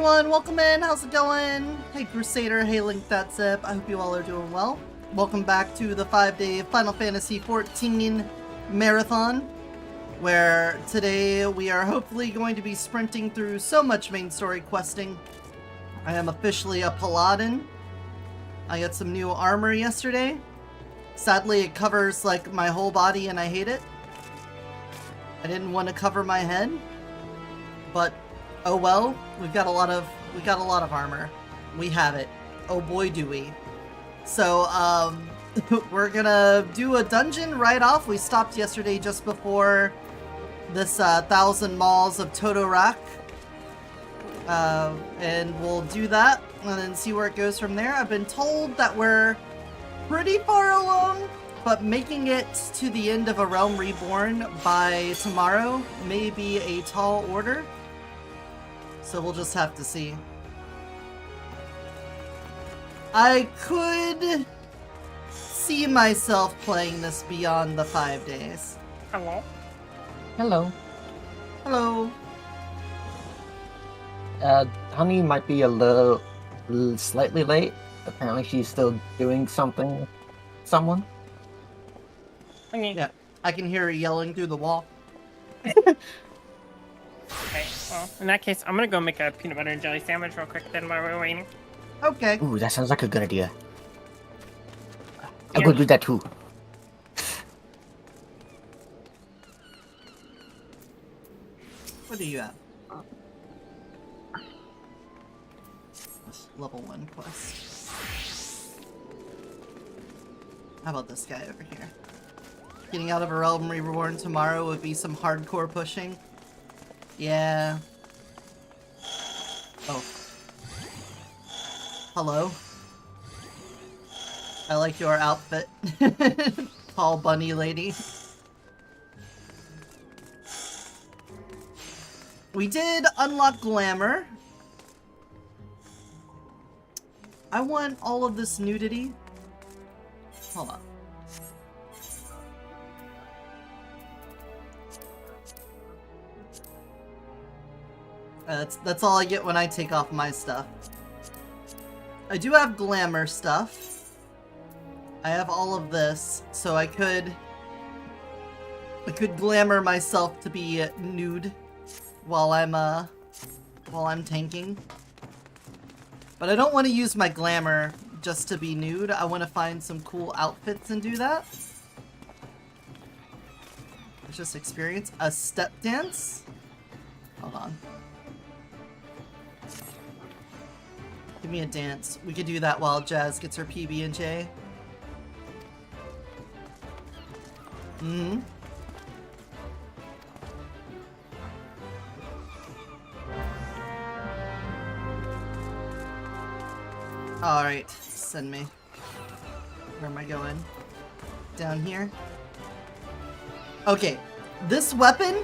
everyone, welcome in, how's it going? Hey Crusader, hey Link That Zip, I hope you all are doing well. Welcome back to the 5-day Final Fantasy XIV Marathon, where today we are hopefully going to be sprinting through so much main story questing. I am officially a Paladin. I got some new armor yesterday. Sadly, it covers like my whole body and I hate it. I didn't want to cover my head, but oh well, we got a lot of armor. We have it. Oh boy, do we. So, we're gonna do a dungeon right off. We stopped yesterday just before this 1,000 Malls of Totorak. And we'll do that and then see where it goes from there. I've been told that we're pretty far along, but making it to the end of A Realm Reborn by tomorrow may be a tall order. So we'll just have to see. I could see myself playing this beyond the 5 days. Hello. Hello. Hello. Honey might be a little slightly late. Apparently she's still doing something with someone. Okay. Yeah, I can hear her yelling through the wall. Okay, well, in that case, I'm gonna go make a peanut butter and jelly sandwich real quick then while we're waiting. Okay. Ooh, that sounds like a good idea. Yeah. I'm gonna do that too. What do you have? Level 1 quest. How about this guy over here? Getting out of A Realm Reborn tomorrow would be some hardcore pushing. Yeah. Oh. Hello. I like your outfit. Tall bunny lady. We did unlock glamour. I want all of this nudity. Hold on. That's all I get when I take off my stuff. I do have glamour stuff. I have all of this, so I could glamour myself to be nude while I'm tanking. But I don't want to use my glamour just to be nude. I want to find some cool outfits and do that. Let's just experience a step dance. Hold on. Give me a dance. We could do that while Jazz gets her PB&J. Mm-hmm. Alright, send me. Where am I going? Down here? Okay, this weapon,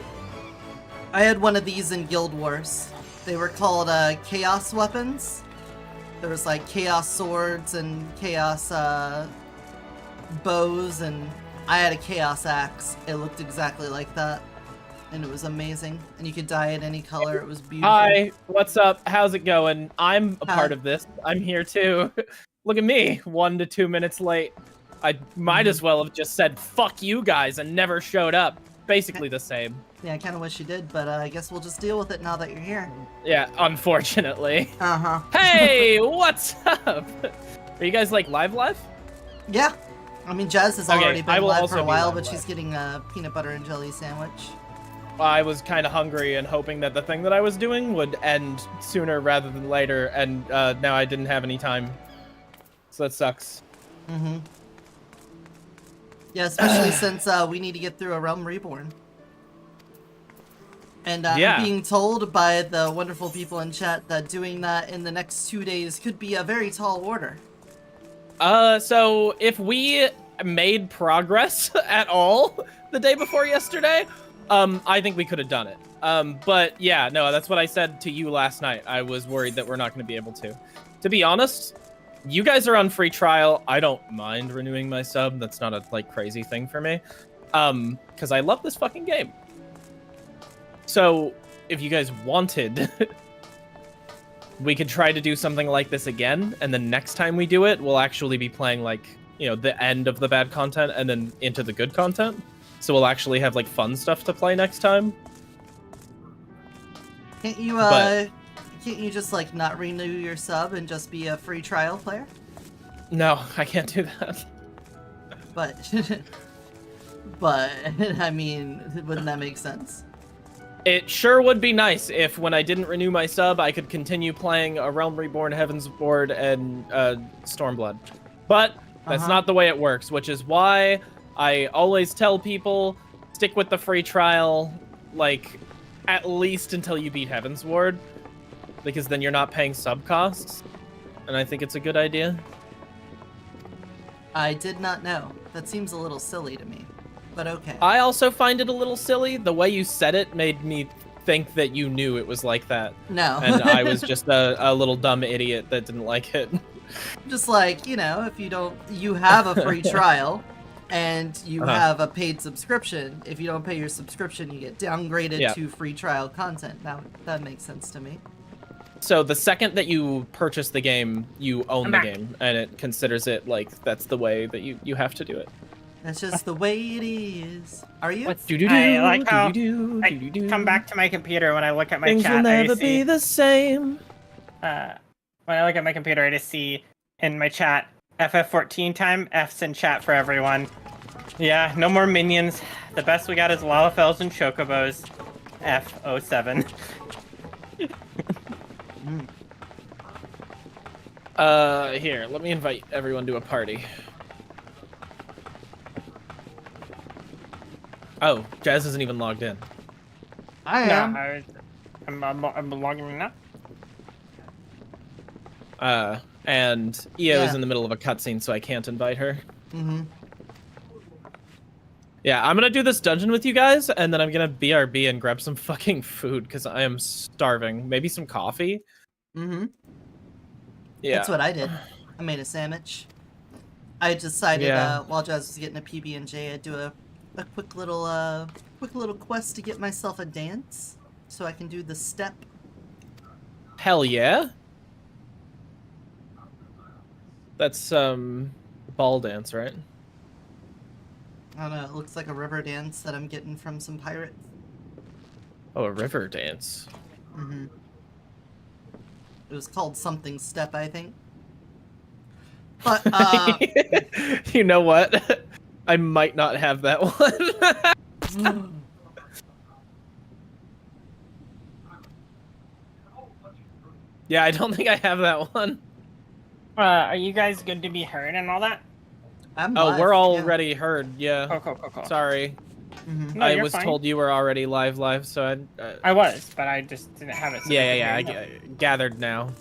I had one of these in Guild Wars. They were called Chaos Weapons. There was like Chaos Swords and Chaos bows, and I had a Chaos Axe. It looked exactly like that. And it was amazing. And you could dye it any color. It was beautiful. Hi, what's up? How's it going? I'm a part of this. I'm here too. Look at me, 1 to 2 minutes late. I might as well have just said, fuck you guys, and never showed up. Basically the same. Yeah, I kind of wish you did, but I guess we'll just deal with it now that you're here. Yeah, unfortunately. Uh-huh. Hey, what's up? Are you guys like live? Yeah. I mean, Jazz has Okay, already I been will live also for a be while, live. but she's getting a peanut butter and jelly sandwich. I was kind of hungry and hoping that the thing that I was doing would end sooner rather than later, and now I didn't have any time. So that sucks. Mm-hmm. Yeah, especially since we need to get through A Realm Reborn. And Yeah. I'm being told by the wonderful people in chat that doing that in the next 2 days could be a very tall order. So if we made progress at all the day before yesterday, I think we could have done it. But yeah, no, that's what I said to you last night. I was worried that we're not going to be able to. To be honest, you guys are on free trial. I don't mind renewing my sub. That's not a like crazy thing for me. Because I love this fucking game. So if you guys wanted we could try to do something like this again, and the next time we do it, we'll actually be playing like, you know, the end of the bad content and then into the good content. So we'll actually have like fun stuff to play next time. Can't you just like not renew your sub and just be a free trial player? No, I can't do that. But but I mean, wouldn't that make sense? It sure would be nice if, when I didn't renew my sub, I could continue playing A Realm Reborn, Heaven's Ward, and Stormblood. But that's not the way it works, which is why I always tell people, stick with the free trial, like, at least until you beat Heaven's Ward, because then you're not paying sub costs, and I think it's a good idea. I did not know. That seems a little silly to me, but okay. I also find it a little silly. The way you said it made me think that you knew it was like that. No. And I was just a little dumb idiot that didn't like it. Just like, you know, if you have a free trial and you have a paid subscription, if you don't pay your subscription, you get downgraded to free trial content. That makes sense to me. So the second that you purchase the game, you own the game, and it considers it like that's the way that you have to do it. That's just the way it is. Are you? I like how I come back to my computer when I look at my Things chat. will never be the same. When I look at my computer, I just see in my chat FF14 time. F's in chat for everyone. Yeah, no more minions. The best we got is Lalafels and Chocobos. F07. Here, let me invite everyone to a party. Oh, Jazz isn't even logged in. I am. I'm logging in now. And EO is in the middle of a cutscene, so I can't invite her. Mm-hmm. Yeah, I'm gonna do this dungeon with you guys, and then I'm gonna BRB and grab some fucking food, because I am starving. Maybe some coffee? Mm-hmm. Yeah. That's what I did. I made a sandwich. I decided while Jazz was getting a PB&J, I'd do a quick little quest to get myself a dance, so I can do the step. Hell yeah. That's ball dance, right? I don't know, it looks like a river dance that I'm getting from some pirates. Oh, a river dance. Mm-hmm. It was called something step, I think. But, you know what? I might not have that one. Yeah, I don't think I have that one. Are you guys good to be heard and all that? I'm Oh, live, we're already heard, yeah. Cool. Sorry. Mm-hmm. No, I you're was fine. told you were already live, so I was, but I just didn't have it. So yeah, I gathered now.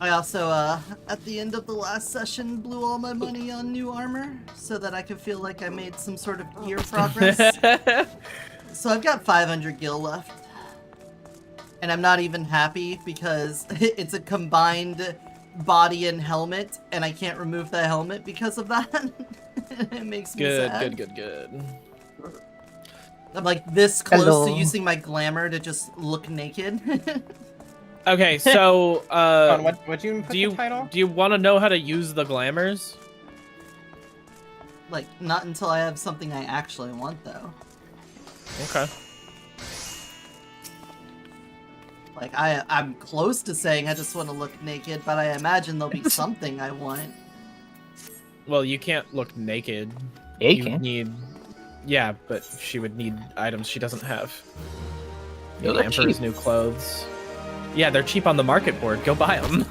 I also, at the end of the last session, blew all my money on new armor so that I could feel like I made some sort of gear progress. So I've got 500 gil left. And I'm not even happy because it's a combined body and helmet, and I can't remove the helmet because of that. It makes me sad. Good. I'm like this close to using my glamour to just look naked. Okay, so what you put the title? Do you want to know how to use the glamours? Like, not until I have something I actually want, though. Okay. Like, I'm close to saying I just want to look naked, but I imagine there'll be something I want. Well, you can't look naked. Yeah, you you can. need... Yeah, but she would need items she doesn't have. Yo, The they're Emperor's cheap. new clothes. Yeah, they're cheap on the market board. Go buy them.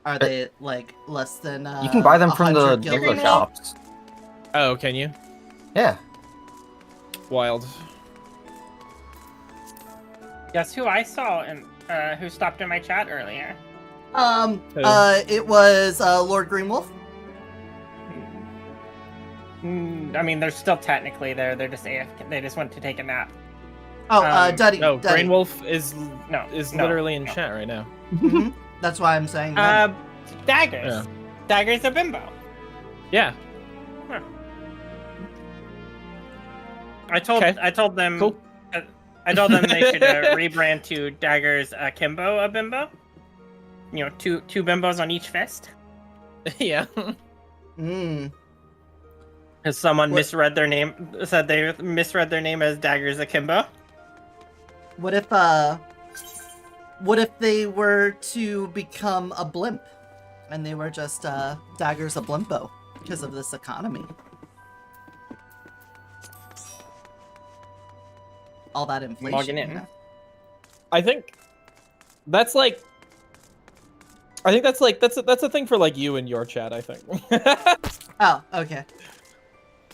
Are they, like, less than, You can buy them from the 100 gil dealer each? shops. Oh, can you? Yeah. Wild. Guess who I saw and who stopped in my chat earlier? It was, Lord Greenwolf. I mean, they're still technically there. They're just AFK. They just went to take a nap. Oh, Duddy. No, Duddy. Greenwolf is No, literally in no. chat right now. Mm-hmm. That's why I'm saying that. Daggers. Yeah. Daggers a bimbo. Yeah. I told them. Cool. I told them they should rebrand to Daggers Akimbo Abimbo. You know, two bimbos on each fist. Yeah. Because someone misread their name, said they misread their name as Daggers Akimbo. What if they were to become a blimp, and they were just Daggers a Blimpo because of this economy? All that inflation. Logging in. You know? I think that's like. That's a thing for like you and your chat. I think. Oh, okay.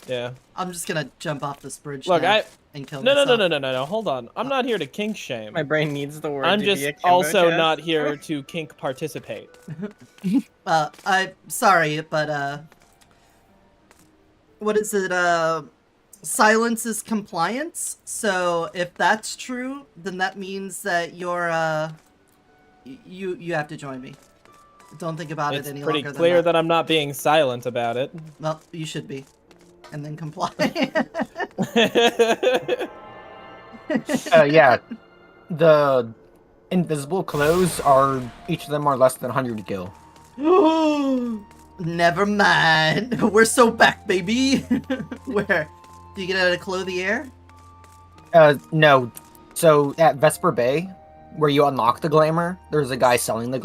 Yeah. I'm just gonna jump off this bridge. Look, now and kill No. myself. Hold on. I'm not here to kink shame. My brain needs the word. I'm to just be Akimbo also chest. not here to kink participate. I'm sorry, but what is it? Silence is compliance. So if that's true, then that means that you're you have to join me. Don't think about it any longer than that. It's pretty clear that I'm not being silent about it. Well, you should be, and then comply. Yeah, the invisible clothes are, each of them are less than 100 gil. Never mind. We're so back, baby. Where? Do you get out of Clothier? No. So at Vesper Bay, where you unlock the glamour, there's a guy selling the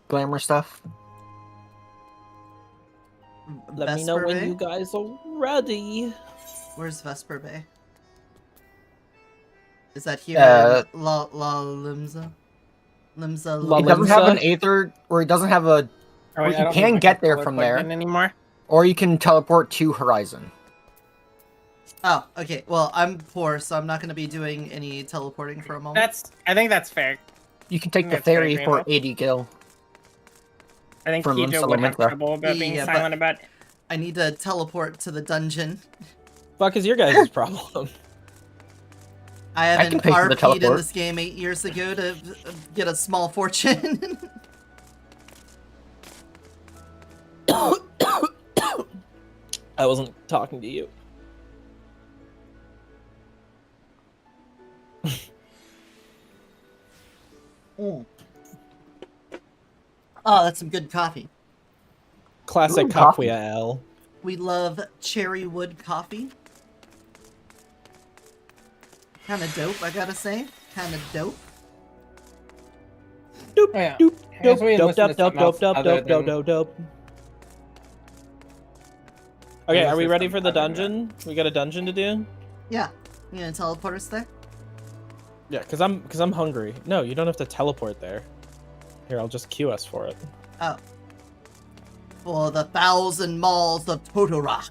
glamour stuff. Let me know Vesper when Bay? you guys are ready. Where's Vesper Bay? Is that here in La Limsa? Limsa. La It doesn't have an Limsa? Aether, or it doesn't have a... Oh, Or wait, you I don't can have my get there controller from plugged there. in anymore. Or you can teleport to Horizon. Oh, okay. Well, I'm poor, so I'm not going to be doing any teleporting for a moment. I think that's fair. You can take the That's fair, ferry for Greenwell. 80 gil. I think From Kijo would have Salamanca. trouble about being Yeah, but- silent about. I need to teleport to the dungeon. Fuck is your guys' problem? I can haven't pay for the RP'd in teleport. this game 8 years ago to get a small fortune. I wasn't talking to you. Oh, that's some good coffee. Classic Ooh, coffee. Capuya L. We love cherry wood coffee. Kind of dope, I gotta say. Kind of dope. Doop, Oh, yeah. doop, I guess dope, we dope, listen dope, to dope, something dope, else dope, other dope, dope, than- dope, dope. Okay, Unless are we there's ready for the something other than dungeon? We got a dungeon to do? Yeah. You gonna teleport us there? Yeah, cause I'm hungry. No, you don't have to teleport there. Here, I'll just queue us for it. Oh. For the 1,000 malls of Totorock.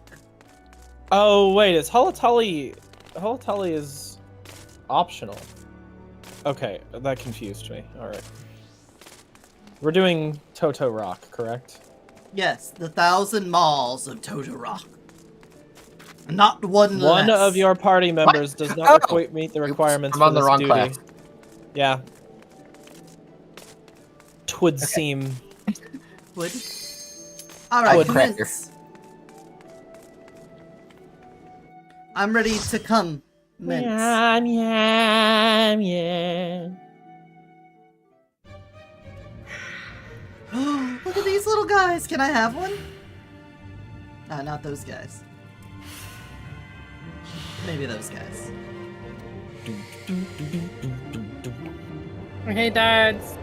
Oh wait, it's Hulatali. Hulatali is optional. Okay, that confused me. All right. We're doing Toto Rock, correct? Yes, the 1,000 malls of Totorock. Not one One less. of your party members does not meet the requirements I'm for on the this wrong duty. class. Yeah. Twould seem. Would. Alright, would crack commence. I'm ready to come. Mince. Yeah. Look at these little guys. Can I have one? No, not those guys. Maybe those guys. Okay, dads.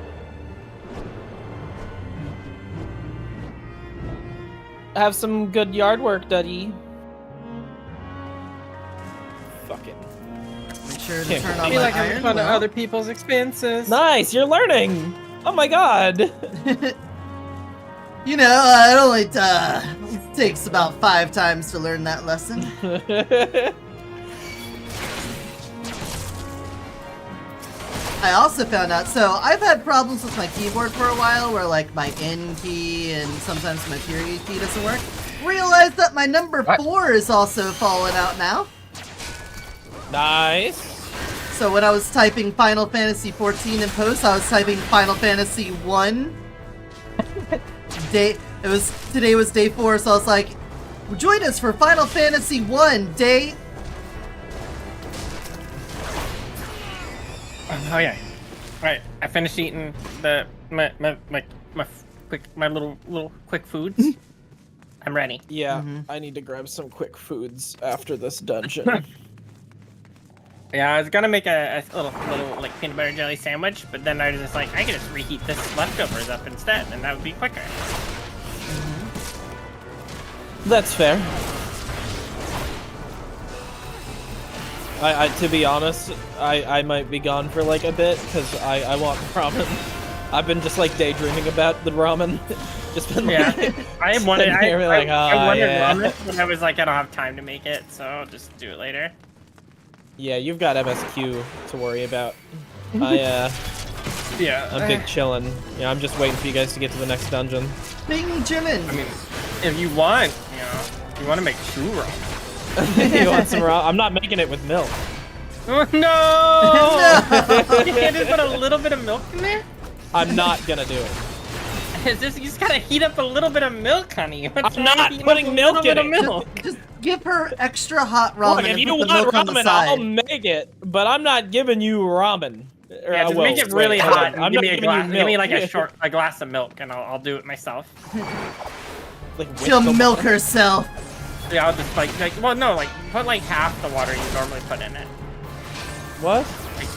Have some good yard work, Duddy. Fuck it. Make sure to Can't turn I on feel my like I'm iron fun at well. other people's expenses. Nice, you're learning. Oh my god. You know, it only takes about 5 times to learn that lesson. I also found out, so I've had problems with my keyboard for a while where like my N key and sometimes my period key doesn't work. Realized that my number What? 4 is also falling out now. Nice. So when I was typing Final Fantasy 14 in post, I was typing Final Fantasy 1. Today was day 4, so I was like, join us for Final Fantasy 1, day Oh yeah. Right. I finished eating my little quick foods. I'm ready. Yeah, I need to grab some quick foods after this dungeon. Yeah, I was gonna make a little like peanut butter jelly sandwich, but then I was just like, I can just reheat this leftovers up instead, and that would be quicker. That's fair. To be honest, I might be gone for like a bit because I want ramen. I've been just like daydreaming about the ramen. Just been like, I wanted yeah. ramen, but I was like, I don't have time to make it, so I'll just do it later. Yeah, you've got MSQ to worry about. I'm big chillin'. Yeah, I'm just waiting for you guys to get to the next dungeon. Bing chillin'. I mean, if you want, you want to make true ramen. You want some ramen? I'm not making it with milk. Oh, no! You can't just put a little bit of milk in there? I'm not gonna do it. You just gotta heat up a little bit of milk, honey. I'm not putting milk in it. Just give her extra hot ramen. Look, if and you put the want milk on the ramen, side. I'll make it, but I'm not giving you ramen. Yeah, just make it really hot. And give me a glass. Give me like a glass of milk, and I'll do it myself. She'll milk herself. Yeah, I'll just well, no, put like half the water you normally put in it. What? Like,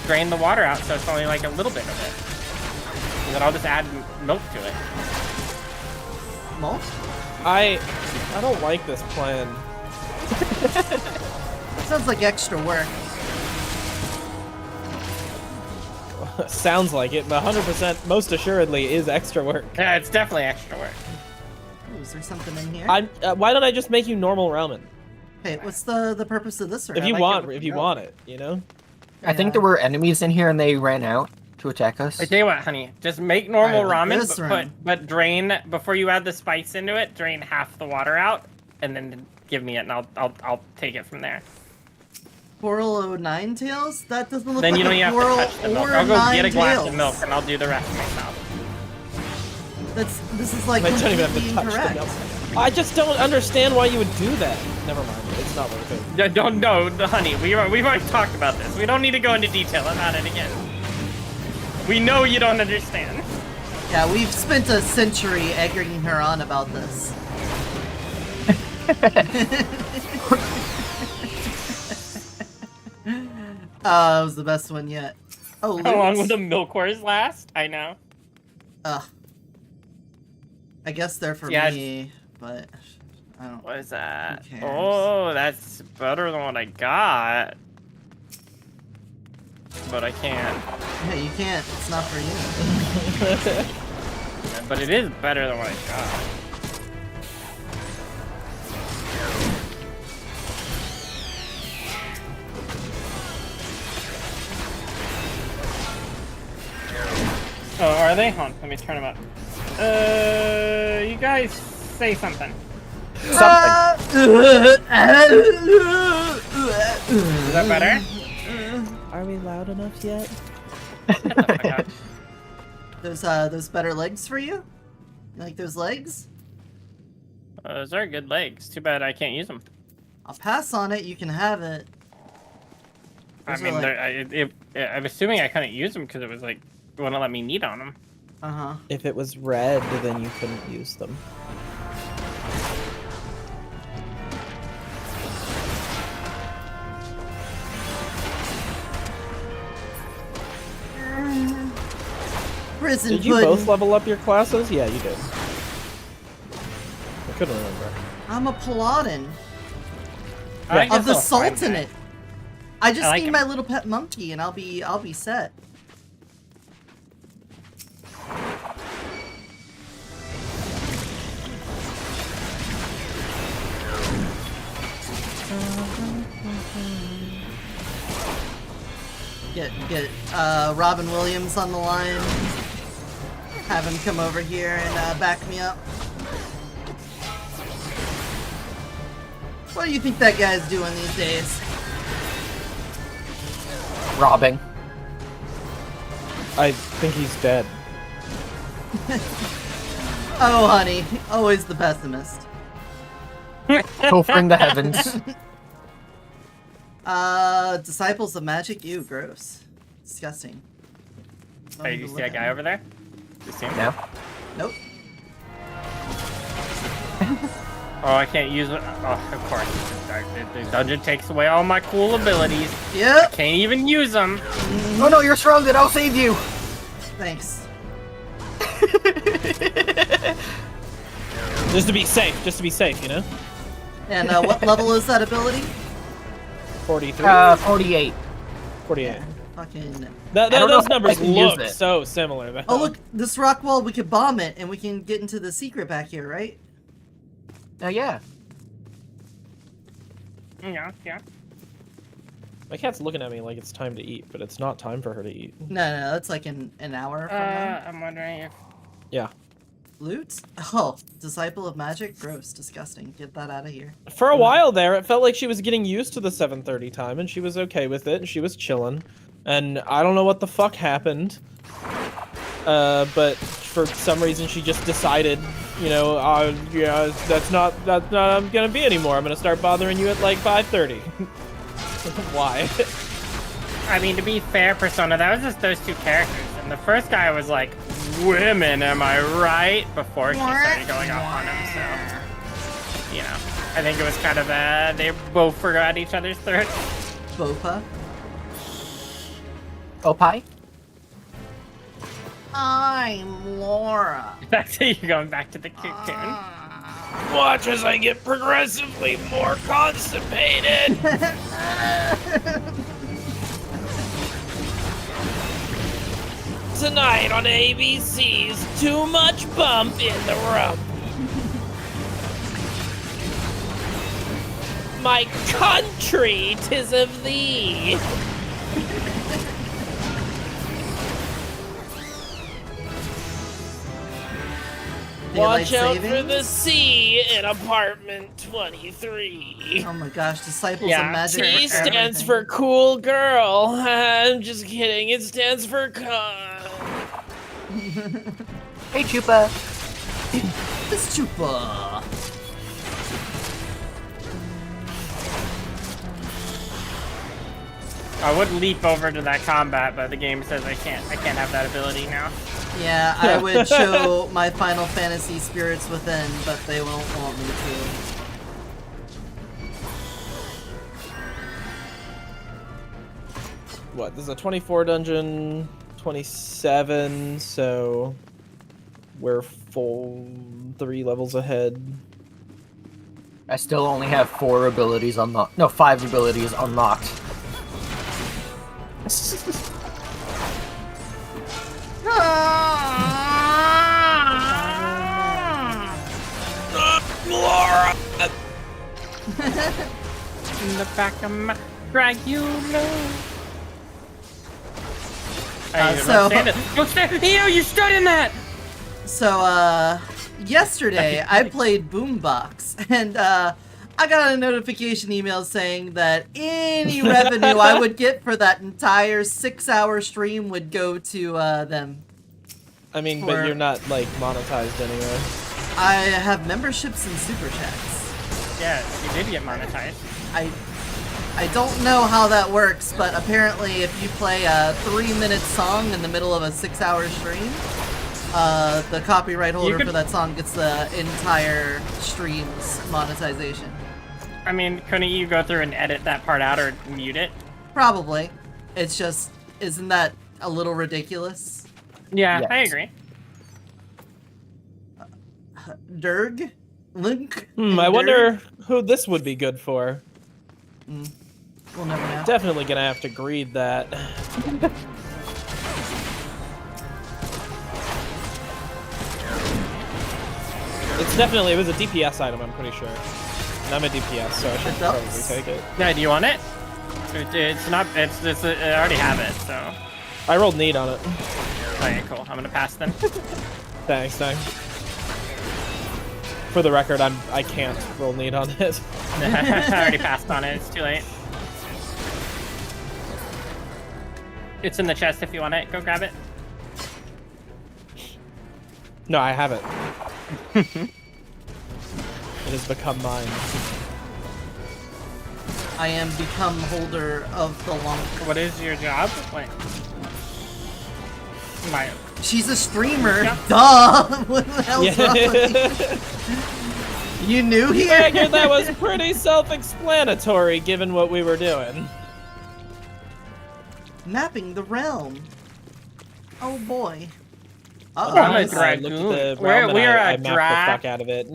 drain the water out, so it's only like a little bit of it. And then I'll just add milk to it. Milk? I don't like this plan. Sounds like extra work. Sounds like it, but 100% most assuredly is extra work. Yeah, it's definitely extra work. Ooh, is there something in here? Why don't I just make you normal ramen? Hey, what's the purpose of this? If you want it, you know. I think there were enemies in here and they ran out to attack us. I tell you what, honey, just make normal this ramen, but drain before you add the spice into it. Drain half the water out, and then give me it, and I'll take it from there. 409 tails? That doesn't look Then like you don't a have to touch the milk. I'll go get a glass tails. of milk, and I'll do the rest myself. This is like I don't even have to touch incorrect. the milk. I just don't understand why you would do that. Never mind, it's not worth it. No, honey, we've already talked about this. We don't need to go into detail about it again. We know you don't understand. Yeah, we've spent a century egging her on about this. It was the best one yet. Oh, How long will the milk wars last? I know. I guess they're for me, but I don't. What is that? Who cares? Oh, that's better than what I got. But I can't. Hey, you can't. It's not for you. But it is better than what I got. Oh, are they? Hold on, let me turn them up. You guys say something. Is that better? Are we loud enough yet? Those better legs for you? You like those legs? Those are good legs. Too bad I can't use them. I'll pass on it. You can have it. I mean, I'm assuming I couldn't use them because it was like, it wouldn't let me knead on them. If it was red, then you couldn't use them. Prison Did you pudding. both level up your classes? Yeah, you did. I couldn't remember. I'm a paladin I of the guess I'll find Sultanate. that. I just like need him. my little pet monkey, and I'll be set. Get Robin Williams on the line. Have him come over here and back me up. What do you think that guy's doing these days? Robbing. I think he's dead. Oh, honey, always the pessimist. Pilfering the heavens. Disciples of Magic? Ew, gross. Disgusting. Hey, you see that guy over there? You see him? No. Nope. Oh, I can't use it. Oh, of course. The dungeon takes away all my cool abilities. Yep. Can't even use them. Oh no, you're surrounded. I'll save you. Thanks. Just to be safe, you know? And what level is that ability? 43? 48. 48. Fucking. I don't know Those if I numbers can use look it. so similar, though. Oh look, this rock wall. We could bomb it, and we can get into the secret back here, right? Oh yeah. Yeah, yeah. My cat's looking at me like it's time to eat, but it's not time for her to eat. No, that's like an hour from now. I'm wondering if... Yeah. Loot? Oh, Disciple of Magic? Gross, disgusting. Get that out of here. For a while there, it felt like she was getting used to the 7:30 time, and she was okay with it, and she was chilling. And I don't know what the fuck happened. But for some reason, she just decided, you know, yeah, that's not I'm gonna be anymore. I'm gonna start bothering you at like 5:30. Why? I mean, to be fair, Persona, that was just those two characters. And the first guy was like, women, am I right? Before she started going off on him, so... You know, I think it was kind of, they both forgot each other's throats. Bopa? Opie? I'm Laura. That's it, you're going back to the cartoon. Watch as I get progressively more constipated. Tonight on ABC's Too Much Bump in the Rump. My country 'tis of thee. Watch out for the C in apartment 23. Oh my gosh, Disciples Yeah, of Magic. C for stands everything. for cool girl. I'm just kidding. It stands for Hey, Chupa. It's Chupa. I would leap over to that combat, but the game says I can't have that ability now. Yeah, I would show my Final Fantasy spirits within, but they won't want me to. What? This is a 24 dungeon, 27, so we're full 3 levels ahead. I still only have 4 abilities unlocked. No, 5 abilities unlocked. Laura! In the back of my Dragula. Don't stand! Ew, you stood in that! So, yesterday I played Boombox, and I got a notification email saying that any revenue I would get for that entire 6-hour stream would go to them. I mean, For- but you're not, like, monetized anyway. I have memberships and super chats. Yeah, you did get monetized. I don't know how that works, but apparently if you play a 3-minute song in the middle of a 6-hour stream, the copyright holder for that song gets the entire stream's monetization. I mean, couldn't you go through and edit that part out or mute it? Probably. It's just, isn't that a little ridiculous? Yeah, Yes. I agree. Durg? Link? I and wonder who this would be good for. Durg? We'll never know. Definitely gonna have to greed that. It was a DPS item, I'm pretty sure. And I'm a DPS, so I should It probably does? take it. Yeah, do you want it? It's not, I already have it, so. I rolled need on it. Okay, cool. I'm gonna pass then. Thanks. For the record, I can't roll need on it. I already passed on it. It's too late. It's in the chest if you want it. Go grab it. No, I have it. It has become mine. I am become holder of the long. What is your job? Wait. My She's a streamer. Yeah. Duh! What the hell's wrong with you? You knew here? I figured that was pretty self-explanatory given what we were doing. Mapping the realm. Oh boy. I'm Uh-oh. a I looked at the We're- realm we and are I a mapped the drag- fuck out of it.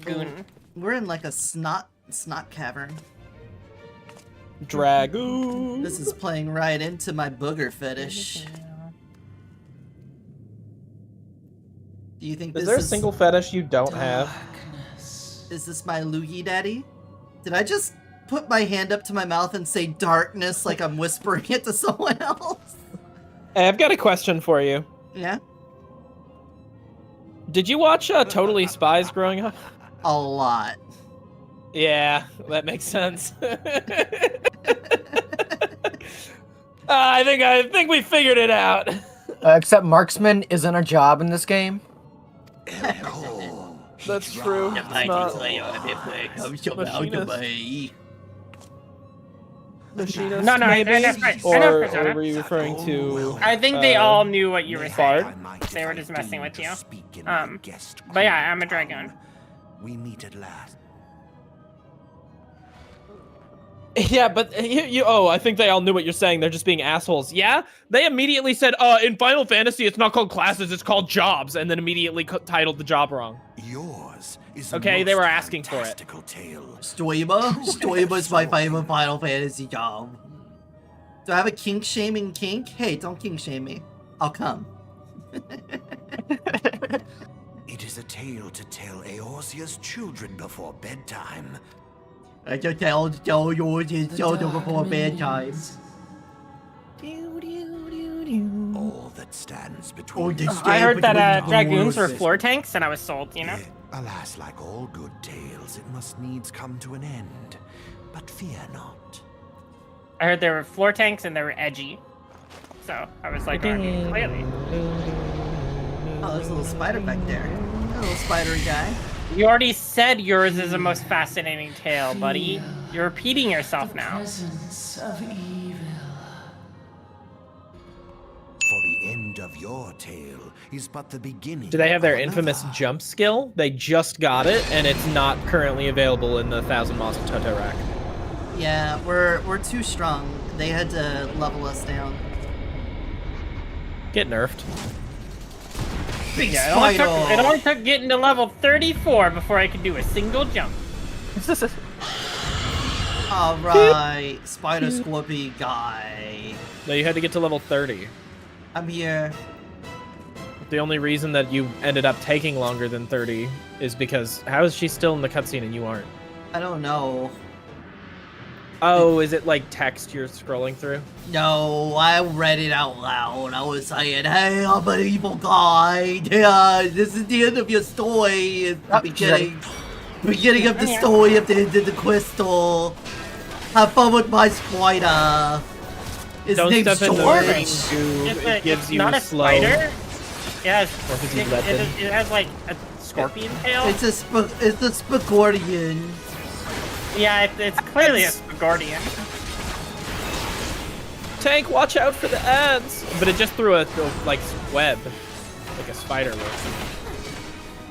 goon. We're in like a snot cavern. Dragoon. This is playing right into my booger fetish. Do you think Is this there a is single fetish you don't have? Is this my loogie daddy? Did I just put my hand up to my mouth and say darkness like I'm whispering it to someone else? Hey, I've got a question for you. Yeah? Did you watch Totally Spies growing up? A lot. Yeah, that makes sense. I think we figured it out. Except marksman isn't a job in this game. That's true. It's not. Machinist, No, maybe? that's right. I know Or Persona. were you referring to? I think they all knew what you were saying. Bard? They were just messing with you. But yeah, I'm a dragon. We meet at last. Yeah, but oh, I think they all knew what you're saying. They're just being assholes. Yeah, they immediately said, in Final Fantasy, it's not called classes, it's called jobs, and then immediately titled the job wrong. Yours is Okay, they were asking for it. Tale. Stoiba's my favorite Final Fantasy job. Do I have a kink shaming kink? Hey, don't kink shame me. I'll come. It is a tale to tell Eorzea's children before bedtime. I just tell yours is children before bedtime. All that stands Oh, between this us. I heard that dragoons were horses. floor tanks, and I was sold, you know? Yet, alas, like all good tales, it must needs come to an end. But fear not. I heard there were floor tanks and they were edgy. So I was like, okay, clearly. Oh, there's a little spider back there. A little spidery guy. You already said yours is the most fascinating tale, buddy. You're repeating yourself now. Presence of evil. For the end of your tale is but the beginning. Do they have their of infamous another. jump skill? They just got it, and it's not currently available in the 1000 Moss of Toto rack. Yeah, we're too strong. They had to level us down. Get nerfed. Big Yeah, spider! it only took getting to level 34 before I could do a single jump. Alright, spider scorpion guy. No, you had to get to level 30. I'm here. The only reason that you ended up taking longer than 30 is because how is she still in the cutscene and you aren't? I don't know. Oh, is it like text you're scrolling through? No, I read it out loud. I was saying, hey, I'm an evil guy. Yeah, this is the end of your story. It's the beginning of the story of the end of the crystal. Have fun with my spider. His Don't name's step into George. the it gives you not a slow. spider. Yeah, Or if it, you let them. it has like a scorpion tail. It's a Spagordian. Yeah, it's clearly a Spagordian. Tank, watch out for the ads! But it just threw a like web, like a spider web.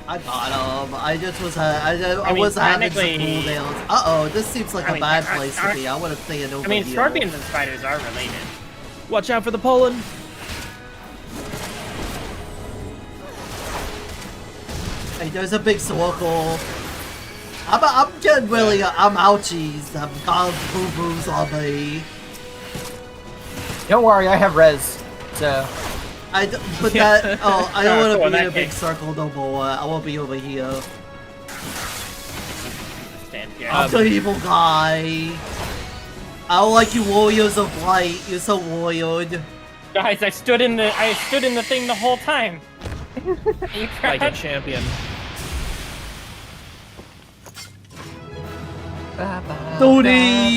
I got him. I just was I mean, was having some technically- cooldowns. Uh-oh, this seems like I a mean, bad place to be. I want to play an over I mean, deal. scorpions and spiders are related. Watch out for the pollen. Hey, there's a big circle. I'm getting really, I'm ouchies. I'm got boo-boos on me. Don't worry, I have res. So But Yeah. that, oh, I Oh, don't cool, want to in be in that a big case. circle no more. I want to be over here. Stand here. I'm the evil guy. I don't like you warriors of light. You're so warriored. Guys, I stood in the thing the whole time. You Like a proud? champion. Tony!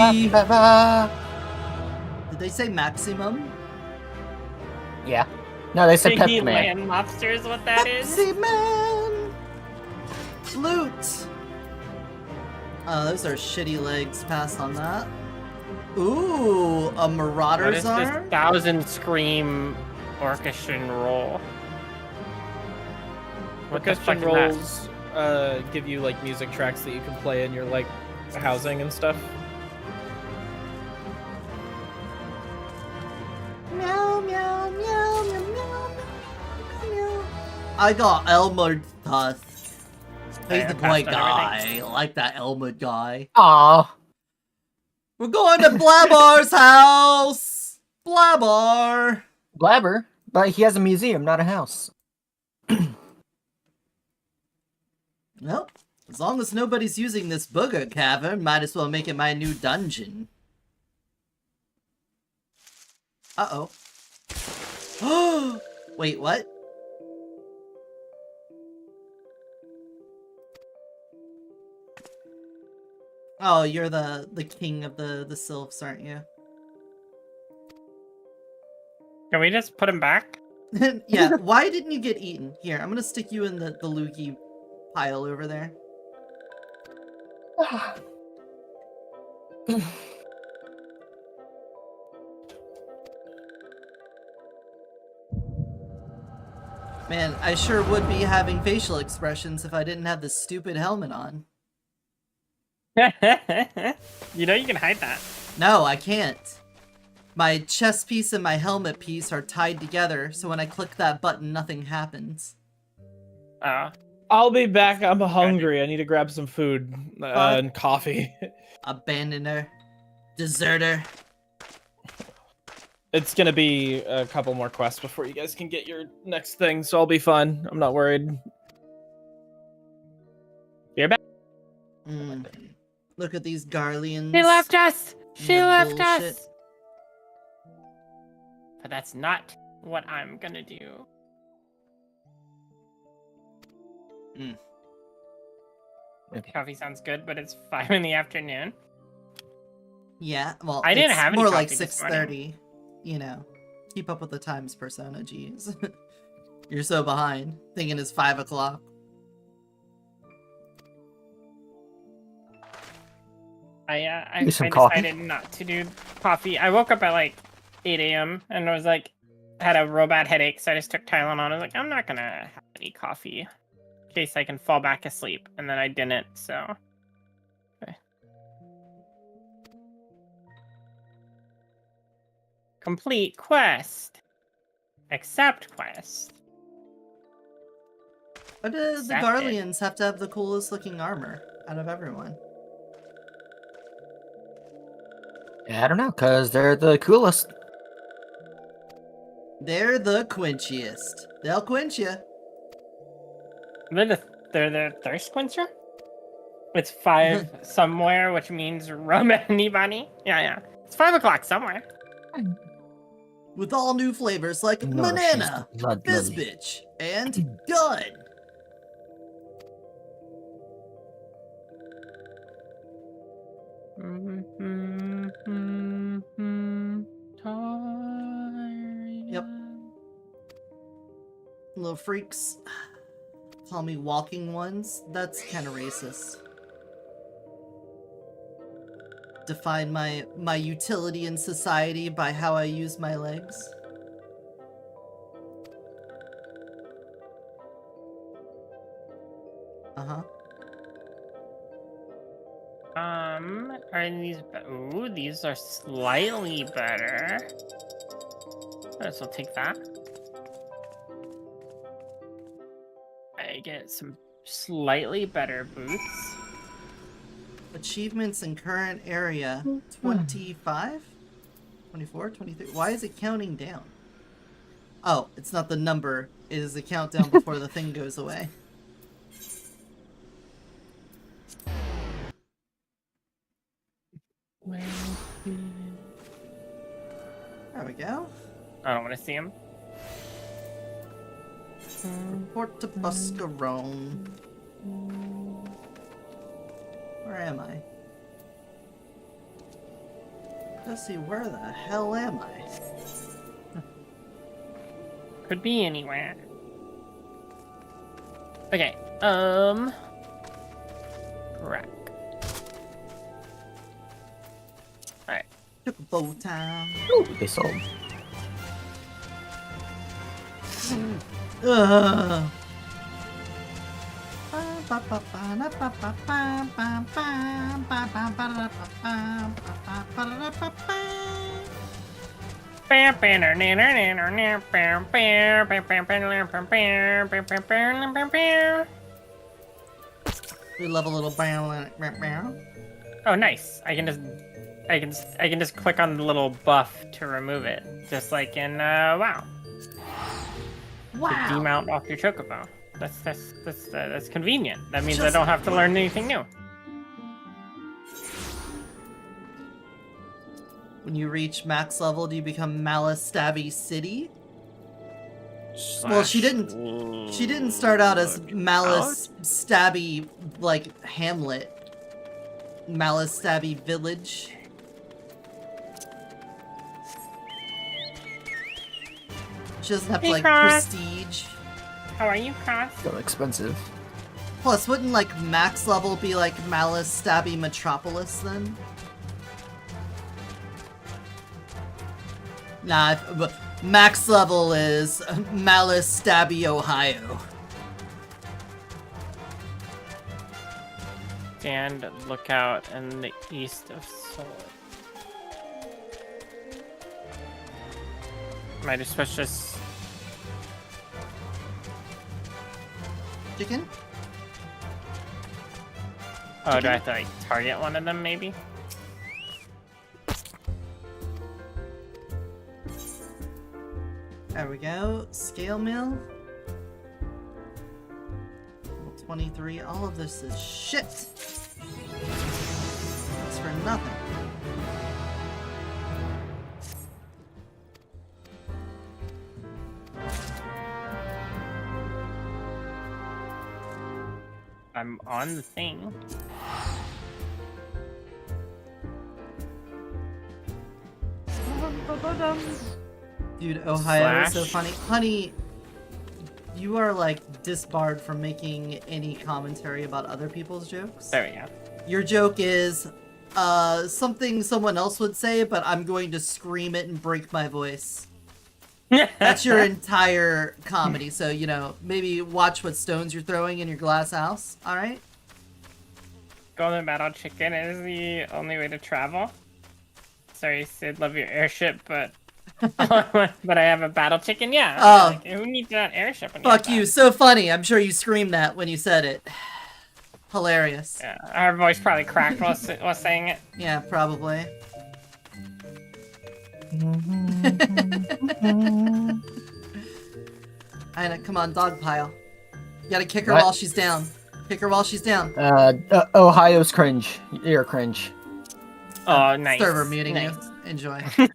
Did they say maximum? yeah. No, they said Piggy pet man. land lobster is what that is. Pepsi Man! Loot! Oh, those are shitty legs. Pass on that. Ooh, a What Marauder's is this arm? 1000 scream orchestration roll. What the Orchestration fuck is rolls give you like music tracks that you can play in your like housing and stuff. Meow, meow, meow, meow, meow, meow, meow. I got Elmer Tusk. He's Yeah, the passed great on guy. everything. I like that Elmer guy. Aw. We're going to Blabbar's house! Blabbar! Blabber. But he has a museum, not a house. Well, as long as nobody's using this booger cavern, might as well make it my new dungeon. Uh-oh. Wait, what? Oh, you're the king of the sylphs, aren't you? Can we just put him back? Yeah, why didn't you get eaten? Here, I'm gonna stick you in the Lukey pile over there. Man, I sure would be having facial expressions if I didn't have this stupid helmet on. You know you can hide that. No, I can't. My chest piece and my helmet piece are tied together, so when I click that button, nothing happens. Oh. I'll be back. I'm hungry. I need to grab some food Fuck. and coffee. Abandoner. Deserter. It's gonna be a couple more quests before you guys can get your next thing, so I'll be fine. I'm not worried. You're back. Look at these Garleans. She left us! She The left bullshit. us! But that's not what I'm gonna do. Coffee sounds good, but it's 5 in the afternoon. Yeah, well, I didn't it's have any more like coffee this morning. 6:30. You know, keep up with the times, Persona. Jeez, you're so behind. Thinking it's 5 o'clock. I Use some coffee. decided not to do coffee. I woke up at like 8 a.m. and I was like, had a real bad headache, so I just took Tylenol. I was like, I'm not gonna have any coffee in case I can fall back asleep, and then I didn't. So. Okay. Complete quest. Accept quest. Why do the Accepted. Garleans have to have the coolest looking armor out of everyone? I don't know, because they're the coolest. They're the quenchiest. They'll quench you. They're the thirst quencher? It's 5 somewhere, which means rub anybody. Yeah. It's 5 o'clock somewhere. With all new flavors like No, banana, she's blood lily. bizbitch, and gun. Yep. Little freaks. Call me walking ones? That's kind of racist. Define my utility in society by how I use my legs. Uh-huh. Are these... Ooh, these are slightly better. Alright, so I'll take that. I get some slightly better boots. Achievements in current area. 25? 24? 23? Why is it counting down? Oh, it's not the number. It is the countdown before the thing goes away. There we go. I don't want to see him. Report to Buscarone. Where am I? Let's see, where the hell am I? Could be anywhere. Okay, rack. Alright. Took a bow time. Ooh, they sold. Ugh. We love a little bow. Oh, nice. I can just click on the little buff to remove it, just like in WoW. To demount off your chocobo. That's convenient. That means I don't have to learn anything new. When you reach max level, do you become Malice Stabby City? Well, she didn't. She didn't start out as Malice Stabby like Hamlet. Malice Stabby Village. She doesn't have like prestige. How are you, Cross? So expensive. Plus, wouldn't like max level be like Malice Stabby Metropolis then? Nah, max level is Malice Stabby Ohio. Stand lookout in the east of Seoul. Might have switched this. Chicken? Oh, do I have to like target one of them maybe? There we go. Scale mill. 23. All of this is shit. That's for nothing. I'm on the thing. Dude, Ohio is so Slash. funny. Honey, you are like disbarred from making any commentary about other people's jokes. There we go. Your joke is something someone else would say, but I'm going to scream it and break my voice. That's your entire comedy, so, you know, maybe watch what stones you're throwing in your glass house, alright? Golden Battle Chicken is the only way to travel. Sorry, Sid, love your airship, but but I have a battle chicken. Yeah. Oh. Like, who needs that airship? When Fuck have you, that? so funny. I'm sure you screamed that when you said it. Hilarious. Yeah, our voice probably cracked while saying it. Yeah, probably. Ina, come on, dog pile. You gotta kick her What? while she's down. Kick her while she's down. Ohio's cringe. You're cringe. Oh, nice. Server muting nice. you. Enjoy. You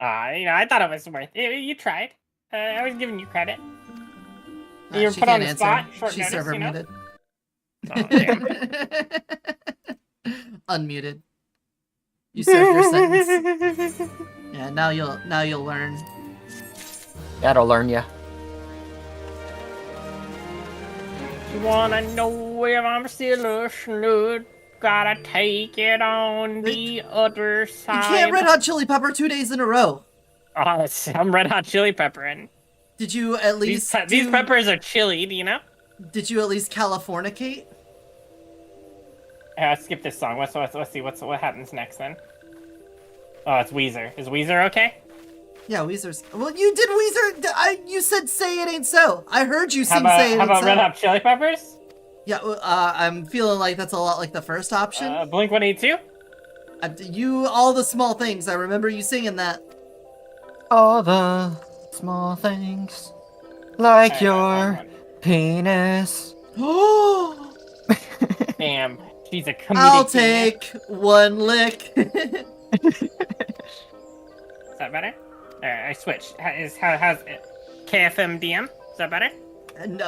know, I thought it was worth it. You tried. I was giving you credit. You were She put on can't the answer. spot. Short She's notice, server you know? muted. Oh, damn. Unmuted. You served your sentence. Yeah, now you'll learn. That'll learn ya. You wanna know if I'm still a snood? Gotta take it on the other You side. can't Red Hot Chili Pepper 2 days in a row. Oh, I'm Red Hot Chili Pepper, and Did you at least these peppers are chili. Do you know? Did you at least Californicate? I'll skip this song. Let's see what happens next then. Oh, it's Weezer. Is Weezer okay? Yeah, Weezer's. Well, you did Weezer. You said "Say It Ain't So." I heard you sing How "Say It Ain't about So." Red Hot Chili Peppers? Yeah, I'm feeling like that's a lot like the first option. Blink 182. All the small things. I remember you singing that. All the small things, like your penis. Oh, Damn, she's a comedic. I'll genius. take one lick. Is that better? I switched. How's it? KFMDM? Is that better? And,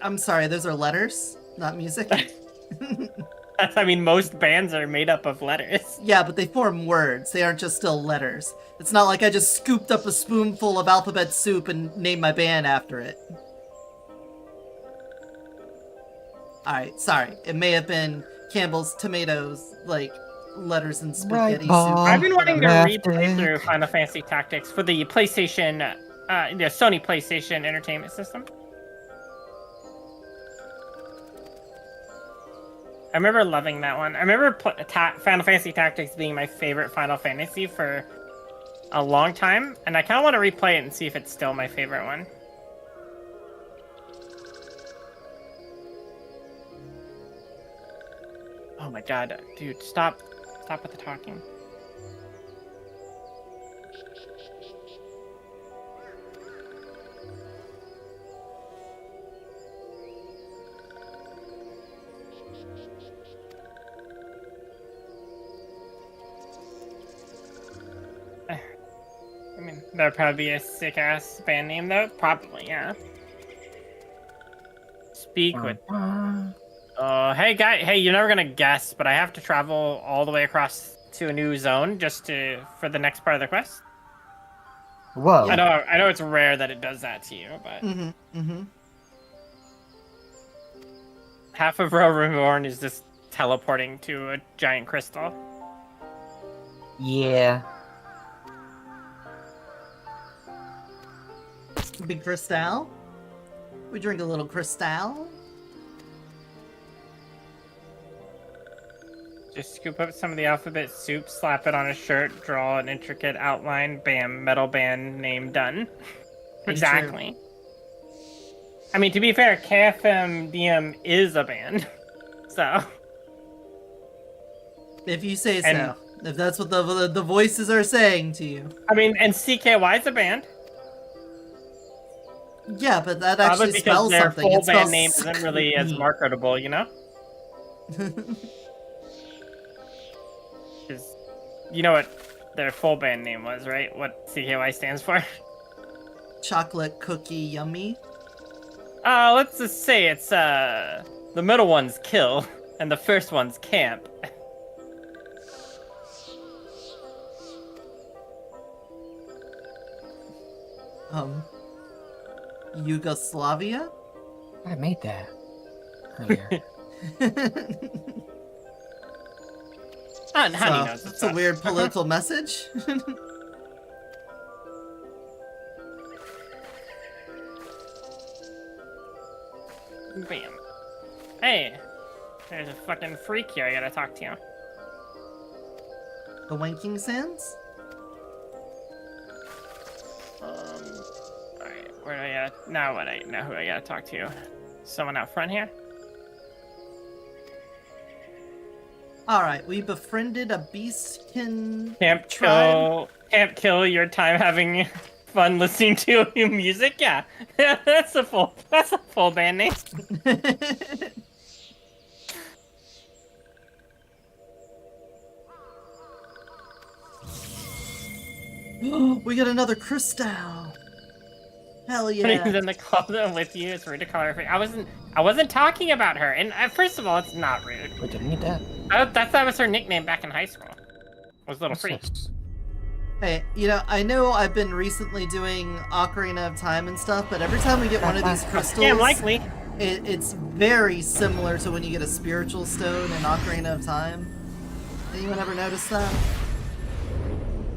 I'm sorry, those are letters, not music. I mean, most bands are made up of letters. Yeah, but they form words. They aren't just still letters. It's not like I just scooped up a spoonful of alphabet soup and named my band after it. Alright, sorry. It may have been Campbell's Tomatoes, like, letters and spaghetti Right, soup. I've been wanting to Left replay dick. through Final Fantasy Tactics for the PlayStation the Sony PlayStation Entertainment System. I remember loving that one. I remember Final Fantasy Tactics being my favorite Final Fantasy for a long time, and I kind of want to replay it and see if it's still my favorite one. Oh my god, dude, stop with the talking. I mean, that'd probably be a sick-ass band name, though. Probably, yeah. Speak with... hey, guy. Hey, you're never gonna guess, but I have to travel all the way across to a new zone just for the next part of the quest. Whoa. I know it's rare that it does that to you, but... Half of Realm Reborn is just teleporting to a giant crystal. Yeah. Big Cristal? We drink a little Cristal? Just scoop up some of the alphabet soup, slap it on a shirt, draw an intricate outline, bam, metal band name done. Exactly. I mean, to be fair, KFMDM is a band, so... If you say so. If that's what the voices are saying to you. I mean, and CKY is a band. Yeah, but that actually spells their something. Full It spells band name isn't really as marketable, you know? Because you know what their full band name was, right? What CKY stands for? Chocolate Cookie Yummy. Let's just say it's, the middle one's Kill, and the first one's Camp. Yugoslavia? I made that earlier. Honey knows That's a weird political message. Bam. Hey, there's a fucking freak here. I gotta talk to you. The Wanking Sands? Alright, where do I now who I gotta talk to? Someone out front here? Alright, we befriended a beastkin Can't kill your time having fun listening to music? Yeah. that's a full band name. We got another crystal. Hell yeah. Then the call them with you. It's rude to call her. I wasn't talking about her. And first of all, it's not rude. Wait, didn't need that. That was her nickname back in high school. Was Little Freak. Hey, I know I've been recently doing Ocarina of Time and stuff, but every time we get one of these crystals, Yeah, likely. It's very similar to when you get a spiritual stone in Ocarina of Time. Anyone ever notice that?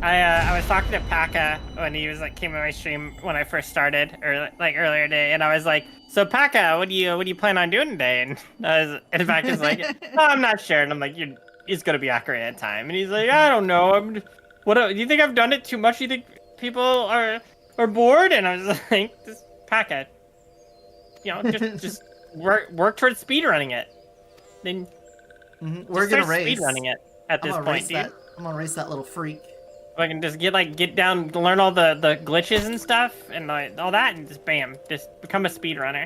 I was talking to Paka when he was came in my stream when I first started, or earlier today, and I was like, "So Paka, what do you plan on doing today?" And Paka's like, "Oh, I'm not sure." And I'm like, "It's gonna be Ocarina of Time." And he's like, "I don't know. What do you think I've done it too much? Do you think people are bored?" And I was like, "Just Paka, just work towards speedrunning it. Then we're gonna race speedrunning it at this point, dude. I'm gonna race that little freak. I can just get down, learn all the glitches and stuff, and all that, and just bam, just become a speedrunner.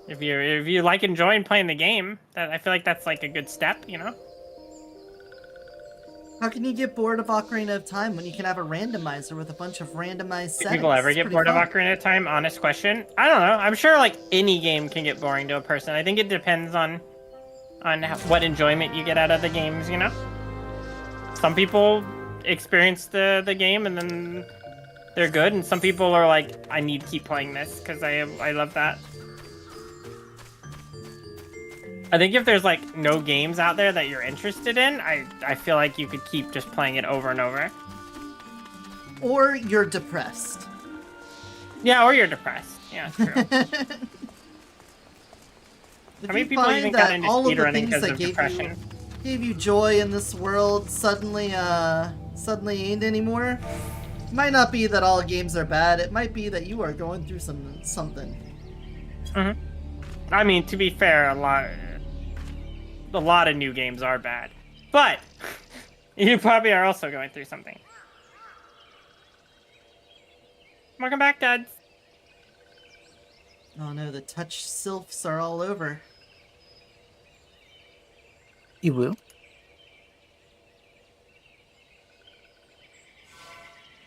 If you enjoying playing the game, I feel like that's a good step, How can you get bored of Ocarina of Time when you can have a randomizer with a bunch of randomized settings? Do people ever get bored of Ocarina of Time? Honest question. I don't know. I'm sure any game can get boring to a person. I think it depends on what enjoyment you get out of the games, Some people experience the game and then they're good, and some people are like, I need to keep playing this because I love that. I think if there's no games out there that you're interested in, I feel like you could keep just playing it over and over. Or you're depressed. Yeah, or you're depressed. Yeah, true. If How many you people find even got that into all of the speedrunning things because that of depression? gave you joy in this world suddenly ain't anymore, it might not be that all games are bad. It might be that you are going through something. Mm-hmm. I mean, to be fair, a lot of new games are bad, but you probably are also going through something. Welcome back, Duds. Oh no, the touch sylphs are all over. You will?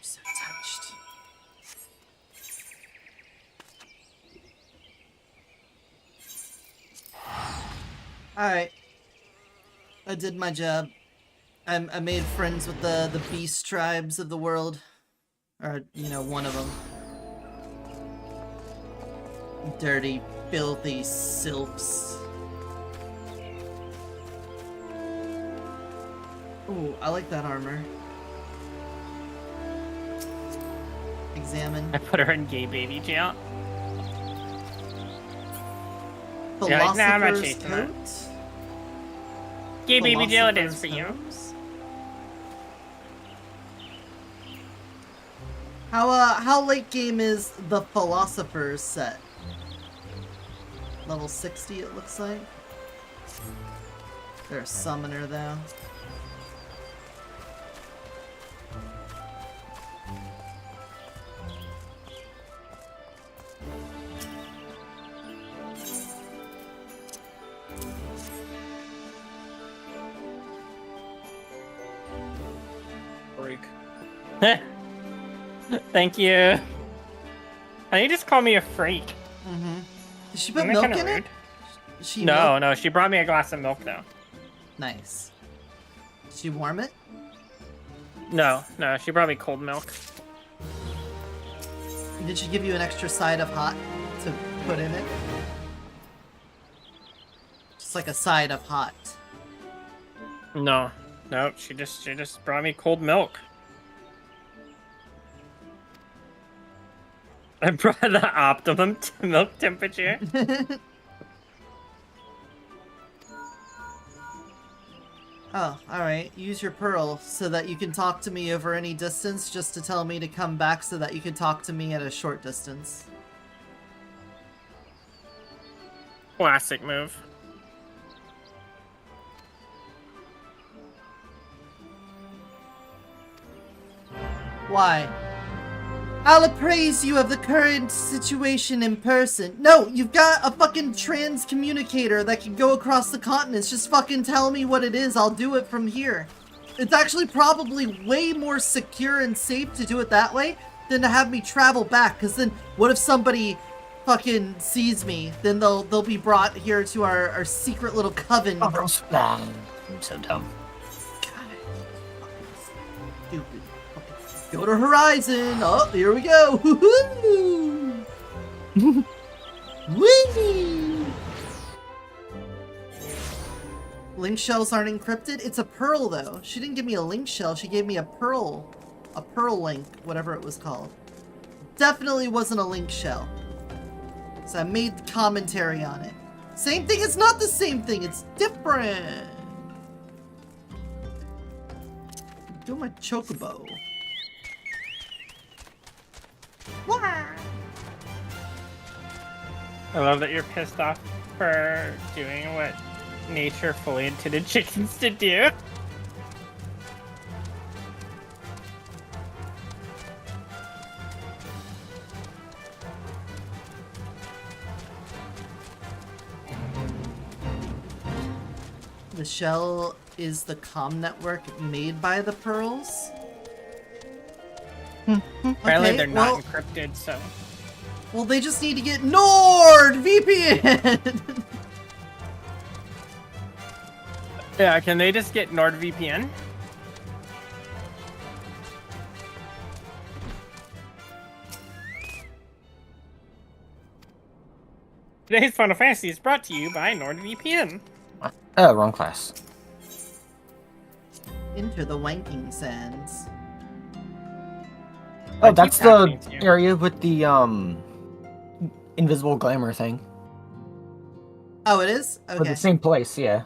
So touched. Alright. I did my job. I made friends with the beast tribes of the world. Or, you know, one of them. Dirty, filthy sylphs. Ooh, I like that armor. Examine. I put her in gay baby jail. Philosopher's like, nah, I'm not chasing that. coat. Gay baby jail it is for Philosopher's you. hose? How late game is the Philosopher's set? Level 60 it looks like. They're a summoner though. Break. Thank you. How you just call me a freak? Mm-hmm. Did she put Isn't that milk kinda in rude? it? She No, she brought me a glass of milk though. Nice. Did she warm it? No, she brought me cold milk. Did she give you an extra side of hot to put in it? Just like a side of hot. No, she just brought me cold milk. I brought the optimum milk temperature. Oh, alright. Use your pearl so that you can talk to me over any distance just to tell me to come back so that you can talk to me at a short distance. Classic move. Why? I'll appraise you of the current situation in person. No, you've got a fucking trans communicator that can go across the continents. Just fucking tell me what it is. I'll do it from here. It's actually probably way more secure and safe to do it that way than to have me travel back. Because then what if somebody fucking sees me? Then they'll be brought here to our secret little coven. I'm so dumb. God, stupid. Go to Horizon! Oh, here we go! Woohoo! Whee! Link shells aren't encrypted? It's a pearl, though. She didn't give me a link shell, she gave me a pearl. A pearl link, whatever it was called. Definitely wasn't a link shell. So I made commentary on it. Same thing? It's not the same thing, it's different! Do my chocobo. I love that you're pissed off for doing what nature fully intended chickens to do. The shell is the comm network made by the pearls? Apparently Okay, they're not encrypted, so... Well, they just need to get NordVPN! Yeah, can they just get NordVPN? Today's Final Fantasy is brought to you by NordVPN. Wrong class. Into the wanking sands. Oh, keep that's the happening to you? area with the invisible glamour thing. Oh, it is? Or Okay. the same place, yeah.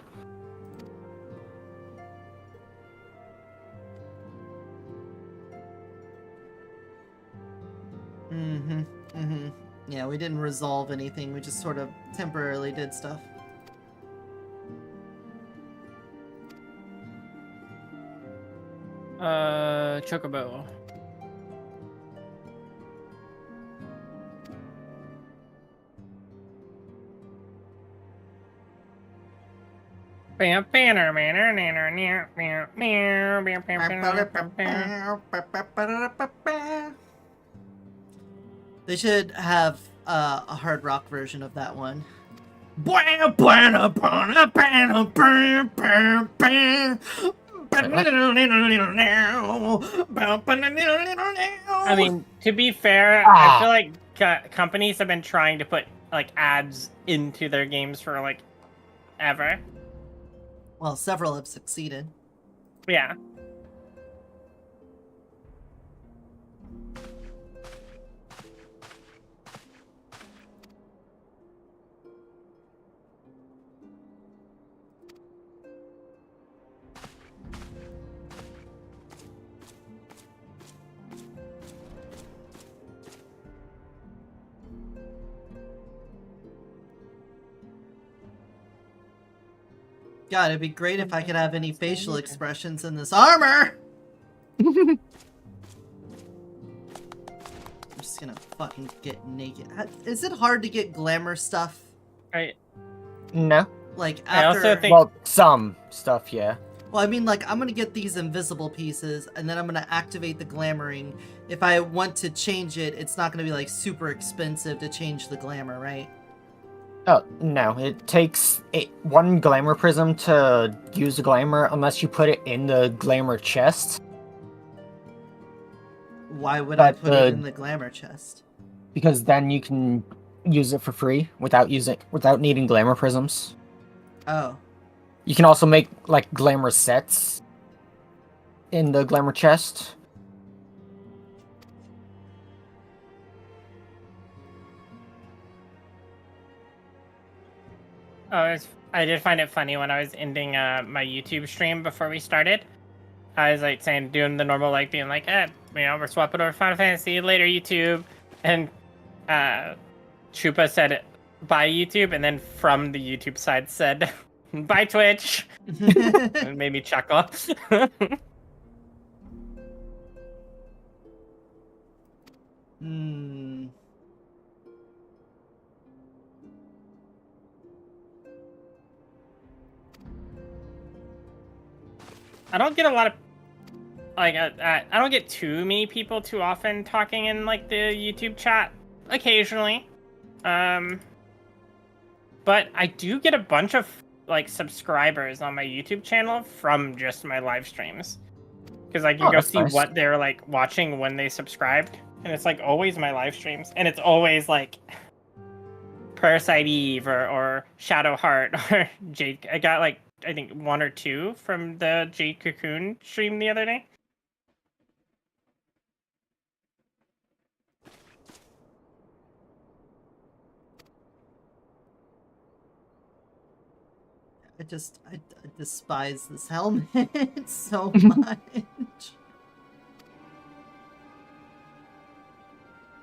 Mm-hmm. Mm-hmm. Yeah, we didn't resolve anything. We just sort of temporarily did stuff. Chocobo. They should have a hard rock version of that one. I mean, to be fair, I feel like companies have been trying to put like ads into their games for like ever. Well, several have succeeded. Yeah. God, it'd be great if I could have any facial expressions in this armor! I'm just gonna fucking get naked. Is it hard to get glamour stuff? Right. No. Like, I after... also think- Well, some stuff, yeah. Well, I mean, like, I'm gonna get these invisible pieces, and then I'm gonna activate the glamoring. If I want to change it, it's not gonna be, like, super expensive to change the glamour, right? Oh, no. It takes one glamour prism to use the glamour unless you put it in the glamour chest. Why would I But put it in the glamour chest? Because then you can use it for free without needing glamour prisms. Oh. You can also make like glamour sets in the glamour chest. Oh, I did find it funny when I was ending my YouTube stream before we started. I was like doing the normal, like being like, we're swapping over Final Fantasy later, YouTube, and Chupa said, "Bye YouTube," and then from the YouTube side said, "Bye Twitch." It made me chuckle. Hmm. I don't get a lot of like I don't get too many people too often talking in like the YouTube chat. Occasionally, but I do get a bunch of like subscribers on my YouTube channel from just my live streams, because I can go that's see nice. what they're like watching when they subscribed, and it's like always my live streams, and it's always like Parasite Eve or Shadowheart or Jade. I got like I think 1 or 2 from the Jade Cocoon stream the other day. I despise this helmet so much.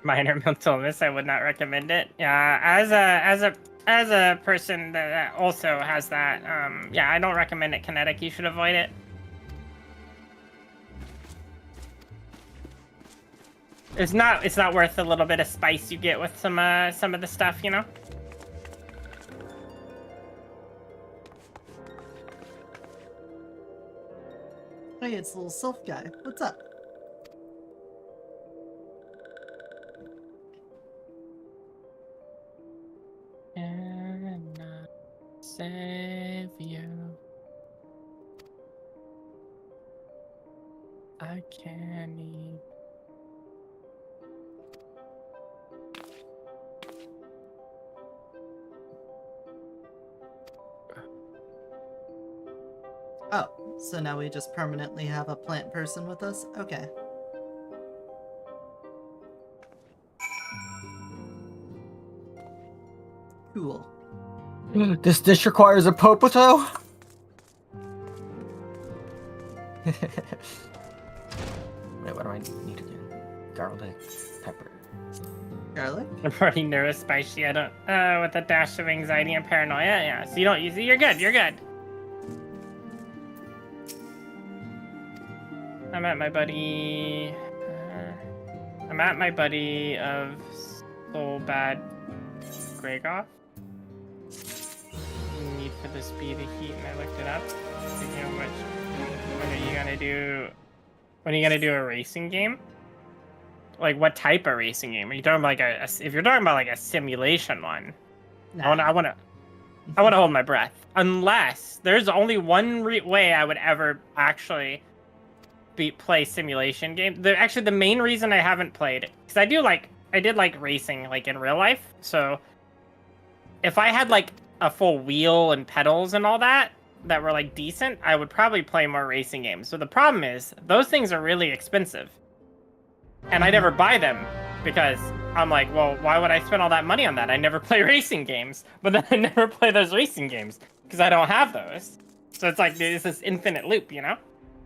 Minor mental illness, I would not recommend it. Yeah, as a person that also has that, yeah, I don't recommend it. Kinetic, you should avoid it. It's not worth the little bit of spice you get with some of the stuff, you know. Hey, it's the little sylph guy. What's up? Can I save you? I can't eat. Oh, so now we just permanently have a plant person with us? Okay. Cool. This dish requires a popoto? Wait, what do I need again? Garlic, pepper. Garlic? I'm already nervous, spicy. I don't. With a dash of anxiety and paranoia. Yeah. So you don't use it. You're good. You're good. I'm at my buddy. I'm at my buddy of Soul Bad Greygoth. Need for the speed of heat, and I looked it up. Thinking how much. When are you gonna do? When are you gonna do a racing game? Like what type of racing game? Are you talking about like a if you're talking about like a simulation one? Nah. I wanna hold my breath. Unless there's only one way I would ever actually play simulation game. Actually, the main reason I haven't played, because I did like racing like in real life. So if I had like a full wheel and pedals and all that were like decent, I would probably play more racing games. So the problem is those things are really expensive. And I never buy them because I'm like, well, why would I spend all that money on that? I never play racing games, but then I never play those racing games because I don't have those. So it's like there's this infinite loop, you know?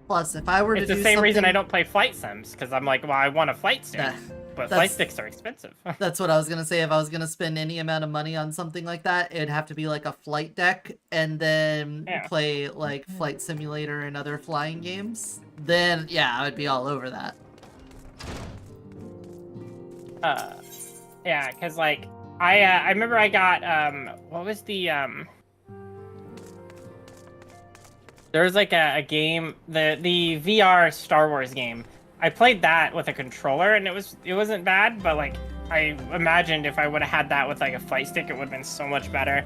Plus, if I were to It's do the same reason something- I don't play flight sims because I'm like, well, I want a flight stick, but flight sticks are expensive. That's what I was gonna say. If I was gonna spend any amount of money on something like that, it'd have to be like a flight deck, and then play like Flight Simulator and other flying games. Then yeah, I would be all over that. Yeah, because like I remember I got what was the there was like a game, the VR Star Wars game. I played that with a controller and it wasn't bad, but like I imagined if I would have had that with like a flight stick, it would have been so much better.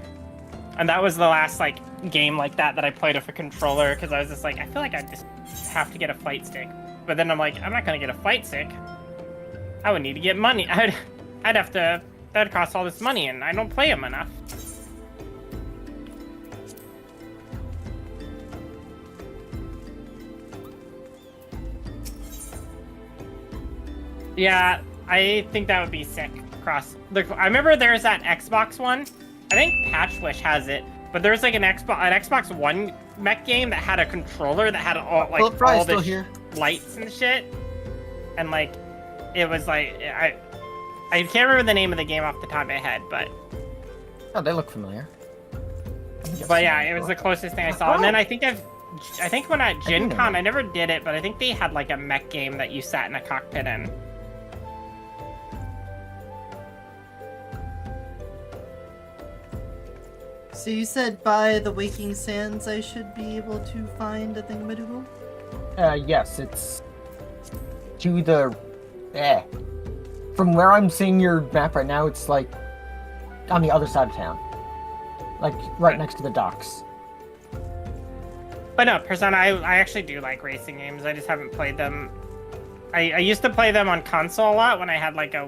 And that was the last like game like that I played with a controller because I was just like, I feel like I just have to get a flight stick. But then I'm like, I'm not gonna get a flight stick. I would need to get money. I'd have to. That'd cost all this money, and I don't play them enough. Yeah, I think that would be sick. I remember there's that Xbox one. I think Patchwish has it, but there's like an Xbox One mech game that had a controller that had all the lights and shit, and like it was like I can't remember the name of the game off the top of my head, but oh, they look familiar. But yeah, it was the closest thing I saw. And then I think when at Gen Con, I never did it, but I think they had like a mech game that you sat in a cockpit in. So you said by the Waking Sands I should be able to find a thingamadoogle? Yes, it's to the from where I'm seeing your map right now, it's like on the other side of town. Like right next to the docks. But no, Persona, I actually do like racing games. I just haven't played them. I used to play them on console a lot when I had like a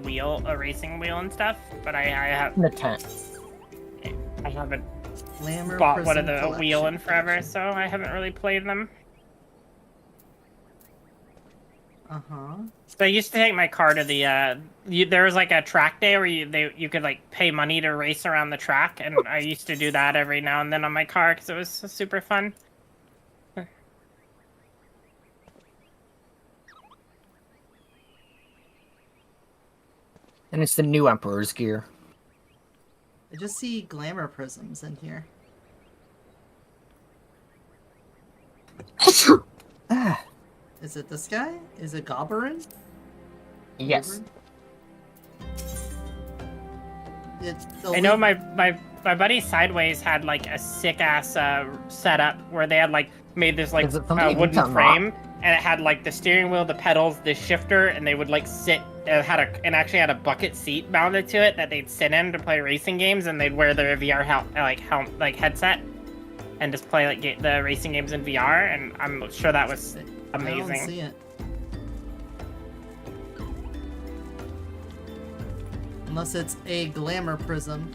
racing wheel and stuff, but I have in the tent. I haven't Glamour bought Prism a wheel in forever, so I haven't really played them. Uh-huh. So I used to take my car to the there was like a track day where you could like pay money to race around the track, and I used to do that every now and then on my car because it was super fun. And it's the new Emperor's gear. I just see glamour prisms in here. Is it this guy? Is it Gobberin? Yes. I know my buddy Sideways had like a sick ass setup where they had like made this like wooden frame, and it had like the steering wheel, the pedals, the shifter, and they would like sit. It had actually had a bucket seat mounted to it that they'd sit in to play racing games, and they'd wear their VR headset and just play like the racing games in VR. And I'm sure that was amazing. I don't see it. Unless it's a glamour prism.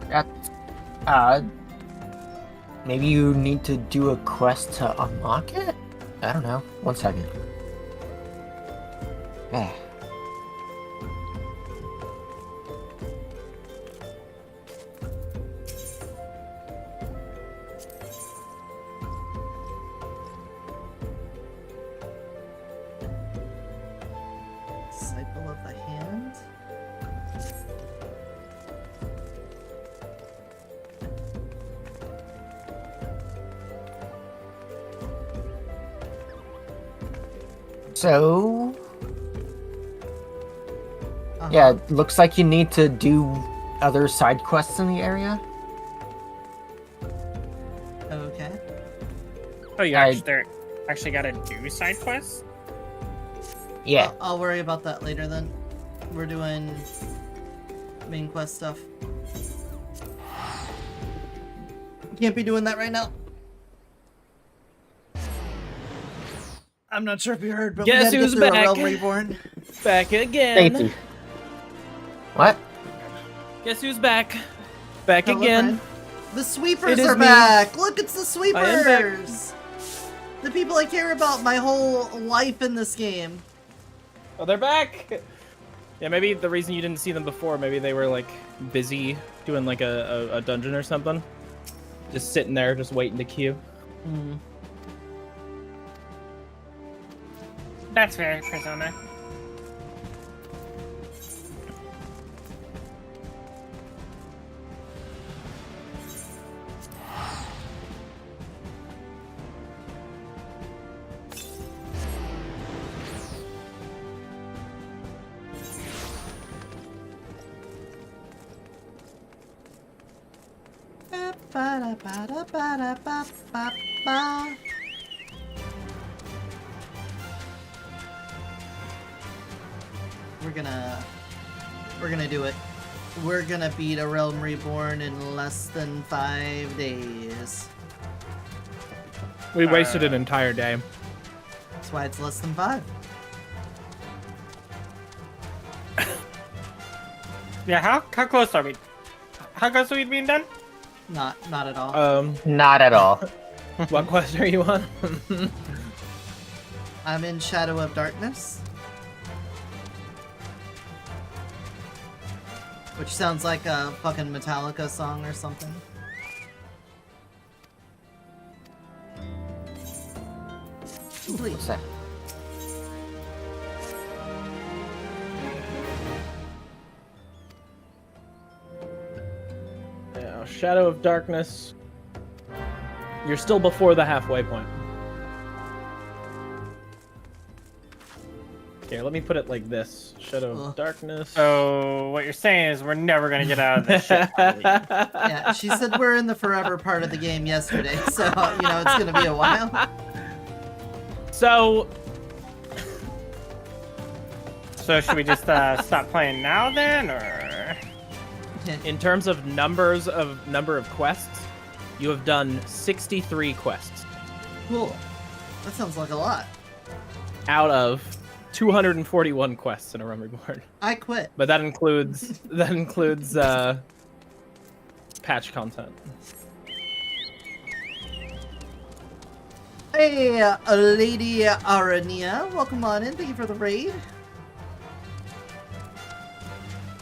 That, maybe you need to do a quest to unlock it? I don't know. 1 second. So, Uh-huh. yeah, it looks like you need to do other side quests in the area. Okay. Oh, you I- actually gotta do side quests? Yeah. I'll worry about that later then. We're doing main quest stuff. Can't be doing that right now. I'm not sure if you heard, but Guess we gotta who's get through a back? Realm Reborn. Back again. Thank you. What? Guess who's back? Back Hello, again. friend. The sweepers It is are me. back! Look, it's the I am back. sweepers! The people I care about my whole life in this game. Oh, they're back. Yeah, maybe the reason you didn't see them before, maybe they were like busy doing like a dungeon or something. Just sitting there, just waiting to queue. That's very Persona. Ba-da-ba-da-ba-da-ba-ba. We're gonna do it. We're gonna beat a Realm Reborn in less than 5 days. We wasted an entire day. That's why it's less than 5. Yeah, how close are we? How close are we being done? Not at all. Not at all. What quest are you on? I'm in Shadow of Darkness. Which sounds like a fucking Metallica song or something. Complete. What's that? Yeah, Shadow of Darkness. You're still before the halfway point. Here, let me put it like this. Shadow of Darkness. So what you're saying is we're never gonna get out of this shit. Yeah, she said we're in the forever part of the game yesterday, so, you know, it's gonna be a while. So, So should we just stop playing now then, or? in terms of number of quests, you have done 63 quests Cool. That sounds like a lot. out of 241 quests in a Realm Reborn. I quit. But that includes patch content. Hey, Lady Arania, welcome on in. Thank you for the raid.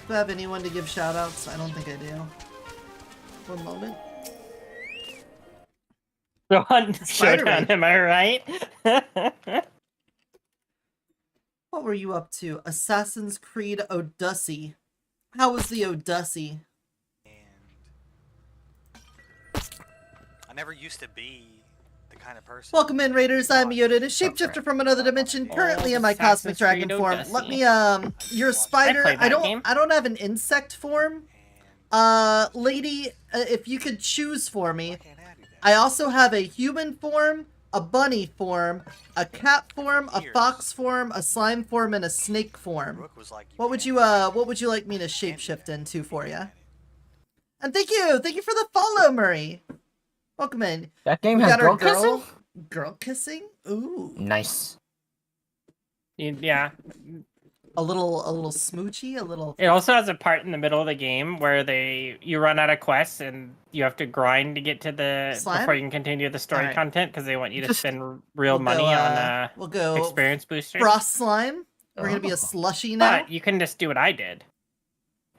Do I have anyone to give shoutouts? I don't think I do. One moment. Go on, Spider-Man. Showdown, am I right? What were you up to? Assassin's Creed Odyssey. How was the Odyssey? I never used to be the kind of person. Welcome in, Raiders. I'm Eotidiss, shapeshifter from another dimension, currently in my Assassin's cosmic dragon Creed form. Odyssey. Let me, you're a spider. played that game. I don't have an insect form. Lady, if you could choose for me. I also have a human form, a bunny form, a cat form, a fox form, a slime form, and a snake form. What would you like me to shapeshift into for you? And thank you for the follow, Murray. Welcome in. That game We has got our girl kissing? girl kissing. Ooh, Nice. Yeah. a little smoochy, a little. It also has a part in the middle of the game where you run out of quests and you have to grind to get to the Slime? before you can continue the story Alright. content because they want you to Just- spend real We'll money go, on we'll go experience boosters. frost slime. We're gonna be Oh. a slushy now. But you can just do what I did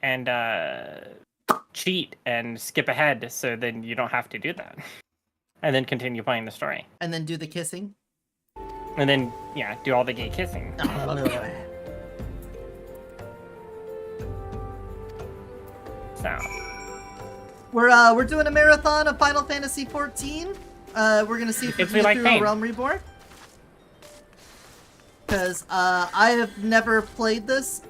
and cheat and skip ahead, so then you don't have to do that, and then continue playing the story, And then do the kissing. and then do all the gay kissing. So We're doing a marathon of Final Fantasy 14. We're gonna see if we If can we get like through pain. a Realm Reborn. because I have never played this,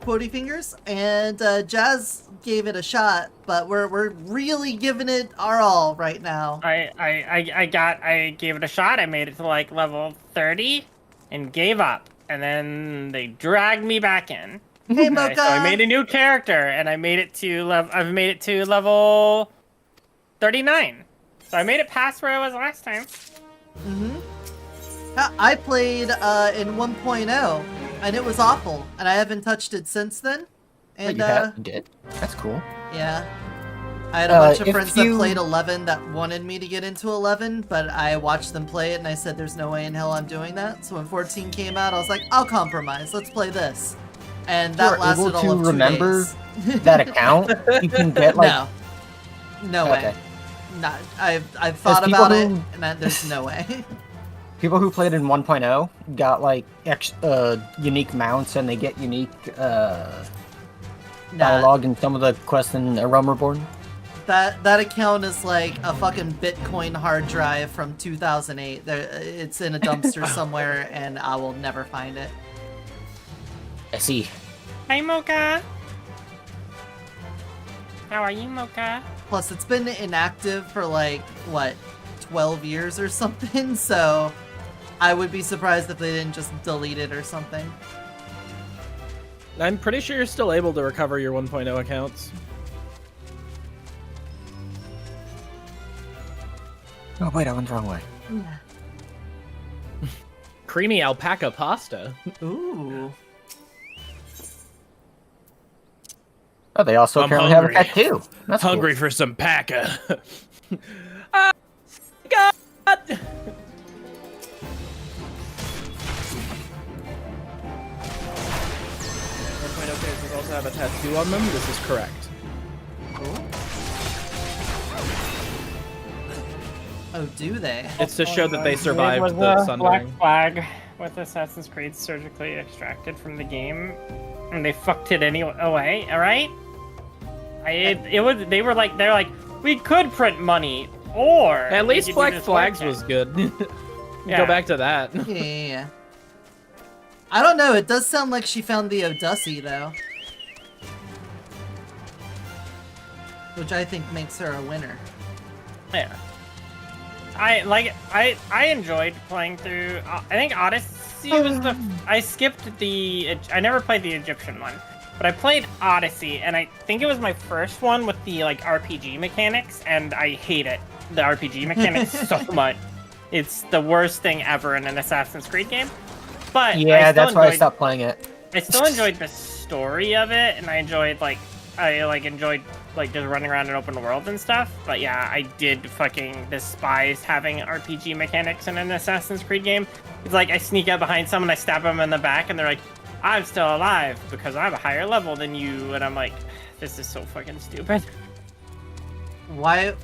Quotey Fingers, and Jazz gave it a shot, but we're really giving it our all right now. I gave it a shot. I made it to like level 30 and gave up. And then they dragged me back in. Hey, Mocha! So I made a new character and I made it to I've made it to level 39. So I made it past where I was last time. I played in 1.0 and it was awful, and I haven't touched it since then. And You did. That's cool. yeah. I had a bunch of if friends that played 11 that wanted me to get into 11, but I watched them play it and I said there's no way in hell I'm doing that. So when 14 came out, I was like, I'll compromise. Let's play this. And that lasted able all to of 2 remember days. that account? You can get like No. No way. Okay. Not, I've thought people about it, who- and there's no way. people who played in 1.0 got like unique mounts, and they get unique Nah, dialogue in some of the quests in Realm Reborn. that account is like a fucking Bitcoin hard drive from 2008. It's in a dumpster somewhere, and I will never find it. I see. Hi, Mocha. How are you, Mocha? Plus, it's been inactive for like, what, 12 years or something, so I would be surprised if they didn't just delete it or something. I'm pretty sure you're still able to recover your 1.0 accounts. Oh wait, I went the wrong way. Creamy alpaca pasta. Ooh. Oh, they also I'm apparently have a hungry. pet too. That's Hungry for some paca. Ah, God! 1.0 characters also have a tattoo on them. This is correct. Oh, do they? It's to show that they It survived was the a sundering. black flag with Assassin's Creed surgically extracted from the game, and they fucked it anyway. Away, all right. They're like, we could print money, or At we least could do Black this Flags work was good. Yeah. Go back to that. Yeah. I don't know, it does sound like she found the Odussi, though. Which I think makes her a winner. Yeah. I enjoyed playing through. I think Odyssey was I skipped the. I never played the Egyptian one, but I played Odyssey, and I think it was my first one with the like RPG mechanics, and I hate it. The RPG mechanics so much. It's the worst thing ever in an Assassin's Creed game. But Yeah, that's why I stopped playing it. I still enjoyed the story of it, and I enjoyed enjoyed just running around in open world and stuff. But yeah, I did fucking despise having RPG mechanics in an Assassin's Creed game. It's like I sneak up behind someone, I stab them in the back, and they're like, "I'm still alive because I'm a higher level than you," and I'm like, "This is so fucking stupid." Why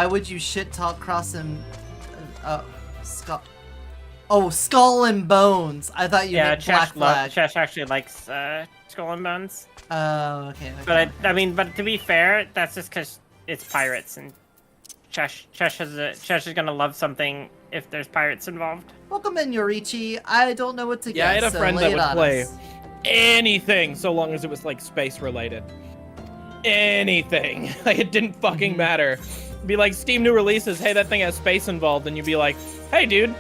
would you shit talk Cross and Skull? Oh, Skull and Bones. I thought you meant Black Flag. Chesh actually likes Skull and Bones. Oh, okay. But I mean, but to be fair, that's just because it's pirates, and Chesh is gonna love something if there's pirates involved. Welcome in, Yorichi. I don't know what to Yeah, I guess, had a so friend lay that it would on play us. anything so long as it was like space related. Anything. Like it didn't fucking matter. Be like Steam new releases, hey, that thing has space involved, and you'd be like, hey dude,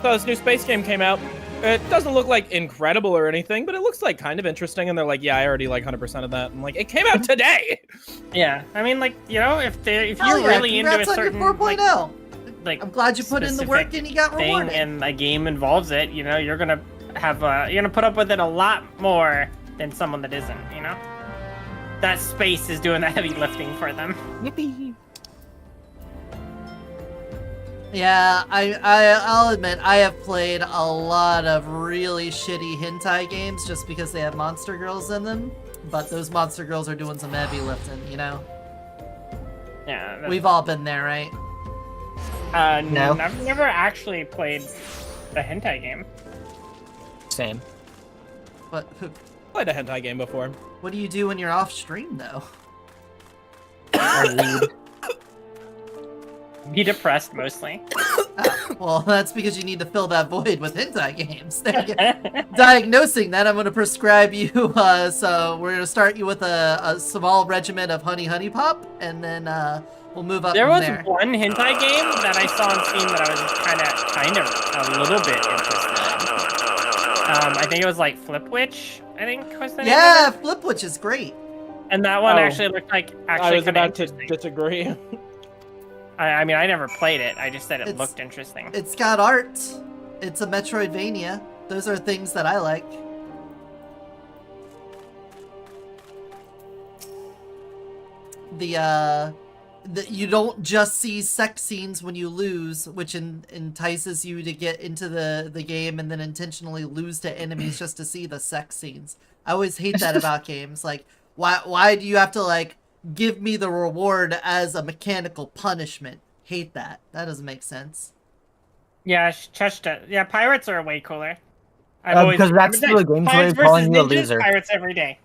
thought this new space game came out. It doesn't look like incredible or anything, but it looks like kind of interesting. And they're like, yeah, I already like 100% of that. I'm like, it came out today. Yeah, I mean, like, you know, if Hell you're yeah, really into a congrats on your certain 4.0. like I'm glad you put in the work specific and you got thing rewarded. and a game involves it, you know, you're gonna put up with it a lot more than someone that isn't, you know. That space is doing the heavy lifting for them. Yippee! Yeah, I'll admit, I have played a lot of really shitty hentai games just because they have monster girls in them. But those monster girls are doing some heavy lifting, you know? Yeah. We've all been there, right? No. I've never actually played a hentai game. Same. But Played a hentai game before. what do you do when you're off stream, though? I read. Be depressed mostly. Well, that's because you need to fill that void with hentai games. There you go. Diagnosing that, I'm going to prescribe you, so we're going to start you with a small regimen of Honey Pop, and then we'll move up There from was there. one hentai game that I saw on Steam that I was kind of a little bit interested in. I think it was like Flip Witch, I think was the name Yeah, of it. Flip Witch is great. And that one Oh. actually looked like I was kinda about to interesting. disagree. I mean, I never played it. I just said it It's- looked interesting. It's got art. It's a Metroidvania. Those are things that I like. You don't just see sex scenes when you lose, which entices you to get into the game and then intentionally lose to enemies just to see the sex scenes. I always hate that about games. Like, why do you have to, like, give me the reward as a mechanical punishment? Hate that. That doesn't make sense. Yeah, yeah, pirates are way cooler. I've Because that's I've been the gameplay Pirates calling versus you a ninjas, loser. Pirates every day.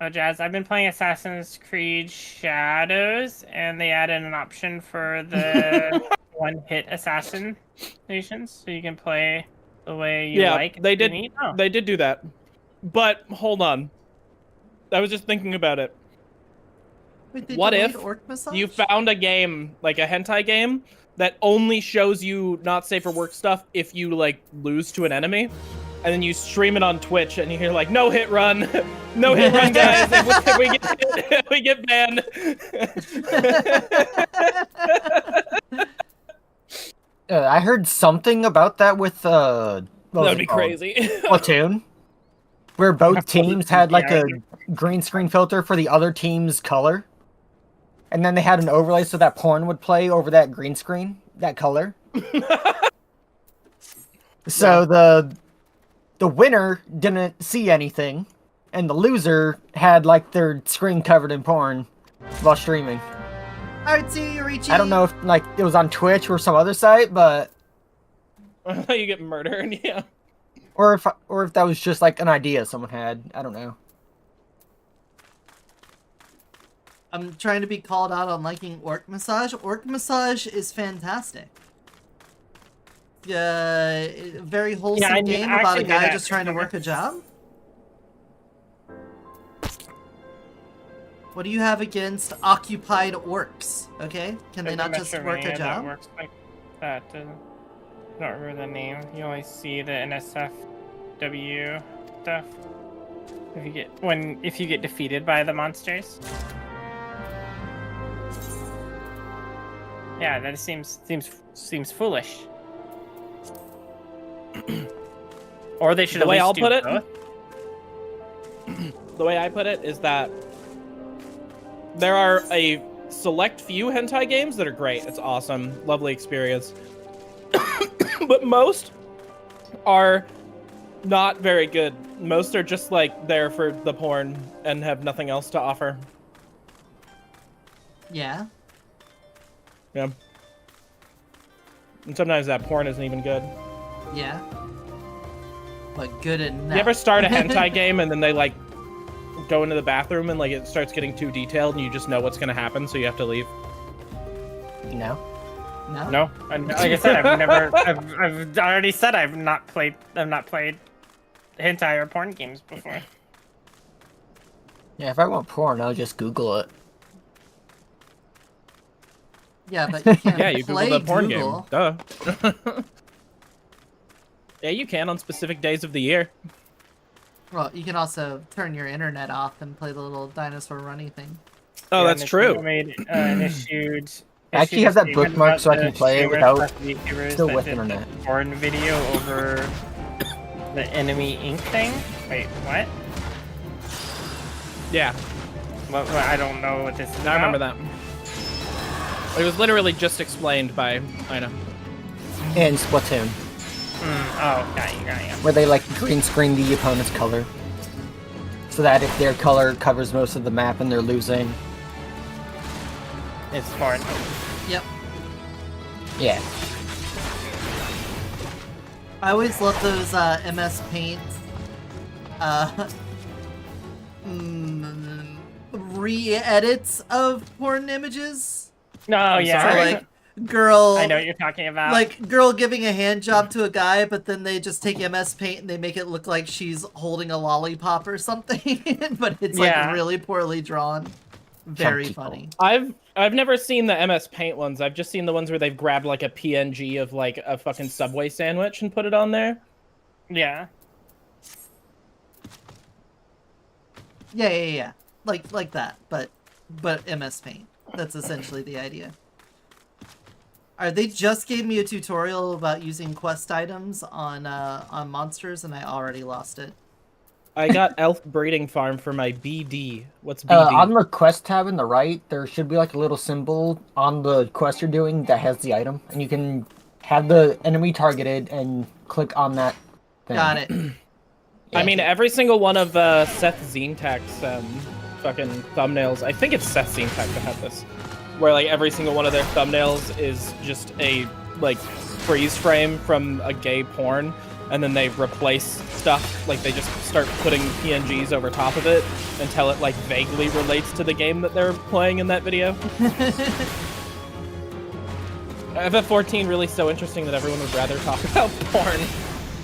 Oh, Jazz, I've been playing Assassin's Creed Shadows, and they added an option for the one-hit assassinations, so you can play the way you Yeah, like. they if you did. need. Oh. They did do that. But hold on. I was just thinking about it. Wait, they What delayed if Orc Massage? You found a game, like a hentai game, that only shows you not safe for work stuff if you, like, lose to an enemy. And then you stream it on Twitch, and you're like, no hit run. No hit run, guys. If we get hit, we get banned. I heard something about that with what was That'd it be called? crazy. Platoon, where both teams had like Yeah. a green screen filter for the other team's color, and then they had an overlay so that porn would play over that green screen, that color. So the winner didn't see anything, and the loser had like their screen covered in porn while streaming. Alright, see you, Richie. I don't know if like it was on Twitch or some other site, but You get murdered, yeah. or if that was just like an idea someone had. I don't know. I'm trying to be called out on liking Orc Massage. Orc Massage is fantastic. Very wholesome I mean, game I about a actually guy did just trying to that. work a job. What do you have against occupied orcs? Okay, can they There's a not just work a Metroidvania that job? works like that. I don't remember the name. You only see the NSFW stuff if you get defeated by the monsters. Yeah, that seems foolish. Or they should The at way least I'll do put it- both. The way I put it is that there are a select few hentai games that are great. It's awesome. Lovely experience. But most are not very good. Most are just like there for the porn and have nothing else to offer. Yeah. Yeah. And sometimes that porn isn't even good. Yeah. But good enough. You ever start a hentai game and then they like go into the bathroom and like it starts getting too detailed and you just know what's gonna happen, so you have to leave? No. No? No, and like I said, I've already said I've not played hentai or porn games before. Yeah, if I want porn, I'll just Google it. Yeah, but you can't Yeah, you play Google the porn Google. game. Duh. Yeah, you can on specific days of the year. Well, you can also turn your internet off and play the little dinosaur runny thing. Oh, Yeah, that's true. Made, issued I actually have that a statement bookmarked so I about can the play it streamers without- plus YouTubers still that with did internet. the porn video over the Enemy Inc. thing. Wait, what? Yeah, What? I don't know what this is. I remember about. that. It was literally just explained by Ina. And Splatoon, Oh, got you. where they like green screen the opponent's color, so that if their color covers most of the map and they're losing, It's porn. Yep. yeah. I always love those MS Paint free edits of porn images. Oh yeah. So, like, girl, I know what you're talking about. like girl giving a hand job to a guy, but then they just take MS Paint and they make it look like she's holding a lollipop or something, but it's like really poorly drawn. Very funny. I've never seen the MS Paint ones. I've just seen the ones where they've grabbed like a PNG of like a fucking Subway sandwich and put it on there. Yeah. Yeah. Like that, but MS Paint. That's essentially the idea. Alright, they just gave me a tutorial about using quest items on monsters, and I already lost it. I got elf breeding farm for my BD. What's BD? On the quest tab in the right, there should be like a little symbol on the quest you're doing that has the item, and you can have the enemy targeted and click on that thing. Got it. I mean, every single one of Seth Zintak's fucking thumbnails. I think it's Seth Zintak that had this, where like every single one of their thumbnails is just a like freeze frame from a gay porn. And then they replace stuff, like they just start putting PNGs over top of it until it like vaguely relates to the game that they're playing in that video. FF14 really so interesting that everyone would rather talk about porn.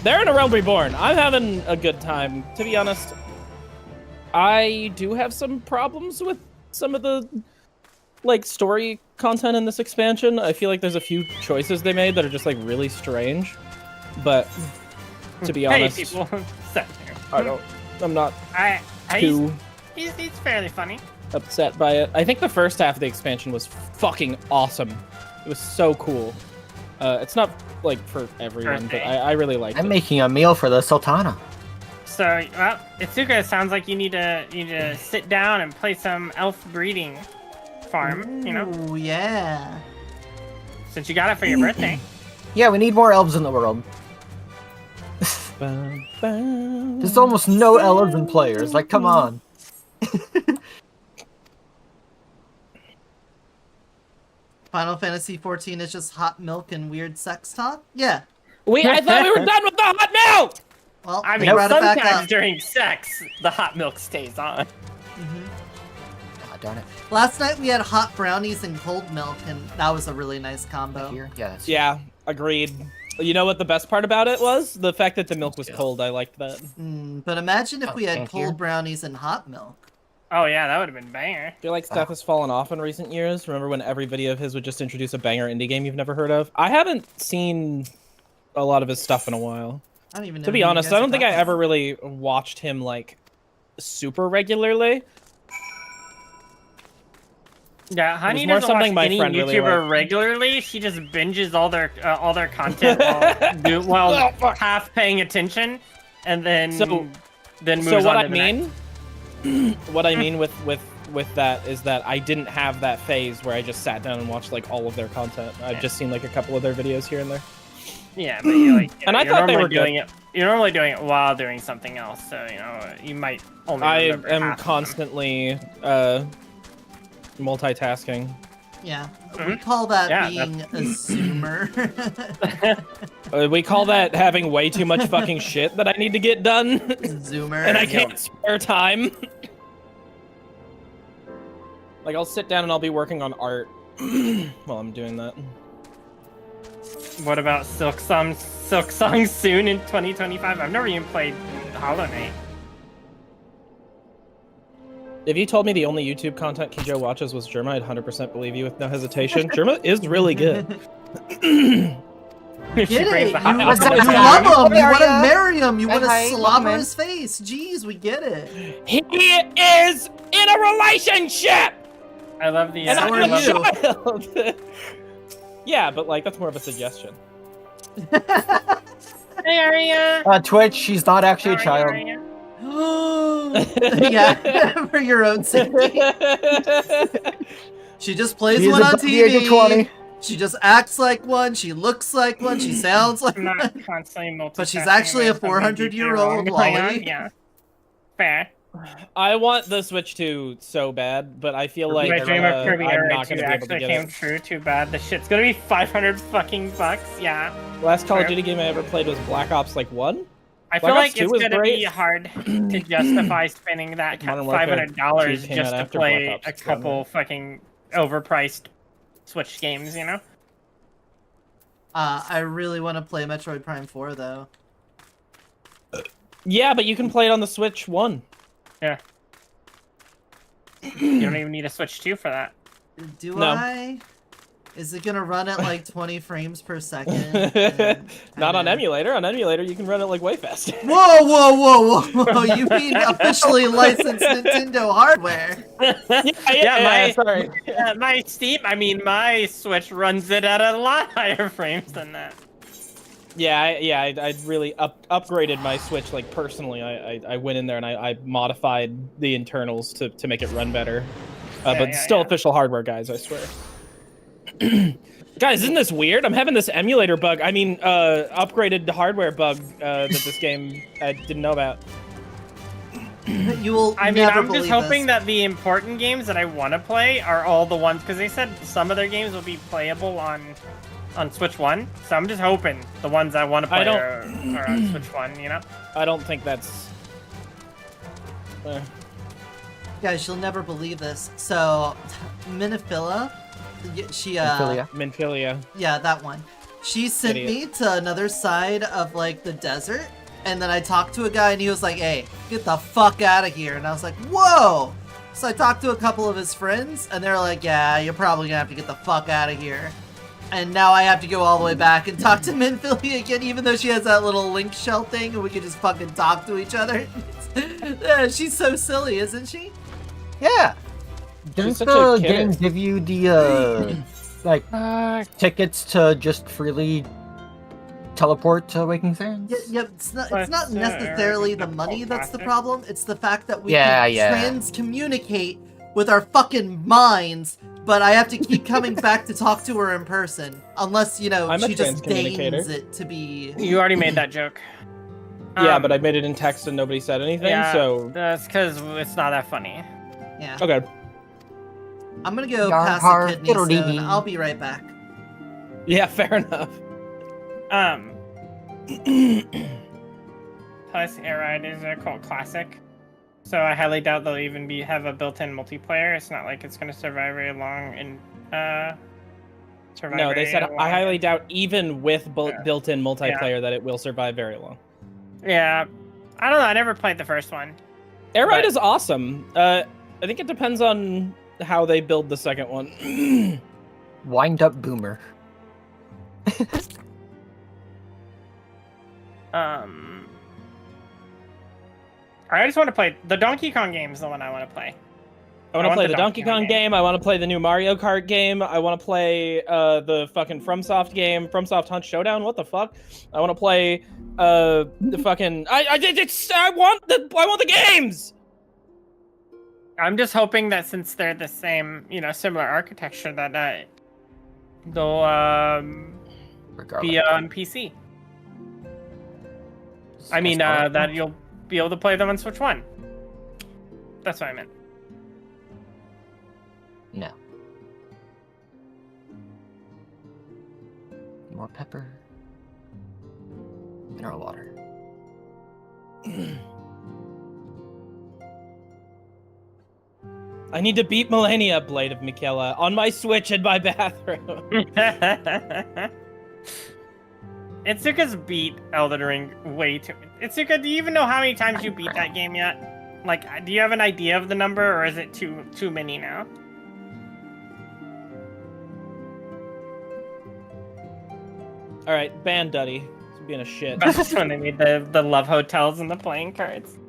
They're in a Realm Reborn. I'm having a good time. To be honest, I do have some problems with some of the like story content in this expansion. I feel like there's a few choices they made that are just like really strange, but to be honest, hey, people. I'm not He's fairly funny. upset by it. I think the first half of the expansion was fucking awesome. It was so cool. It's not like for everyone, but I really liked it. I'm making a meal for the Sultana. So, well, Itsuka, it sounds like you need to sit down and play some elf breeding farm. You know, Ooh, yeah. since you got it for your birthday. Yeah, we need more elves in the world. There's almost no elven players. Like, come on. Final Fantasy 14 is just hot milk and weird sex talk? Yeah. I thought we were done with the hot milk! Well, I they mean, brought it back sometimes up. during sex, the hot milk stays on. God darn it. Last night we had hot brownies and cold milk, and that was a really nice combo. Here? Yeah, that's Yeah, agreed. You know what the best part about it was? The fact that the milk was cold. I liked that. But imagine if we had thank cold you. brownies and hot milk. Oh yeah, that would have been banger. I feel like Steph has fallen off in recent years. Remember when every video of his would just introduce a banger indie game you've never heard of? I haven't seen a lot of his stuff in a while. I don't even know. To be who you honest, guys I are don't think I talking ever really watched him like super regularly. Yeah, Honey more doesn't something watch my any friend really YouTuber liked. regularly. She just binges all their content while half paying attention, and then moves So what on I to the next. mean, what I mean with that is that I didn't have that phase where I just sat down and watched like all of their content. I've just seen like a couple of their videos here and there. Yeah, but you're like, And I you're thought they normally were doing it. You're normally doing it while doing something else, so you know you might only. I remember am half of them. constantly multitasking. Yeah, we call that Yeah, being a zoomer. We call that having way too much fucking shit that I need to get done, Zoomer. and I can't spare time. Like I'll sit down and I'll be working on art while I'm doing that. What about Silk Song soon in 2025? I've never even played Hollow Knight. If you told me the only YouTube content Kijo watches was Germa, I'd 100% believe you with no hesitation. Germa is really good. Get She brings it. the hot You, milk What's to the up, you table. love him. You How want to are ya? marry him. You want to Hi, slobber man. his face. Jeez, we get it. He is in a relationship! I love the. And So I'm are a you. child! Yeah, but like, that's more of a suggestion. Hey, Aria. Twitch, she's not actually a child. Yeah, for your own safety. She just plays She is one on above the age of TV. 20. She just acts like one. She looks like one. She sounds like I'm one. not constantly multitasking. But she's actually a with something 400-year-old deeply wrong. lolly. Yeah. Fair. I want the Switch 2 so bad, but I feel like My dream of Kirby I'm Era not 2 going to be able to actually get came it. true. Too bad. The shit's gonna be 500 fucking bucks. Yeah. Last Call of Fair. Duty game I ever played was Black Ops like 1. I feel Black like Ops 2 it's was gonna great. be hard to justify spending that Modern Warfare $500 2 came just out to after Black play Ops a 1, couple right? fucking overpriced Switch games, you know? I really want to play Metroid Prime 4 though. Yeah, but you can play it on the Switch 1. Yeah. You don't even need a Switch 2 for that. Do No. I? Is it gonna run at like 20 frames per second? and Not on kinda- emulator. On emulator, you can run it like way faster. Whoa, whoa, whoa, whoa! You mean officially licensed Nintendo hardware? Sorry. My Steam, I mean, my Switch runs it at a lot higher frames than that. I really upgraded my Switch, like, personally. I went in there and I modified the internals to make it run better. But still official hardware, guys, I swear. Guys, isn't this weird? I'm having this emulator bug. I mean, upgraded hardware bug that this game I didn't know about. You will. I mean, never I'm just believe hoping this. that the important games that I want to play are all the ones, because they said some of their games will be playable on Switch 1. So I'm just hoping the ones I want to play are on Switch 1, you know? I don't think that's... Guys, you'll never believe this. So, Minifila, she Minfilia. yeah, that one. She sent me to another side of like the desert, and then I talked to a guy, and he was like, "Hey, get the fuck out of here!" And I was like, "Whoa!" So I talked to a couple of his friends, and they're like, "Yeah, you're probably gonna have to get the fuck out of here." And now I have to go all the way back and talk to Minfilia again, even though she has that little link shell thing, and we can just fucking talk to each other. Yeah, she's so silly, isn't she? Yeah. Didn't such the a kid. game give you the like tickets to just freely teleport to Waking Sands? Yep, it's not But, necessarily the it's money called that's the plastic. problem. It's the fact that we Yeah, can yeah. trans-communicate with our fucking minds, but I have to keep coming back to talk to her in person. Unless, you know, I'm a she just trans-communicator. deigns it to be... You already made that joke. Yeah, but I made it in text and nobody said anything, Yeah, so... that's because it's not that funny. Yeah. Okay. I'm gonna go Yar pass har a kidney fiddle-dee. stone. I'll be right back. Yeah, fair enough. Plus, Air Ride is a cult classic, so I highly doubt they'll even have a built-in multiplayer. It's not like it's gonna survive very long and survive. No, they very said long. I highly doubt even with built-in multiplayer that it will survive very long. Yeah, I don't know. I never played the first one. Air Ride But- is awesome. I think it depends on how they build the second one. Wind up boomer. I just want to play the Donkey Kong game. Is the one I want to play. I want to play the Donkey Kong game. I want to play the new Mario Kart game. I want to play the fucking FromSoft game, FromSoft Hunt Showdown. What the fuck? I want to play the fucking. I want the games. I'm just hoping that since they're the same, you know, similar architecture, that they'll Regardless. be on PC. I mean, that you'll be able to play them on Switch 1. That's what I meant. No. More pepper. Mineral water. I need to beat Millennia, Blade of Michaela, on my Switch in my bathroom. Itsuka's beat Elden Ring way too. Itsuka, do you even know how many times you beat that game yet? Like, do you have an idea of the number, or is it too many now? All right, ban Duddy. He's being a shit. That's when they made the love hotels and the playing cards.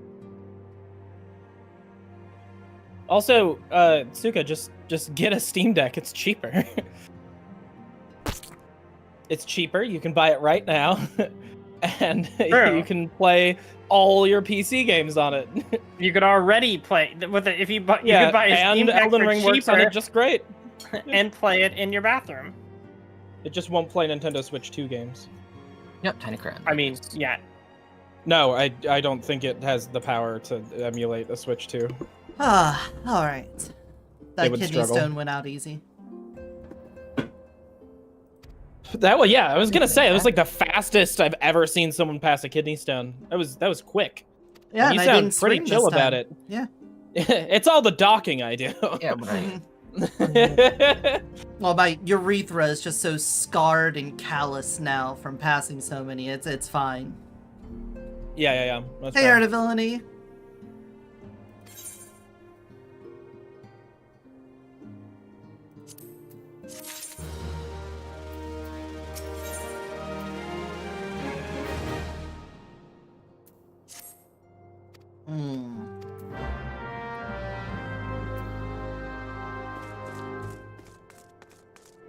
Also, Tsuka, just get a Steam Deck. It's cheaper. It's cheaper. You can buy it right now, and True. you can play all your PC games on it. You could already play with it if you could buy a and Steam Deck Elden for Ring works on cheaper it just great. and play it in your bathroom. It just won't play Nintendo Switch 2 games. Yep, Tiny Crown. I mean, yeah. No, I don't think it has the power to emulate a Switch 2. Ah, alright. That would kidney struggle. stone went out easy. That was, yeah, I was gonna say, it was like the fastest I've ever seen someone pass a kidney stone. That was quick. Yeah, And you and I sound didn't pretty swing chill this about time. it. Yeah. It's all the docking I do. Yeah, right. Well, my urethra is just so scarred and callous now from passing so many. It's fine. Yeah. That's Hey, fine. Art of Villainy.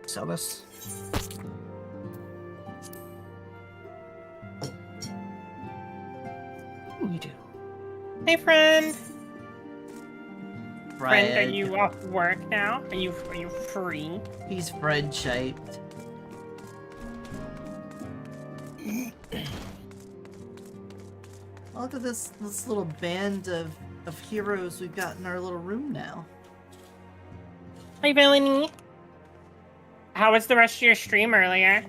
Sell this. Ooh, you do. Hey, friend. Friend, are Fred. you off work now? Are you free? He's Fred shaped. Look at this little band of heroes we've got in our little room now. Hey, Villainy. How was the rest of your stream earlier?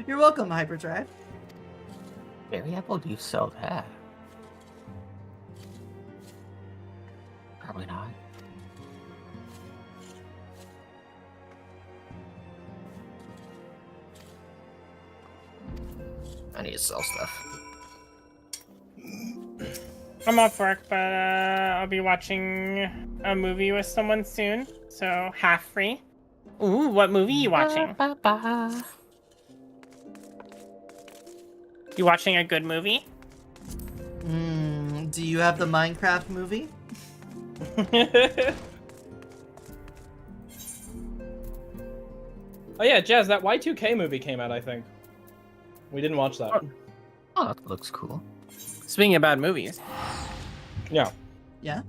You're welcome, Hyperdrive. Maybe how do you sell that? Probably not. I need to sell stuff. I'm off work, but I'll be watching a movie with someone soon, so half free. Ooh, what movie are you watching? You watching a good movie? Do you have the Minecraft movie? Oh yeah, Jazz, that Y2K movie came out, I think. We didn't watch that. Oh, that looks cool. Speaking of bad movies. Yeah. Yeah.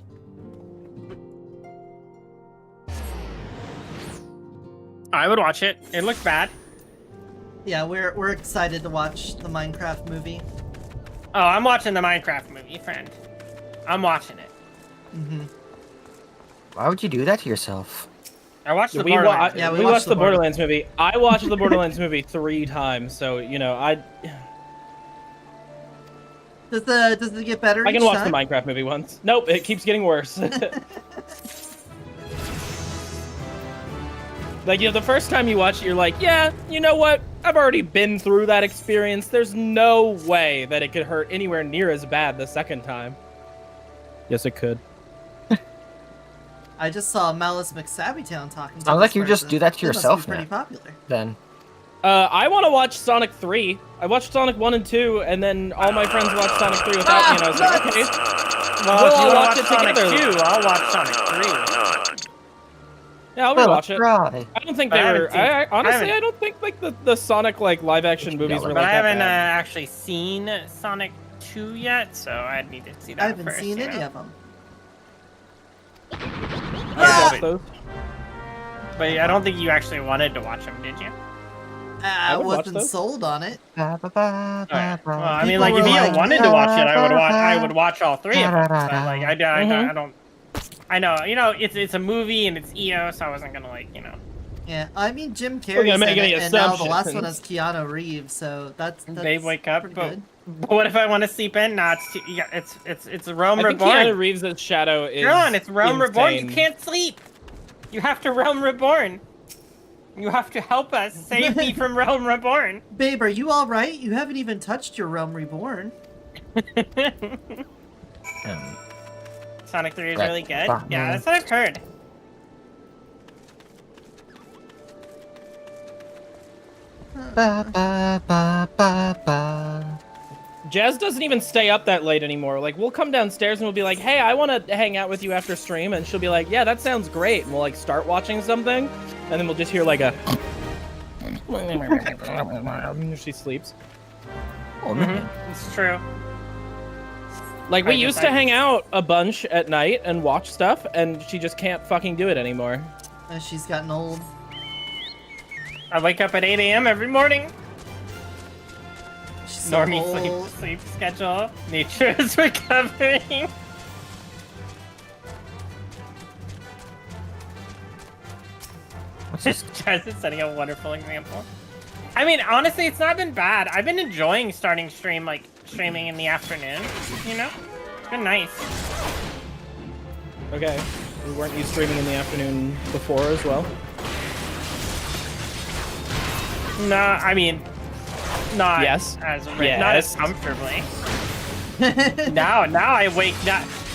I would watch it. It looked bad. Yeah, we're excited to watch the Minecraft movie. Oh, I'm watching the Minecraft movie, friend. I'm watching it. Why would you do that to yourself? I watched the We Borderlands. Yeah, we watched watched the the Borderlands movie. I watched the Borderlands movie 3 times, so you know, Does it get better? I can each watch time? the Minecraft movie once. Nope, it keeps getting worse. Like, you know, the first time you watch it, you're like, yeah, you know what? I've already been through that experience. There's no way that it could hurt anywhere near as bad the second time. Yes, it could. I just saw Malice McSabbytown talking to Sounds like this you just person. do that to They must yourself be pretty now. popular. Then. I want to watch Sonic 3. I watched Sonic 1 and 2, and then all my friends watched Sonic 3 without me, and I was like, okay. Well, We'll if you all wanna watch it Sonic together. 2, I'll watch Sonic 3. Yeah, I'll Well, rewatch it. right. I don't think But they I were. haven't seen- Honestly, I I don't think like the Sonic like live action movies were But like I that haven't bad. actually seen Sonic 2 yet, so I'd need to see that I haven't first, seen you any know? of them. I watched those. But I don't think you actually wanted to watch them, did you? I would watch wasn't those. sold on it. Okay. Well, I mean, People like, if were you like, wanted to watch it, I would watch all 3 of them. But, like, I don't. I know, you know, it's a movie and it's EO, so I wasn't gonna, like, you know. Yeah, I mean Jim We're gonna Carrey's make in any it, and now the last one assumptions. is Keanu Reeves, so that's They wake up, pretty but good. what if I want to sleep in? Nah, it's Realm I think Reborn. Keanu Reeves' shadow is. John, it's Realm Reborn. You insane. can't sleep. You have to Realm Reborn. You have to help us save me from Realm Reborn. Babe, are you all right? You haven't even touched your Realm Reborn. Sonic 3 is Right. really good. Fuck Yeah, me. that's what I've heard. Ba, ba, ba, ba, ba. Jazz doesn't even stay up that late anymore. Like, we'll come downstairs and we'll be like, hey, I want to hang out with you after stream. And she'll be like, yeah, that sounds great. And we'll, like, start watching something. And then we'll just hear, like, a... she sleeps. Oh, man. It's true. Like, we I used just- to hang out a bunch at night and watch stuff, and she just can't fucking do it anymore. She's gotten old. I wake up at 8 a.m. every morning. She's so Normie old. sleep schedule. Nature is recovering. Chaz is setting a wonderful example. I mean, honestly, it's not been bad. I've been enjoying starting streaming in the afternoon, you know? It's been nice. Okay. Weren't you streaming in the afternoon before as well? No, I mean, not Yes. not as comfortably. now I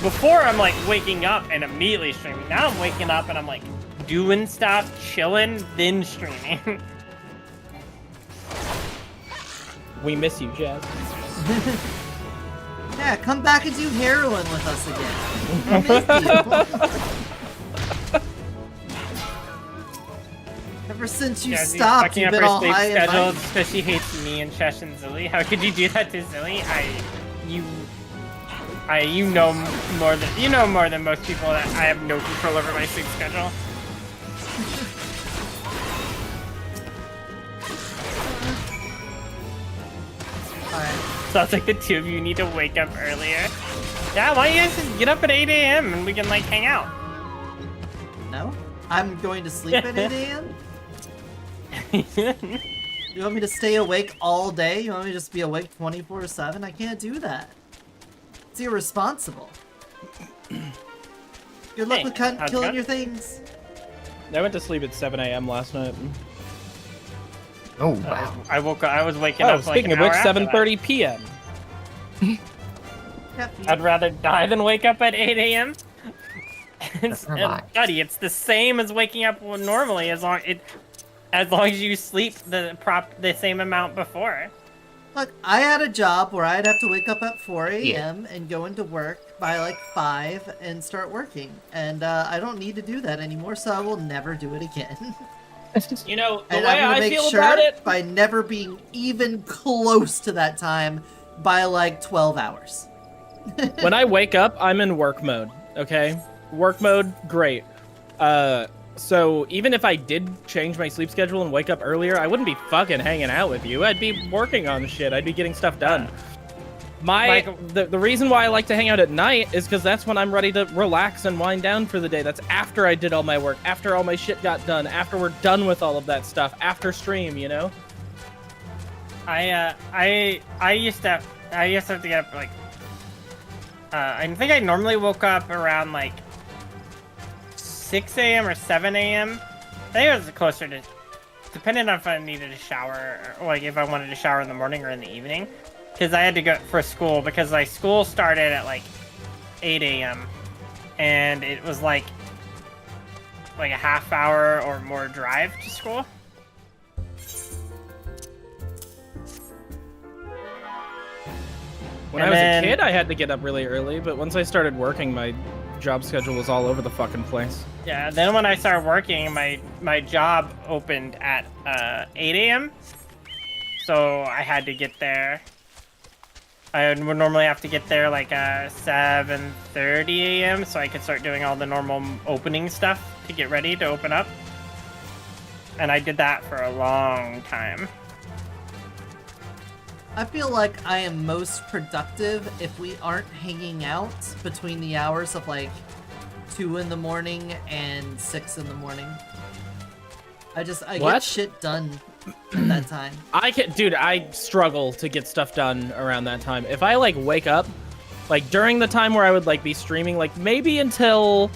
before I'm like waking up and immediately streaming. Now I'm waking up and I'm like doing stuff, chilling, then streaming. We miss you, Jazz. Yeah, come back and do heroin with us again. I miss you. Ever since you stopped, you've been all high and schedule mighty. because she hates me and Shesh and Zilly. How could you do that to Zilly? You know more than most people that I have no control over my sleep schedule. Alright. Sounds like the two of you need to wake up earlier. Yeah, why don't you guys just get up at 8 a.m. and we can like hang out? No? I'm going to sleep at 8 a.m.? You want me to stay awake all day? You want me to just be awake 24/7? I can't do that. It's irresponsible. Good luck Hey, with how's it killing going? your things. I went to sleep at 7 a.m. last night. Oh, wow. I woke up. I was waking Oh, up. Like speaking an of which, hour after that. 7:30 p.m. I'd rather die than wake up at 8 a.m. Never Buddy, it's the same as waking up normally as long as you sleep the same amount before. Look, I had a job where I'd have to wake up at 4 a.m. and go into work by like 5 and start working. And I don't need to do that anymore, so I will never do it again. You know, the And way I'm gonna I make feel sure about it, by never being even close to that time by like 12 hours. when I wake up, I'm in work mode, okay? Work mode, great. So even if I did change my sleep schedule and wake up earlier, I wouldn't be fucking hanging out with you. I'd be working on shit. I'd be getting stuff done. The reason why I like to hang out at night is because that's when I'm ready to relax and wind down for the day. That's after I did all my work, after all my shit got done, after we're done with all of that stuff, after stream, you know? I used to have to get up like I think I normally woke up around like 6 a.m. or 7 a.m. I think it was closer to, depending on if I needed a shower or like if I wanted to shower in the morning or in the evening, because I had to go for school because like school started at like 8 a.m. and it was like a half hour or more drive to school. When I was a kid, I had to get up really early, but once I started working, my job schedule was all over the fucking place. Yeah, then when I started working, my job opened at 8 a.m. So I had to get there. I would normally have to get there like 7:30 a.m. so I could start doing all the normal opening stuff to get ready to open up. And I did that for a long time. I feel like I am most productive if we aren't hanging out between the hours of like 2 in the morning and 6 in the morning. I get What? shit done at that time. Dude, I struggle to get stuff done around that time. If I like wake up, like during the time where I would like be streaming, like maybe until,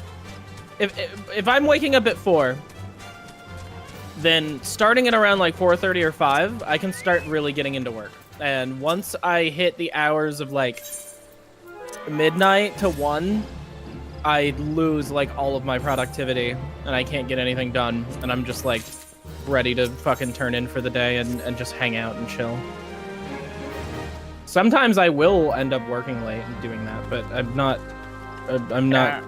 if I'm waking up at 4, then starting at around like 4:30 or 5, I can start really getting into work. And once I hit the hours of like midnight to 1, I lose like all of my productivity and I can't get anything done. And I'm just like ready to fucking turn in for the day and just hang out and chill. Sometimes I will end up working late and doing that, but I'm not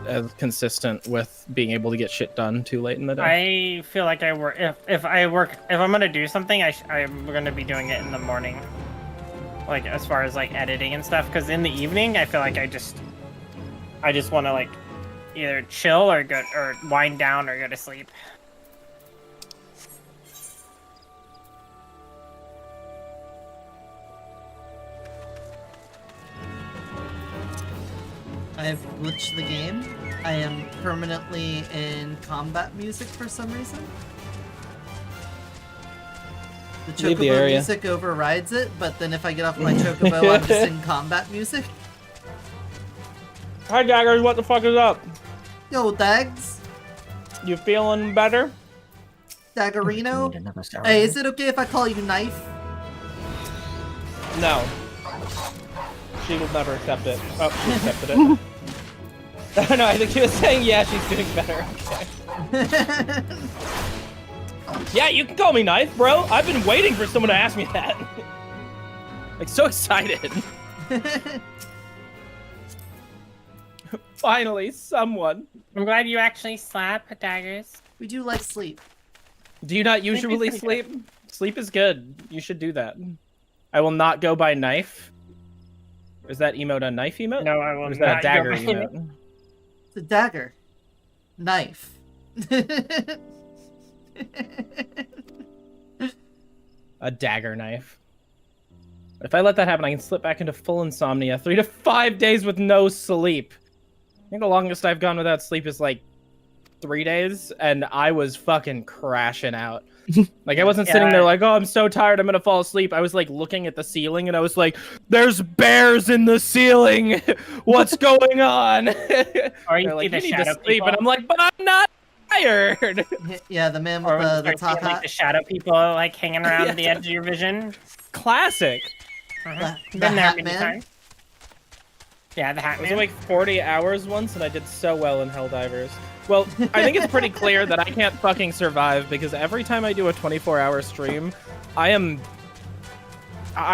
as consistent with being able to get shit done too late in the day. I feel like I work if I'm gonna do something, I'm gonna be doing it in the morning. Like as far as like editing and stuff, because in the evening I feel like I just want to like either chill or wind down or go to sleep. I've glitched the game. I am permanently in combat music for some reason. The Leave the chocobo area. music overrides it, but then if I get off my chocobo, I'm just in combat music. Hi, Daggers. What the fuck is up? Yo, Dags, You feeling better? Daggerino. Need another star. Hey, is it okay if I call you Knife? No. She will never accept it. Oh, she accepted it. No, I think she was saying, yeah, she's doing better. Okay. Yeah, you can call me Knife, bro. I've been waiting for someone to ask me that. Like, so excited. Finally, someone. I'm glad you actually slap, Daggers. We do like sleep. Do you not usually sleep? Sleep is good. You should do that. I will not go by Knife. Is that emote a knife emote? No, I will Or is not that a dagger go by emote? It's a dagger. Knife. A dagger knife. If I let that happen, I can slip back into full insomnia. 3 to 5 days with no sleep. I think the longest I've gone without sleep is like 3 days, and I was fucking crashing out. Like, I wasn't sitting there like, oh, I'm so tired, I'm gonna fall asleep. I was like looking at the ceiling, and I was like, there's bears in the ceiling. What's going on? Or you They're see like, the you need to shadow sleep, people. and I'm like, but I'm not tired. Yeah, the man Or with when you the start top seeing, like, hat. the shadow people like hanging around Yeah. the edge of your vision. Classic. The Been there hat many man. times. Yeah, the hat I was man. awake 40 hours once, and I did so well in Helldivers. Well, I think it's pretty clear that I can't fucking survive, because every time I do a 24-hour stream, I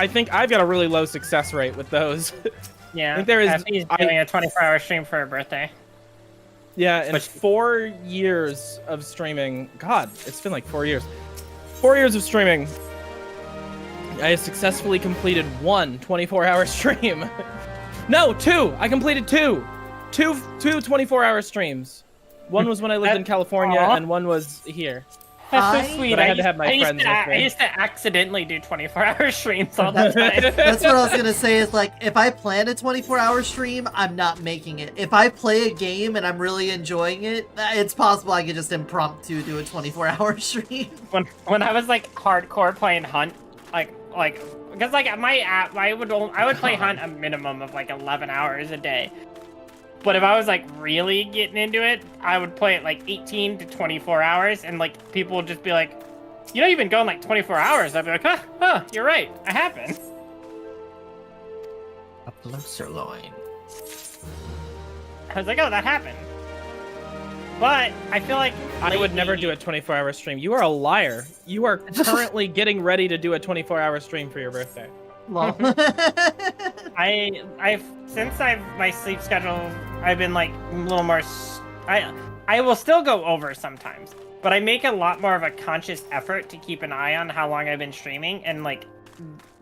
think I've got a really low success rate with those. Yeah, I think there is- He's doing a 24-hour stream for her birthday. Yeah, in 4 years of streaming, God, it's been like 4 years. 4 years of streaming, I have successfully completed one 24-hour stream. No, 2! I completed 2! Two 24-hour streams. One was when I lived in California, Aw. and one was here. That's so sweet. But I had to have my friends with I me. used to accidentally do 24-hour streams all the time. That's what I was gonna say is like, if I plan a 24-hour stream, I'm not making it. If I play a game and I'm really enjoying it, it's possible I could just impromptu do a 24-hour stream. When I was like hardcore playing Hunt, like because like my app, I would play Hunt a minimum of like 11 hours a day. But if I was like really getting into it, I would play it like 18 to 24 hours, and like people would just be like, "You know, you've been going like 24 hours." I'd be like, "Huh, you're right, I have been." A blood sirloin. I was like, "Oh, that happened." But I feel like I would never do a 24-hour stream. You are a liar. You are currently getting ready to do a 24-hour stream for your birthday. Lol. Since my sleep schedule, I've been like a little more. I will still go over sometimes, but I make a lot more of a conscious effort to keep an eye on how long I've been streaming, and like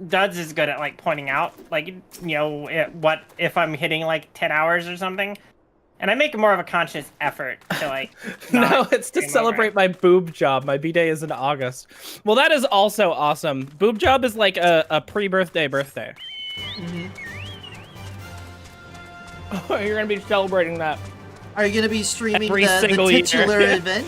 Duds is good at like pointing out like, you know, what if I'm hitting like 10 hours or something, and I make more of a conscious effort to like. No, it's to celebrate my boob job. My b-day is in August. Well, that is also awesome. Boob job is like a pre-birthday birthday. Mhm. Oh, you're gonna be celebrating that. Are you gonna be streaming Every the single year. titular event?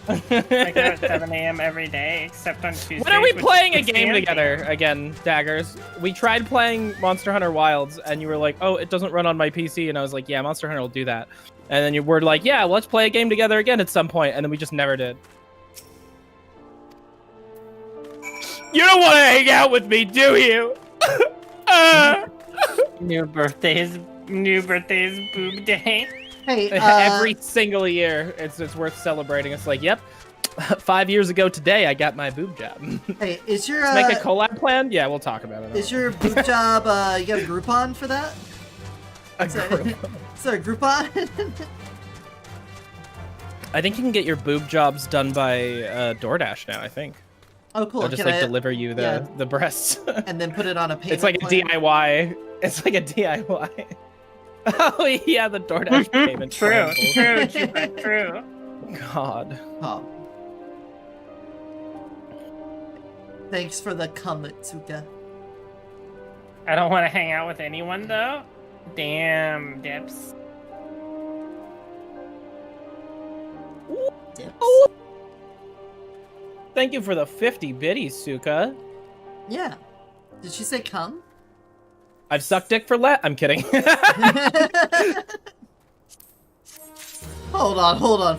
I go at 7 a.m. every day, except on Tuesdays. When are we which playing a is game the together again, Daggers? We tried playing Monster Hunter Wilds, and you were like, "Oh, it doesn't run on my PC," and I was like, "Yeah, Monster Hunter will do that." And then you were like, "Yeah, well, let's play a game together again at some point," and then we just never did. You don't want to hang out with me, do you? New birthdays, boob day. Hey, Every single year, it's worth celebrating. It's like, yep, 5 years ago today, I got my boob job. hey, is your Let's make a collab plan? Yeah, we'll talk about it. is your boob job? You got a Groupon for that? A group. Is there a Groupon? I think you can get your boob jobs done by DoorDash now, I think. Oh, cool. They'll just Can like I- deliver you yeah. the breasts. and then put it on a payment It's like a plan? DIY. It's like a DIY. Oh yeah, the DoorDash payment. True, plan. true. God. Oh. Thanks for the comment, Tsuka. I don't want to hang out with anyone though. Damn, dips. Dips. Thank you for the 50 biddies, Suka. Yeah. Did she say come? I've sucked dick for I'm kidding. Hold on.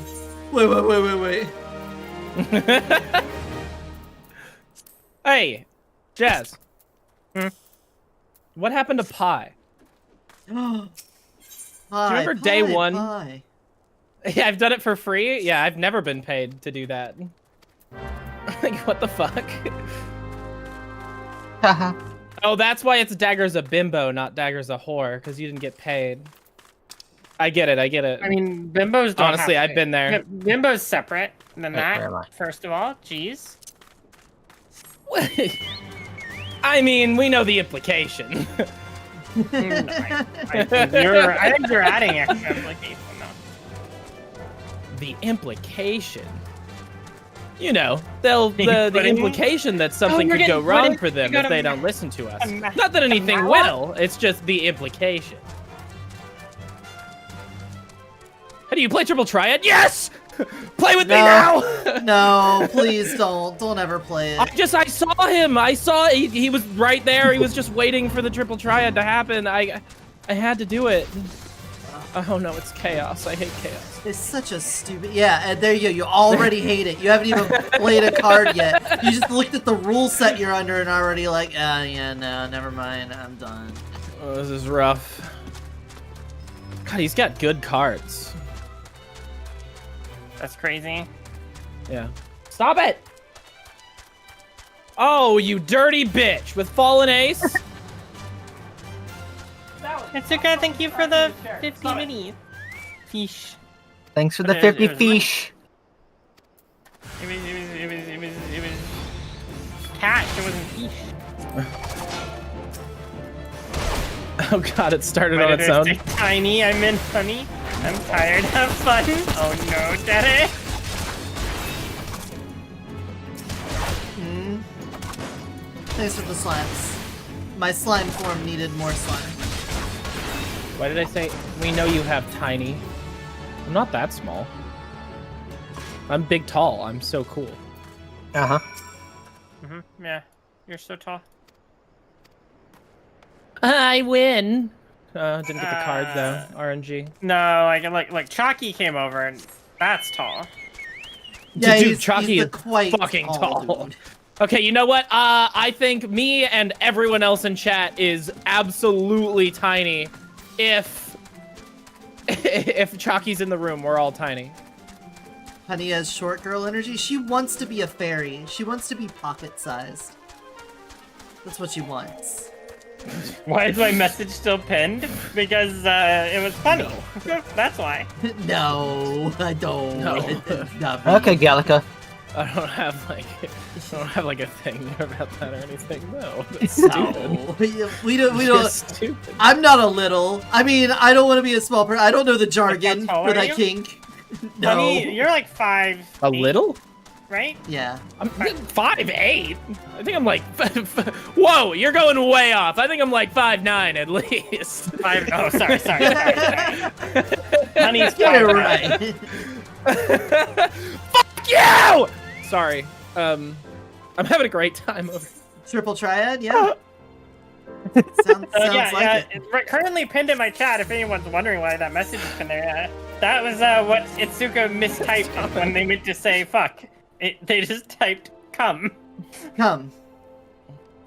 Wait. Hey, Jazz. What happened to pie? Pie, remember day one? Pie. Yeah, I've done it for free. Yeah, I've never been paid to do that. Like, what the fuck? Oh, that's why it's Dagger's a bimbo, not Dagger's a whore, because you didn't get paid. I get it. I mean, bimbos don't Honestly, have I've been there. Bimbo's separate than that, where am I? first of all. Jeez. I mean, we know the implication. I think you're adding extra implication, though. The implication? You know, the implication that something could go wrong for them if they don't listen to us. Not that anything will, it's just the implication. How do you play Triple Triad? Yes! Play with me now! No, please don't. Don't ever play it. I saw him. I saw he was right there. He was just waiting for the Triple Triad to happen. I had to do it. Oh no, it's chaos. I hate chaos. It's such a stupid... Yeah, and there you go. You already hate it. You haven't even played a card yet. You just looked at the rule set you're under and already like, yeah, no, never mind. I'm done. Oh, this is rough. God, he's got good cards. That's crazy. Yeah. Stop it! Oh, you dirty bitch with Fallen Ace. It's okay, thank you for the 50 mini fish. Thanks for the 50 fish. It was cash, it wasn't fish. Oh god, it started Why on did its it own. say tiny? I meant funny. I'm tired of fun. Oh no, Daddy. Thanks for the slimes. My slime form needed more slime. Why did I say, we know you have tiny? I'm not that small. I'm big tall. I'm so cool. Uh-huh. Yeah, you're so tall. I win. Didn't get the card though. RNG. No, like Chalky came over and that's tall. Yeah, Dude, he's Chalky the is quite fucking tall. dude. Okay, you know what? I think me and everyone else in chat is absolutely tiny. If Chalky's in the room, we're all tiny. Honey has short girl energy. She wants to be a fairy. She wants to be pocket-sized. That's what she wants. Why is my message still pinned? Because it was funny. That's why. No, I don't. No. Not me. Okay, Gallica. I don't have like a thing about that or anything. No, that's stupid. No. We don't. Just stupid. I'm not a little. I mean, I don't want to be a small person. I don't know the jargon tall for are that you? kink. No. Honey, you're like 5'8", A little? right? Yeah. I'm 5'8". I think I'm like, whoa, you're going way off. I think I'm like 5'9" at least. Oh, sorry. Honey's Get it 5'9". right. Fuck you! Sorry. I'm having a great time over. Triple triad, yeah. Sounds like it. It's currently pinned in my chat. If anyone's wondering why that message is pinned there, that was what Itsuka mistyped when they meant to say fuck. They just typed come. Come.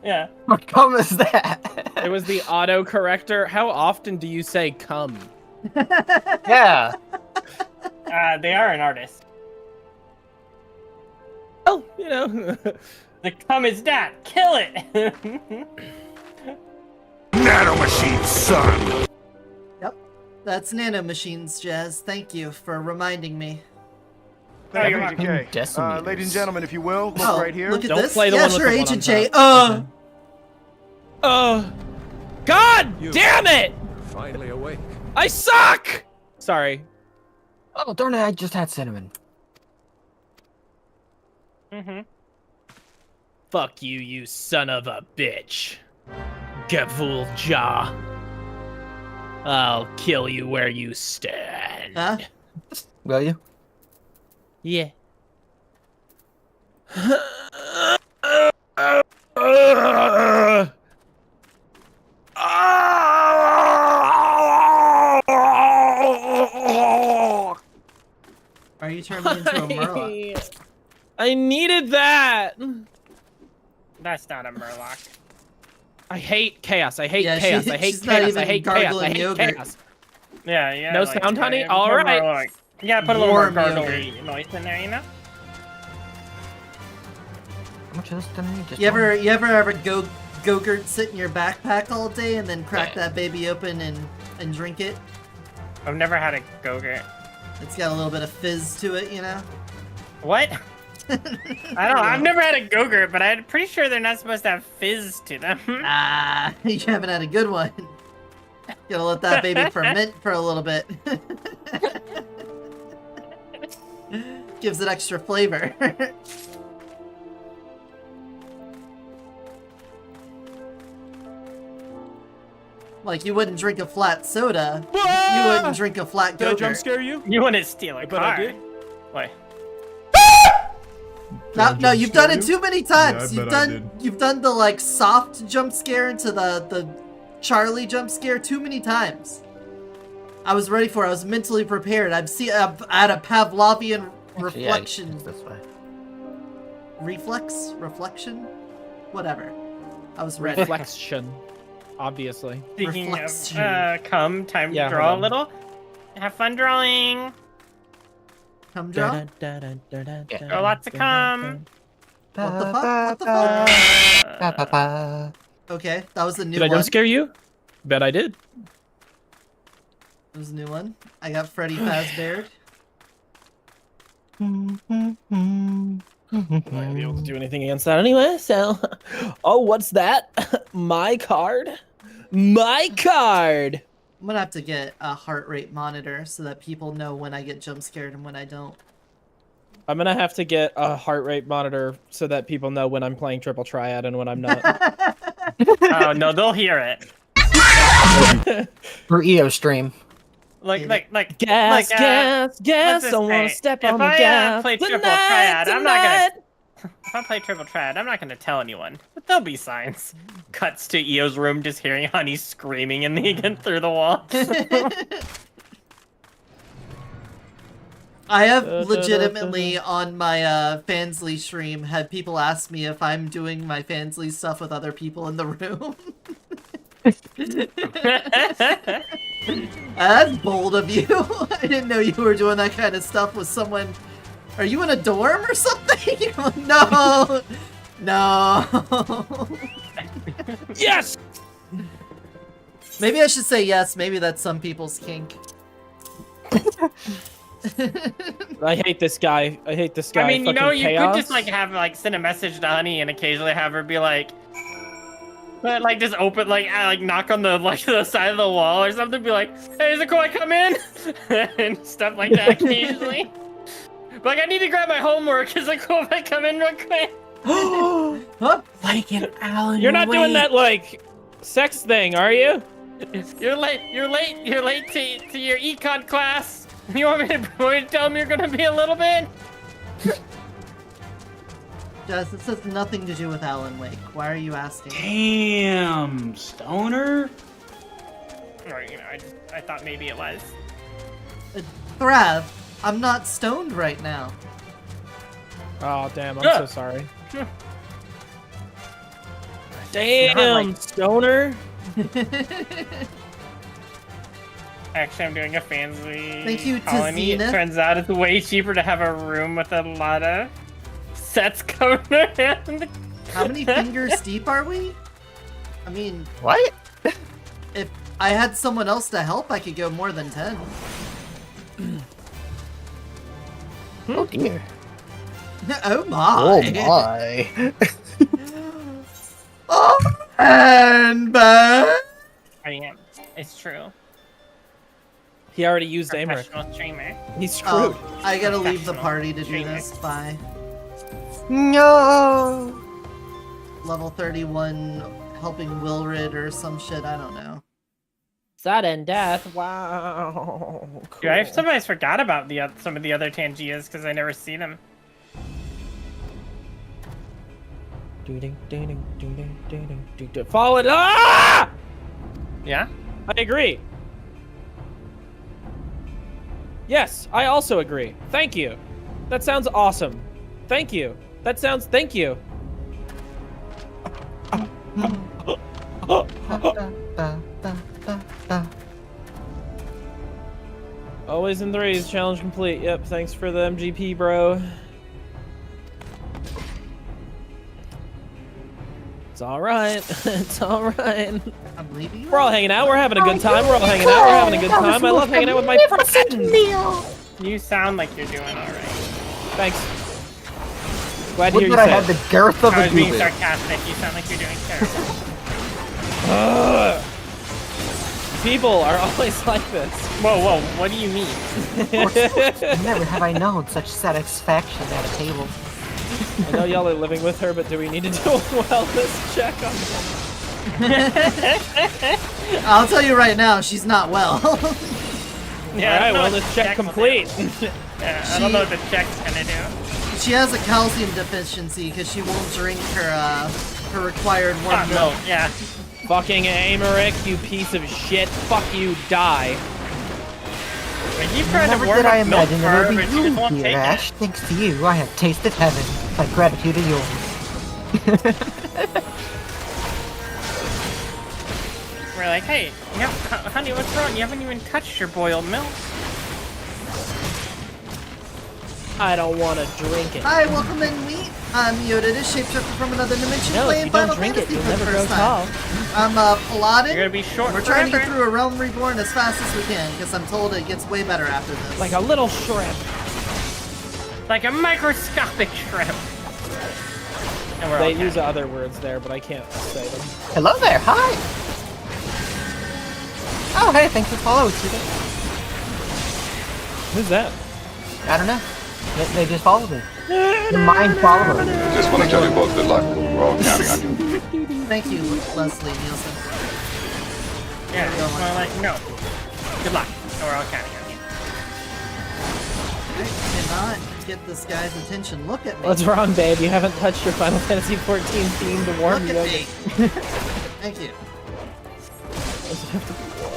Yeah. What cum is that? It was the auto corrector. How often do you say come? Yeah. They are an artist. Oh, you know. The cum is that. Kill it. Nanomachine, son! Yep. That's nanomachines, Jazz. Thank you for reminding me. No, you're not. Okay. Decimeters. Ladies and gentlemen, if you will, look Oh, right here. look at Don't this. play the Yeah, one with sure, the one Agent on J. top. God damn it! Finally awake. I suck! Sorry. Oh, darn it, I just had cinnamon. Fuck you, you son of a bitch. Gavul Jaw. I'll kill you where you stand. Huh? Will you? Yeah. Are you turning into a Murloc? I needed that. That's not a Murloc. I hate chaos. I hate Yeah, chaos. I hate she's not chaos. I even hate chaos. I gargling hate yogurt. chaos. Yeah, yeah. No like, sound, honey? yeah, All more right. Murloc. You gotta put a little more Warm gargly noise in there, you know? How much of this do I need? Just You one? ever have a Go-Gurt sit in your backpack all day and then crack that baby open and drink it? I've never had a Go-Gurt. It's got a little bit of fizz to it, you know? What? I don't know. I've never had a Go-Gurt, but I'm pretty sure they're not supposed to have fizz to them. Ah, you haven't had a good one. Gotta let that baby ferment for a little bit. Gives it extra flavor. Like, you wouldn't drink a flat soda. You wouldn't drink a flat Did I jump Go-Gurt. scare you? You wouldn't steal a But I car. did. Wait. No, you've done it too many times. Yeah, I bet I did. You've done the like soft jump scare into the Charlie jump scare too many times. I was ready for it. I was mentally prepared. I've had a Pavlovian reflection. Yeah, this way. Reflection? Whatever. I was ready. Reflection. Obviously. Speaking Reflection. of come, time Yeah, to draw a hold on. little. Have fun drawing. Come draw. Draw lots of cum. What the fuck? What the fuck? Uh, Okay, that was the new Did I one. jump scare you? Bet I did. That was a new one. I got Freddy Fazbear. I won't be able to do anything against that anyway, so... Oh, what's that? My card? My card! I'm gonna have to get a heart rate monitor so that people know when I get jump scared and when I don't. I'm gonna have to get a heart rate monitor so that people know when I'm playing triple triad and when I'm not. oh no, they'll hear it. For EO stream. Like, Gas, like, gas, gas, just I wanna say, step if on the I, gas. play triple Tonight, triad, I'm not tonight. If I play triple triad, I'm not gonna tell anyone. But there'll be signs. Cuts to Eo's room, just hearing Honey screaming in the through the wall. I have legitimately on my Fansly stream had people ask me if I'm doing my Fansly stuff with other people in the room. That's bold of you. I didn't know you were doing that kind of stuff with someone. Are you in a dorm or something? No. No. Yes! Maybe I should say yes. Maybe that's some people's kink. I hate this guy. I hate this guy. I mean, you know, Fucking you chaos. could just like have like send a message to Honey and occasionally have her be like, but like just open like knock on the the side of the wall or something. Be like, hey, is it cool I come in? And stuff like that occasionally. But, like I need to grab my homework. Is it cool if I come in real quick? Huh? Like an Alan You're not doing that like sex thing, are you? You're late. You're late to your econ class. You want me to tell them you're gonna be a little bit? Jess, this has nothing to do with Alan Wake. Why are you asking? Damn, stoner. Or, you know, I thought maybe it was. Thrav, I'm not stoned right now. Oh damn, I'm Yeah. so sorry. Not Damn, like- stoner. Actually, I'm doing a Fansly Thank you, colony. It Tazina. turns out it's way cheaper to have a room with a lot of sets going around. How many fingers deep are we? I mean, What? if I had someone else to help, I could go more than 10. Oh dear. Oh my! Oh my. Oh, and back. I am. It's true. He already used Aimeric. Professional streamer. He's screwed. Oh, I gotta leave the Professional party to do streamer. this. Bye. No. Level 31, helping Wilrid or some shit. I don't know. Sudden death. Wow. Cool. Dude, I sometimes forgot about some of the other Tangias because I never see them. Follow it. Ah! Yeah? I agree. Yes, I also agree. Thank you. That sounds awesome. Thank you. That sounds. Thank you. Always in threes. Challenge complete. Yep. Thanks for the MGP, bro. It's all right. It's all right. I'm leaving you. We're all hanging out. We're having a good time. We're all hanging out. We're having a good time. I love hanging out with my friends. You sound like you're doing alright. Thanks. Glad to Would hear you that I say have it. the girth of I a was being Vtuber. sarcastic. You sound like you're doing terrible. People are always like this. Whoa, what do you mean? Never have I known such satisfaction at a table. I know y'all are living with her, but do we need to do a wellness check on her? I'll tell you right now, she's not well. Yeah, Alright, I don't know what wellness the check will complete. do. Yeah, I don't know what the check's gonna do. She has a calcium deficiency because she won't drink her required warm milk. Yeah. Fucking Americ, you piece of shit. Fuck you, die. When you try to Never warm did I up milk imagine for that her, it would but be she you, just won't dear take Ash. it. Thanks to you, I have tasted heaven. My gratitude is yours. We're like, hey, honey, what's wrong? You haven't even touched your boiled milk. I don't want to drink it. Hi, welcome in, Wheat. I'm Eotidiss, Shapeshifter from another dimension, No, if playing you don't Final drink it, Fantasy you'll for the never grow first time. I'm Paladin. You're gonna be short We're trying to get forever. through a Realm Reborn as fast as we can, because I'm told it gets way better after this. Like a little shrimp. Like a microscopic shrimp. And we're They all use catching. other words there, but I can't say them. Hello there, hi! Oh, hey, thanks for following, Tito. Who's that? I don't know. They just followed me. The mind follower. Just want to tell you both good luck. We're all counting on you. Thank you, Leslie Nielsen. Yeah, well, like, no. Good luck. And we're all counting on you. I cannot get this guy's attention. Look at me. What's wrong, babe? You haven't touched your Final Fantasy 14 theme to warm Look you. at me. Thank you. Does it have to be warm?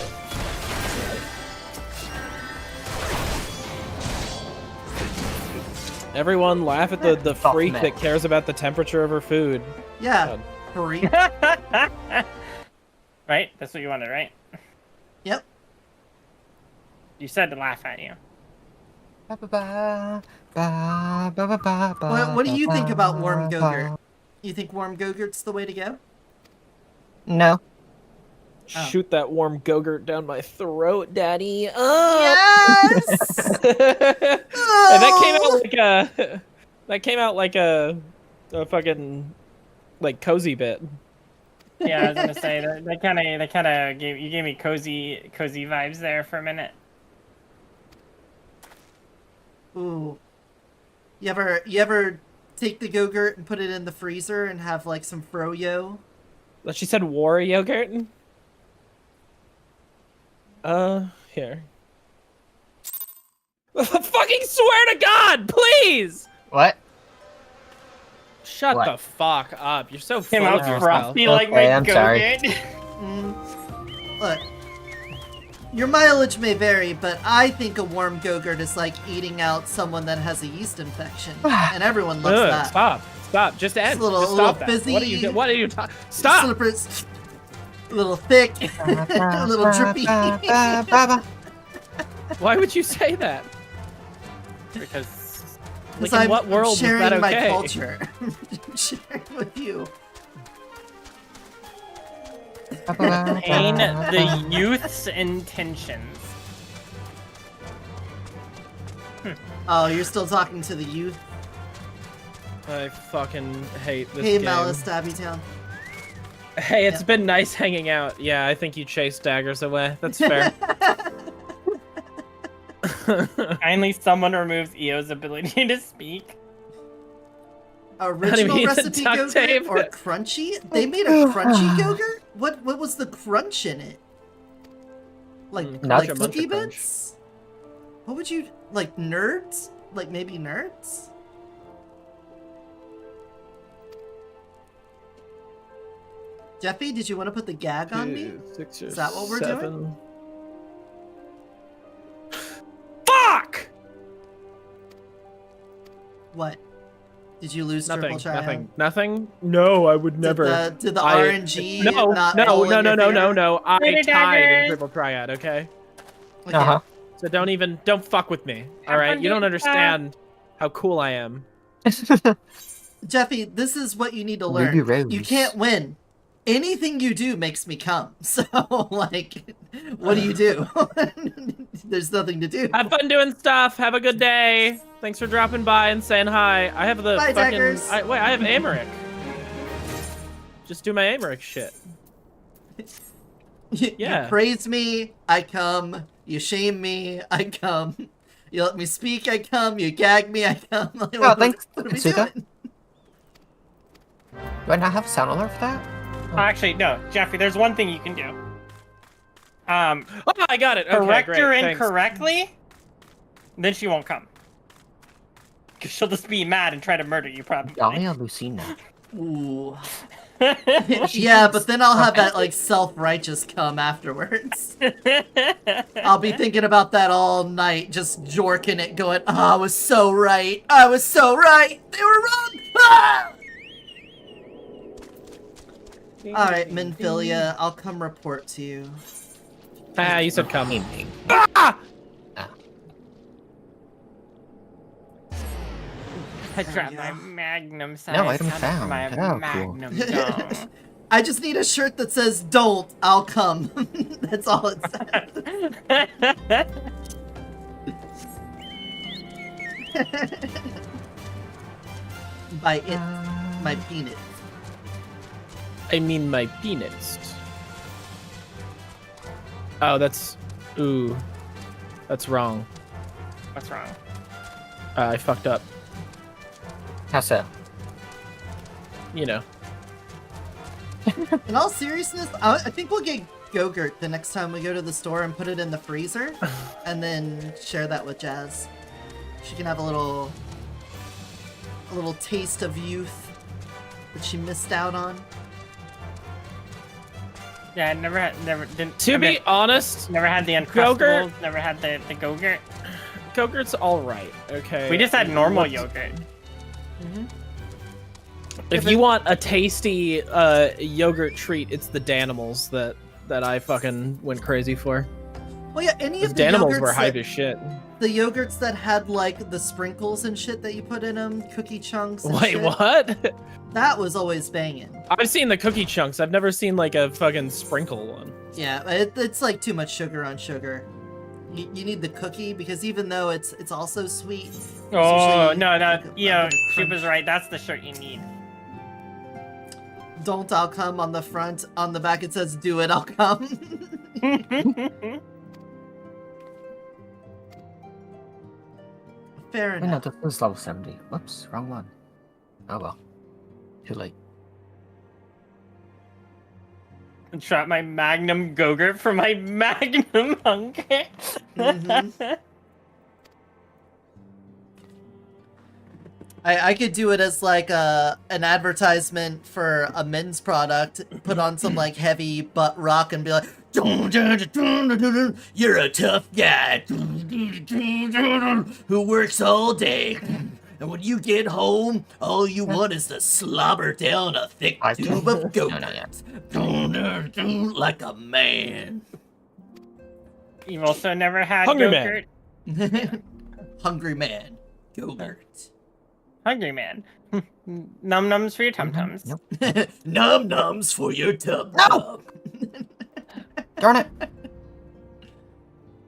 Everyone laugh at the freak that cares about the temperature of her food. Yeah, God. hurry. Right? That's what you wanted, right? Yep. You said to laugh at you. What do you think about warm Go-Gurt? You think warm Go-Gurt's the way to go? No. Oh. Shoot that warm Go-Gurt down my throat, daddy. Yes! And that came out like a fucking like cozy bit. Yeah, I was gonna say that kind of gave me cozy vibes there for a minute. Ooh. You ever take the Go-Gurt and put it in the freezer and have like some froyo? She said war yogurt. Here. Fucking swear to God, please! What? Shut What? the fuck up. You're so full Came of out yourself. frosty like Okay, my I'm sorry. Go-Gurt. Look, your mileage may vary, but I think a warm Go-Gurt is like eating out someone that has a yeast infection, and everyone loves Ugh, that. Stop. Just end. a little- Just a little stop that. fizzy. What are you talking? Stop! Slippers, a little thick, a little drippy. Why would you say that? Because Because Like, in I'm what world was sharing that my okay? culture. Sharing with you. pain the youth's intentions. Oh, you're still talking to the youth? I fucking hate this Hey, game. Malice Stabbytown. Hey, it's Yeah. been nice hanging out. Yeah, I think you chased daggers away. That's fair. Kindly someone removes EO's ability to speak. Original mean, recipe duct Go-Gurt tape. or crunchy? They made a crunchy Go-Gurt? What was the crunch in it? Like Not like much cookie of crunch. bits? What would you like nerds? Like maybe nerds? Jeffy, did you want to put the gag on me? 6 or Is that what we're 7. doing? Fuck! What? Did you lose triple triumph? Nothing. No, I would never. Did the RNG No, not roll in your favor? no. I Later, tied in daggers. triple triad. Okay. Okay. Uh-huh. So don't fuck with me. All right. You don't understand how cool I am. Jeffy, this is what you need to Ruby learn. Rose. You can't win. Anything you do makes me come. So, like, what do you do? There's nothing to do. Have fun doing stuff. Have a good day. Thanks for dropping by and saying hi. I have the Bye, fucking. daggers. Wait, I have Amaric. Just do my Amaric shit. You Yeah. praise me, I come. You shame me, I come. You let me speak, I come. You gag me, I come. Like, Oh, thanks, what are we Suka. doing? Do I not have a sound alert for that? Actually, no, Jeffy. There's one thing you can do. Oh, I got it. Okay, Correct great. her Thanks. incorrectly, then she won't come. Cause she'll just be mad and try to murder you, probably. Dahlia Lucina. Ooh. Yeah, but then I'll have that, like, self-righteous come afterwards. I'll be thinking about that all night, just jorking it, going, oh, I was so right. I was so right. They were wrong. Ah! Alright, Minphilia, I'll come report to you. Ah, you said come. I dropped my magnum size. No item found. My Oh, cool. magnum dome. I just need a shirt that says, don't, I'll come. That's all it says. By it, my penis. I mean my peanuts. Oh, that's... Ooh. That's wrong. What's wrong? I fucked up. How so? You know. In all seriousness, I think we'll get Go-Gurt the next time we go to the store and put it in the freezer, and then share that with Jazz. She can have a little taste of youth that she missed out on. Yeah, I never didn't. To be honest, never had the Go-Gurt- Uncrustables. Never had the Go-Gurt. Go-Gurt's alright, okay? We just had normal yogurt. If you want a tasty yogurt treat, it's the Danimals that I fucking went crazy for. Well, yeah, any Those of the Danimals yogurts were hype as shit. the yogurts that had like the sprinkles and shit that you put in them, cookie chunks. And Wait, shit, what? That was always banging. I've seen the cookie chunks. I've never seen like a fucking sprinkle one. Yeah, it's like too much sugar on sugar. You need the cookie because even though it's also sweet. it's Oh usually no, like a yeah, bit of Shuba's crunch. right. That's the shirt you need. Don't I'll come on the front. On the back it says do it, I'll come. Fair Wait, no, enough. this is level 70. Whoops, wrong one. Oh well. Too late. Trap my Magnum Go-Gurt for my Magnum hunger. Mhm. I could do it as like an advertisement for a men's product, put on some like heavy butt rock and be like, you're a tough guy who works all day. And when you get home, all you want is to slobber down a thick I tube don't- of goat no, like a man. You've also never had Hungry Man. Go-Gurt? Hungry man. Go-Gurt. Hungry Man. Num nums for your tum tums. Nope. Num nums for your tub. No! Darn it!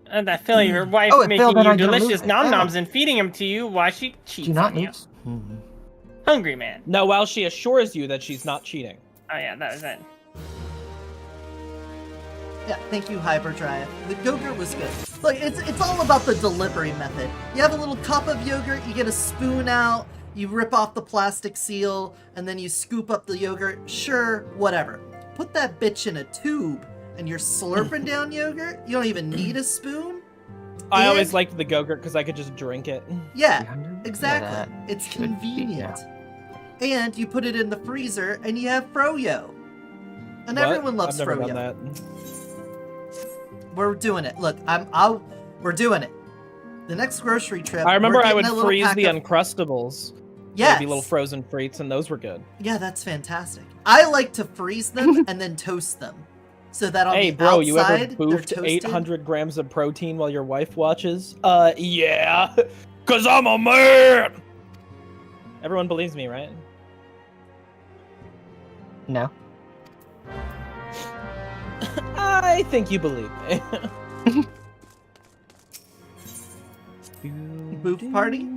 And I feel your wife Oh, it making failed and you I didn't delicious move it. nom Oh. noms and feeding them to you while she cheats Do you not on you. need... Mhm. Hungry Man. No, while she assures you that she's not cheating. Oh yeah, that was it. Yeah, thank you, Hyperdrive. The Go-Gurt was good. Look, it's all about the delivery method. You have a little cup of yogurt, you get a spoon out, you rip off the plastic seal, and then you scoop up the yogurt. Sure, whatever. Put that bitch in a tube, and you're slurping down yogurt? You don't even need a spoon? I And- always liked the Go-Gurt because I could just drink it. Yeah, 300? exactly. Yeah, that It's should be, convenient. And you put it in the freezer, and you have froyo. And What? everyone loves I've never done froyo. that. We're doing it. Look, we're doing it. The next grocery trip. I remember we're I getting would a little freeze pack the of- Uncrustables. Yes. Maybe little frozen treats, and those were good. Yeah, that's fantastic. I like to freeze them and then toast them, so that on Hey, the bro, you ever outside they're boofed toasted. 800 grams of protein while your wife watches? Yeah. 'Cause I'm a man! Everyone believes me, right? No. I think you believe me. Boof party?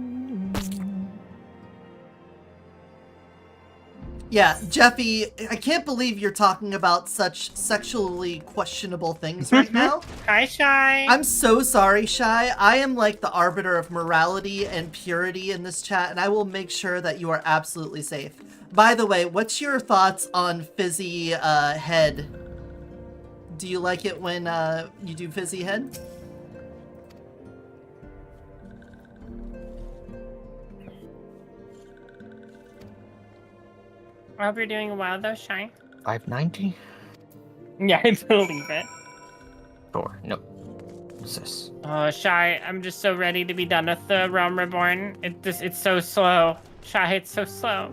Yeah, Jeffy, I can't believe you're talking about such sexually questionable things right now. Hi, Shy. I'm so sorry, Shy. I am like the arbiter of morality and purity in this chat, and I will make sure that you are absolutely safe. By the way, what's your thoughts on fizzy head? Do you like it when you do fizzy head? I hope you're doing well, though, Shy. 590? Yeah, I believe it. 4. No. What's this? Oh, Shy, I'm just so ready to be done with the Realm Reborn. It's so slow. Shy, it's so slow.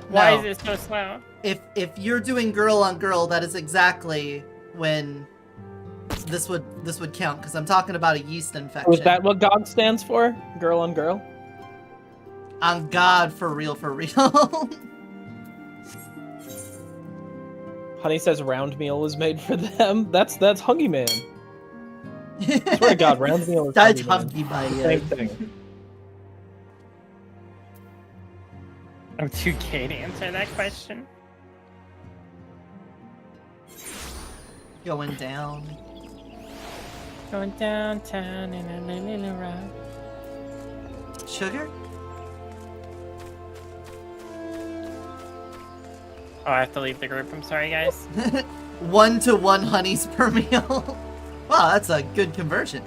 Why is it so slow? If you're doing girl on girl, that is exactly when this would count, because I'm talking about a yeast infection. Was that what GOG stands for? Girl on girl? On God, for real, for real. Honey says round meal was made for them. That's Huggy Man. I swear to God, round meal is That's Huggy Man. Huggy by Same thing. I'm too gay to answer that question. Going down. Going downtown in a little rock. Sugar? Oh, I have to leave the group. I'm sorry, guys. 1-to-1 honeys per meal. Wow, that's a good conversion.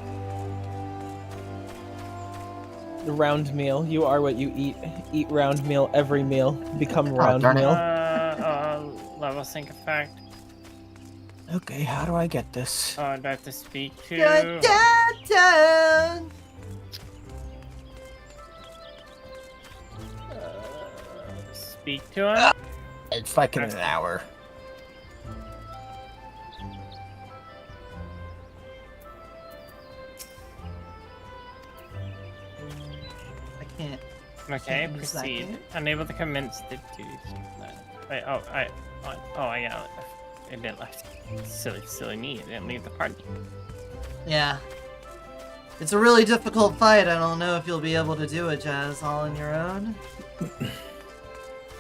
The round meal. You are what you eat. Eat round meal every meal. Become round darn it. meal. Level sync effect. Okay, how do I get this? Oh, do I have to speak to? Dun, dun, dun. Speak to him? It's like in an hour. I can't. Okay, use that proceed. game. Unable to commence the duty. Wait, it didn't left. Silly me. It didn't leave the party. Yeah. It's a really difficult fight. I don't know if you'll be able to do it, Jazz, all on your own.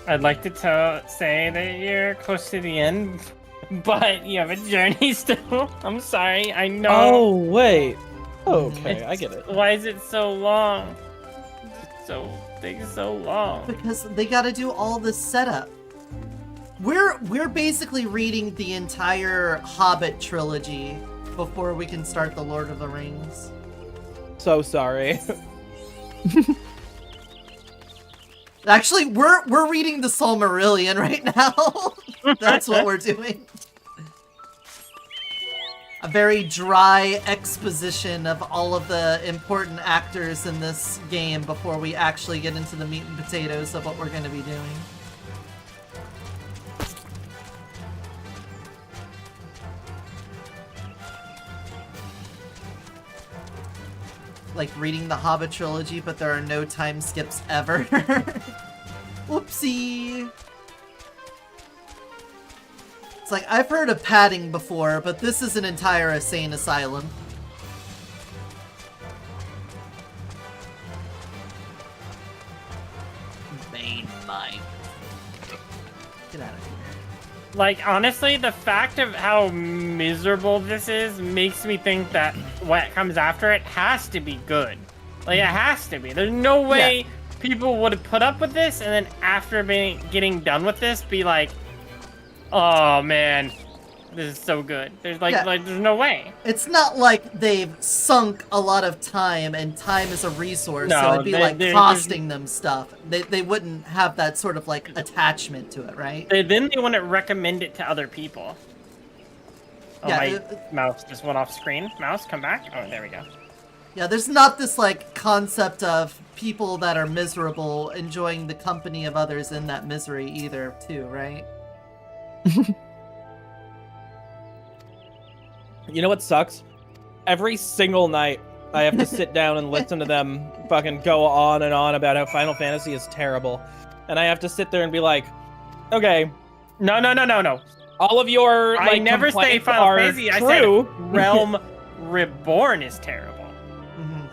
I'd like to say that you're close to the end, but you have a journey still. I'm sorry. I know. Oh, wait. Okay, I get it. Why is it so long? It's so big, so long. Because they gotta do all this setup. We're basically reading the entire Hobbit trilogy before we can start the Lord of the Rings. So sorry. Actually, we're reading the Silmarillion right now. That's what we're doing. A very dry exposition of all of the important actors in this game before we actually get into the meat and potatoes of what we're going to be doing. Like reading the Hobbit trilogy, but there are no time skips ever. Whoopsie! It's like, I've heard of padding before, but this is an entire insane asylum. Main mind. Get out of here. Like, honestly, the fact of how miserable this is makes me think that what comes after it has to be good. Like, it has to be. There's no way people would have put up with this, and then after getting done with this, be like, oh, man, this is so good. There's like, Yeah. there's no way. It's not like they've sunk a lot of time, and time is a resource, so No, it'd be like costing them stuff. They wouldn't have that sort of like attachment to it, right? Then they wouldn't recommend it to other people. Oh, Yeah, my mouse just went off screen. Mouse, come back. Oh, there we go. Yeah, there's not this like concept of people that are miserable enjoying the company of others in that misery either, too, right? You know what sucks? Every single night, I have to sit down and listen to them fucking go on and on about how Final Fantasy is terrible. And I have to sit there and be like, okay. No. All of your, like, I never say complaints Final are Fantasy. I true. said Realm Reborn is terrible.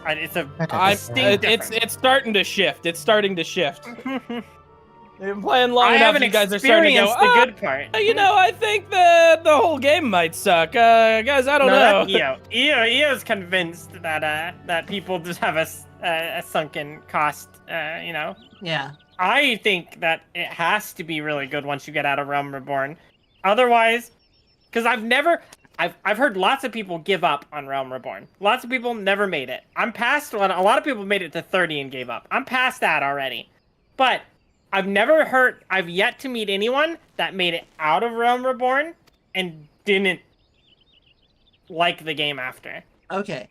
It's a distinct difference. It's starting to shift. It's starting to shift. You've been playing long I enough, haven't you guys are starting to go, experienced the good part. you know, I think that the whole game might suck. Guys, I don't know. EO's convinced that that people just have a sunken cost, you know. Yeah. I think that it has to be really good once you get out of Realm Reborn. Otherwise, because I've heard lots of people give up on Realm Reborn. Lots of people never made it. I'm past one. A lot of people made it to 30 and gave up. I'm past that already. But I've yet to meet anyone that made it out of Realm Reborn and didn't like the game after. Okay.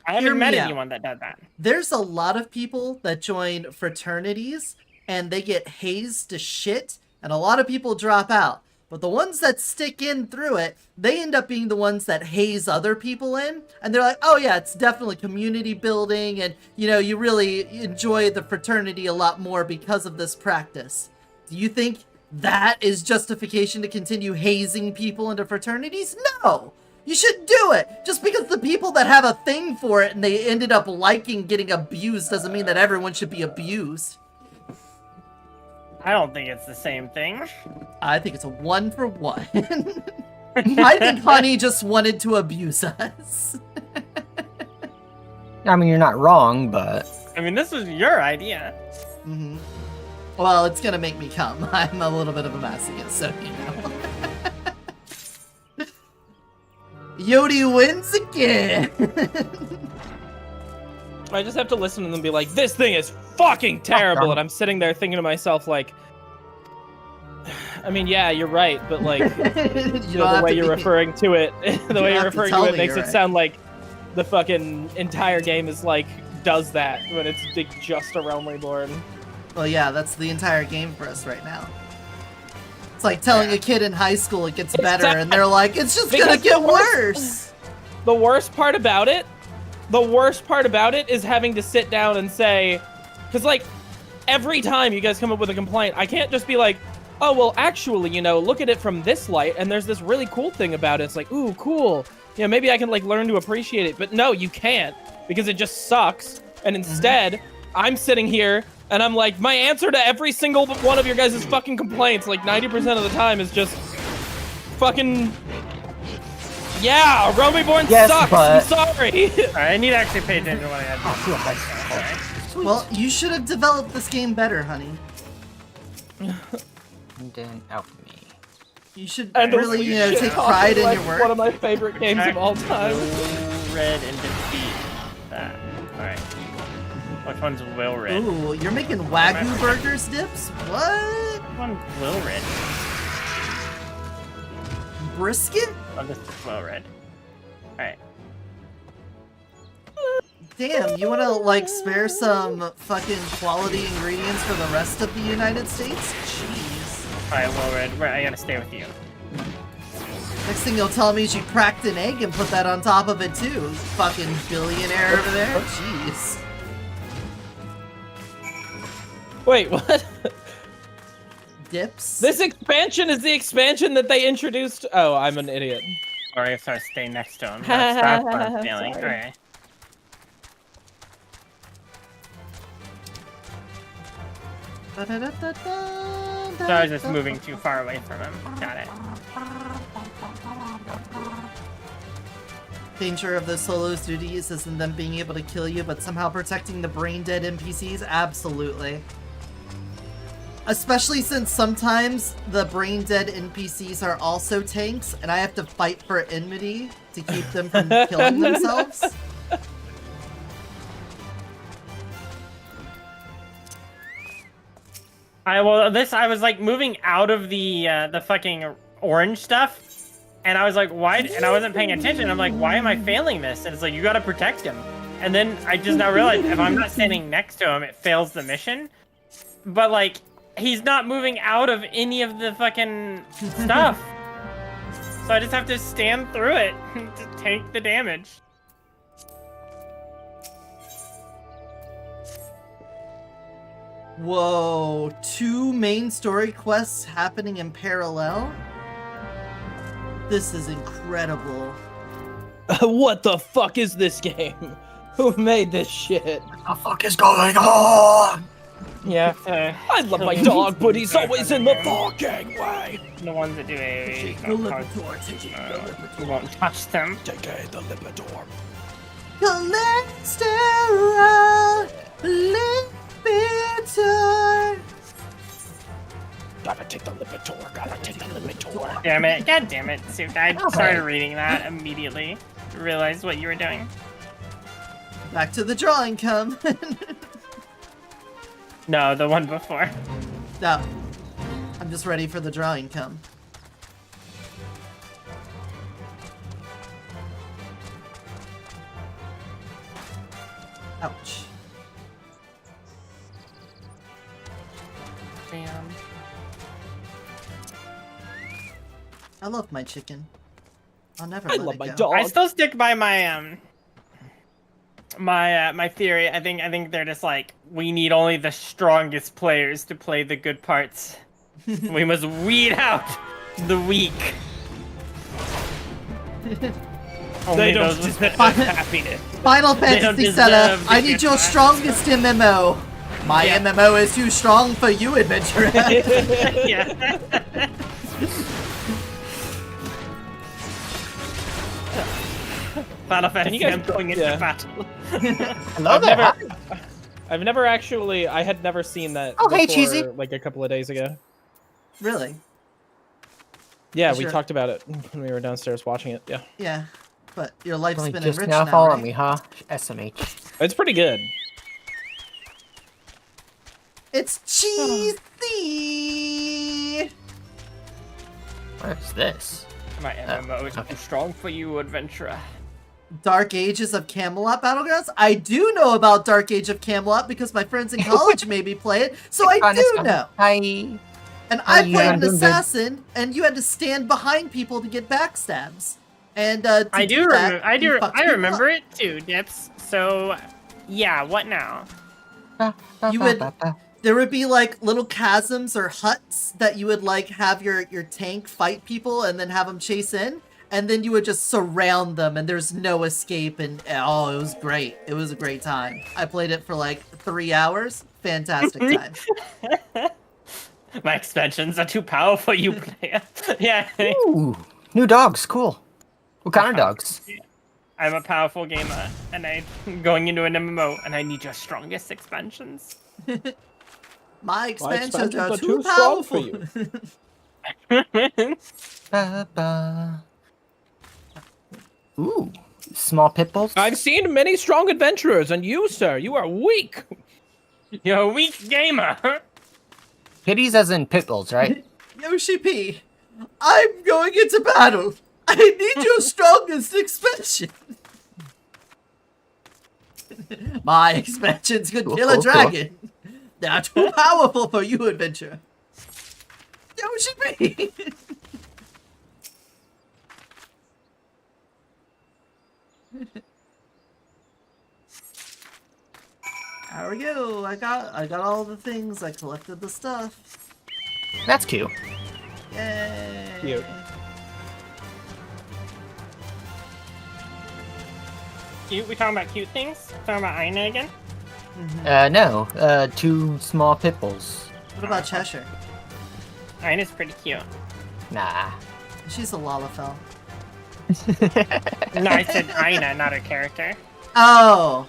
I haven't met anyone that did that. There's a lot of people that join fraternities and they get hazed to shit, and a lot of people drop out. But the ones that stick in through it, they end up being the ones that haze other people in. And they're like, oh yeah, it's definitely community building, and you know, you really enjoy the fraternity a lot more because of this practice. Do you think that is justification to continue hazing people into fraternities? No! You should do it! Just because the people that have a thing for it and they ended up liking getting abused doesn't mean that everyone should be abused. I don't think it's the same thing. I think it's a 1-for-1. I think Honey just wanted to abuse us. I mean, you're not wrong, but... I mean, this was your idea. Mm-hmm. Well, it's gonna make me come. I'm a little bit of a masochist, so you know. Yodi wins again! I just have to listen to them be like, this thing is fucking terrible, and I'm sitting there thinking to myself, like, I mean, yeah, you're right, but like, the way you're referring to it, the way you're referring to it makes it sound like the fucking entire game is like, does that, when it's just a Realm Reborn. Well, yeah, that's the entire game for us right now. It's like telling a kid in high school it gets better, and they're like, it's just gonna get worse! The worst part about it is having to sit down and say, because like, every time you guys come up with a complaint, I can't just be like, oh, well, actually, you know, look at it from this light, and there's this really cool thing about it. It's like, ooh, cool. You know, maybe I can like learn to appreciate it, but no, you can't, because it just sucks. And instead, I'm sitting here, and I'm like, my answer to every single one of your guys' fucking complaints, like 90% of the time, is just fucking... Yeah, Realm Reborn sucks. But... I'm sorry. Alright, I need to actually pay attention to what I had to do. Well, you should have developed this game better, Honey. Didn't help me. You should really, you know, take pride in your work. One of my favorite games of all time. Red and defeat that. Alright. Which one's Will Red? Ooh, you're making Wagyu burgers dips? What? Which one's Will Red? Brisket? Oh, this is Will Red. Alright. Damn, you wanna, like, spare some fucking quality ingredients for the rest of the United States? Jeez. Alright, Will Red, I gotta stay with you. Next thing you'll tell me is you cracked an egg and put that on top of it too. Fucking billionaire over there. Jeez. Wait, what? Dips? This expansion is the expansion that they introduced. Oh, I'm an idiot. Sorry, so I stay next to him. That's what I'm feeling. Alright. So I was just moving too far away from him. Got it. Danger of the solo's duties isn't them being able to kill you, but somehow protecting the brain-dead NPCs? Absolutely. Especially since sometimes the brain dead NPCs are also tanks, and I have to fight for enmity to keep them from killing themselves. I was like moving out of the fucking orange stuff, and I was like, why? And I wasn't paying attention. I'm like, why am I failing this? And it's like, you gotta protect him. And then I just now realized if I'm not standing next to him, it fails the mission. But like, he's not moving out of any of the fucking stuff. So I just have to stand through it to take the damage. Whoa, 2 main story quests happening in parallel? This is incredible. What the fuck is this game? Who made this shit? What the fuck is going on? Yeah. I love my dog, but he's always in the fucking way. The ones that do AoE. You won't touch them. Take the Lipitor. Cholesterol, Lipitor. Gotta take the Lipitor. Gotta take the Lipitor. Damn it. God damn it, Suit. I started reading that immediately. Realized what you were doing. Back to the drawing come. No, the one before. No. I'm just ready for the drawing come. Ouch. Damn. I love my chicken. I'll never I let love it my go. dog. I still stick by my my theory. I think they're just like, we need only the strongest players to play the good parts. We must weed out the weak. They don't those with deserve happiness. Final They don't Fantasy deserve setup. the I need good your parts. strongest MMO. My Yeah. MMO is too strong for you, adventurer. Yeah. Final Fantasy, guys- I'm going into yeah. battle. Hello there. I've never actually. I had never seen that. Oh, hey, before, Cheesy. Like a couple of days ago. Really? Yeah, Sure. we talked about it when we were downstairs watching it. Yeah, Yeah. But your life's Like, been just enriched now now, follow right? me, huh? SMH. it's pretty good. It's cheesy. What's this? My MMO is too strong for you, adventurer. Dark Ages of Camelot Battlegrounds? I do know about Dark Age of Camelot because my friends in college made me play it, so I do know. Hi. And I yeah, played I'm an doing good. assassin, and you had to stand behind people to get backstabs. And to I do that, remember. you fucked I people remember up. it too, Dips. So, yeah. What now? You would- There would be like little chasms or huts that you would like have your tank fight people and then have them chase in, and then you would just surround them and there's no escape, and oh, it was great. It was a great time. I played it for like 3 hours. Fantastic time. My expansions are too powerful, you player. Yeah, Ooh, new dogs. Cool. What kind of dogs? I'm a powerful gamer, and I'm going into an MMO, and I need your strongest expansions. My expansions are expansions too are too strong for powerful. you. Ba-ba. Ooh, small pit bulls. I've seen many strong adventurers, and you, sir, you are weak. You're a weak gamer. Kitties as in pit bulls, right? Yoshi P, I'm going into battle. I need your strongest expansion. My expansions could Cool, kill a cool, cool. dragon. They're too powerful for you, adventurer. Yoshi P. There we go. I got all the things. I collected the stuff. That's cute. Yay. Cute. Cute? We talking about cute things? Talking about Aina again? No. 2 small pit bulls. What about Cheshire? Aina's pretty cute. Nah. She's a Lalafell. No, I said Aina, not her character. Oh.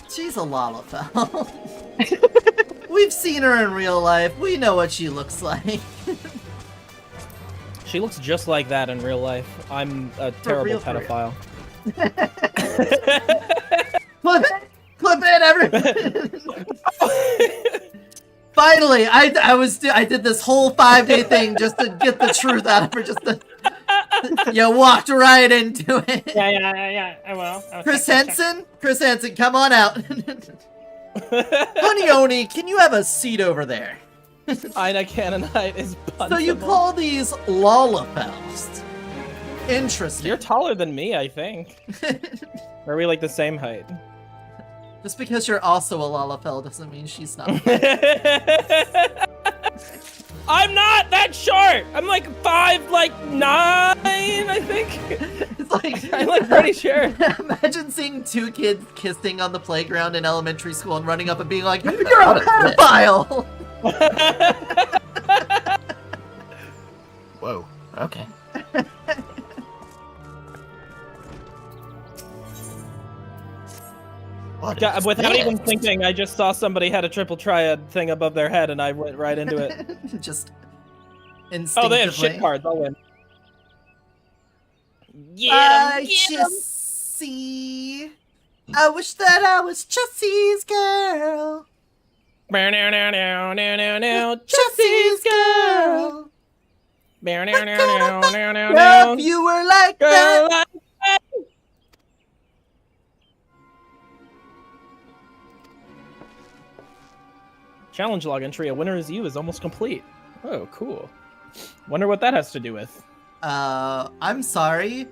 She's a Lalafell. We've seen her in real life. We know what she looks like. She looks just like that in real life. I'm a terrible pedophile. Clip it, everyone. Finally, I did this whole 5-day thing just to get the truth out of her. You walked right into it. Yeah. I will. Chris Henson, come on out. Honey Oni, can you have a seat over there? Ina Cannonite is punchable. So you call these Lalafels? Interesting. You're taller than me, I think. Or are we like the same height? Just because you're also a Lalafell doesn't mean she's not. I'm not that short. I'm like 5'9", I think. It's like I'm like pretty sure. Imagine seeing two kids kissing on the playground in elementary school and running up and being like, "You're a pedophile." Whoa. Okay. God, without even thinking, I just saw somebody had a triple triad thing above their head, and I went right into it. Just instinctively. Oh, they have shit cards. I'll win. I wish that I was Chelsea's girl. Chelsea's girl. If you were like that. Challenge log entry, a winner is you, is almost complete. Oh, cool. Wonder what that has to do with. I'm sorry.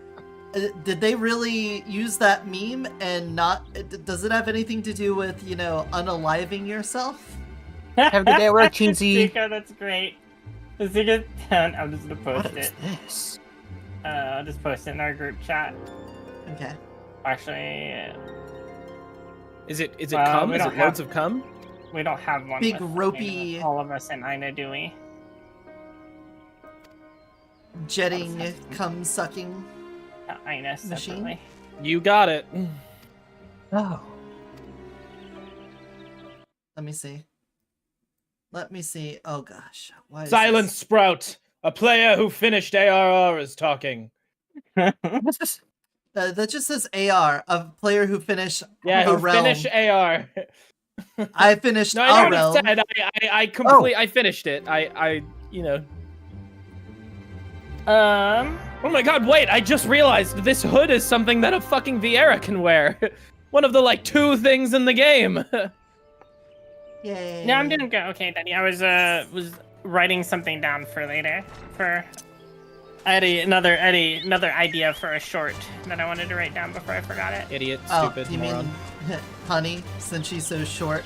Did they really use that meme and not... Does it have anything to do with, you know, unaliving yourself? Have a good day at work, Cheesy. Zico, that's great. Zico, I'm just gonna post What is it. this? I'll just post it in our group chat. Okay. Actually... Is it cum? Is it loads of cum? We don't have one. Big with ropey... all of us in Ina, do we? Jetting, cum-sucking Ina machine. separately. You got it. Oh. Let me see. Oh gosh. Why is Silence, this? Sprout! A player who finished ARR is talking. What's this? That just says AR, a player who finished Yeah, a who realm. finished AR. I finished No, I know a realm. what it said. I finished it. You know. Oh my god, wait, I just realized this hood is something that a fucking Vieira can wear. One of the, like, 2 things in the game. Yay. No, I'm doing good. Okay, Daddy. I was writing something down for later. I had another idea for a short that I wanted to write down before I forgot it. Idiot, Oh, stupid, you moron. mean Honey, since she's so short.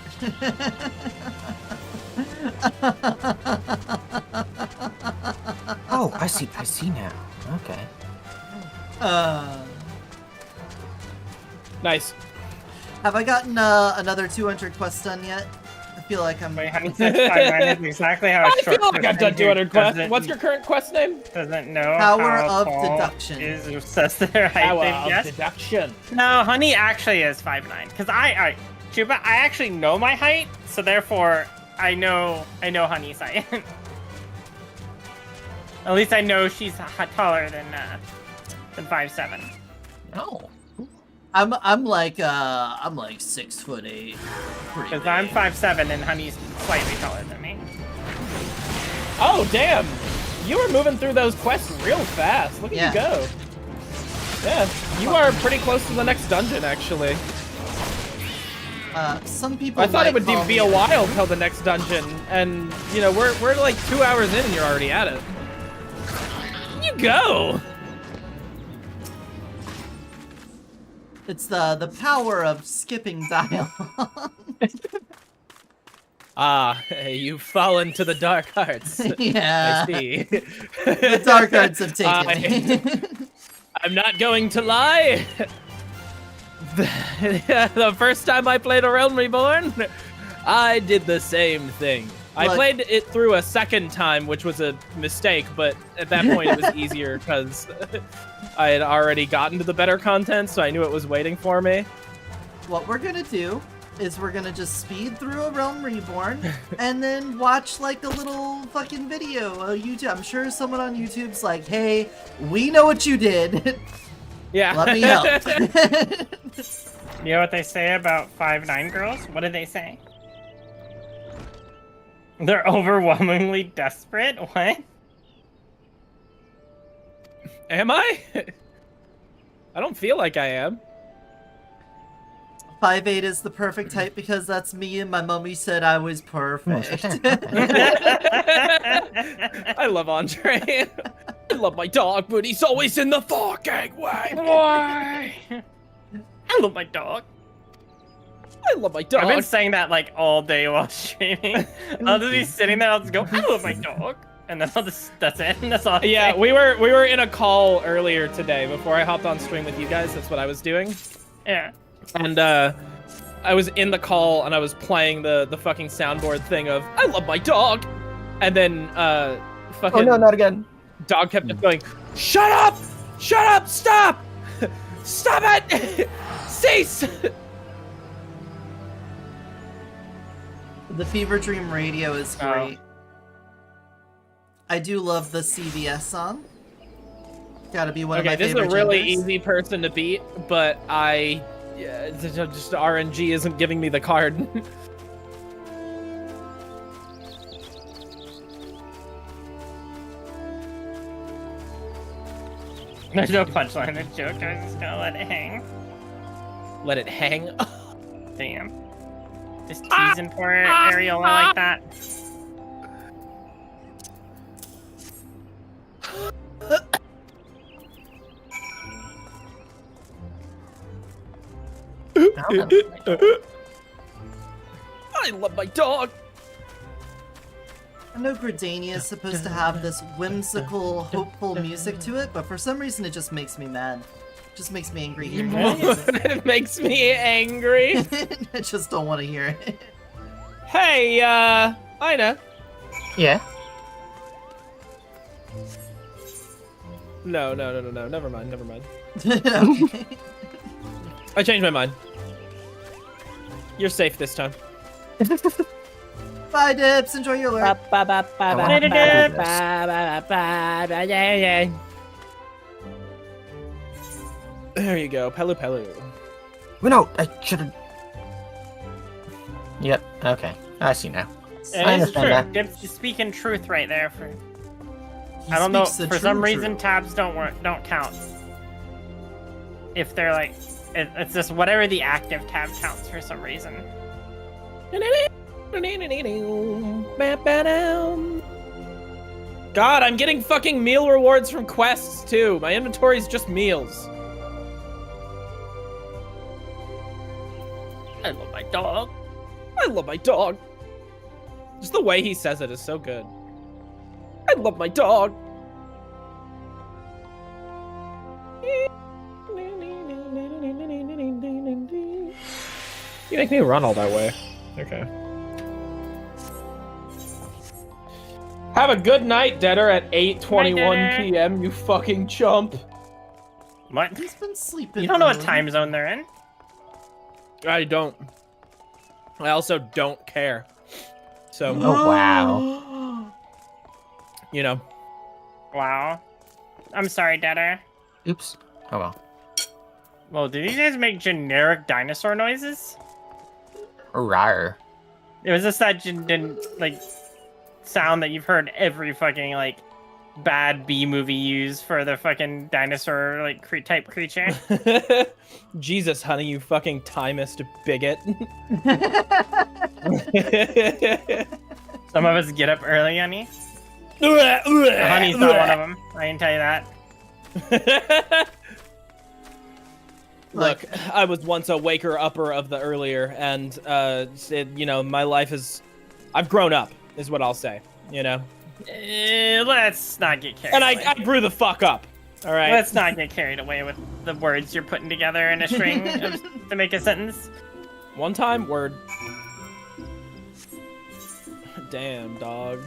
Oh, I see now. Okay. Nice. Have I gotten another 200 quests done yet? I feel like I'm... Wait, Honey says 5 minutes, exactly how a I short feel like I've done 200 quests. doesn't- What's your current quest name? Doesn't know Power how of tall deduction. is says their height. Power thing, of yes? deduction. No, Honey actually is 5'9". Because Chuba, I actually know my height, so therefore I know Honey's height. At least I know she's taller than 5'7". No. I'm like 6'8". Because I'm 5'7" and Honey's slightly taller than me. Oh, damn. You were moving through those quests real fast. Look at you go. Yeah, you are pretty close to the next dungeon, actually. Some people I thought it might would call be me- a while till the next dungeon, and, you know, we're like 2 hours in and you're already at it. You go! It's the power of skipping dialogue. Ah, you've fallen to the dark arts. Yeah. I see. The dark arts have taken me. I'm not going to lie. The first time I played A Realm Reborn, I did the same thing. I played it through a second time, which was a mistake, but at that point it was easier because I had already gotten to the better content, so I knew it was waiting for me. What we're gonna do is we're gonna just speed through a Realm Reborn and then watch like a little fucking video on YouTube. I'm sure someone on YouTube's like, hey, we know what you did. Yeah. Let me help. You know what they say about 5'9" girls? What do they say? They're overwhelmingly desperate? What? Am I? I don't feel like I am. 5'8" is the perfect height because that's me and my mummy said I was perfect. I love Andre. I love my dog, but he's always in the fucking way. Why? I love my dog. I love my dog. I've been saying that like all day while streaming. I'll just be sitting there, I'll just go, I love my dog. And then that's it. That's all. Yeah, we were in a call earlier today before I hopped on stream with you guys. That's what I was doing. Yeah. And I was in the call and I was playing the fucking soundboard thing of I love my dog. And then fucking Oh no, not again. dog kept just going, shut up! Shut up! Stop! Stop it! Cease! The Fever Dream radio is great. I do love the CVS song. Gotta be one of my Okay, this is favorite a really genders. easy person to beat, but just RNG isn't giving me the card. There's no punchline in the joke, I'm just gonna let it hang. Let it hang. Damn. Just teasing for Ariola like that. I love my dog. I know Gridania is supposed to have this whimsical, hopeful music to it, but for some reason it just makes me mad. It just makes me angry hearing it. It makes me angry. I just don't want to hear it. Hey, Ina. Yeah. No. Never mind. Okay. I changed my mind. You're safe this time. Bye, Dips. Enjoy your lurk. Later, Dips. There you go, Pelu. Well, no, I should have. Yep. Okay. I see now. I It is understand true. that. Dips is speaking truth right there. He I don't know. speaks the For some true reason, truth. tabs don't count. If they're like, it's just whatever the active tab counts for some reason. God, I'm getting fucking meal rewards from quests too. My inventory's just meals. I love my dog. I love my dog. Just the way he says it is so good. I love my dog. You make me run all that way. Okay. Have a good night, Deader, at 8:21 Deader. p.m., you fucking chump. What? He's been sleeping. You don't know what early. time zone they're in? I don't. I also don't care. So, Oh wow. you know. Wow. I'm sorry, Deader. Oops. Oh well. Well, did these guys make generic dinosaur noises? Rawr. It was just that like sound that you've heard every fucking like bad B movie use for the fucking dinosaur like type creature. Jesus, honey, you fucking timist bigot. Some of us get up early, honey. Honey's not one of them. I can tell you that. Look, I was once a waker-upper of the earlier, and, you know, my life is... I've grown up, is what I'll say, you know? Let's not get carried And away. I grew the fuck up, alright? Let's not get carried away with the words you're putting together in a string to make a sentence. One time, word. Damn, dog.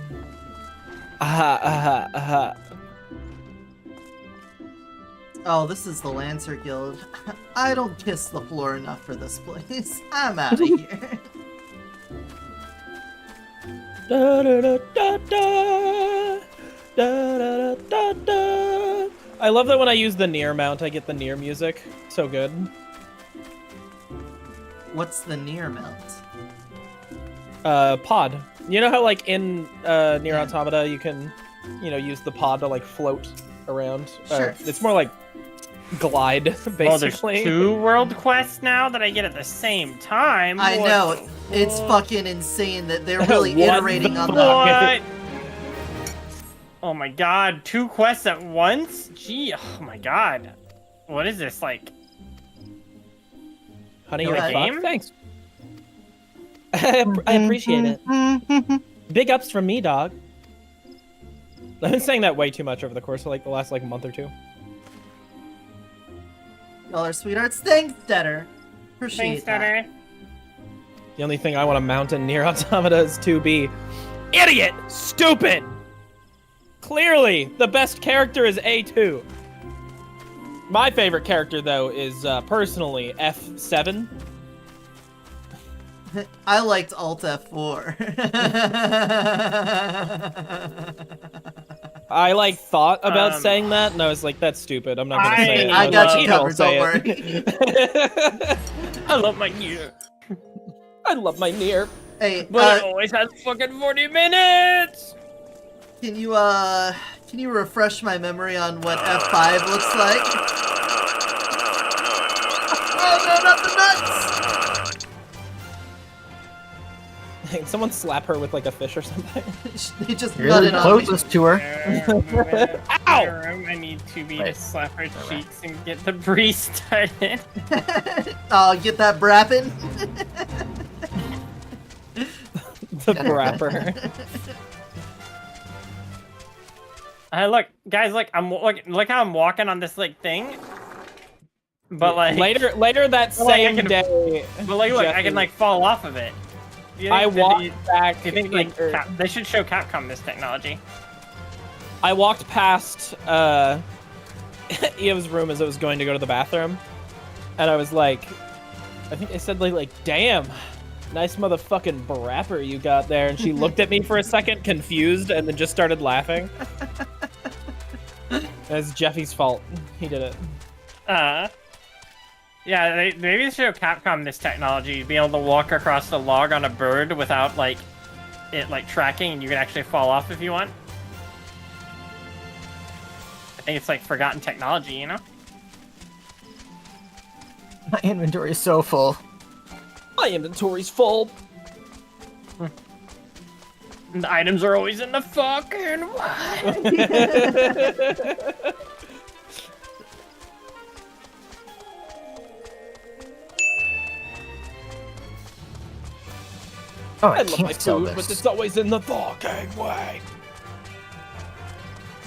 Oh, this is the Lancer Guild. I don't kiss the floor enough for this place. I'm out of here. Da, da, da, da, da. Da, da, da, da. I love that when I use the Nier mount, I get the Nier music. So good. What's the Nier mount? Pod. You know how like in Nier Automata you can, use the pod to like float around? Sure. It's more like glide, basically. Well, there's 2 world quests now that I get at the same time. I What know. the It's fuck? fucking insane that they're really What iterating the on fuck? that. What? Oh my god, 2 quests at once? Gee, oh my god. What is this, like? Honey, Go you're a ahead. fuck? Thanks. I appreciate it. Big ups from me, dog. I've been saying that way too much over the course of like the last like month or 2. Y'all are sweethearts. Thanks, Detter. Appreciate Thanks, that. Stutter. The only thing I want to mount in Nier Automata is to be idiot, stupid. Clearly, the best character is A2. My favorite character, though, is personally F7. I liked Alt F4. I like thought about saying that, and I was like, "That's stupid. I'm not gonna say it." I got you I'll covered. say Don't it. worry. I love my Nier. I love my Nier. Hey, But it always has fucking 40 minutes! can you refresh my memory on what F5 looks like? Oh no, not the nuts! Can someone slap her with like a fish or something? They just You're nutted the on me. closest to her. Ow! I need to be to Right. slap her cheeks and get the breeze started. Oh, get that brappin'? The brapper. Look, guys, look, look how I'm walking on this like thing. But like later that Well, like, I same can- day, but like, look, I Jeffy, can like fall off of it. Do you I think- walked back. Do you think like or- they should show Capcom this technology? I walked past Eva's room as I was going to go to the bathroom, and I was like, I think I said like, damn, nice motherfucking brapper you got there, and she looked at me for a second, confused, and then just started laughing. It's Jeffy's fault. He did it. Yeah, maybe they should show Capcom this technology, be able to walk across the log on a bird without like it like tracking, and you can actually fall off if you want. I think it's like forgotten technology, you know? My inventory is so full. My inventory's full. And the items are always in the fucking way. Oh, I I love my can't sell food, but this. it's always in the fucking way.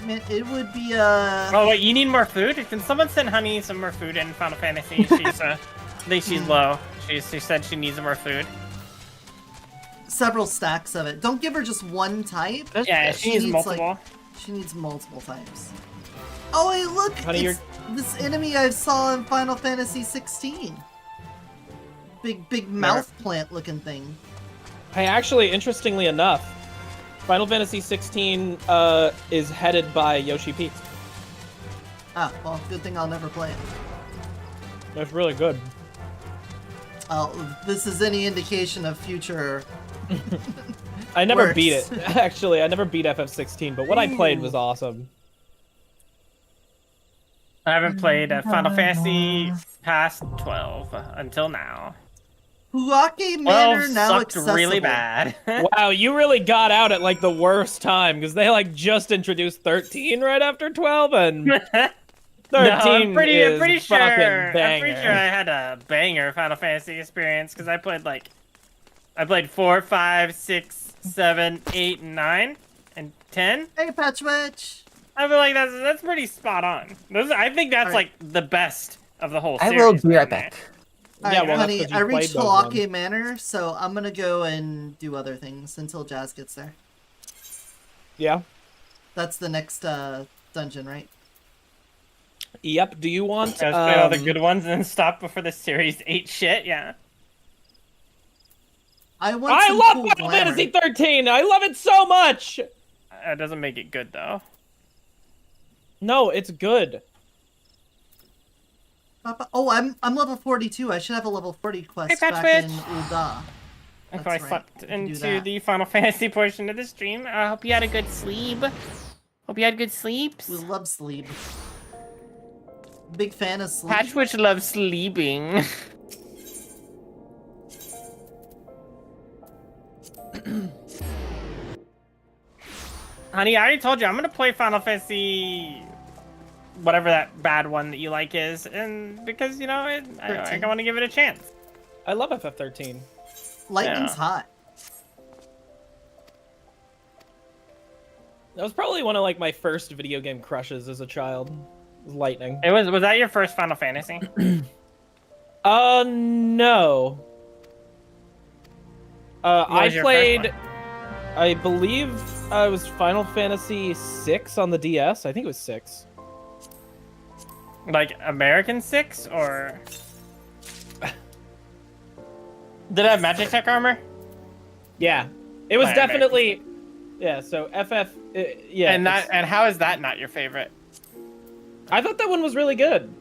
Man, it would be Oh wait, you need more food? Can someone send Honey some more food in Final Fantasy? She's I think she's low. She said she needs more food. several stacks of it. Don't give her just one type. Yeah, she needs multiple. Like, she needs multiple types. Oh wait, look! Honey, It's this enemy I saw in Final Fantasy 16. Big mouth plant looking thing. Hey, actually, interestingly enough, Final Fantasy 16 is headed by Yoshi P. Ah, well, good thing I'll never play it. That's really good. If this is any indication of future. I never Works. beat it. Actually, I never beat FF16, but what I played was awesome. I haven't played Final Fantasy past 12 until now. Huake Manor 12 now sucked accessible. really bad. Wow, you really got out at like the worst time because they like just introduced 13 right after 12, and 13 No, I'm pretty is sure. fucking I'm pretty banger. sure I had a banger Final Fantasy experience because I played 4, 5, 6, 7, 8, and 9, and 10. Hey, Patchwitch! I feel like that's pretty spot on. I think that's Alright. like the best of the whole I series. will be right right there. back. Alright, well, that's honey, 'cause you I reached played those Huake ones. Manor, so I'm gonna go and do other things until Jazz gets there. Yeah. That's the next dungeon, right? Yep. Do you want? Let's play all the good ones and then stop before the series 8 shit. Yeah. I I want love cool Final glamour. Fantasy 13. I love it so much. That doesn't make it good though. No, it's good. Oh, I'm level 42. I should have a level 40 quest Hey, Patch back in Witch. Ul'dah. So I That's right. slept We can do into that. the Final Fantasy portion of the stream. I hope you had a good sleep. Hope you had good sleeps. We love sleep. Big fan of sleep. Patchwitch loves sleeping. Honey, I already told you I'm gonna play Final Fantasy, whatever that bad one that you like is, and because you know I want to give it a chance. I love FF13. Lightning's Yeah. hot. That was probably one of like my first video game crushes as a child. Was Lightning. Was that your first Final Fantasy? No. I was your played. first I believe it was Final Fantasy 6 on the DS. I think it was 6. Like American 6 or? Did it have magic tech armor? Yeah, it was Fine, definitely. Yeah, so FF. Yeah, And how is that not your favorite? I thought that one was really good.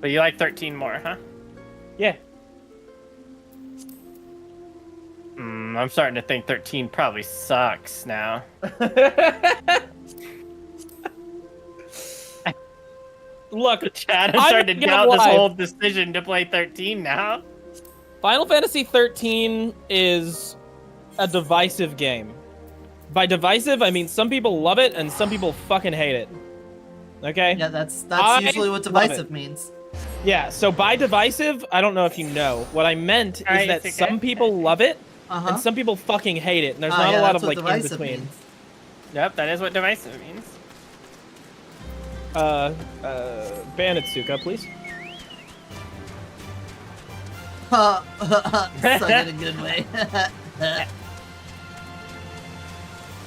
But you like 13 more, huh? Yeah. I'm starting to think 13 probably sucks now. Look, Chad, I'm I'm starting to not doubt gonna this lie. whole decision to play 13 now. Final Fantasy 13 is a divisive game. By divisive, I mean some people love it and some people fucking hate it. Okay? Yeah, that's I usually what love divisive it. means. Yeah, so by divisive, I don't know if you know. What I meant is Alright, that it's okay. some people love it Uh-huh. and some people fucking hate it, and there's Oh, not yeah, a lot that's of what like in divisive between. means. Yep, that is what divisive means. Ban Itsuka, please. Suck in a good way.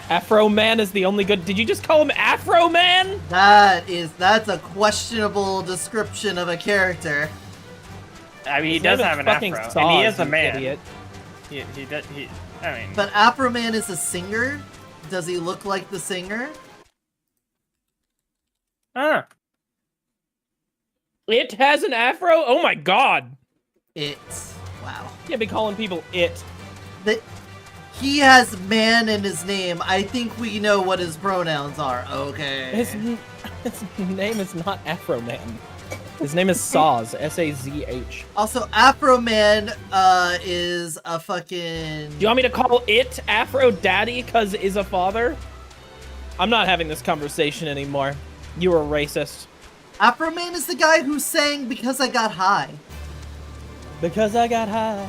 Afro Man is the only good. Did you just call him Afro Man? That's a questionable description of a character. I mean, he His does name have an fucking afro, Saws, and he is a you man. Idiot. He does. I mean, But Afro Man is a singer? Does he look like the singer? huh. It has an afro? Oh my god. Wow. Can't be calling people it. He has man in his name. I think we know what his pronouns are. Okay. His name is not Afro Man. His name is Saz. S-A-Z-H. Also, Afro Man is a fucking... Do you want me to call it Afro Daddy because is a father? I'm not having this conversation anymore. You are racist. Afro Man is the guy who sang Because I Got High. Because I got high.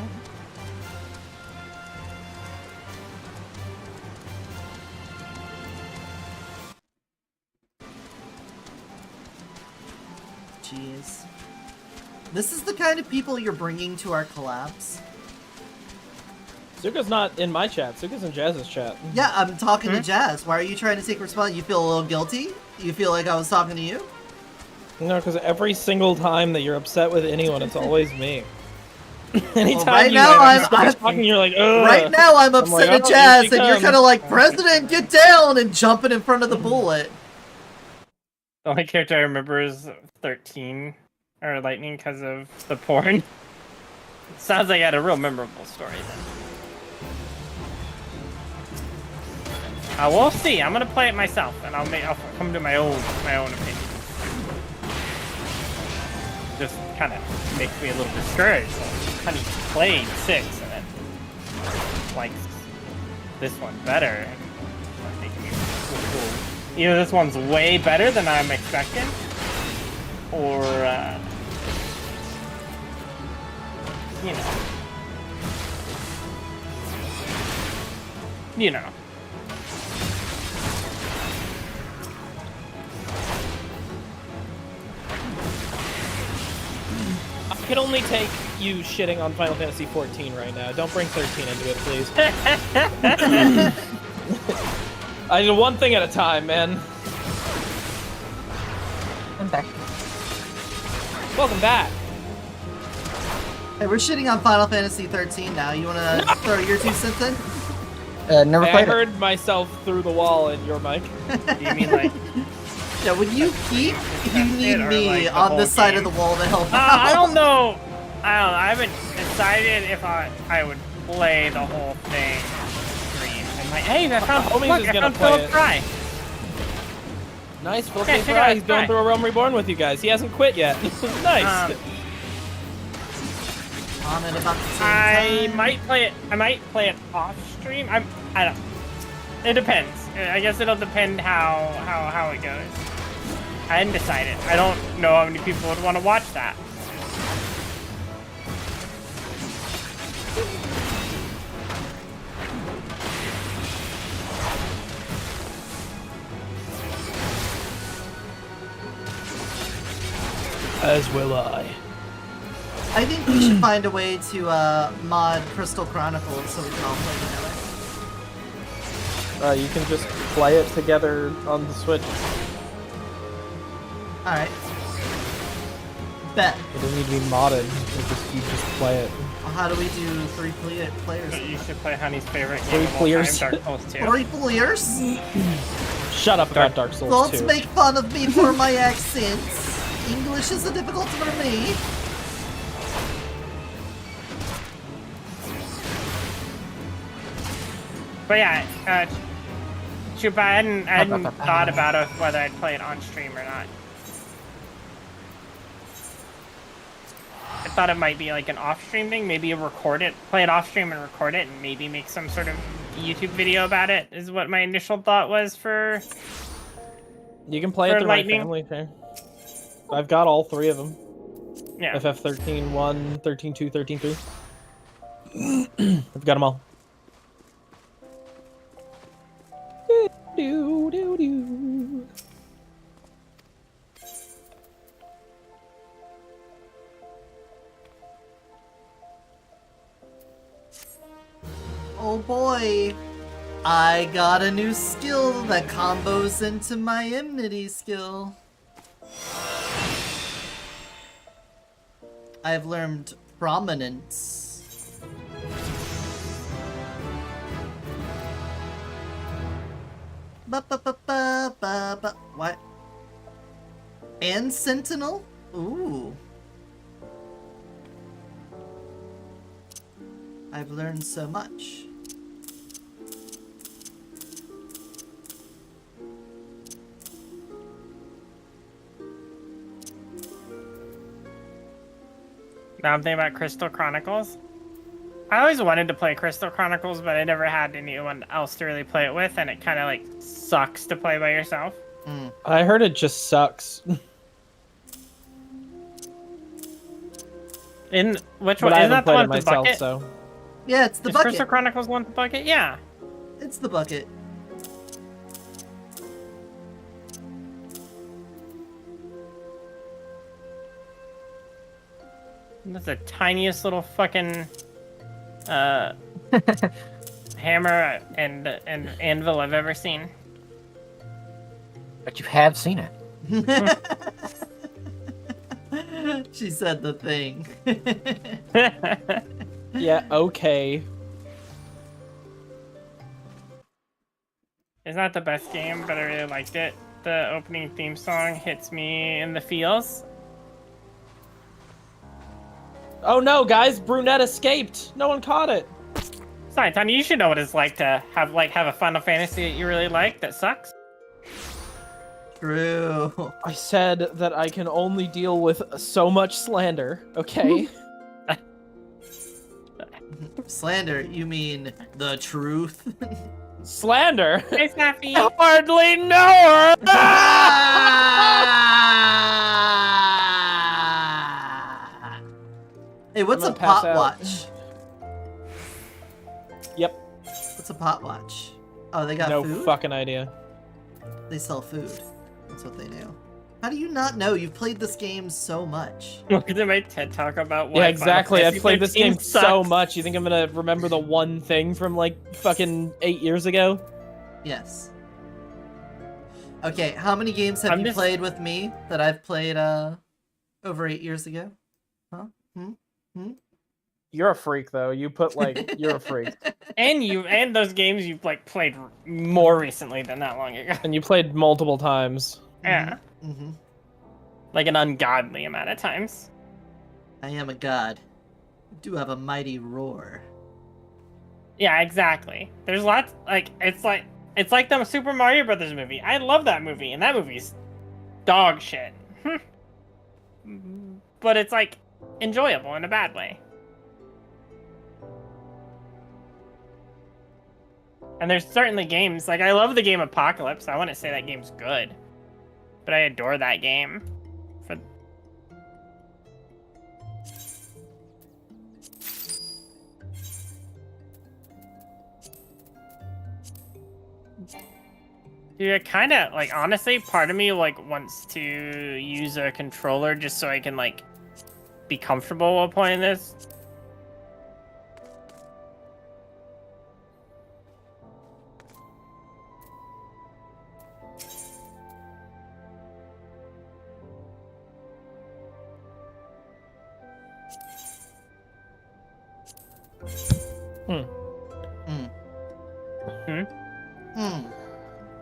Jeez. This is the kind of people you're bringing to our collabs. Suka's not in my chat. Suka's in Jazz's chat. Yeah, I'm talking to Jazz. Why are you trying to take responsibility? You feel a little guilty? You feel like I was talking to you? No, because every single time that you're upset with anyone, it's always me. Anytime right you now, I'm talking, you're like, ugh. Right now, I'm upset like, at oh, Jazz, here she and you're comes. kind of like, President, get down, and jumping in front of the bullet. The only character I remember is 13 or Lightning because of the porn. Sounds like I had a real memorable story then. We'll see. I'm gonna play it myself, and I'll come to my own opinion. Just kind of makes me a little discouraged. Honey played 6 and then likes this one better. I think either this one's way better than I'm expecting, or you know. I can only take you shitting on Final Fantasy 14 right now. Don't bring 13 into it, please. I do one thing at a time, man. I'm back. Welcome back. Hey, we're shitting on Final Fantasy 13 now. You wanna throw your 2 cents in? Never Hey, I played it. heard myself through the wall in your mic. Do you mean like? Yeah, when you peek, you need Or, me like, the on whole this side game? of the wall to help I out. don't know. I haven't decided if I would play the whole thing. Stream. I'm like, hey, I found Homies look, is I gonna found play Philip it. Fry. Nice, Philip Yeah, K. check it Fry. out, He's going Fry. through a Realm Reborn with you guys. He hasn't quit yet. Nice. On at about the same I time. might play it. I might play it off stream. I don't. It depends. I guess it'll depend how it goes. I hadn't decided. I don't know how many people would want to watch that. As will I. I think we should find a way to mod Crystal Chronicles so we can all play together. You can just play it together on the Switch. Alright. Bet. It doesn't need to be modded. You just play it. Well, how do we do 3 players? But you should play Honey's favorite Three game of all players. time, Dark Souls 2. 3 players? Shut up about Dark Souls Don't 2. make fun of me for my accents. English is difficult for me. But yeah, Chupa, I hadn't thought about whether I'd play it on stream or not. I thought it might be like an off-stream thing, maybe play it off-stream and record it, and maybe make some sort of YouTube video about it, is what my initial thought was for... You can play it for through Lightning. my family thing. I've got all 3 of them. Yeah. FF13 1, 13 2, 13 3. I've got them all. Do, do, do. Oh boy. I got a new skill that combos into my enmity skill. I've learned prominence. What? And Sentinel? Ooh. I've learned so much. Now I'm thinking about Crystal Chronicles. I always wanted to play Crystal Chronicles, but I never had anyone else to really play it with, and it kind of like sucks to play by yourself. I heard it just sucks. In which But one? I Is haven't that the played one it with the myself, bucket? so. Yeah, it's the Is bucket. Crystal Chronicles one with the bucket? Yeah. It's the bucket. That's the tiniest little fucking hammer and anvil I've ever seen. But you have seen it. She said the thing. Yeah, okay. It's not the best game, but I really liked it. The opening theme song hits me in the feels. Oh no, guys! Brunette escaped! No one caught it! Sorry, Tony, you should know what it's like to have a Final Fantasy that you really like that sucks. True. I said that I can only deal with so much slander, okay? Slander, you mean the truth? Slander? Hey, Snappy! I hardly know her! Hey, what's a I'm gonna pass pot out. watch? Yep. What's a pot watch? Oh, they got No food? fucking idea. They sell food. That's what they do. How do you not know? You've played this game so much. Look at my TED talk about why Yeah, exactly. Final I've played this Fantasy game 15 so sucks. much. You think I'm gonna remember the one thing from like fucking 8 years ago? Yes. Okay, how many games have I'm you just- played with me that I've played over 8 years ago? Huh? You're a freak, though. You put like you're a freak, And those games you've like played more recently than that long ago. and you played multiple times. Yeah, Mm-hmm. like an ungodly amount of times. I am a god. I do have a mighty roar. Yeah, exactly. There's lots like it's like the Super Mario Brothers movie. I love that movie, and that movie's dog shit. But it's like enjoyable in a bad way. And there's certainly games like I love the game Apocalypse. I wouldn't say that game's good, but I adore that game. For Dude, I kind of, like, honestly, part of me, like, wants to use a controller just so I can, like, be comfortable while playing this.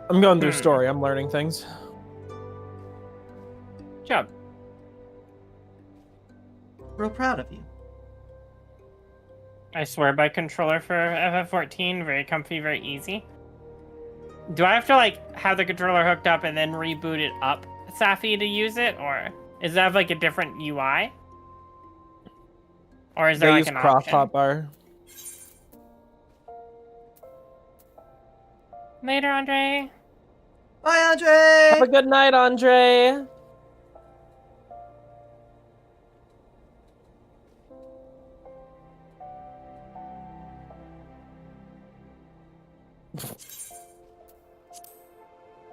I'm going through story. I'm learning things. Good job. Real proud of you. I swear by controller for FF14. Very comfy, very easy. Do I have to, like, have the controller hooked up and then reboot it up, Safi, to use it? Or does that have, like, a different UI? Or is there, They like, use an cross option? hotbar. Later, Andre. Bye, Andre! Have a good night, Andre.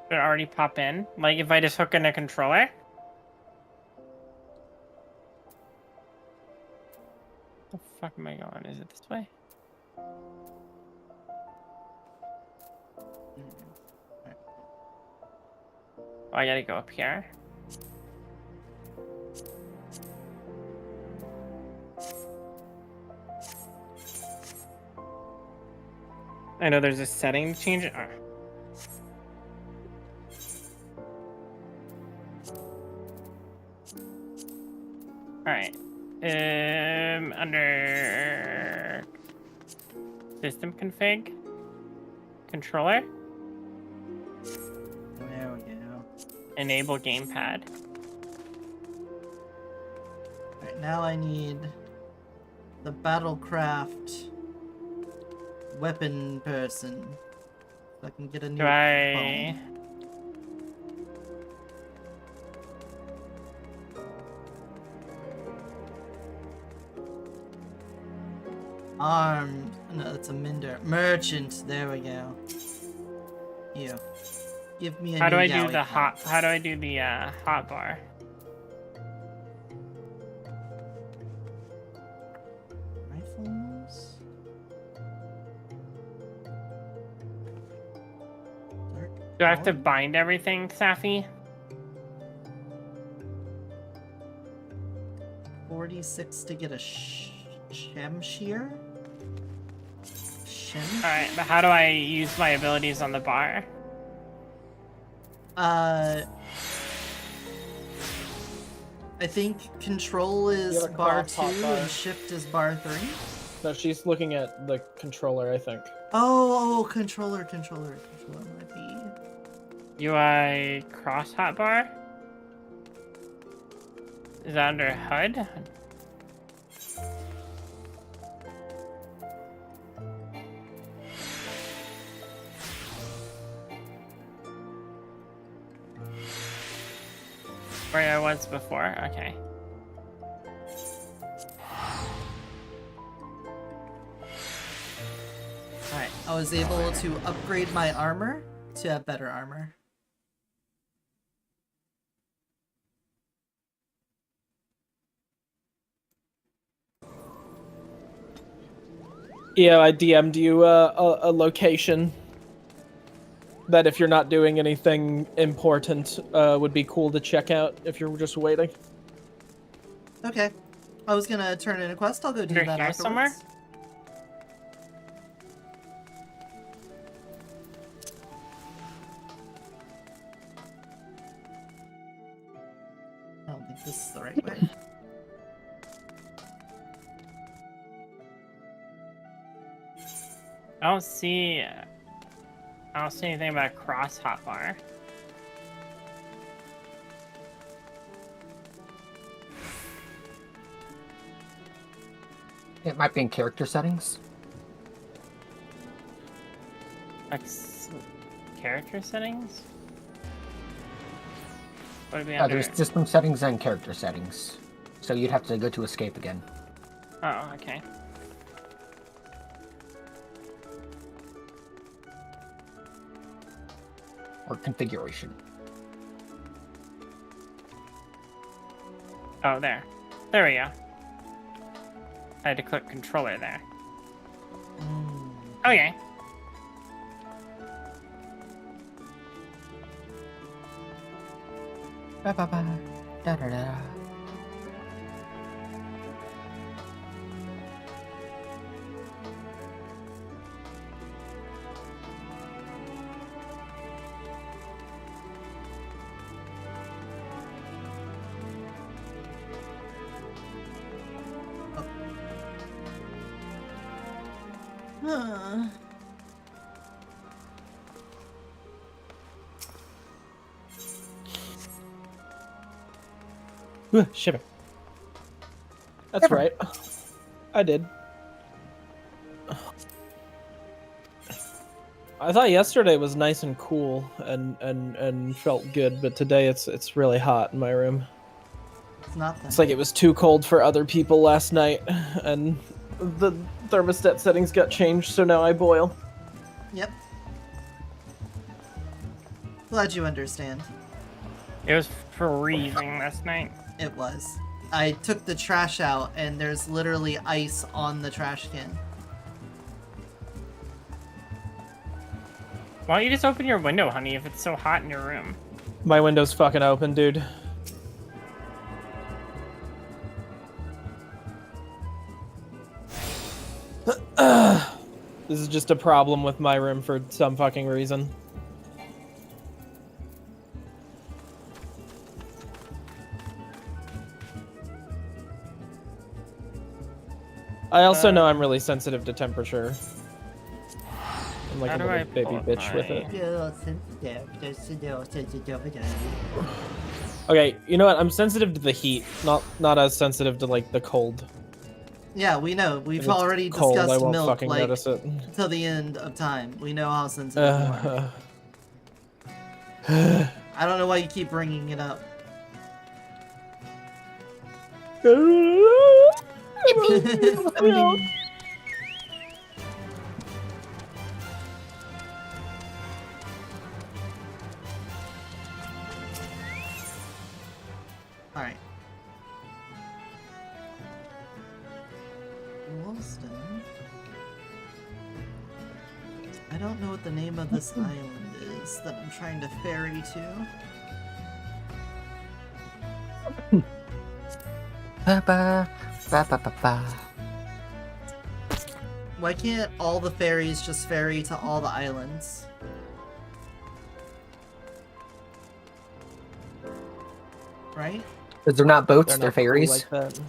Did it already pop in? Like, if I just hook in a controller? The fuck am I going? Is it this way? Oh, I gotta go up here. I know there's a setting to change it. Oh. Alright. Under system config, controller, There we go. enable gamepad. Alright, now I need the Battlecraft weapon person. So I can get a new Do I? phone. Armed. No, that's a Minder. Merchant. There we go. You. Give me a How new do I do yaoi the pad. How do I do the hot bar? Rifles. Do I have to bind everything, Safi? 46 to get a Shemshir? Alright, but how do I use my abilities on the bar? I think control is You have a bar cross 2 hotbar. and shift is bar 3. No, she's looking at the controller, I think. Oh, controller might be. UI cross hotbar? Is that under HUD? Where I was before, okay. Alright, I was able to upgrade my armor to have better armor. Yeah, I DM'd you a location. that if you're not doing anything important, would be cool to check out if you're just waiting. Okay. I was gonna turn in a quest. I'll go do You're that here afterwards. somewhere? I don't think this is the right way. I don't see anything about cross hotbar. It might be in character settings. Like character settings? What would be Yeah, under? there's system settings and character settings. So you'd have to go to escape again. Oh, okay. Or configuration. Oh, there. There we go. I had to click controller there. Okay. Ba ba ba. Da da da. Shiver. That's right. I did. I thought yesterday was nice and cool and felt good, but today it's really hot in my room. It's not that. It's like it was too cold for other people last night, and the thermostat settings got changed, so now I boil. Yep. Glad you understand. It was freezing last night. It was. I took the trash out and there's literally ice on the trash can. Why don't you just open your window, honey, if it's so hot in your room? My window's fucking open, dude. This is just a problem with my room for some fucking reason. I also know I'm really sensitive to temperature. I'm like How a do little I baby pull bitch my- with it. Okay, you know what? I'm sensitive to the heat, not as sensitive to like the cold. Yeah, we know. If We've it's already cold, I discussed won't milk fucking like notice it. till the end of time. We know how sensitive you are. I don't know why you keep bringing it up. Alright. Woolston. I don't know what the name of this island is that I'm trying to ferry to. Ba ba ba ba ba ba. Why can't all the ferries just ferry to all the islands? Right? Because they're not boats, they're not cool ferries. like that.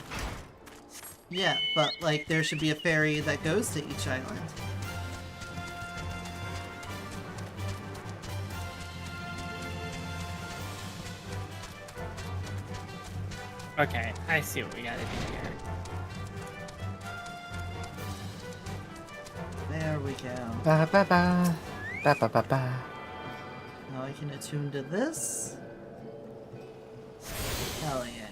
Yeah, but like there should be a ferry that goes to each island. Okay, I see what we gotta do here. There we go. Ba ba ba. Ba ba ba ba. Now I can attune to this. Hell yeah.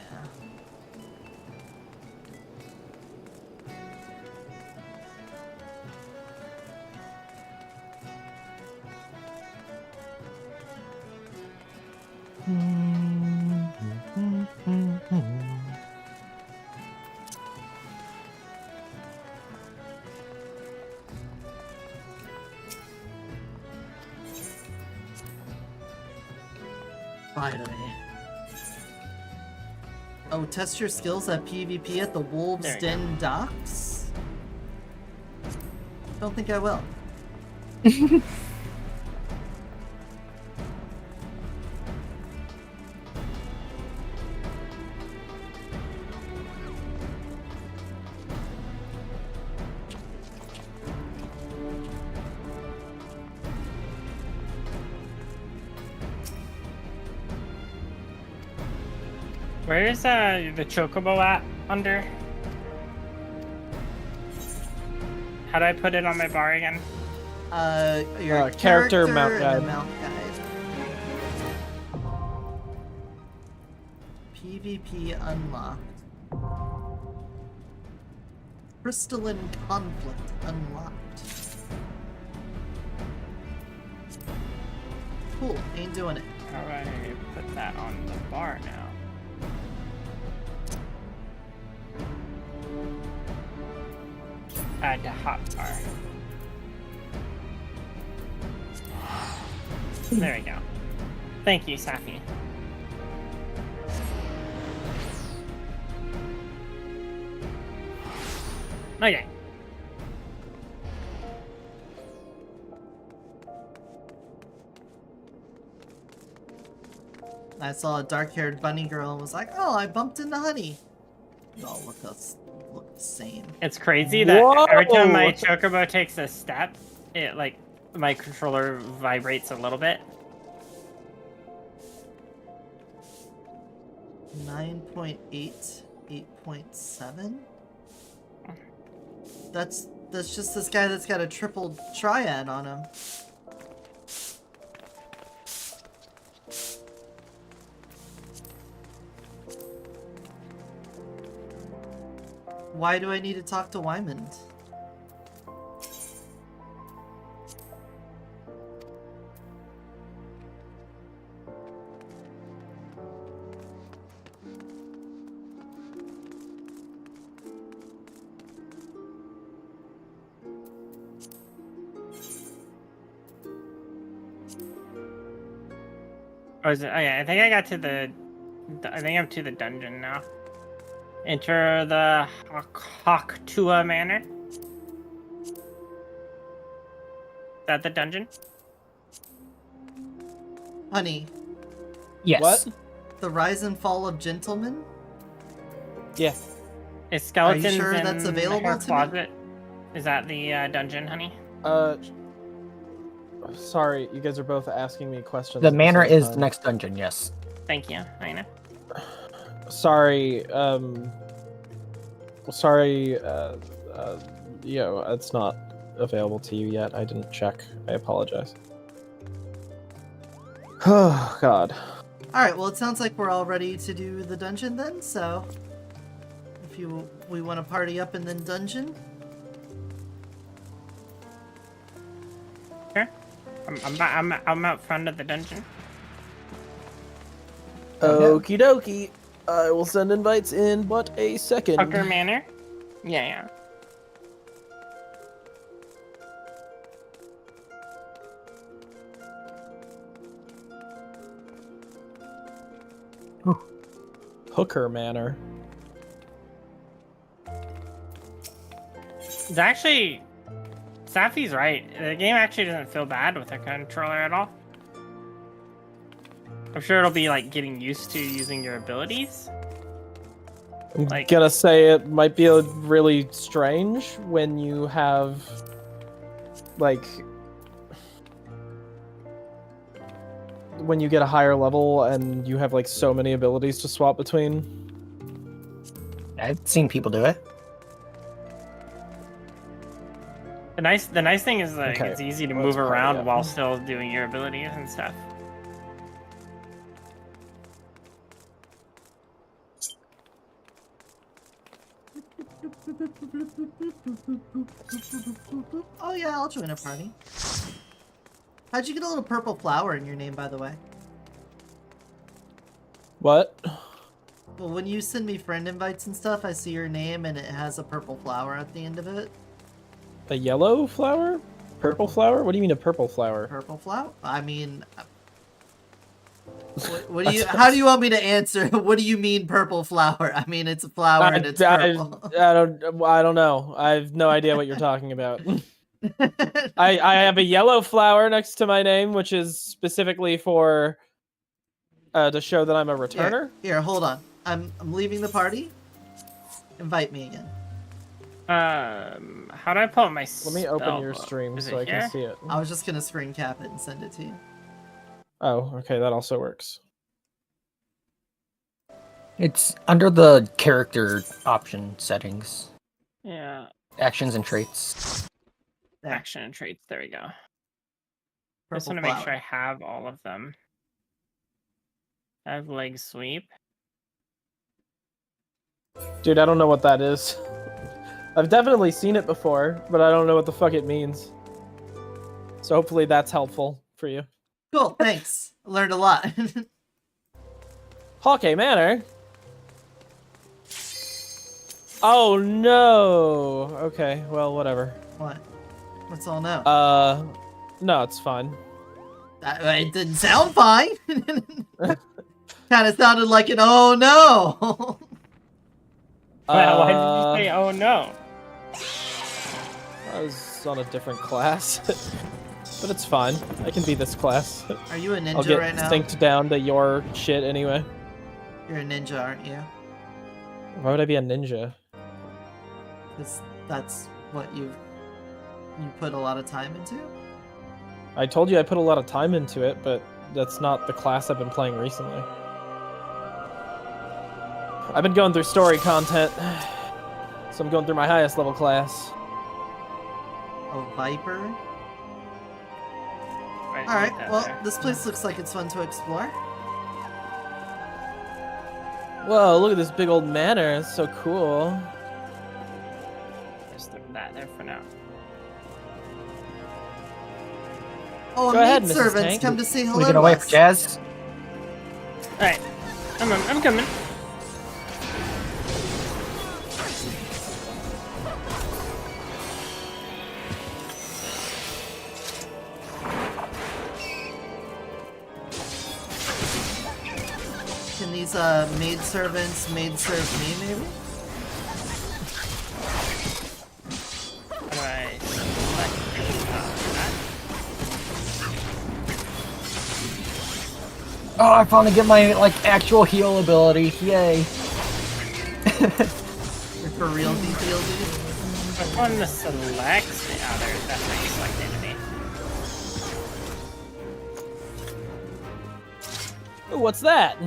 Finally. Oh, test your skills at PvP at the Wolves There you Den docks? Don't think I will. Where is the chocobo at under? How do I put it on my bar again? Your character mount and guide. the mount guide. PvP unlocked. Crystalline Conflict unlocked. Cool, ain't doing it. How do I put that on the bar now? Add to hotbar. There we go. Thank you, Safi. Okay. I saw a dark-haired bunny girl and was like, "Oh, I bumped into Honey." Oh, look the same. It's crazy that Whoa! every time my chocobo takes a step, it like my controller vibrates a little bit. 9.8, 8.7. That's just this guy that's got a triple triad on him. Why do I need to talk to Wymond? Oh, is it? Oh, yeah, I think I got to the. I think I'm to the dungeon now. Enter the Haktua Manor. Is that the dungeon? Honey, Yes. What? the rise and fall of gentlemen? Yeah. Is skeletons sure in that's available her to me? closet? Is that the dungeon, honey? Sorry, you guys are both asking me questions. The at manor same is time. the next dungeon, yes. Thank you. I know. Sorry, it's not available to you yet. I didn't check. I apologize. Oh, God. Alright, well it sounds like we're all ready to do the dungeon then, so... If we want to party up in the dungeon? Sure. I'm out front of the dungeon. Okie dokie. I will send invites in but a second. Tucker Manor? Yeah. Hooker Manor. It's actually... Safi's right. The game actually doesn't feel bad with a controller at all. I'm sure it'll be like getting used to using your abilities. I'm Like- gonna say it might be really strange when you have, like, when you get a higher level and you have like so many abilities to swap between. I've seen people do it. The nice thing is like Okay, it's easy to let's move party around up. while still doing your abilities and stuff. Oh yeah, I'll join a party. How'd you get a little purple flower in your name, by the way? What? Well, when you send me friend invites and stuff, I see your name and it has a purple flower at the end of it. A yellow flower? Purple flower? What do you mean a purple flower? Purple flower? I mean, What do you? How do you want me to answer? What do you mean purple flower? I mean it's a flower and it's purple. I don't know. I have no idea what you're talking about. I have a yellow flower next to my name, which is specifically for to show that I'm a returner. Here, hold on. I'm leaving the party. Invite me again. How do I pull up my Let me open your spell book? stream Is so it I can here? see it. I was just gonna screen cap it and send it to you. Oh, okay, that also works. It's under the character option settings, Yeah. actions and traits. There. Action and traits. There we go. I just Purple want to make flower. sure I have all of them. I have leg sweep. Dude, I don't know what that is. I've definitely seen it before, but I don't know what the fuck it means. So hopefully that's helpful for you. Cool, thanks. I learned a lot. Hawkeye Manor? Oh no! Okay, well, whatever. What? What's all no? No, it's fine. It didn't sound fine. Kind of sounded like an oh no. Well, why did you say oh no? I was on a different class. But it's fine. I can be this class. Are you a ninja I'll get right now? synced down to your shit anyway. You're a ninja, aren't you? Why would I be a ninja? Because that's what you put a lot of time into. I told you I put a lot of time into it, but that's not the class I've been playing recently. I've been going through story content, so I'm going through my highest level class. A viper. Right, All right. put that Well, there. this place looks like it's fun to explore. Whoa, look at this big old manor. It's so cool. Just throw that there for now. Oh, Go ahead, maid Mrs. servants Tank. come to say hello. We gonna to wait us. for Jazz? Alright. I'm coming. Can these maid servants maid serve me, maybe? How do I select that? Oh, I finally get my actual heal ability. Yay! You're for real, deal, dude. Which one to select? Oh, there. That's where you select enemy. Ooh, what's that?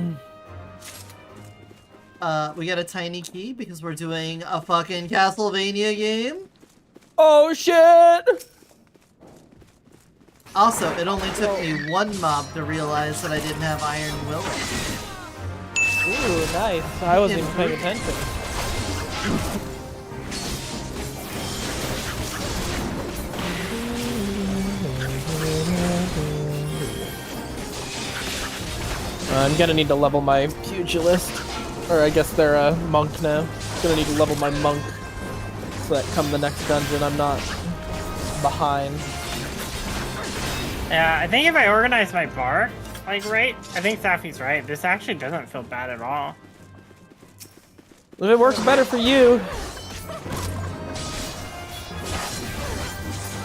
We got a tiny key because we're doing a fucking Castlevania game. Oh shit! Also, it only took me one mob to realize that I didn't have Iron Will. Ooh, nice. I wasn't even paying attention. I'm gonna need to level my pugilist. Or I guess they're a monk now. Gonna need to level my monk so that come the next dungeon I'm not behind. Yeah, I think if I organize my bar, like, right, I think Safi's right. This actually doesn't feel bad at all. If it works better for you.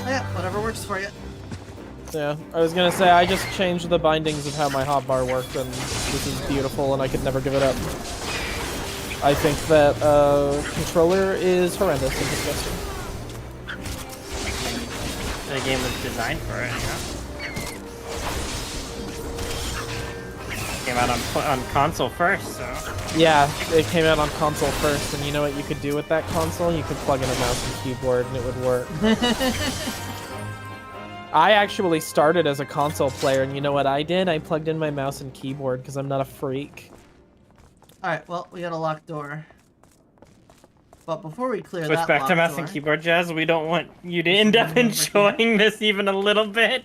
Oh, yeah, whatever works for you. Yeah, I was gonna say I just changed the bindings of how my hotbar worked, and this is beautiful, and I could never give it up. I think that controller is horrendous and disgusting. The game was designed for it, you know? Came out on console first, so... Yeah, it came out on console first, and you know what you could do with that console? You could plug in a mouse and keyboard, and it would work. I actually started as a console player, and you know what I did? I plugged in my mouse and keyboard, because I'm not a freak. Alright, well, we got a locked door. But before we clear Switch that back to locked mouse door, and keyboard, Jazz. We don't want you to end up enjoying this even a little bit.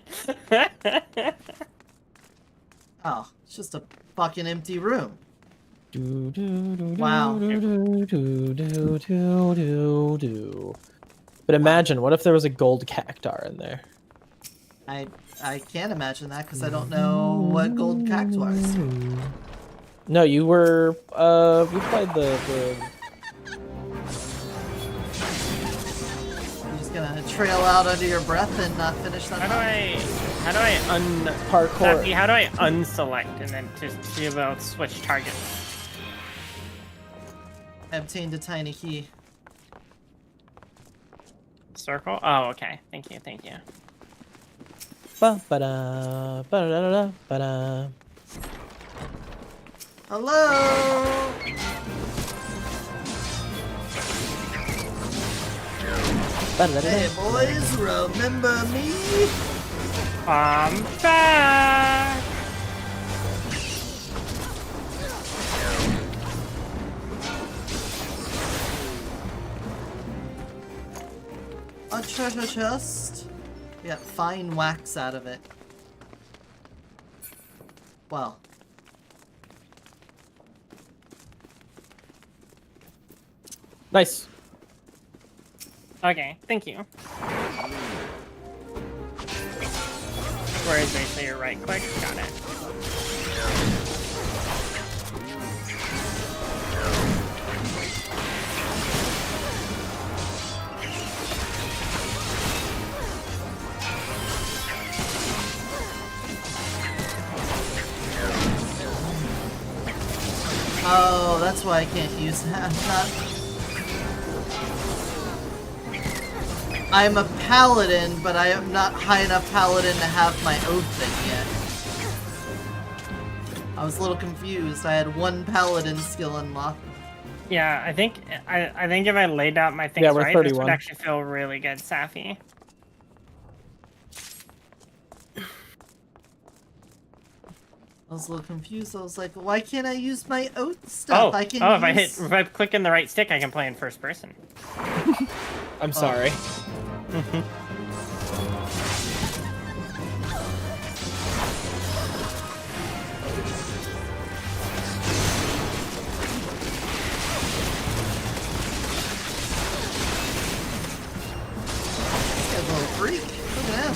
oh, it's just a fucking empty room. Wow. But imagine, what if there was a gold cactar in there? I I can't imagine that because I don't know what gold cactuars. No, you were, you played the... You're just gonna trail out under your breath and not finish that. How do I Parkour. Sappy, how do I unselect and then just be able to switch targets? I obtained a tiny key. Circle? Oh, okay. Thank you, thank you. Ba-ba-da, ba-da-da-da, ba-da. Hello! Hey boys, remember me? I'm back! A treasure chest. We got fine wax out of it. Well. Nice. Okay, thank you. Where is basically your right click? Got it. Oh, that's why I can't use that. I'm a paladin, but I am not high enough paladin to have my oath thing yet. I was a little confused. I had one paladin skill unlocked. Yeah, I think if I laid out my things Yeah, we're right, this 31. would actually feel really good, Safi. I was a little confused. I was like, why can't I use my oath stuff? Oh, I can if I click in the right stick, I can play in first person. I'm sorry. This guy's a little freak. Look at him.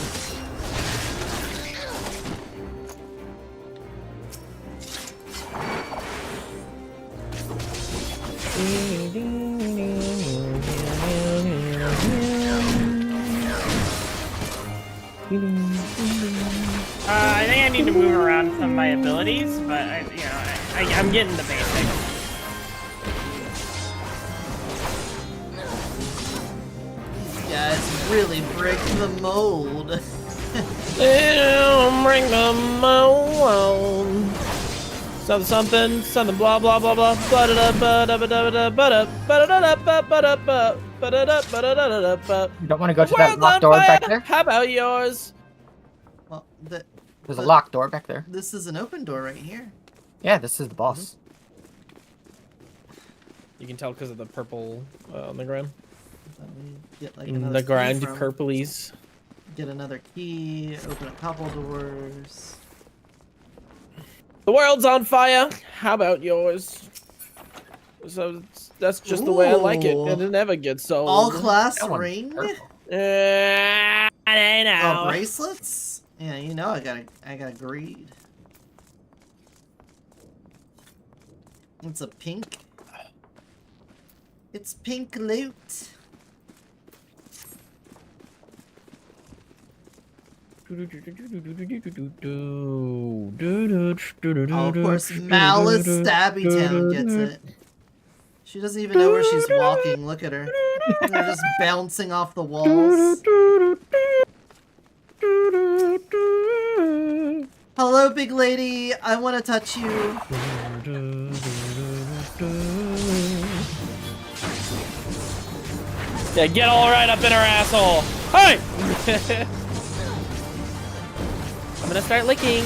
I think I need to move around some of my abilities, but I'm getting the basics. These guys really break the mold. Bring the mold. Something, blah blah blah blah. You don't want to go to that locked door back there? How about yours? Well, There's a locked door back there. this is an open door right here. Yeah, this is the boss. You can tell because of the purple on the ground. Let me get like In another the key ground, from- purplies. Get another key. Open a couple doors. The world's on fire. How about yours? So that's just the way I like it, and it never gets old. All class That one's ring. purple. I don't know. Oh, bracelets. Yeah, you know I gotta greed. It's a pink. It's pink loot. Oh, of course, Malice Stabby Town gets it. She doesn't even know where she's walking. Look at her. They're just bouncing off the walls. Hello, big lady. I want to touch you. Yeah, get all right up in her asshole. Hey! I'm gonna start licking.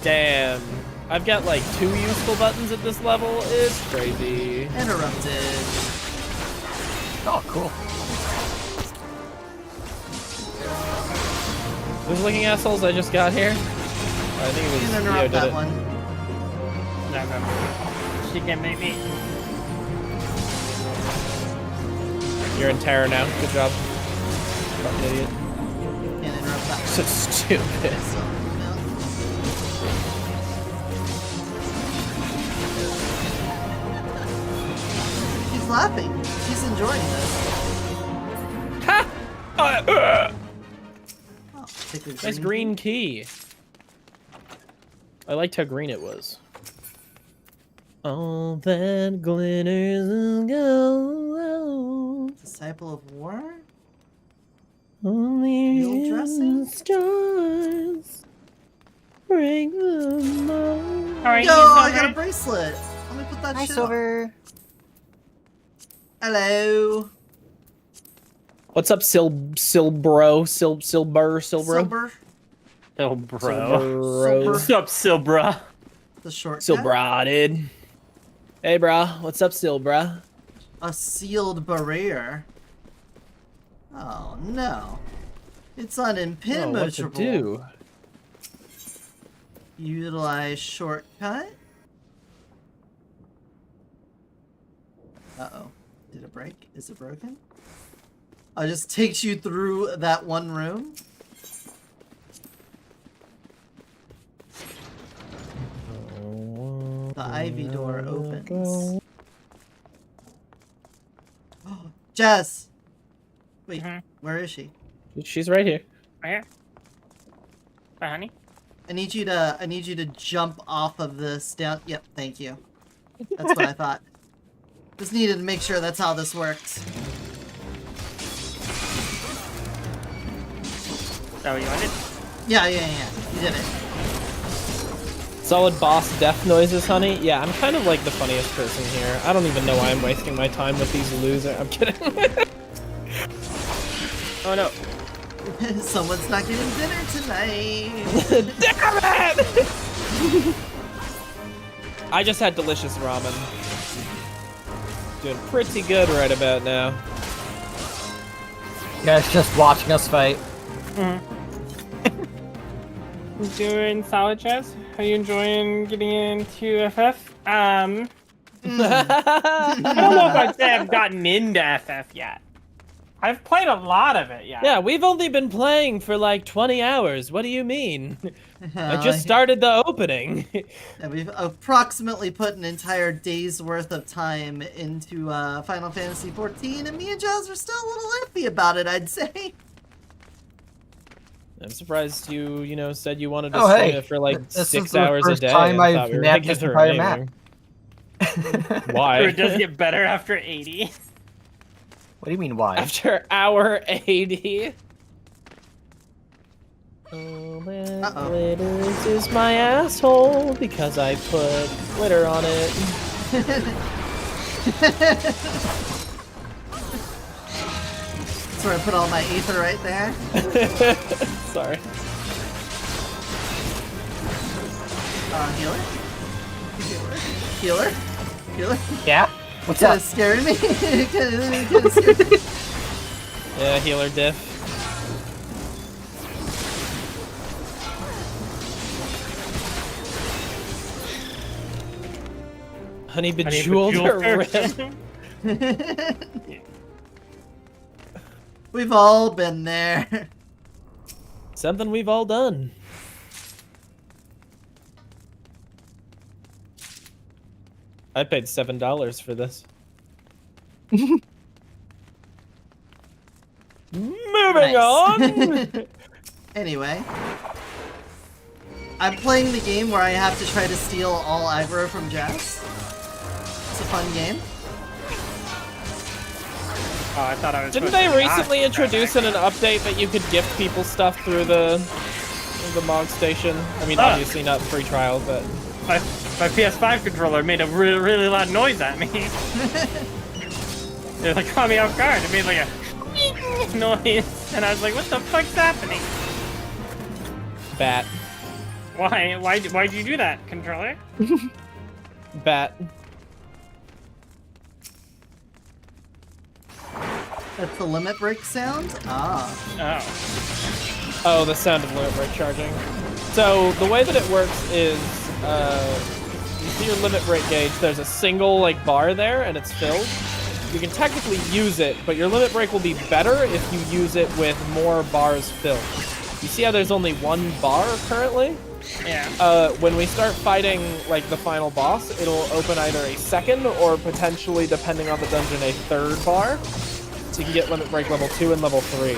Damn. I've got like 2 useful buttons at this level. It's crazy. Interrupted. Oh, cool. Who's licking assholes I just got here? I think it was Please Theo interrupt did that it. one. She can make me. You're in terror now. Good job. Fucking idiot. Can't interrupt that. So stupid. So, no. She's laughing. She's enjoying this. Ha! Oh, take a Nice green key. I liked how green it was. All that glitters is gold. Disciple of War? Only Field dressing? stars break the moon. How are you, Yo, I got Silver? a bracelet. Let me put that Hi, shit Silver. on. Hello. What's up, Silbro? Silber? Silver. Oh, bro. Silver. What's up, Silbra? The short Silbra, dude. Hey, brah. What's up, Silbra? A sealed barrier. Oh no. It's Oh, what to unimpenetrable. do? Utilize shortcut. Uh-oh. Did it break? Is it broken? It just takes you through that one room. The ivy door opens. Jess! Wait, where is she? She's right here. Right here. Hi, honey. I need you to jump off of this down. Yep, thank you. That's what I thought. Just needed to make sure that's how this works. Is that what you wanted? Yeah. You did it. Solid boss death noises, honey? Yeah, I'm kind of like the funniest person here. I don't even know why I'm wasting my time with these losers. I'm kidding. Oh no. Someone's not getting dinner tonight. Damn it! I just had delicious ramen. Doing pretty good right about now. Yeah, it's just watching us fight. Doing solid, Jess? Are you enjoying getting into FF? I don't know if I'd say I've gotten into FF yet. I've played a lot of it, yeah. Yeah, we've only been playing for like 20 hours. What do you mean? I just started the opening. And we've approximately put an entire day's worth of time into Final Fantasy XIV, and me and Jazz are still a little iffy about it, I'd say. I'm surprised you said you wanted to Oh, stream hey, it for like this 6 is the hours a first day. time I I've thought we were napped gonna this get entire through map. it. Why? It does get better after 80. What do you mean, why? After hour 80. All that Uh-oh. glitters is my asshole because I put glitter on it. So I put all my ether right there. Sorry. Healer? Healer? Healer? Yeah? What's Kinda up? scared me. kinda scared me. Yeah, healer diff. Honey bejeweled her rim. We've all been there. Something we've all done. I paid $7 for this. Moving on. Anyway. I'm playing the game where I have to try to steal all aggro from Jazz. It's a fun game. Oh, I thought I was. Didn't supposed they to not recently do that, introduce in an actually. update that you could gift people stuff through the Mog Station? I mean, obviously not free trial, but My PS5 controller made a really, really loud noise at me. It like caught me off guard. It made like a noise, and I was like, "What the fuck's happening? bat, Why'd you do that, controller?" bat. That's the limit break sound? Ah. Oh, the sound of limit break charging. So the way that it works is, you see your limit break gauge. There's a single like bar there, and it's filled. you can technically use it, but your limit break will be better if you use it with more bars filled. You see how there's only 1 bar currently? Yeah. When we start fighting like the final boss, it'll open either a 2nd or potentially, depending on the dungeon, a 3rd bar. So you can get limit break level 2 and level 3.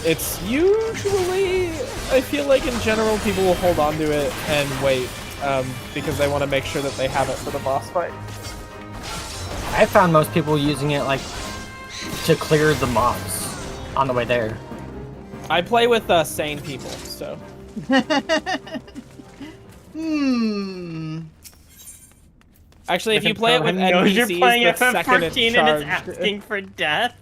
It's usually, I feel like in general, people will hold on to it and wait because they want to make sure that they have it for the boss fight. I found most people using it like to clear the mobs on the way there. I play with sane people, so. Actually, if you play it with NPCs, you're playing the second it's FF14 and it's charged- asking for death.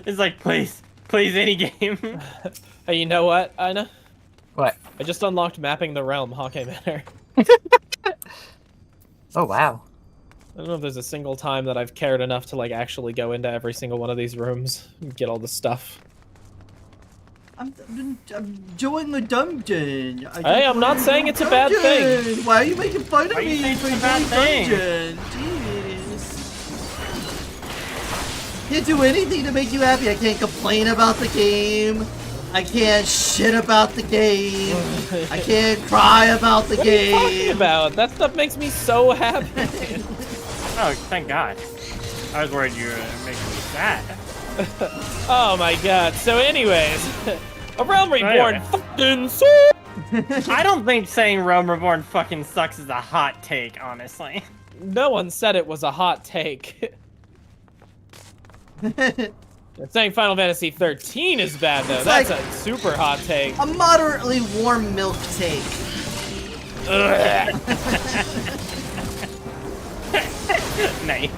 It's like, please, any game. Hey, you know what, Ina? What? I just unlocked Mapping the Realm, Hawkeye Manor. Oh, wow. I don't know if there's a single time that I've cared enough to like actually go into every single one of these rooms and get all the stuff. I'm doing the dungeon. Hey, I'm not saying it's a bad thing. Why are you making fun of Why are you me saying for it's a doing bad thing? dungeon? Jeez. Can't do anything to make you happy. I can't complain about the game. I can't shit about the game. I can't cry about the What are you game. talking about? That stuff makes me so happy. Oh, thank God. I was worried you were making me sad. Oh my god. So anyways, A Realm Reborn Anyway. fucking sucks! I don't think saying Realm Reborn fucking sucks is a hot take, honestly. No one said it was a hot take. Saying Final Fantasy 13 is bad though. It's That's like- a super hot take. A moderately warm milk take. Nice.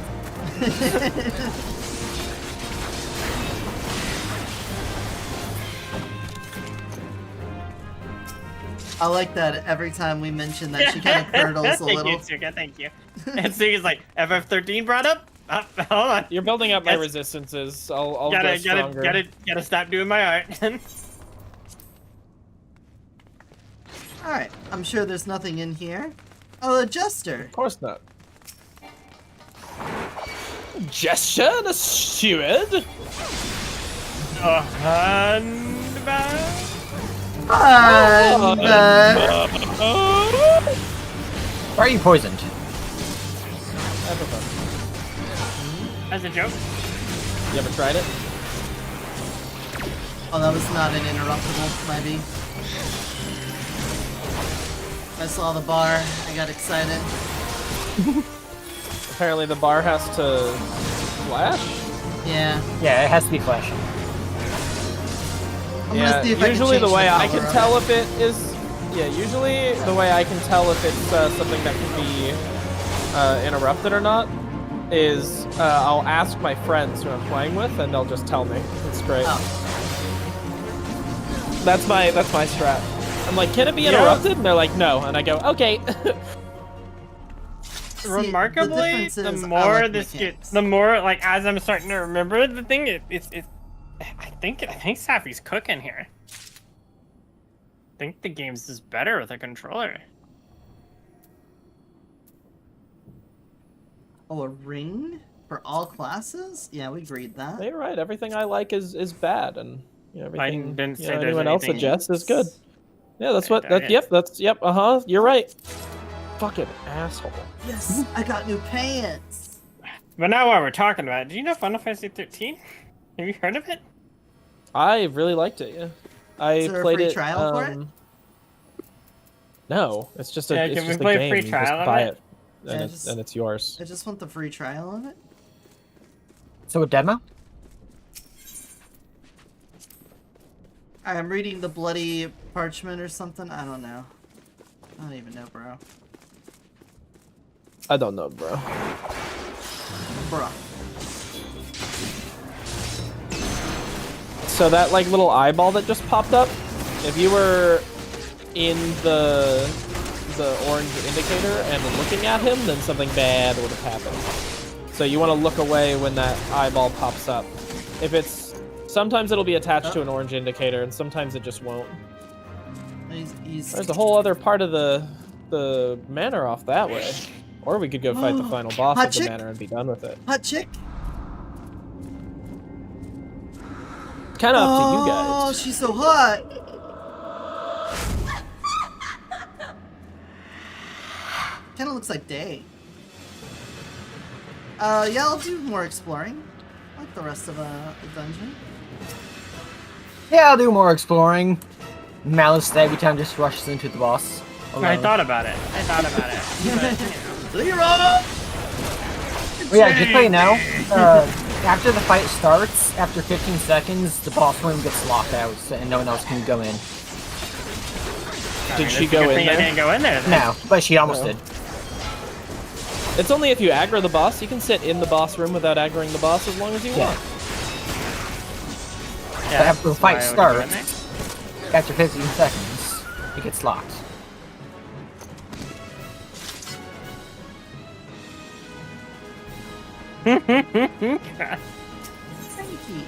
I like that every time we mention that she kind of curdles a Thank little. you, Tsuka, thank you. And Tsuka's like, FF13 brought up? Hold on. You're building up my Yes. resistances. I'll go stronger. Gotta stop doing my art. Alright, I'm sure there's nothing in here. Oh, the jester. Of course not. Gesture and a steward? Fun, Why are you poisoned? As a joke. You ever tried it? Oh, that was not an interruptible, maybe. I saw the bar, I got excited. Apparently the bar has to flash? Yeah. Yeah, it has to be flashing. I'm gonna see if I can usually the change way I color can of tell it. if it is... Yeah, usually the way I can tell if it's something that can be interrupted or not is I'll ask my friends who I'm playing with and they'll just tell me. It's great. Oh. That's my strat. I'm like, can it be interrupted? And they're like, no. And I go, okay. See, Remarkably, difference the is I more like this mechanics. gets, the more like as I'm starting to remember the thing, it's I think Sappy's cooking here. I think the game's just better with a controller. Oh, a ring? For all classes? Yeah, we agreed that. You're right. Everything I like is bad, and you know, everything didn't say you know, there's anyone else anything- suggests is good. Yeah, that's what. Okay. Yep. You're right. Fucking asshole. Yes, I got new pants. But now while we're talking about it, do you know Final Fantasy 13? Have you heard of it? I really liked it. Yeah, I Is there a played free it. trial for it? No, it's just a. Yeah, it's can we just play a a game. free You trial just of buy it? it, and, Yeah, and it's yours. I just want the free trial of it. So a demo? I'm reading the bloody parchment or something. I don't know. I don't even know, bro. I don't know, bro. Bruh. So that like little eyeball that just popped up, if you were in the orange indicator and looking at him, then something bad would have happened. So you want to look away when that eyeball pops up. If it's sometimes it'll be attached to an orange indicator, and sometimes it just won't. He's There's a whole other part of the manor off that way. Or we could go fight the final boss Hot of the chick? manor and be done with it. Hot chick? Kind of up to you Oh, guys. she's so hot. Kind of looks like Day. Yeah, I'll do more exploring, like the rest of the dungeon. Yeah, I'll do more exploring. Malice every time just rushes into the boss. I thought about it. But, you know. Well, yeah, just so you know, after the fight starts, after 15 seconds, the boss room gets locked out, and no one else can go in. Did she go in I there? didn't go in there. Then. No, but she almost did. It's only if you aggro the boss. You can sit in the boss room without aggroing the boss as long as you want. Yeah, But after the that's why fight I would go in starts, after 15 seconds, it gets locked. Cranky.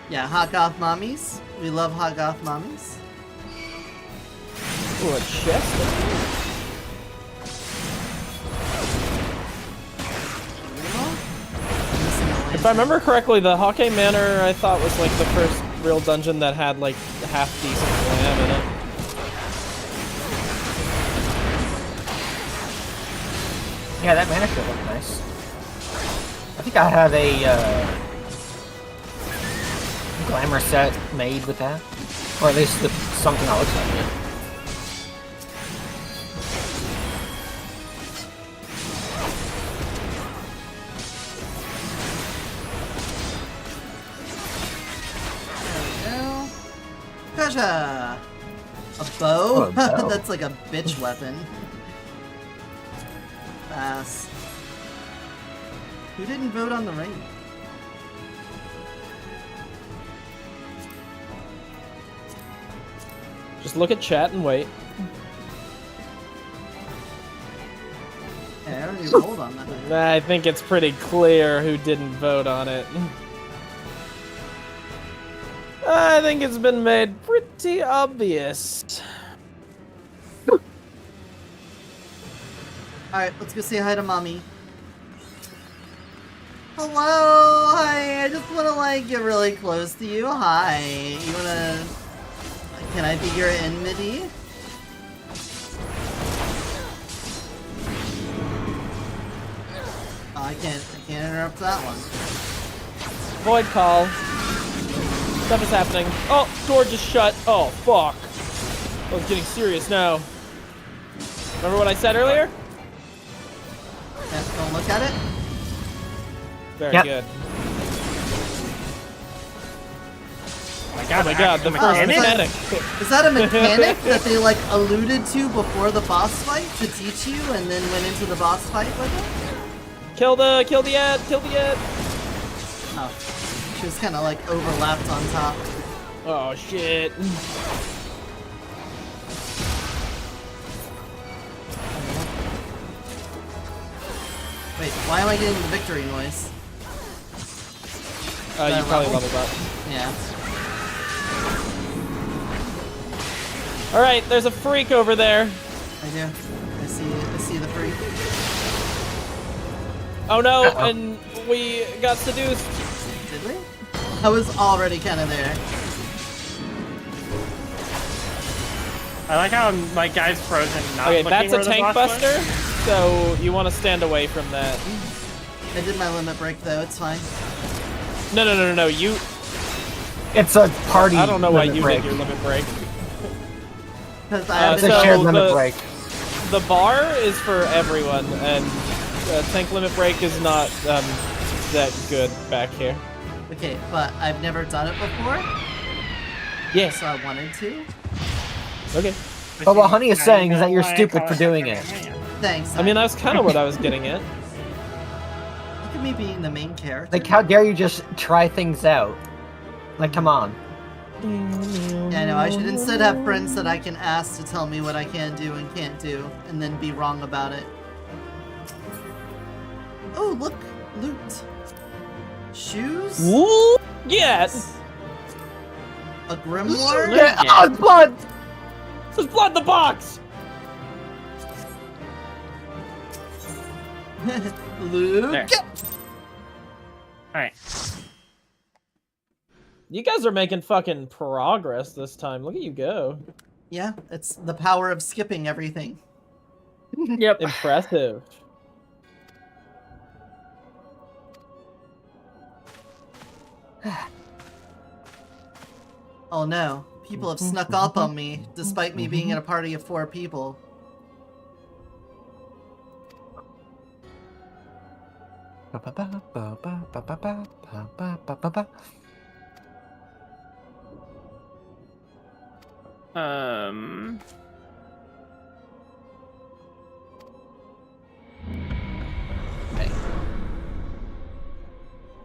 Yeah, hot goth mommies. We love hot goth mommies. Ooh, a chest. If I remember correctly, the Hawkeye Manor I thought was like the first real dungeon that had like half decent glam in it. Yeah, that mana should look nice. I think I have a glamour set made with that, or at least something that looks like it. Gotcha! A bow? Oh, a bow. That's like a bitch weapon. Pass. Who didn't vote on the ring? Just look at chat and wait. Yeah, I already rolled on that. I think it's pretty clear who didn't vote on it. I think it's been made pretty obvious. Alright, let's go say hi to mommy. Hello! Hi! I just wanna like get really close to you. Hi! You wanna... Can I be your enmity? Oh, I can't interrupt that one. Void call. Stuff is happening. Oh, door just shut. Oh, fuck. I was getting serious now. Remember what I said earlier? Yeah, don't look at it. Very Yep. good. Oh my god, the Oh, first is mechanic. Is that a mechanic that they like alluded to before the boss fight to teach you and then went into the boss fight with it? Kill the ad, kill the ad. Oh. She was kinda like overlapped on top. Oh shit. Wait, why am I getting the victory noise? You probably leveled up. Yeah. Alright, there's a freak over there. I do. I see the freak. Oh no, and we got seduced. Did we? I was already kinda there. I like how my guy's frozen. Not Okay, looking that's where a the tank boss was. buster, so you want to stand away from that. I did my limit break though, it's fine. No, you... It's a party. I don't know why limit you break. did your limit break. Because I It's have a so shared the- limit break. The bar is for everyone, and tank limit break is not that good back here. Okay, but I've never done it before, Yes. so I wanted to. Okay. But what Honey is Now saying you is that know you're why I stupid call for it doing Mega it. Man. Thanks. I mean, that's kind of what I was getting at. Look at me being the main character. Like, how dare you just try things out? Like, come on. Yeah, I know, I should instead have friends that I can ask to tell me what I can do and can't do, and then be wrong about it. Oh, look! Loot. Shoes? Woo! Yes! A grimoire? Yeah, oh, blood! There's blood in the box! Luke. There. Alright. You guys are making fucking progress this time. Look at you go. Yeah, it's the power of skipping everything. Yep. Impressive. Oh no, people have snuck up on me, despite me being in a party of 4 people.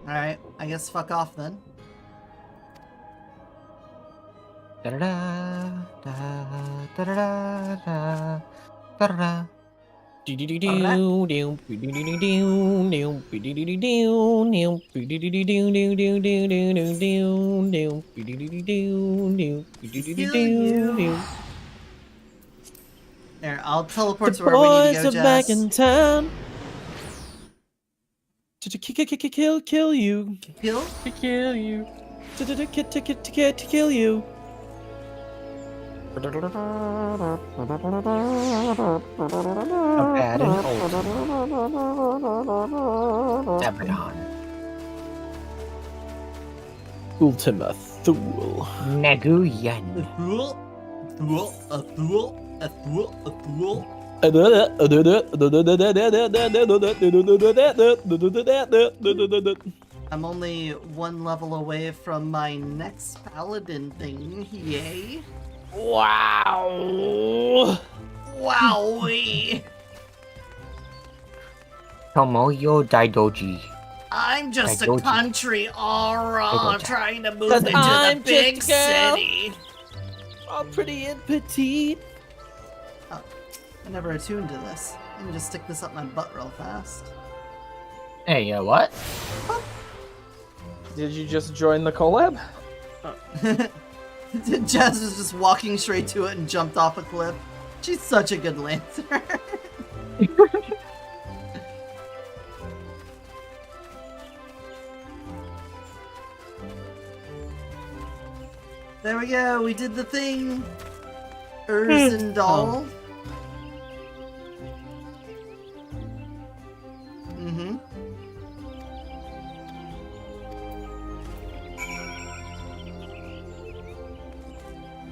Alright, I guess fuck off then. There, I'll teleport to where we need to go, back Jess. in town. To kill you. Kill? To kill you. To kill you. Abaddon Abaddon. Ultima Thule. Naguyan. A fool? A fool? A fool? A fool? I'm only 1 level away from my next paladin thing. Yay. Wow. Wowee. Tomoyo Daidoji. I'm just a Daidoji. country aura Daidoji. trying to move 'Cause into I'm the big just a girl. city. I'm pretty and petite. Oh, I never attuned to this. Let me just stick this up my butt real fast. Hey, what? Did you just join the collab? Jazz was just walking straight to it and jumped off a cliff. She's such a good lancer. There we go, we did the thing. Urzendal. Mm-hmm.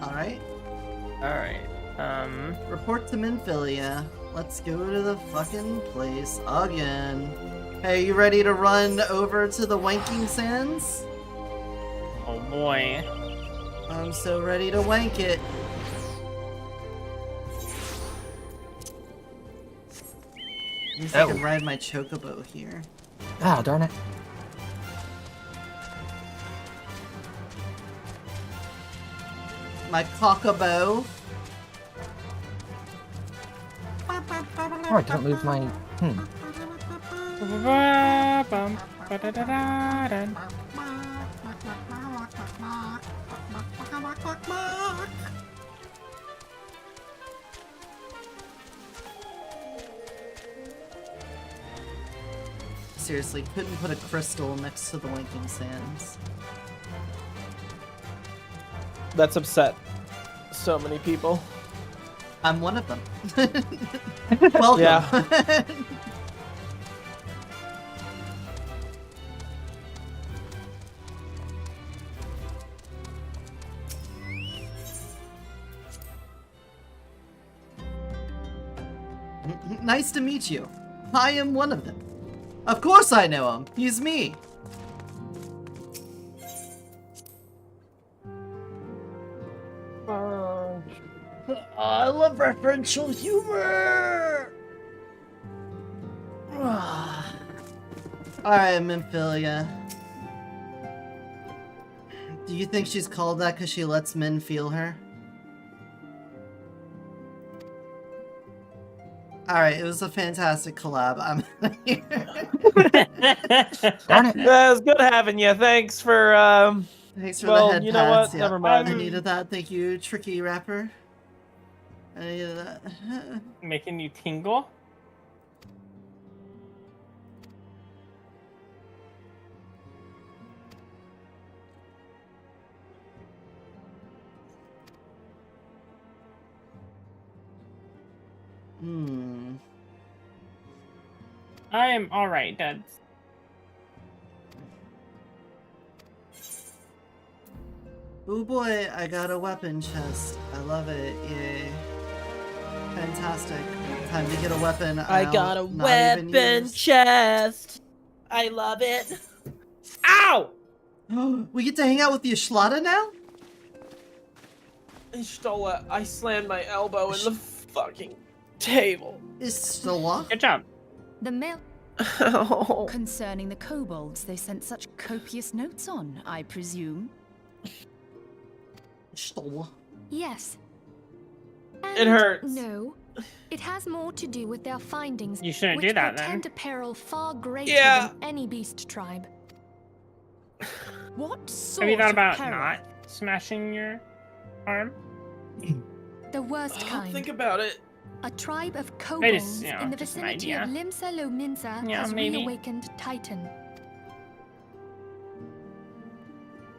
Alright. Alright. Report to Minfilia. Let's go to the fucking place again. Hey, you ready to run over to the Wanking Sands? Oh boy. I'm so ready to wank it. At least I can ride my chocobo here. Ah, darn it. My cockabo. Oh, I didn't lose my... Seriously, couldn't put a crystal next to the Wanking Sands. That's upset so many people. I'm one of them. Welcome. Yeah. Nice to meet you. I am one of them. Of course I know him. He's me. I love referential humor. Alright, Minfilia. Do you think she's called that because she lets men feel her? Alright, it was a fantastic collab. I'm here. Darn it. Yeah, it was good having you. Thanks for, Thanks for well, the head you know pads. what? Yeah. Never mind. I needed that. Thank you, Tricky Rapper. I needed that. Making you tingle? I'm alright, Dad. Oh boy, I got a weapon chest. I love it. Yay. Fantastic. Time to get a weapon. I got a I'll not even weapon use. chest. I love it. Ow! We get to hang out with the Ashlata now? Stola, I slammed my elbow in the fucking table. Is Stola? Good job. The mail Oh. concerning the kobolds they sent such copious notes on, I presume. Stola. Yes. It hurts. No. It has more to do with their findings. You shouldn't which do that, portend then. a peril far greater Yeah. than any beast tribe. What sort Have you thought of about peril? not smashing your arm? The worst I'll kind. think about it. A tribe of I kobolds just, in the just an vicinity of idea. Limsa Lominsa Yeah, has maybe. reawakened Titan.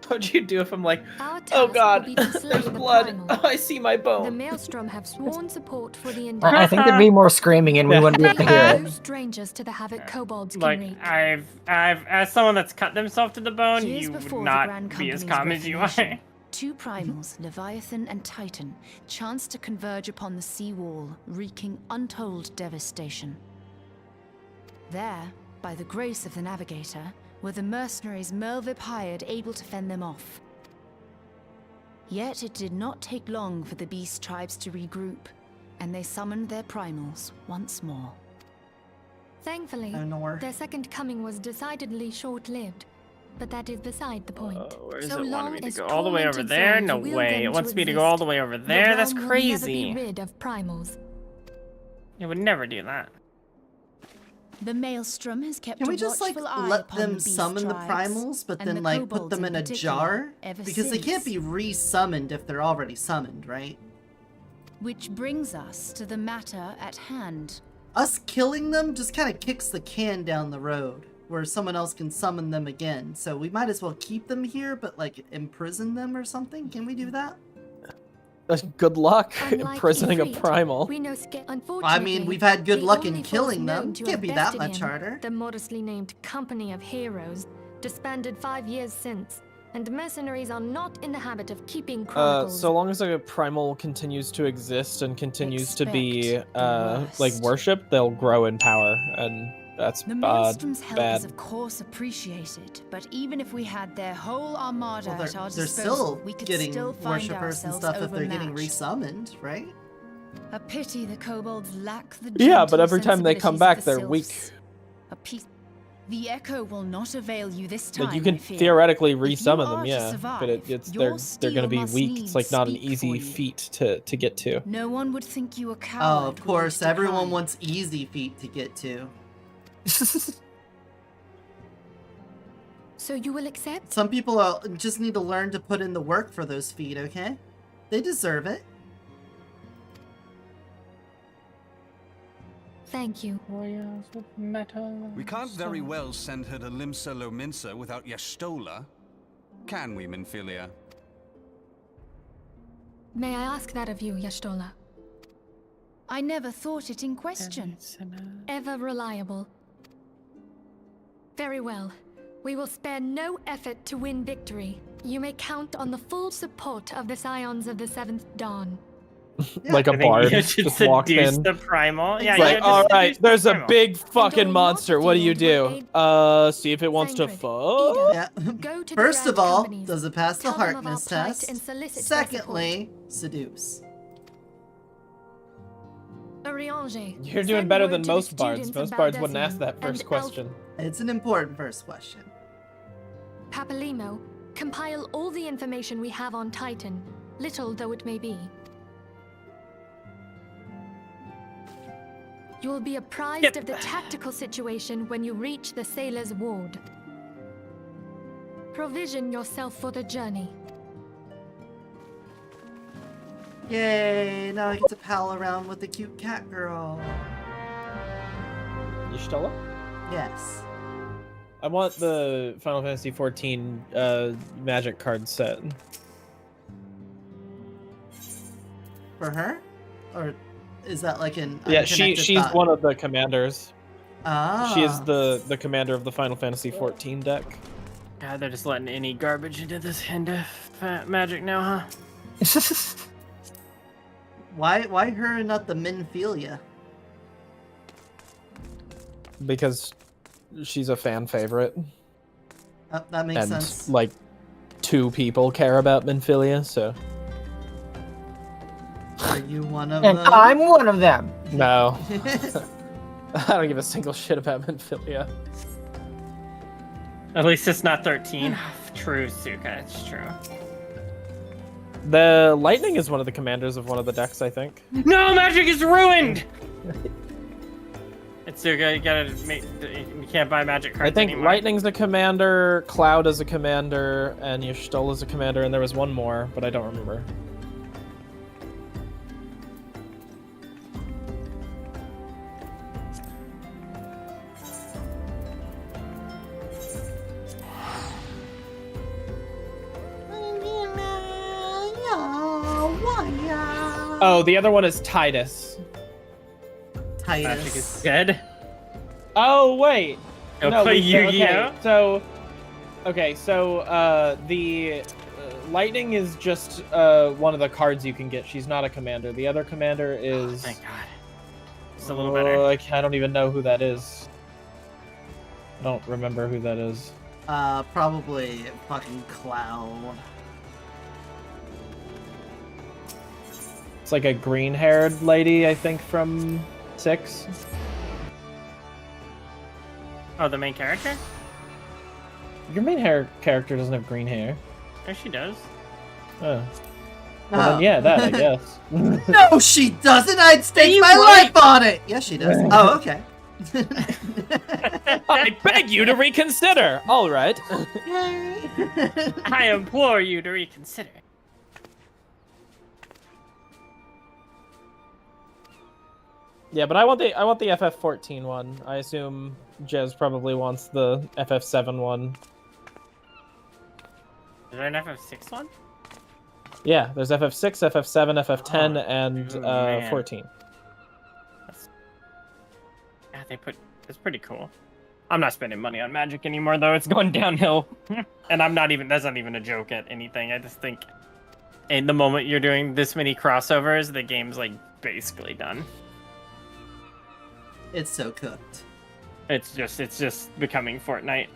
What'd you do if I'm like, Our task oh will god, be to slay there's the blood. primal. Oh, I see my The bone. Maelstrom have sworn support for the I think there'd be more screaming and we wouldn't be able to hear No it. strangers to the havoc kobolds can Like, wreak. I've, as someone that's cut themselves to the bone, Years you would before the not Grand be as Company's calm as you are. reformation, two primals, Leviathan and Titan, chanced to converge upon the sea wall, wreaking untold devastation. There, by the grace of the Navigator, were the mercenaries Merlvip hired able to fend them off. Yet it did not take long for the beast tribes to regroup, and they summoned their primals once more. Thankfully, Nor. their second coming was decidedly short-lived, but that is beside the point. Where is So it wanting long me to as go all the way over tormented there? souls No will way. them It to wants me to go all the way over the there? That's realm will never crazy. be rid of primals. It would never do that. The Maelstrom has kept Can we a just like watchful eye let upon them the beast summon the tribes, primals, but and then the like put kobolds them in a particular, jar? ever Because they can't since. be re-summoned if they're already summoned, right? Which brings us to the matter at hand. Us killing them just kind of kicks the can down the road, where someone else can summon them again. So we might as well keep them here, but like imprison them or something. Can we do that? Good luck Unlike imprisoning a Ifrit, primal. we know Unfortunately, I mean, we've had good the luck in only force killing them. known to Can't have be that bested much him, harder. The modestly named Company of Heroes disbanded 5 years since, and mercenaries are not in the habit of keeping chronicles. So long as a primal continues to exist and continues to be Expect the like worst. worshipped, they'll grow in power, and that's The Maelstrom's help bad. is of course appreciated, but even if we had their whole armada Well, at our they're disposal, still we could getting still find worshippers and ourselves stuff if they're getting overmatched. resummoned, right? A pity the kobolds lack the Yeah, but gentle every time they come sensibilities back, of the they're weak. sylphs. A piece. The echo will not avail you this time. Like you can I fear. theoretically If you resummon are them, to yeah, survive, but it's your they're gonna be steel weak. must It's like not an needs speak easy for you. feat to get to. No one would think you a coward. Oh, of were you course, to everyone decline. wants easy feet to get to. So you will accept? Some people just need to learn to put in the work for those feet, okay? They deserve it. Thank you. Warriors with metal. We can't very well send her to Limsa Lominsa without Y'shtola. Can we, Minfilia? May I ask that of you, Y'shtola? I never thought it in question. Ever reliable. Very well. We will spare no effort to win victory. You may count on the full support of the Scions of the Seventh Dawn. Like a I think bard you should just walks seduce in. the primal. Yeah, It's you like, just all seduce right, the there's a primal. big fucking all monster. What do you field do? will See if it wants to Sacred, fuck. Yeah. Go to the First of Grand all, Companies. does it pass the Tell them of our hardness plight test? and solicit their Secondly, seduce. Urianger, You're doing send better word than to the most bards. students Most of bards wouldn't Baldessian ask that and first question. It's an important first question. Papalimo, compile all the information we have on Titan, little though it may be. You will be apprised of the tactical situation when you reach the Sailor's Ward. Provision yourself for the journey. Yay, now I get to pal around with the cute cat girl. Y'shtola? Yes. I want the Final Fantasy XIV magic card set. For her? Or Is that like an Yeah, unconnected she's thought? one of the commanders. Ah. She is the commander of the Final Fantasy 14 deck. God, they're just letting any garbage into this into Magic now, huh? Why her and not the Minfilia? Because she's a fan favorite. Oh, that makes And sense. like 2 people care about Minfilia, so Are you one of And them? I'm one of them. no. I don't give a single shit about Minfilia. At least it's not 13. True, Suka, it's true. The Lightning is one of the commanders of one of the decks, I think. No, Magic is ruined! It's Suka, you gotta make. You can't buy Magic cards I think anymore. Lightning's a commander, Cloud is a commander, and Y'shtola is a commander, and there was one more, but I don't remember. Oh, the other one is Titus. Magic is Titus. dead. Oh, wait. Go No, play we- Yu-Gi-Oh! So, the Lightning is just one of the cards you can get. She's not a commander. The other commander is... Thank God. It's a little better. I don't even know who that is. I don't remember who that is. Probably fucking Cloud. It's like a green-haired lady, I think, from 6. Oh, the main character? Your main hair character doesn't have green hair. Yes, she does. Oh. Well, then, yeah, that, I guess. No, she doesn't! I'd stake my life on it! Yes, she does. Oh, okay. I beg you to reconsider! Alright. Yay! I implore you to reconsider. Yeah, but I want the FF14 one. I assume Jez probably wants the FF7 one. Is there an FF6 one? Yeah, there's FF6, FF7, FF10, and man. 14. Yeah, it's pretty cool. I'm not spending money on Magic anymore, though. It's going downhill. And that's not even a joke at anything. I just think in the moment you're doing this many crossovers, the game's like basically done. It's so cooked. It's just becoming Fortnite.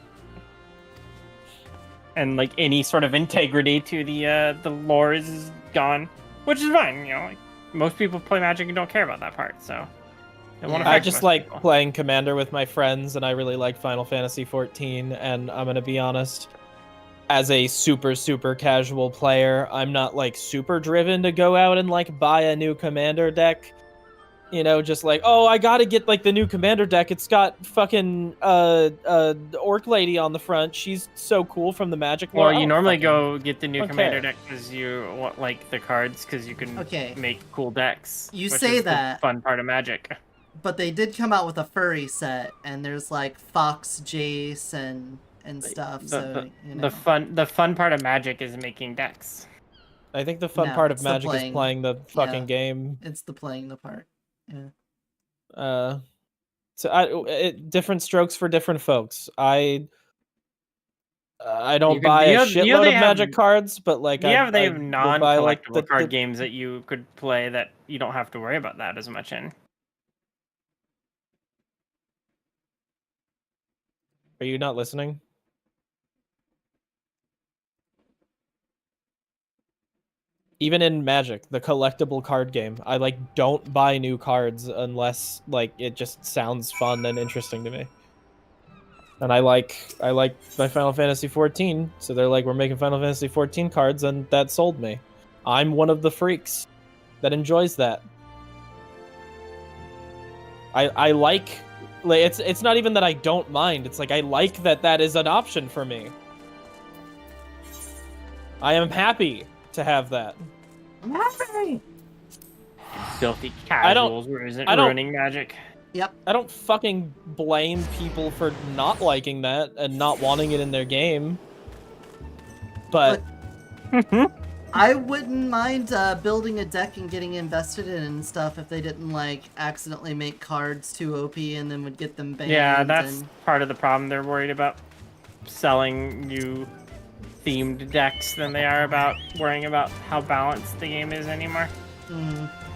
And like any sort of integrity to the lore is gone, which is fine. You know, like most people play Magic and don't care about that part. So it won't I affect just most like people. playing Commander with my friends, and I really like Final Fantasy 14. And I'm gonna be honest, as a super casual player, I'm not like super driven to go out and like buy a new Commander deck. You know, just like, oh, I gotta get like the new Commander deck. It's got fucking Orc Lady on the front. She's so cool from the Magic lore. Well, you Oh, normally fucking- go get the new don't Commander care. deck because you want like the cards because you can Okay. make cool decks. You which say is the that. fun part of Magic. But they did come out with a furry set, and there's like Fox Jace and stuff. So you know. The fun part of Magic is making decks. I think the fun No, part of it's the Magic is playing the fucking yeah. game. It's the playing the part. Yeah. So different strokes for different folks. I don't You could- buy you a have- you shitload they of have- Magic cards, but like they I have will buy, non-collectible like, card games that you could play that you don't have to worry about that as much in. Are you not listening? Even in Magic, the collectible card game, I like don't buy new cards unless like it just sounds fun and interesting to me. And I like my Final Fantasy 14, so they're like, we're making Final Fantasy 14 cards, and that sold me. I'm one of the freaks that enjoys that. I like it's not even that I don't mind. It's like I like that is an option for me. I am happy to have that. I'm happy. Filthy casuals ruining Magic. Yep. I don't fucking blame people for not liking that and not wanting it in their game. But I wouldn't mind building a deck and getting invested in and stuff if they didn't like accidentally make cards too OP and then would get them banned. Yeah, that's and... part of the problem. They're worried about selling you themed decks than they are about worrying about how balanced the game is anymore.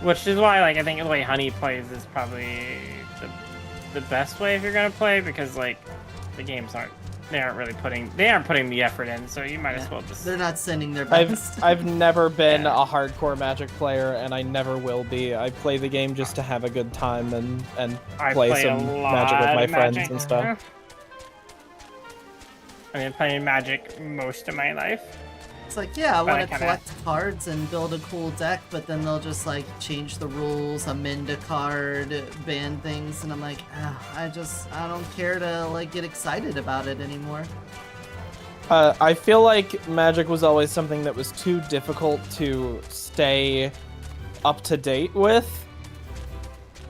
Which is why, like, I think the way Honey plays is probably the best way if you're gonna play, because like the games aren't putting the effort in, so you might as well just. They're not sending their best. I've never been a hardcore Magic player, and I never will be. I play the game just to have a good time and play some Magic with my friends and stuff. I've been playing Magic most of my life. It's like, yeah, I want to collect cards and build a cool deck, but then they'll just like change the rules, amend a card, ban things, and I'm like, I don't care to like get excited about it anymore. I feel like Magic was always something that was too difficult to stay up to date with,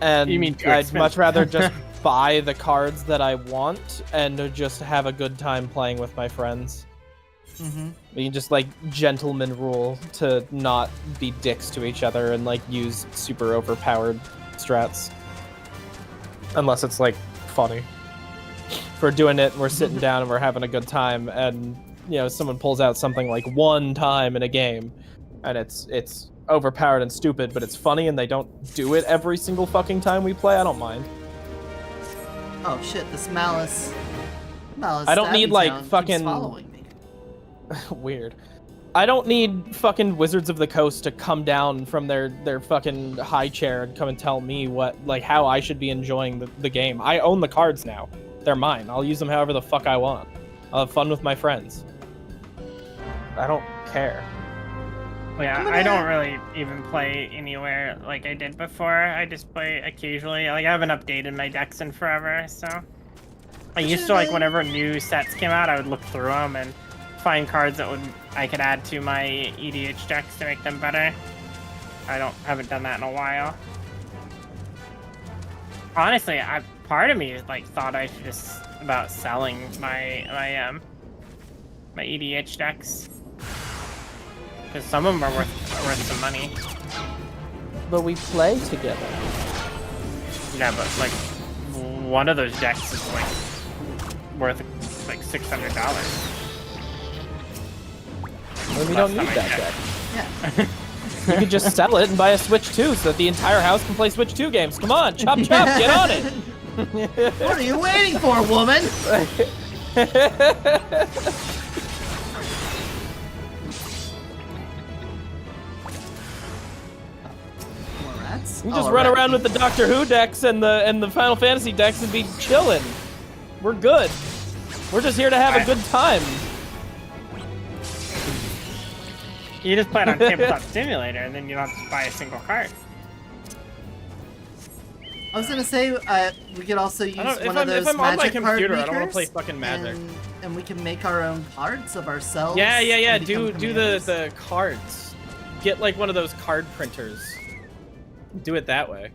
and you mean I'd much rather just buy the cards that I want and just have a good time playing with my friends. You can just like gentleman rule to not be dicks to each other and like use super overpowered strats. Unless it's like funny. If we're doing it and we're sitting down and we're having a good time and you know someone pulls out something like one time in a game and it's overpowered and stupid but it's funny and they don't do it every single fucking time we play, I don't mind. Oh shit, this Malice I don't need like fucking following me. Weird. I don't need fucking Wizards of the Coast to come down from their fucking high chair and come and tell me how I should be enjoying the game. I own the cards now. They're mine. I'll use them however the fuck I want. I'll have fun with my friends. I don't care. Yeah, I don't really even play anywhere like I did before. I just play occasionally. Like, I haven't updated my decks in forever, so... I used to, like, whenever new sets came out, I would look through them and find cards that I could add to my EDH decks to make them better. I haven't done that in a while. Honestly, part of me like thought I should just about selling my EDH decks, because some of them are worth some money. But we play together. Yeah, but like one of those decks is like worth like $600. Well, we don't need that deck. Yeah. You could just sell it and buy a Switch 2 so that the entire house can play Switch 2 games. Come on, chop chop, get on it! What are you waiting for, woman? More rats? You just run around with the Doctor Who decks and the Final Fantasy decks and be chilling. We're good. We're just here to have a good time. You just play it on Tabletop Simulator, and then you don't have to buy a single card. I was gonna say we could also use one of those if I'm on my Magic card computer, makers, I don't want to play fucking Magic. And we can make our own cards of ourselves. Yeah. Do the cards. Get like one of those card printers. Do it that way.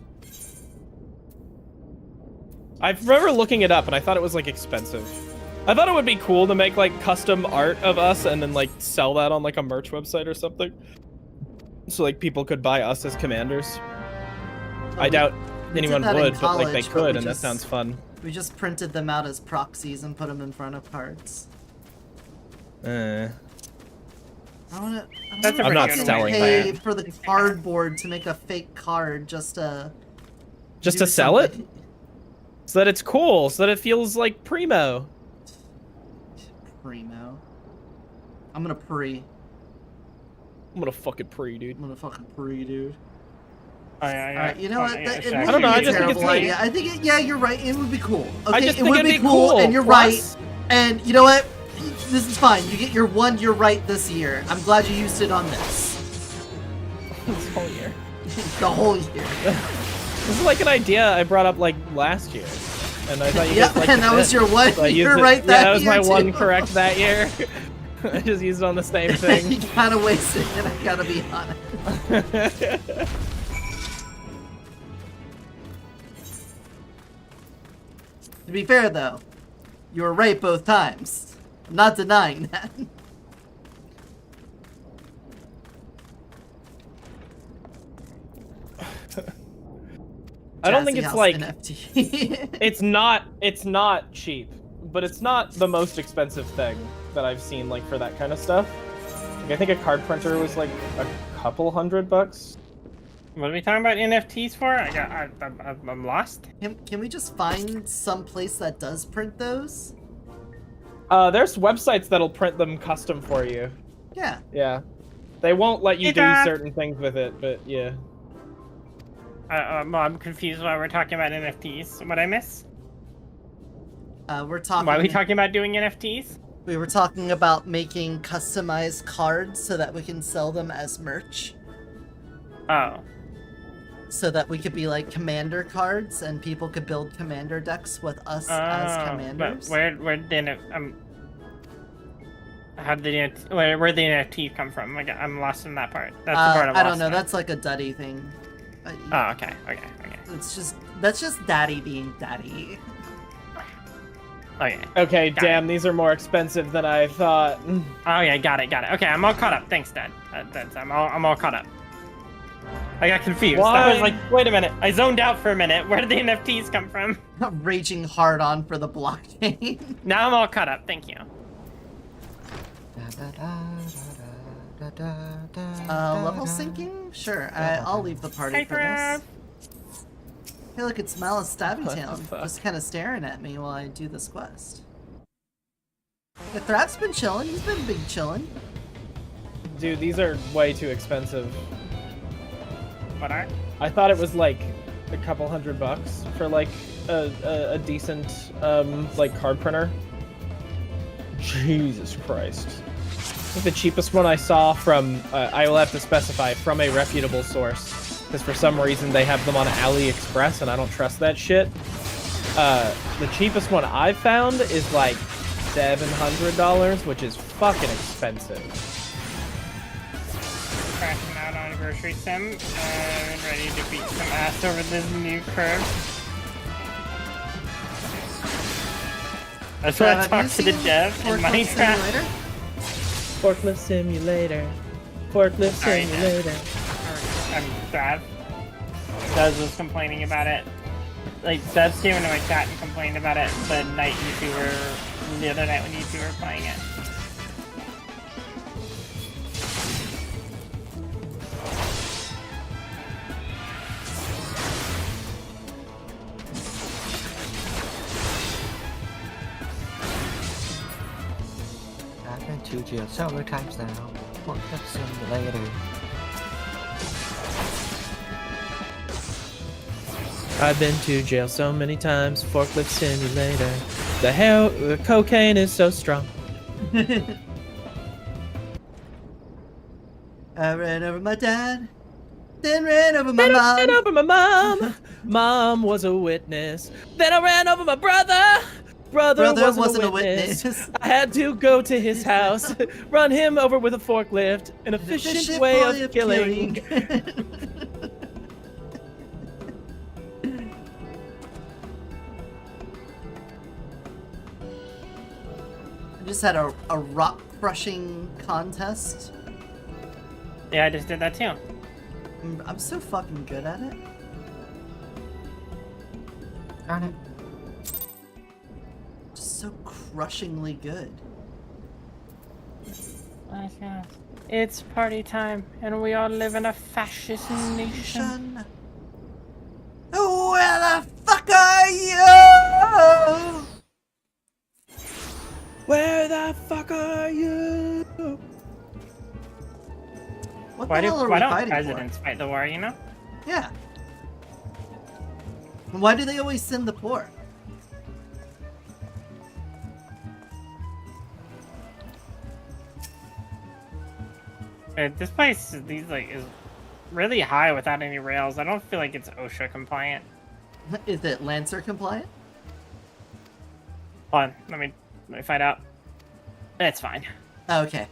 I remember looking it up, and I thought it was like expensive. I thought it would be cool to make like custom art of us and then like sell that on like a merch website or something. So like people could buy us as commanders. I doubt anyone would, but like they could, and that sounds fun. We just printed them out as proxies and put them in front of cards. I'm not selling pay that. for the cardboard to make a fake card just to sell it? So that it's cool, so that it feels like primo. Primo. I'm gonna pre. I'm gonna fucking pre, dude. I'm gonna fucking pre, dude. Alright, you know what? I don't know. I just think it's idea. I think yeah, you're right. It would be cool. Okay, I just it think would it'd be be cool. and you're Plus- right. And you know what? This is fine. You get your one. You're right this year. I'm glad you used it on this. This whole year. The whole year. This is like an idea I brought up like last year, and I thought you guys liked and that was your one. So I used You're it. right that that was year my too. one correct that year. I just used it on the same thing. You kind of wasted it. I gotta be honest. To be fair, though, you were right both times. I'm not denying that. I don't think Jazzy it's House like NFT. it's not cheap, but it's not the most expensive thing that I've seen like for that kind of stuff. Like, I think a card printer was like a couple $100. What are we talking about NFTs for? I'm lost. Can we just find some place that does print those? There's websites that'll print them custom for you. Yeah. Yeah. They won't let you Hey, do Doc. certain things with it, but yeah. Well, I'm confused why we're talking about NFTs. What'd I miss? We're talking. Why are we talking about doing NFTs? We were talking about making customized cards so that we can sell them as merch. Oh. So that we could be like commander cards and people could build commander decks with us as commanders. But where did how did the where the NFT come from? Like, I'm lost in that part. That's the part I'm lost I don't know. in. That's like a Duddy thing. Oh, okay. That's just daddy being daddy. Okay. Okay, Got damn, these are more expensive than I thought. Oh yeah, got it. Okay, I'm all caught up. Thanks, Dad. I'm all caught up. I got confused. Why? I was like, wait a minute. I zoned out for a minute. Where did the NFTs come from? Raging hard on for the blockchain. Now I'm all caught up. Thank you. Level syncing? Sure, I'll leave the party for this. Hey, look, it's Malice Stabby Town, just kind of staring at me while I do this quest. The Thrap's been chilling. He's been big chilling. Dude, these are way too expensive. What are? I thought it was like a couple $100 for like a decent like card printer. Jesus Christ. I think the cheapest one I saw from, I will have to specify, from a reputable source. Because for some reason they have them on AliExpress and I don't trust that shit. The cheapest one I've found is like $700, which is fucking expensive. Crashing out on Grocery Sim and ready to beat some ass over this new curve. I just want to talk to the dev in Minecraft. Forklift Simulator. Forklift Simulator. I'm Trav. Daz was complaining about it. Like, Daz came into my chat and complained about it the other night when you two were playing it. I've been to jail so many times now. Forklift Simulator. I've been to jail so many times. Forklift Simulator. The cocaine is so strong. I ran over my dad, then ran over my mom. Ran over my mom. Mom was a witness. Then I ran over my brother. Brother wasn't a witness. I had to go to his house, run him over with a forklift. An efficient way of killing. I just had a rock crushing contest. Yeah, I just did that too. I'm so fucking good at it. Darn it. Just so crushingly good. It's party time, and we all live in a fascist nation. Where the fuck are you? Where the fuck are you? What Why the hell are we don't fighting presidents fight the war, you know? Yeah. Why do they always send the poor? This place is really high without any rails. I don't feel like it's OSHA compliant. Is it Lancer compliant? Hold on, let me find out. It's fine. Okay.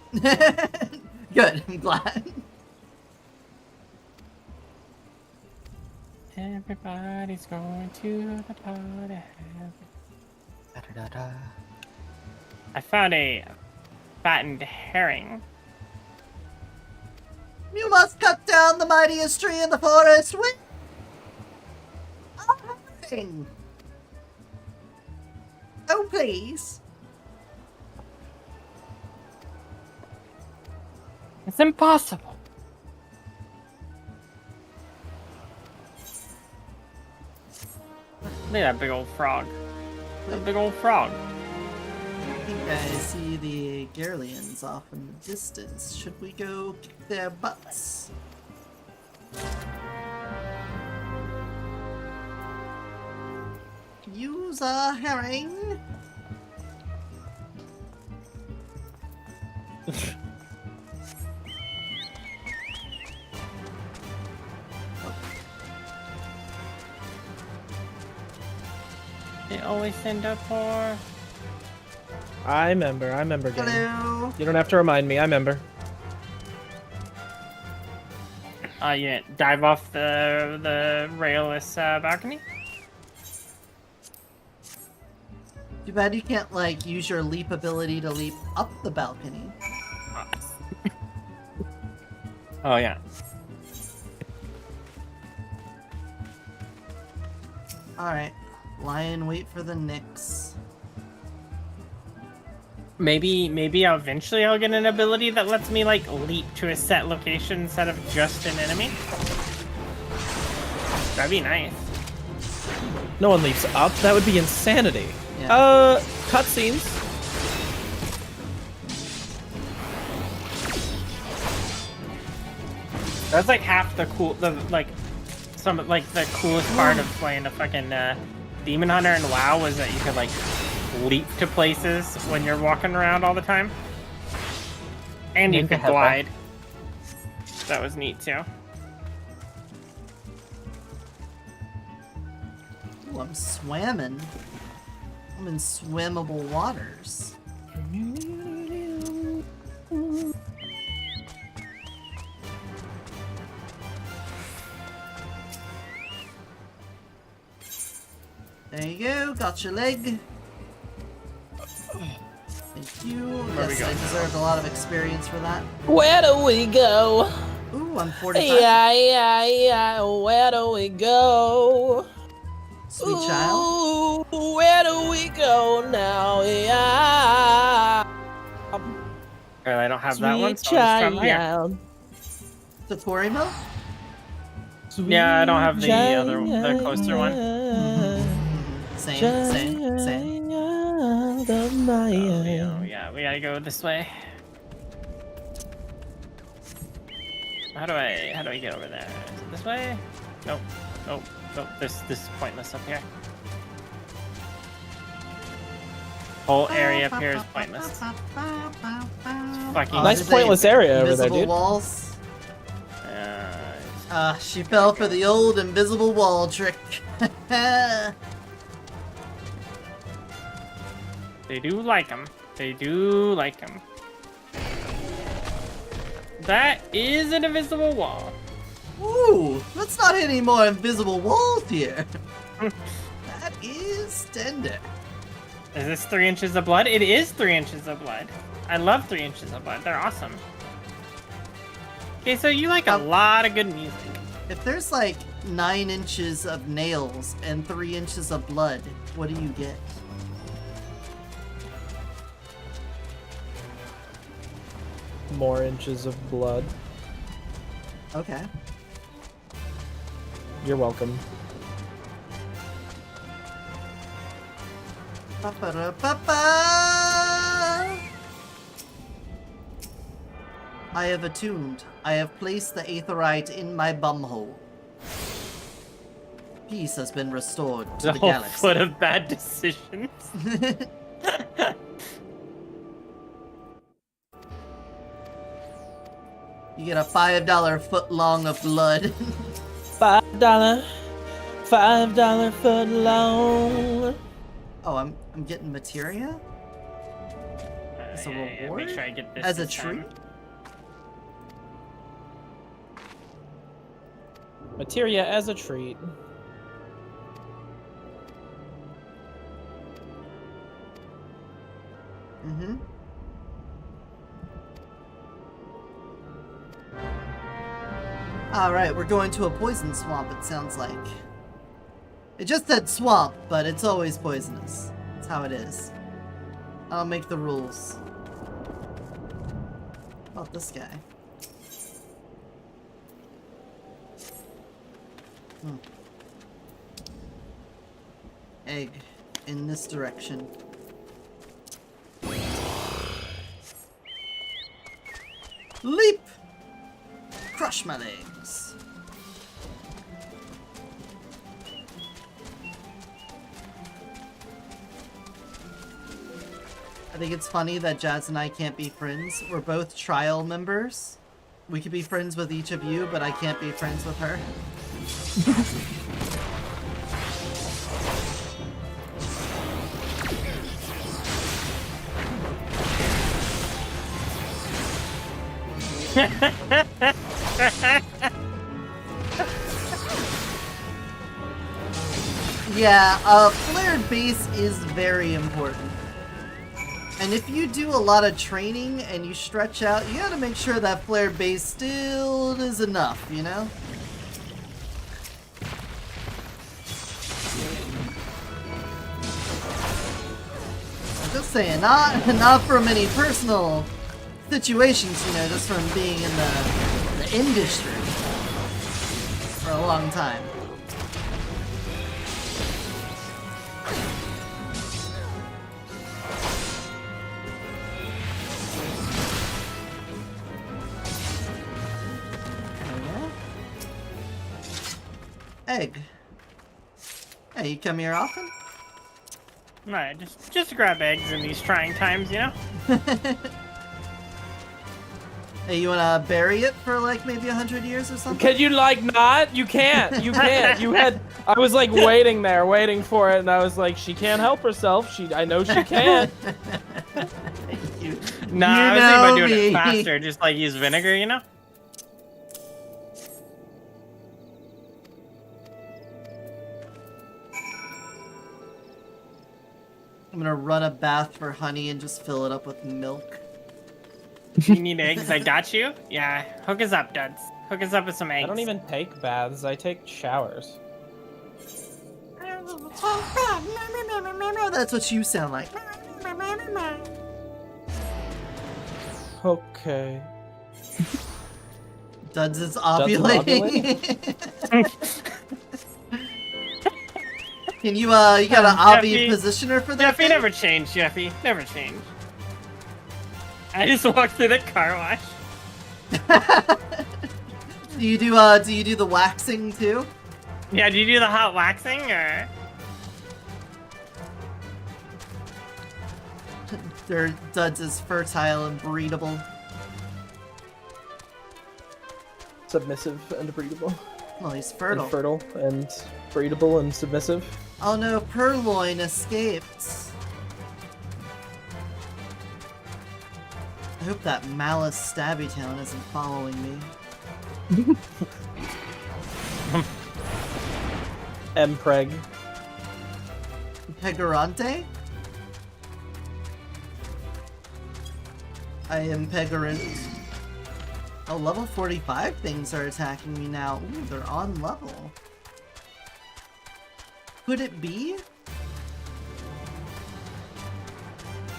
Good, I'm glad. Everybody's going to the party. I found a fattened herring. You must cut down the mightiest tree in the forest. waiting. Oh, please. It's impossible. Look at that big old frog. That big old frog. I think I see the Garleans off in the distance. Should we go kick their butts? Use a herring. They always send up for. I remember game. Hello. You don't have to remind me, I remember. Yeah, dive off the railless balcony. Too bad you can't, like, use your leap ability to leap up the balcony. Oh yeah. Alright. Lie in wait for the Nyx. Maybe eventually I'll get an ability that lets me like leap to a set location instead of just an enemy. That'd be nice. No one leaps up. That would be insanity. Yeah. Cutscenes. That's like half the the coolest part of playing a fucking Demon Hunter in WoW was that you could like leap to places when you're walking around all the time. And you could glide. That was neat too. Ooh, I'm swimming. I'm in swimmable waters. There you go, got your leg. Thank you. Yes, I deserved a lot of experience for that. Where do we go? Ooh, I'm 45. Yeah. Where do we go? Sweet child. Ooh, where do we go now? Yeah. I don't have Sweet that one, so I'll just try child. The Tory milk? Yeah, I don't have the other, the closer one. Same. Oh, yeah, we gotta go this way. How do I get over there? Is it this way? Nope. This is pointless up here. Whole area up here is pointless. Fucking nice pointless area over there, dude. Walls. She fell for the old invisible wall trick. They do like them. They do like them. That is an invisible wall. Ooh, let's not hit any more invisible walls here. That is tender. Is this 3 inches of blood? It is 3 inches of blood. I love 3 inches of blood. They're awesome. Okay, so you like a lot of good music. If there's like 9 inches of nails and 3 inches of blood, what do you get? More inches of blood. Okay. You're welcome. I have attuned. I have placed the aetherite in my bumhole. Peace has been restored to the whole galaxy. foot of bad decisions. You get a $5 foot long of blood. $5 foot long. Oh, I'm getting materia? As a reward? Make sure I get this as a this time. treat? Materia as a treat. Mm-hmm. Alright, we're going to a poison swamp, it sounds like. It just said swamp, but it's always poisonous. That's how it is. I'll make the rules. How about this guy? Egg in this direction. Leap! Crush my legs. I think it's funny that Jazz and I can't be friends. We're both trial members. We could be friends with each of you, but I can't be friends with her. Yeah, flared base is very important. And if you do a lot of training and you stretch out, you gotta make sure that flared base still is enough, you know? I'm just saying, not from any personal situations, you know, just from being in the industry for a long time. Egg. Hey, you come here often? Right, just to grab eggs in these trying times, you know? Hey, you wanna bury it for like maybe 100 years or something? Can you like not? You can't. You can't. You had. I was like waiting there, waiting for it, and I was like, she can't help herself. I know she can't. Nah, I was thinking about doing it faster, just like use vinegar, you know? I'm gonna run a bath for honey and just fill it up with milk. You need eggs? I got you? Yeah, hook us up, duds. Hook us up with some eggs. I don't even take baths. I take showers. That's what you sound like. Okay. Duds is ovulating. Can you, you got an obvi positioner for that? Jeffy never changed, Jeffy. Never changed. I just walked through the car wash. do you do the waxing too? Yeah, do you do the hot waxing, or? Duds is fertile and breedable. Submissive and breedable. Well, he's fertile. And fertile and breedable and submissive. Oh no, Purloin escaped. I hope that Malice Stabby Town isn't following me. Mpreg. Pegorante? I am Pegorant. Oh, level 45 things are attacking me now. Ooh, they're on level. Could it be?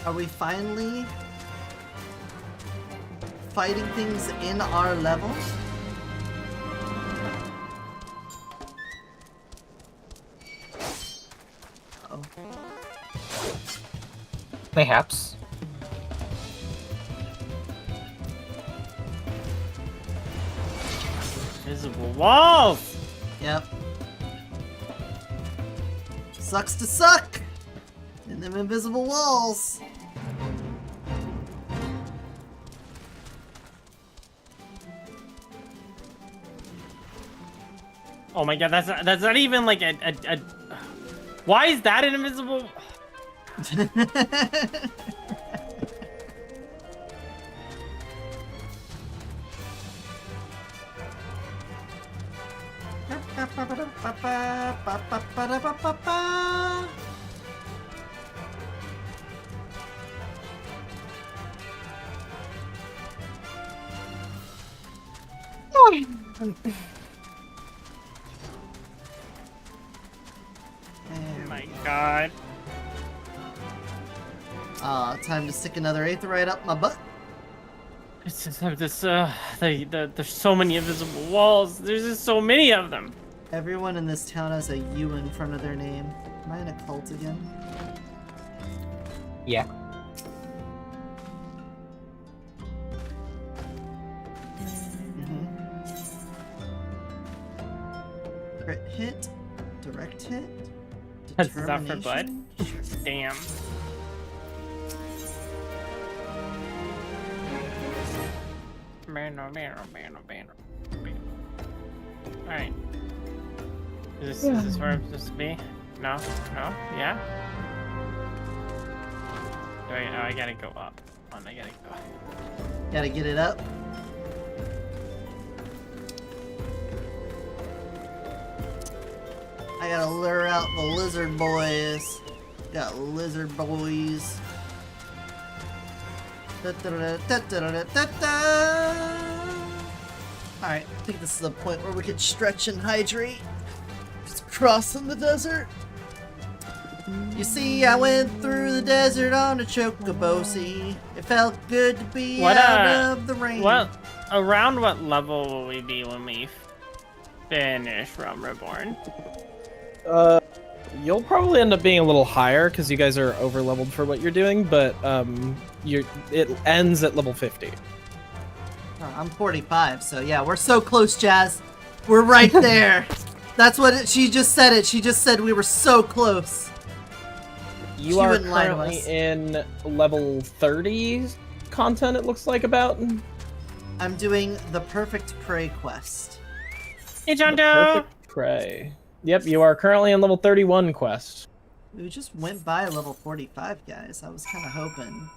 Are we finally fighting things in our level? Uh-oh. Mayhaps. Invisible walls! Yep. Sucks to suck! In them invisible walls. Oh my god, that's not even like a why is that an invisible? god. Time to stick another aetheryte up my butt. It's just there's so many invisible walls. There's just so many of them. Everyone in this town has a U in front of their name. Am I in a cult again? Yeah. Crit hit, direct hit, That's that for blood? determination. Damn. Alright. Is this where I'm supposed to be? No? No? Yeah? I gotta go up. I gotta go. Gotta get it up. I gotta lure out the lizard boys. Got lizard boys. Alright, I think this is the point where we can stretch and hydrate. Just crossing the desert. You see, I went through the desert on a chocobo. See, it felt good to be out of the rain. Around what level will we be when we finish Realm Reborn? You'll probably end up being a little higher because you guys are over leveled for what you're doing, but it ends at level 50. I'm 45, so yeah, we're so close, Jazz. We're right there. That's what she just said. She just said we were so close. You are currently in level 30 content, it looks like, about. I'm doing the Perfect Prey quest. Hey, John Doe! Perfect Prey. Yep, you are currently in level 31 quest. We just went by level 45, guys. I was kind of hoping.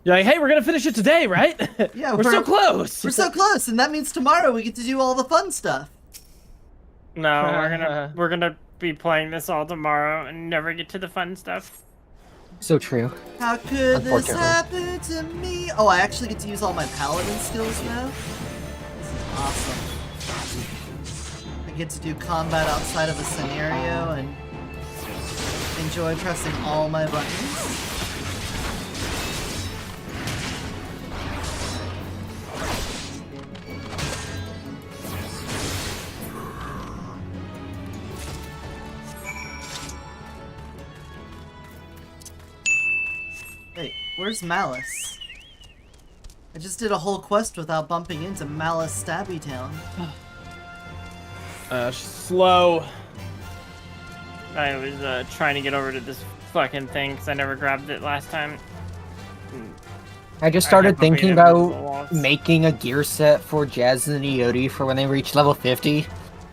You're like, hey, we're gonna finish it today, right? Yeah, we're so close. We're so close, and that means tomorrow we get to do all the fun stuff. No, we're gonna be playing this all tomorrow and never get to the fun stuff. So true. How could this happen to me? Oh, I actually get to use all my paladin skills now. This is awesome. I get to do combat outside of a scenario and enjoy pressing all my buttons. Wait, where's Malice? I just did a whole quest without bumping into Malice Stabby Town. Slow. I was trying to get over to this fucking thing because I never grabbed it last time. I just started thinking about making a gear set for Jazz and Eotidiss for when they reach level 50,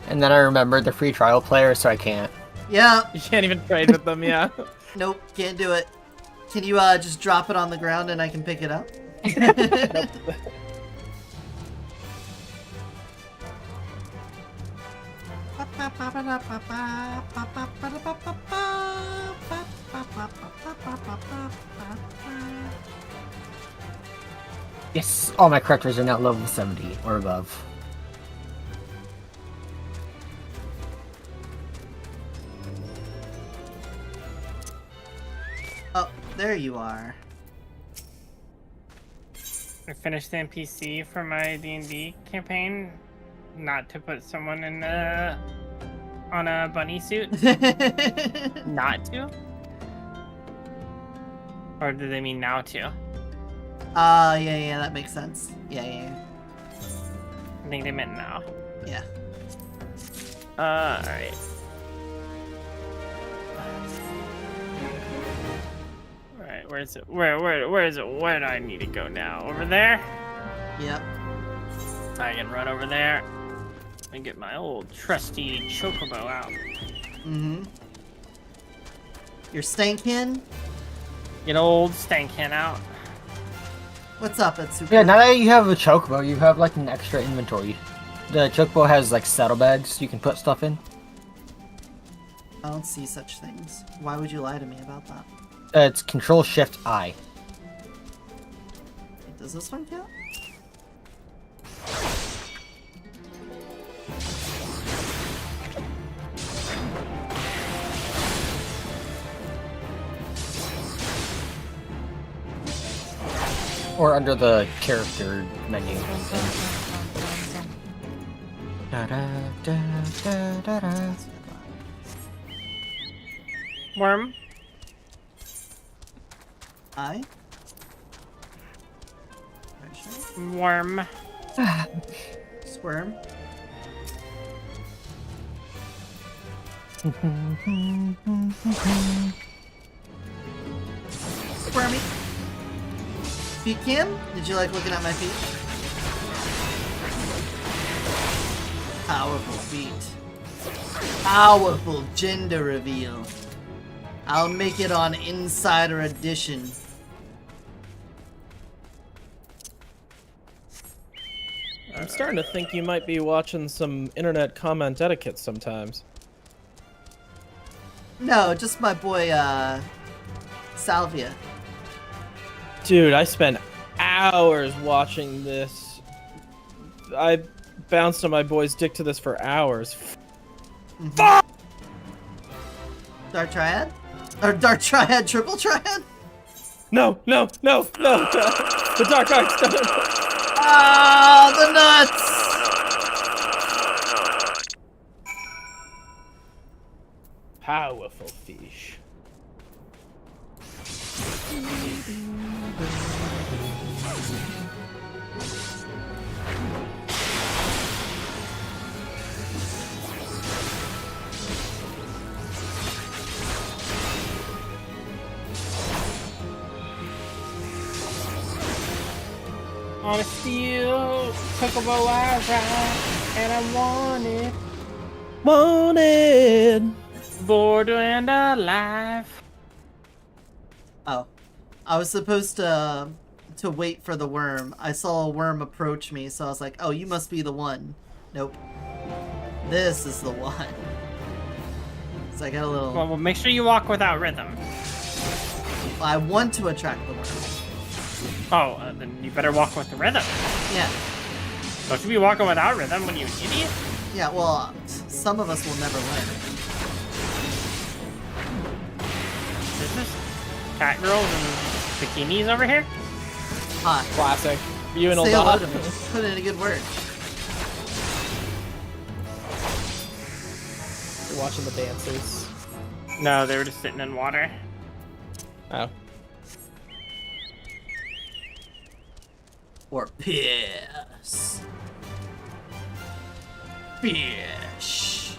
and then I remembered the free trial player, so I can't. Yeah. You can't even trade with them, yeah. Nope, can't do it. Can you just drop it on the ground and I can pick it up? Nope. Yes, all my characters are now level 70 or above. Oh, there you are. I finished the NPC for my D&D campaign. Not to put someone in on a bunny suit. Not to? Or do they mean now to? Yeah, that makes sense. Yeah. I think they meant now. Yeah. Alright. Alright, where is it? Where is it? Where do I need to go now? Over there? Yep. I can run over there and get my old trusty chocobo out. Mm-hmm. Your stankin? Get old stankin out. What's up, it's super. Yeah, now that you have a chocobo, you have like an extra inventory. The chocobo has like saddlebags you can put stuff in. I don't see such things. Why would you lie to me about that? It's Control-Shift-I. Does this one count? Or under the character menu. Worm. I. Worm. Squirm. Squirmy. Feet cam? Did you like looking at my feet? Powerful feet. Powerful gender reveal. I'll make it on Insider Edition. I'm starting to think you might be watching some internet comment etiquette sometimes. No, just my boy, Salvia. Dude, I spent hours watching this. I bounced on my boy's dick to this for hours. Dark Triad? Or Dark Triad, Triple Triad? No, no, no, no! The Dark Arts! Ah, the nuts! Powerful fish. On a steel chocobo I ride, and I want it. Wanted. Bored and alive. Oh. I was supposed to wait for the worm. I saw a worm approach me, so I was like, oh, you must be the one. Nope. This is the one. So I got a little... Well, make sure you walk without rhythm. I want to attract the worm. Oh, then you better walk with the rhythm. Yeah. Don't you be walking without rhythm when you an idiot? Yeah, well, some of us will never learn. Is this cat girls and bikinis over here? Hot. Classic. You and Say hello Old to me. Put in a good word. You're watching the dancers. No, they were just sitting in water. Oh. Or piss. Fish.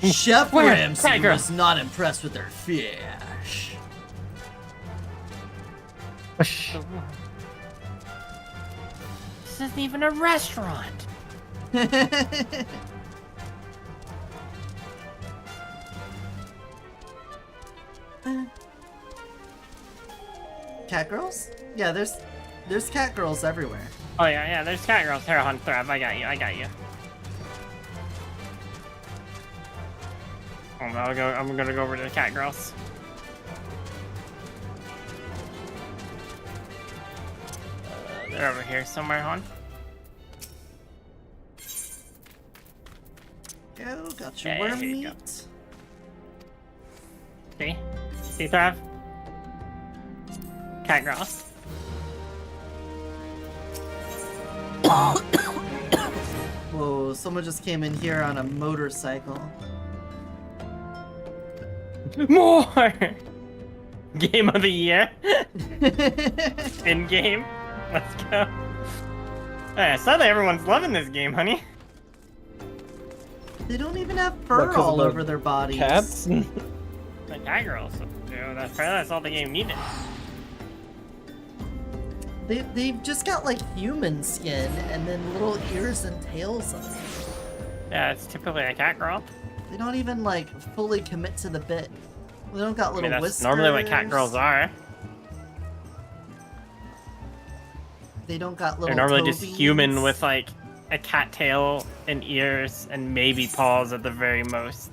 Chef Where? Ramsay Tiger. was not impressed with their fish. This isn't even a restaurant. Cat girls? Yeah, there's cat girls everywhere. Oh yeah, there's cat girls. Here, hunt Threv. I got you. Oh, I'm gonna go over to the cat girls. They're over here somewhere, hon. Go, got your Yeah, worm here you go. meat. See, Threv? Cat girls. Whoa, someone just came in here on a motorcycle. More! Game of the year. In game. Let's go. Hey, suddenly everyone's loving this game, honey. They don't even have fur What, 'cause of all the over their bodies. Cats? The cat girls. That's all the game needed. They've just got like human skin and then little ears and tails on it. Yeah, it's typically a cat girl. They don't even like fully commit to the bit. They don't got little That's whiskers. normally what cat girls are. They don't got little. They're normally just tobies. human with like a cat tail and ears and maybe paws at the very most.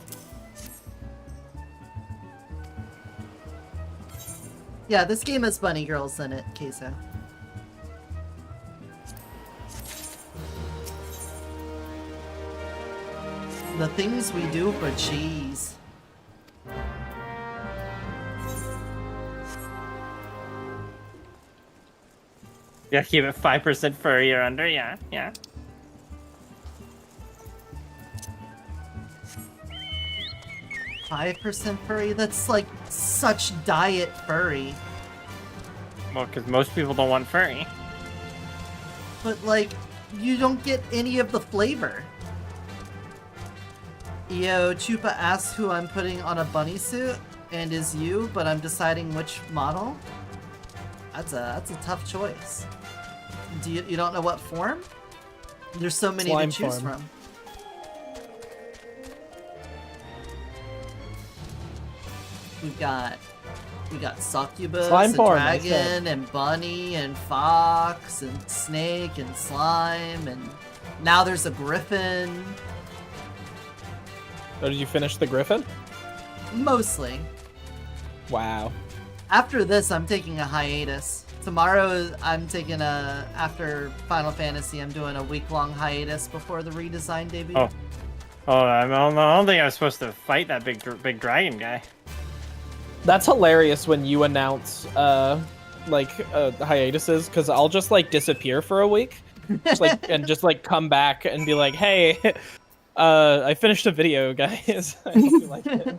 Yeah, this game has bunny girls in it, Queso. The things we do for cheese. Yeah, keep it 5% furry or under. Yeah, yeah. %5 furry? That's like such diet furry. Well, because most people don't want furry. But like, you don't get any of the flavor. Yo, Chupa asks who I'm putting on a bunny suit, and is you, but I'm deciding which model. That's a tough choice. You don't know what form? There's so many Slime to choose form. from. We got succubus, Slime and form, I said. dragon, and bunny, and fox, and snake, and slime, and now there's a griffin. Oh, did you finish the griffin? Mostly. Wow. After this, I'm taking a hiatus. Tomorrow, I'm taking after Final Fantasy, I'm doing a week-long hiatus before the redesign debut. I don't think I was supposed to fight that big dragon guy. That's hilarious when you announce hiatuses, because I'll just like disappear for a week, and just come back and be like, hey, I finished a video, guys. I hope you liked it.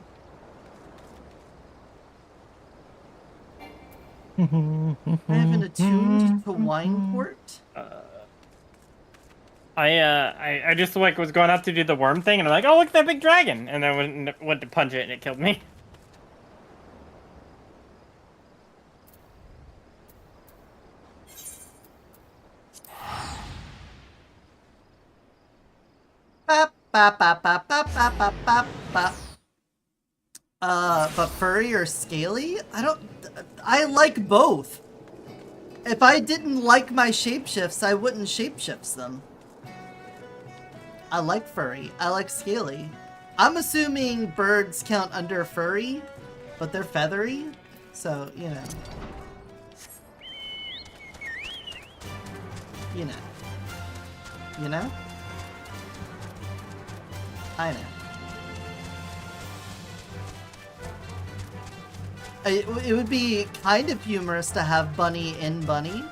I haven't attuned to Wineport. I just was going up to do the worm thing, and I'm like, oh, look at that big dragon, and then went to punch it, and it killed me. But furry or scaly? I like both. If I didn't like my shapeshifts, I wouldn't shapeshift them. I like furry. I like scaly. I'm assuming birds count under furry, but they're feathery, so, you know. You know. You know? I know. It would be kind of humorous to have Bunny in Bunny.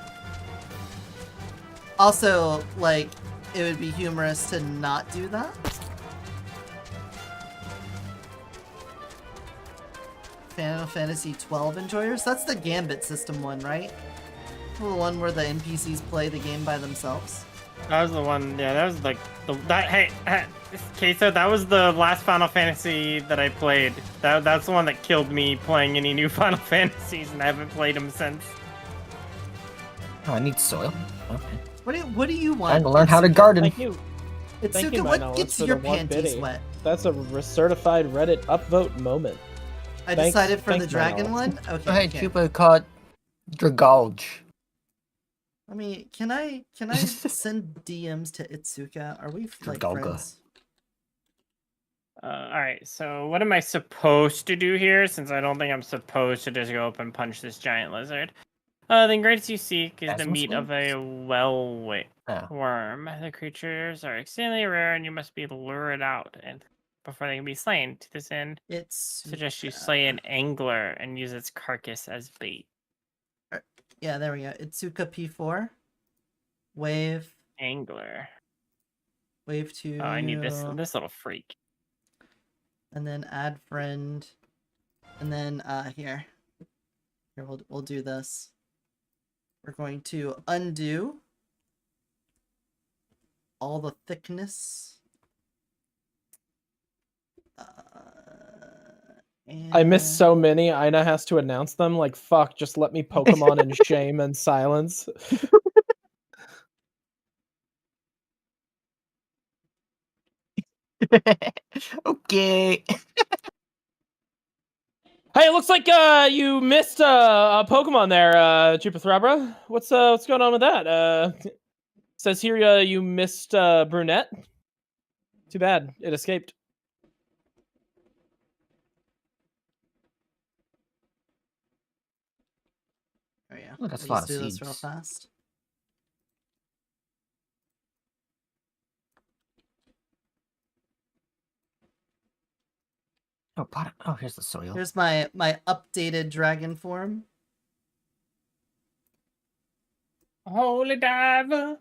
Also, like, it would be humorous to not do that. Final Fantasy 12 enjoyers? That's the Gambit system one, right? The one where the NPCs play the game by themselves. That was the one, yeah, that was like, hey, Queso, that was the last Final Fantasy that I played. That's the one that killed me playing any new Final Fantasies, and I haven't played them since. Oh, I need soil. Okay. What do you want? Time to learn how to garden. Thank you. Thank you, Itsuka, what Minolith, gets for your the one panties biddy. wet? That's a certified Reddit upvote moment. I Thanks- decided for the thanks, dragon Minolith. one? Okay. Hey, okay. Chupa caught Dragulge. I mean, can I send DMs to Itsuka? Are we like Dragulga. All right, so what am I supposed to do here? Since I don't think I'm supposed to just go up and punch this giant lizard. The ingredients you seek is the Asthma meat sword? of a well-weight Oh. worm. The creatures are extremely rare, and you must be lured out and before they can be slain. To this end, suggest you slay an angler and use its carcass as bait. Yeah, there we go. Itsuka P4. Wave. Angler. Wave 2. Oh, I need this little freak. And then add friend. And then here we'll do this. We're going to undo all the thickness. I missed so many. Ina has to announce them. Like, fuck, just let me Pokemon in shame and silence. Okay. Hey, it looks like you missed a Pokemon there, Chupathrabra. What's going on with that? Says here you missed Brunette. Too bad, it escaped. Oh yeah. Oh, that's a We'll lot just of do this real seeds. fast. Oh, oh, here's the soil. Here's my updated dragon form. Holy diver.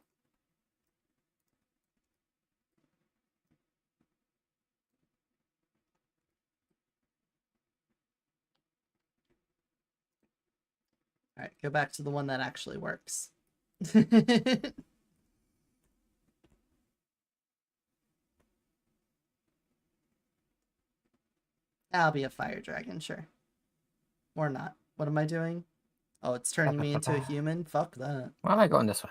All right, go back to the one that actually works. I'll be a fire dragon, sure. Or not. What am I doing? Oh, it's turning me into a human? Fuck that. Why am I going this way?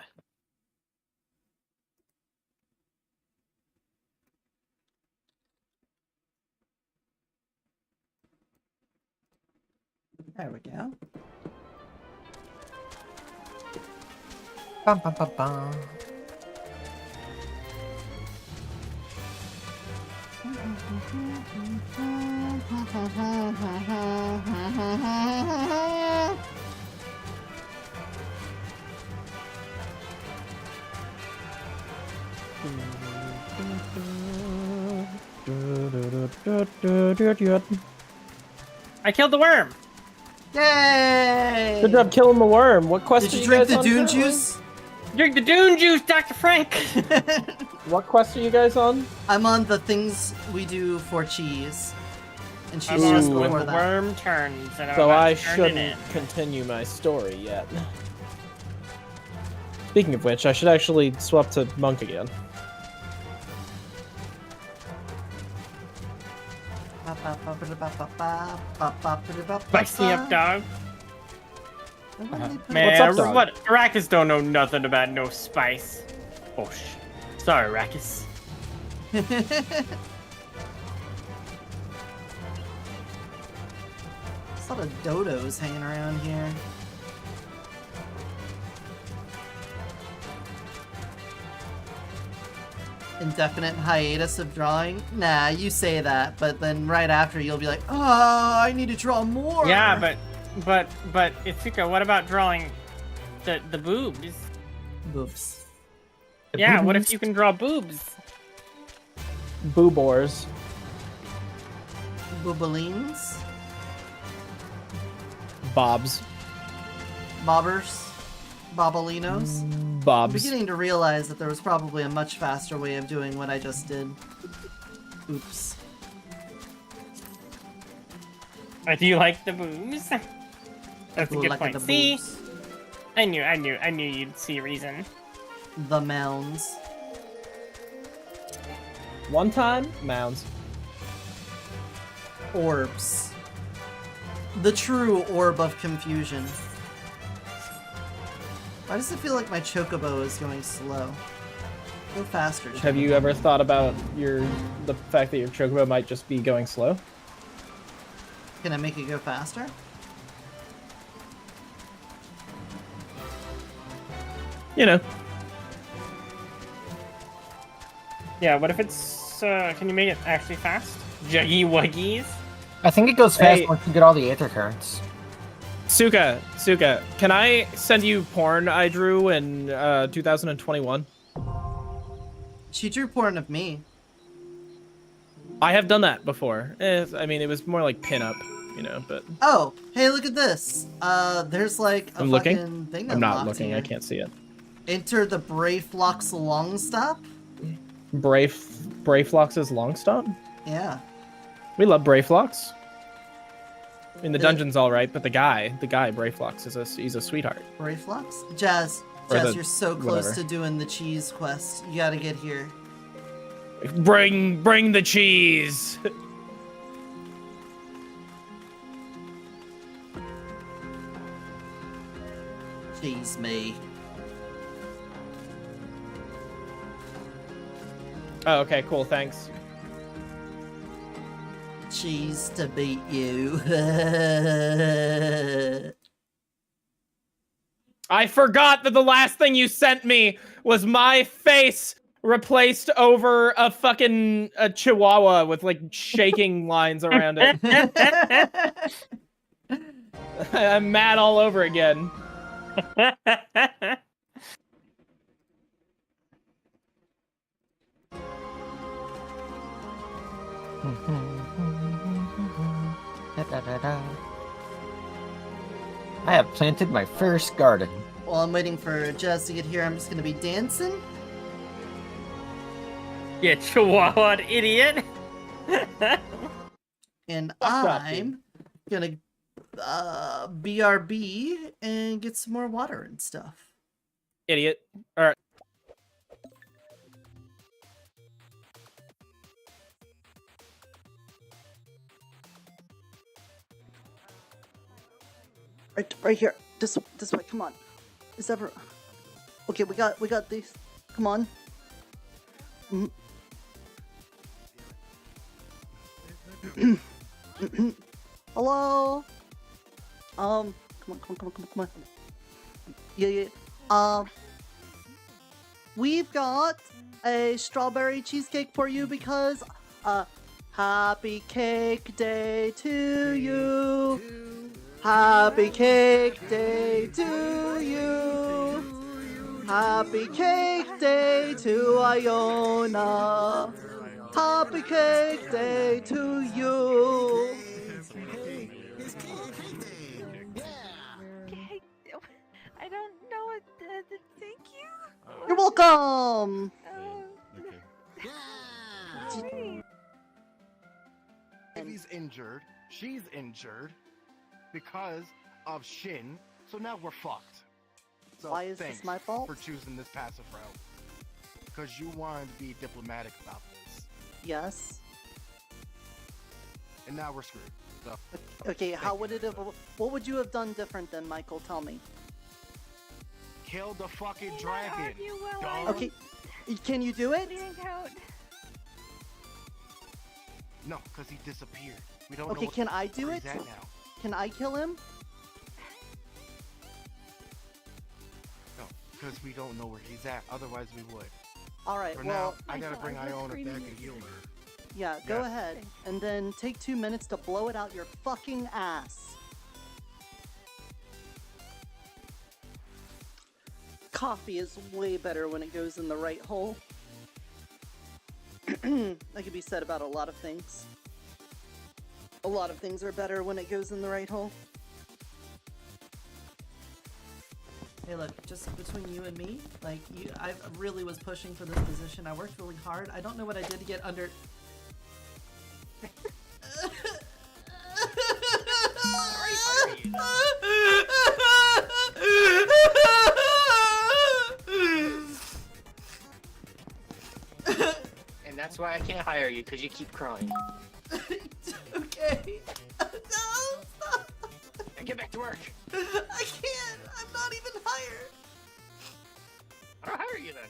There we go. Bum, bum, bum, bum. I killed the worm. Yay! Good job killing the worm. What quest Did you are drink guys the on dune currently? juice? Drink the dune juice, Dr. Frank. What quest are you guys on? I'm on the things we do for cheese. And she's I'm just on when before the that. worm turns, and I'm So about I to turn it in. shouldn't continue my story yet. Speaking of which, I should actually swap to monk again. Spice me up, dog. Man, Man, up, dog? what? Arrakis don't know nothing about no spice. Oh, sorry, Arrakis. There's a lot of dodos hanging around here. Indefinite hiatus of drawing? Nah, you say that, but then right after you'll be like, oh, I need to draw more. Yeah, but Itsuka, what about drawing the boobs? Boobs. Yeah, what if you can draw boobs? Boobors. Boobalines? Bobs. Bobbers? Bobbalinos? I'm Bobs. beginning to realize that there was probably a much faster way of doing what I just did. Oops. Do you like the boobs? That's a good Look at point. the See, boobs. I knew you'd see reason. The mounds. One time, mounds. Orbs. The true orb of confusion. Why does it feel like my chocobo is going slow? Go faster, chocobo. Have you ever thought about the fact that your chocobo might just be going slow? Can I make it go faster? You know. Yeah, what if it's, can you make it actually fast? Juggy wuggies? I think it goes fast Hey. once you get all the aether currents. Suka, can I send you porn I drew in 2021? She drew porn of me. I have done that before. I mean, it was more like pinup, you know, but Oh, hey, look at this. There's like a I'm fucking looking. thing I'm not unlocked looking. here. I can't see it. Enter the Brayflox long stop. Brayflox's long stop? Yeah. We love Brayflox. I mean, the dungeon's all right, but the guy Brayflox he's a sweetheart. Brayflox? Jazz, Or the- you're so close whatever. to doing the cheese quest. You gotta get here. Bring the cheese. Cheese me. Oh, okay, cool. Thanks. Cheese to beat you. I forgot that the last thing you sent me was my face replaced over a fucking chihuahua with like shaking lines around it. I'm mad all over again. I have planted my first garden. While I'm waiting for Jess to get here, I'm just gonna be dancing. You chihuahua idiot! And that, I'm gonna BRB and get some more water and stuff. Idiot. All right. Right here. This way. Come on. Is ever okay? We got these. Come on. Hello. Come on. Yeah. We've got a strawberry cheesecake for you because happy cake day to you. Happy cake day to you. Happy cake day to Iona. Happy cake day to you. I don't know what. Thank you. You're welcome. He's injured. She's injured because of Shin. So now we're fucked. So why is this my fault? For choosing this passive route. Because you wanted to be diplomatic about this. Yes. And now we're screwed. So, okay, how would it have? What would you have done different then, Michael? Tell me. Kill the fucking dragon. Okay, can you do it? No, because he disappeared. We don't know. Okay, can I do where it? he's at now. Can I kill him? No, because we don't know where he's at. Otherwise, we would. All right. For well, now, I gotta bring Iona back and heal her. Yeah, go ahead, and then take 2 minutes to blow it out your fucking ass. Coffee is way better when it goes in the right hole. That could be said about a lot of things. A lot of things are better when it goes in the right hole. Hey look, just between you and me, like, I really was pushing for this position. I worked really hard. I don't know what I did to get under... And that's why I can't hire you, because you keep crying. Okay. No, stop. And get back to work. I can't. I'm not even hired. I'll hire you then.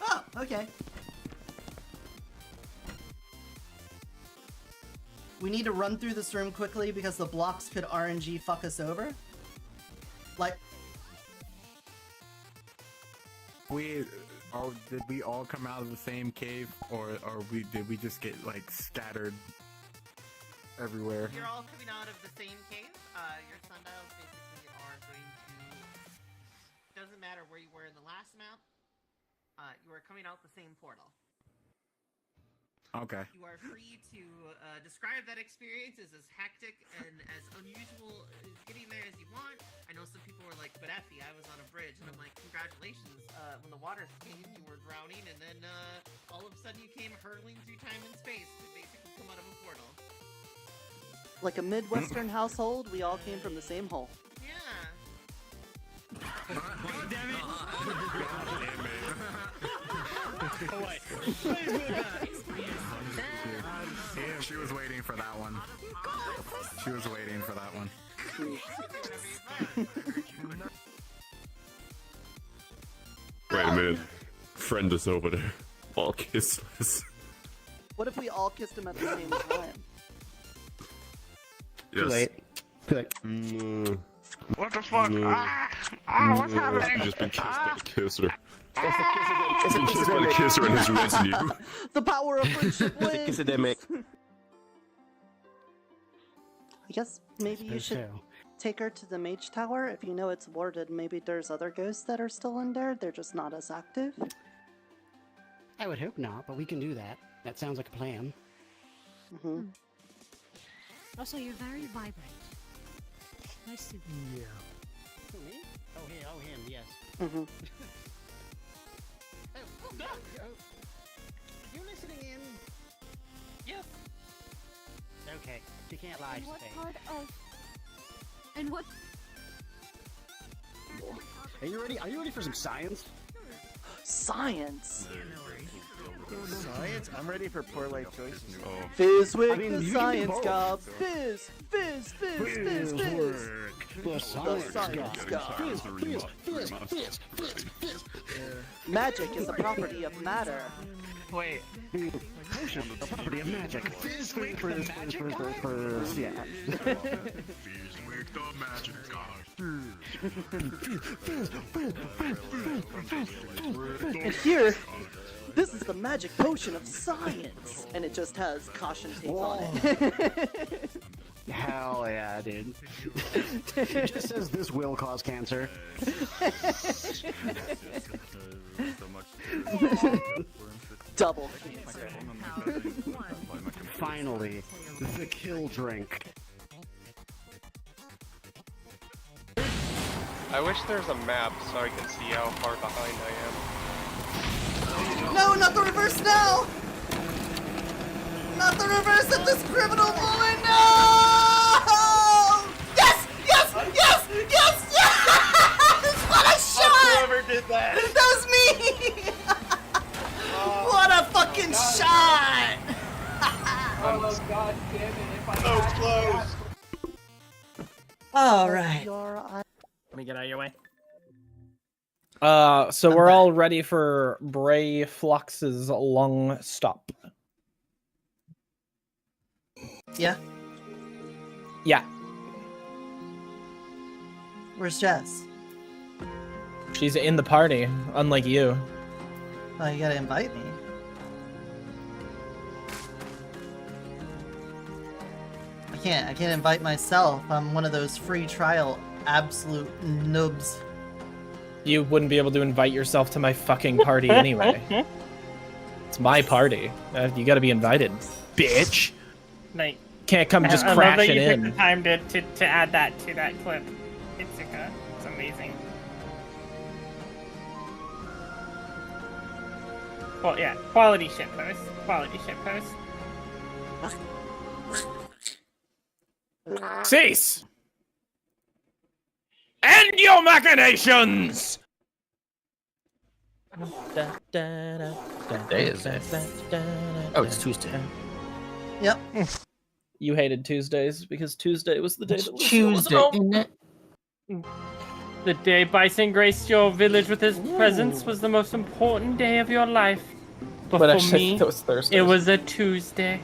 Oh, okay. We need to run through this room quickly because the blocks could RNG fuck us over. Like... Did we all come out of the same cave, or did we just get like scattered everywhere? You're all coming out of the same cave. Your sundials basically are going to... Doesn't matter where you were in the last map. You are coming out the same portal. Okay. You are free to describe that experience as hectic and as unusual as getting there as you want. I know some people were like, but Effie, I was on a bridge, and I'm like, congratulations. When the water came, you were drowning, and then all of a sudden you came hurtling through time and space to basically come out of a portal. Like a Midwestern household, we all came from the same hole. Yeah. God damn it! She was waiting for that one. She was waiting for that one. Wait a minute. Friend is over there. All kissless. What if we all kissed him at the same time? Yes. Too late. What the fuck? What's happening? You've just been kissed by the kisser. He's been kissed by the kisser and his residue. The power of friendship wins! I guess maybe you should take her to the mage tower. If you know it's warded, maybe there's other ghosts that are still in there. They're just not as active. I would hope not, but we can do that. That sounds like a plan. Also, you're very vibrant. Nice to Yeah. Who, me? Oh, Oh, him, yes. Mm-hmm. You listening in? Yes. Okay, you can't lie, What Faye. part of... And what... Are you ready? Are you ready for some science? Science. Science? I'm ready for poor life choices. Fizz with I mean, the you can do science both. gods. Fizz, fizz, fizz, fizz, fizz. The science science gods. gods. Magic is a property of matter. Wait. Potion, the property of magic. Fizz with the magic Yeah. Fizz with the magic god. And here, this is the magic potion of science. And it just has caution tape on it. Hell yeah, dude. It just says this will cause cancer. Double cancer. Finally, the kill drink. I wish there was a map so I could see how far behind I am. No, not the reverse now! Not the reverse at this criminal moment, no! Yes! Yes! Yes! Yes! Yes! What a shot! Whoever did that! That was me! What a fucking shot! Oh god damn it, if I so close! Alright. Let me get out of your way. So we're all ready for Bray Flux's long stop. Yeah? Yeah. Where's Jess? She's in the party, unlike you. Oh, you gotta invite me. I can't invite myself. I'm one of those free trial absolute noobs. You wouldn't be able to invite yourself to my fucking party anyway. It's my party. You gotta be invited, bitch. Night. Can't come just I love that crashing you took in. the time to add that to that clip. Itsuka. It's amazing. Well, yeah. Quality shitpost. Quality shitpost. Cease! End your machinations! Day is it? Oh, it's Tuesday. Yep. You hated Tuesdays because Tuesday was the day that Tuesday, isn't it? The day Bison graced your village with his presence was the most important day of your life. But for actually, me, that was Thursday. it was a Tuesday.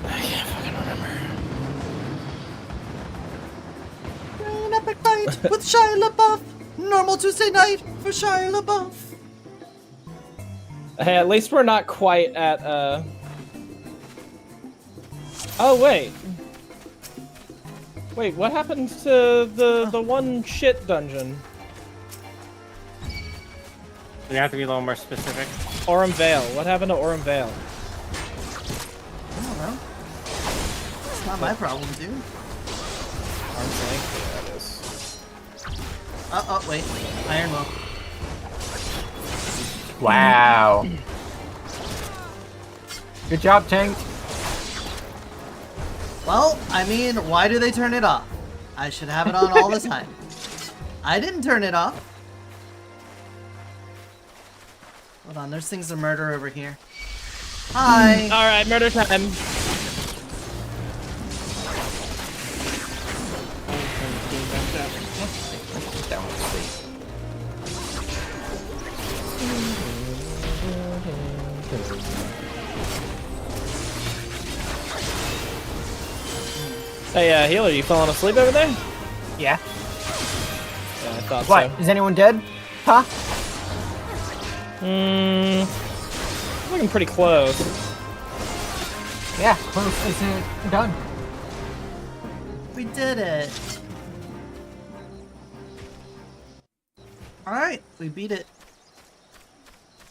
I can't fucking remember. An epic fight with Shia LaBeouf. Normal Tuesday night for Shia LaBeouf. Hey, at least we're not quite at, Oh, wait. Wait, what happened to the one shit dungeon? You have to be a little more specific. Orem Vale. What happened to Orem Vale? I don't know. It's not my problem, dude. Arm's length, yeah, it is. Oh, wait. Iron Will. Wow. Good job, Tank. Well, I mean, why do they turn it off? I should have it on all the time. I didn't turn it off. Hold on, there's things of murder over here. Hi! Alright, murder time. Down with sleep. Hey, healer, you falling asleep over there? Yeah. Yeah, I thought What? so. Is anyone dead? Huh? Looking pretty close. Yeah, close. Is it done? We did it! Alright, we beat it.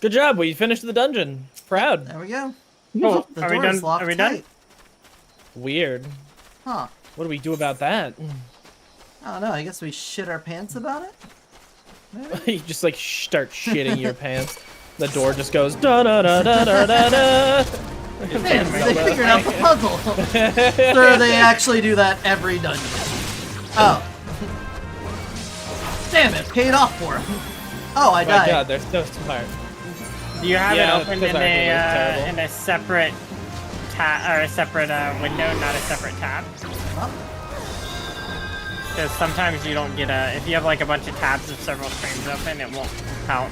Good job, we finished the dungeon. Proud. There we go. Oh, The are we door is done? locked Are we done? tight. Weird. Huh. What do we do about that? I don't know, I guess we shit our pants about it? You just like start shitting your pants. The door just goes da da da da da da da. Man, they figured out the puzzle. Sir, they actually do that every dungeon. Oh. Damn it, paid off for him. Oh, I died. Oh my god, they're so smart. Do you have it opened in a separate tab or a separate window, not a separate tab? Because sometimes you don't get if you have like a bunch of tabs of several streams open, it won't count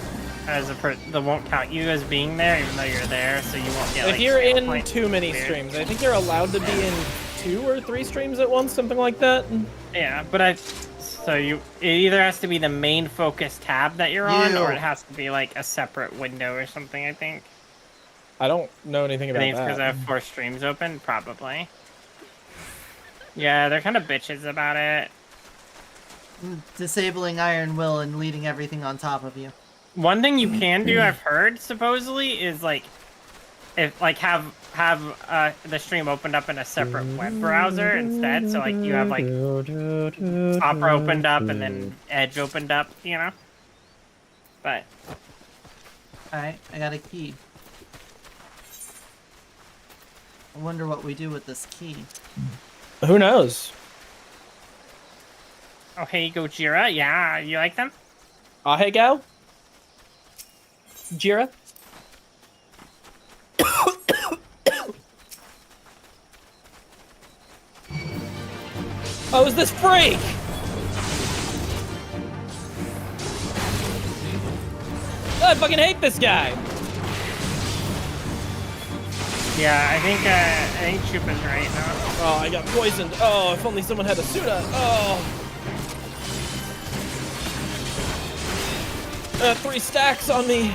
won't count you as being there, even though you're there, so you won't get. If like, you're in too many streams, I think you're allowed to be in 2 or 3 streams at once, something like that. Yeah, but it either has to be the main focus tab that you're on, or it has to be like a separate window or something. I think. I don't know anything about that. I think it's because I have 4 streams open, probably. Yeah, they're kind of bitches about it. Disabling Iron Will and leading everything on top of you. One thing you can do, I've heard, supposedly, is like, if like have the stream opened up in a separate web browser instead. So like you have like Opera opened up and then Edge opened up, you know. But all right, I got a key. I wonder what we do with this key. Who knows? Oh, hey, Gojira. Yeah, you like them? Oh, hey, Gal. Jira. Oh, is this freak? I fucking hate this guy. Yeah, I think Chupa's right now. Oh, I got poisoned. Oh, if only someone had a Suna. Oh. 3 stacks on me.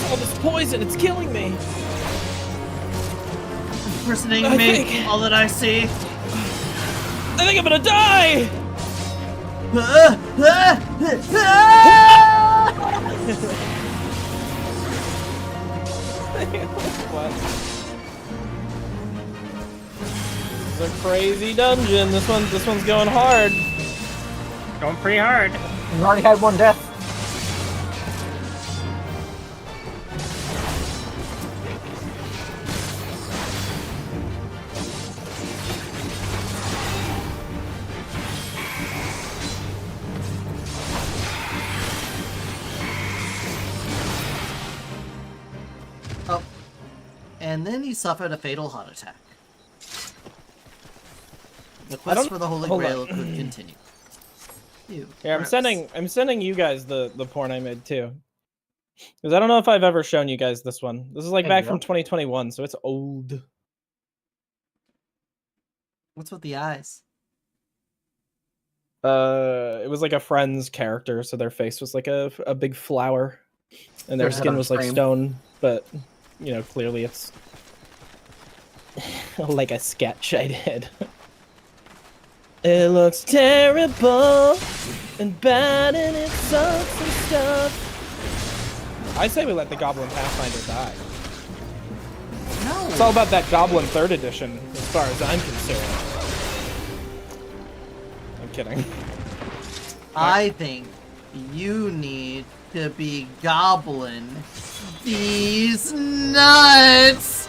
All this poison, it's killing me. Impersonating me, all that I see. I think I'm gonna die! What? This is a crazy dungeon. This one's going hard. Going pretty hard. We already had 1 death. Oh. And then he suffered a fatal heart attack. The quest for the Holy Grail could continue. Yeah, I'm sending you guys the porn I made too. Because I don't know if I've ever shown you guys this one. This is like back from 2021, so it's old. What's with the eyes? It was like a friend's character, so their face was like a big flower, and their skin was like stone. But you know, clearly it's like a sketch I did. It looks terrible and bad, and it sucks and stuff. I say we let the Goblin Pathfinder die. No. It's all about that Goblin 3rd edition, as far as I'm concerned. I'm kidding. I think you need to be Goblin these nuts.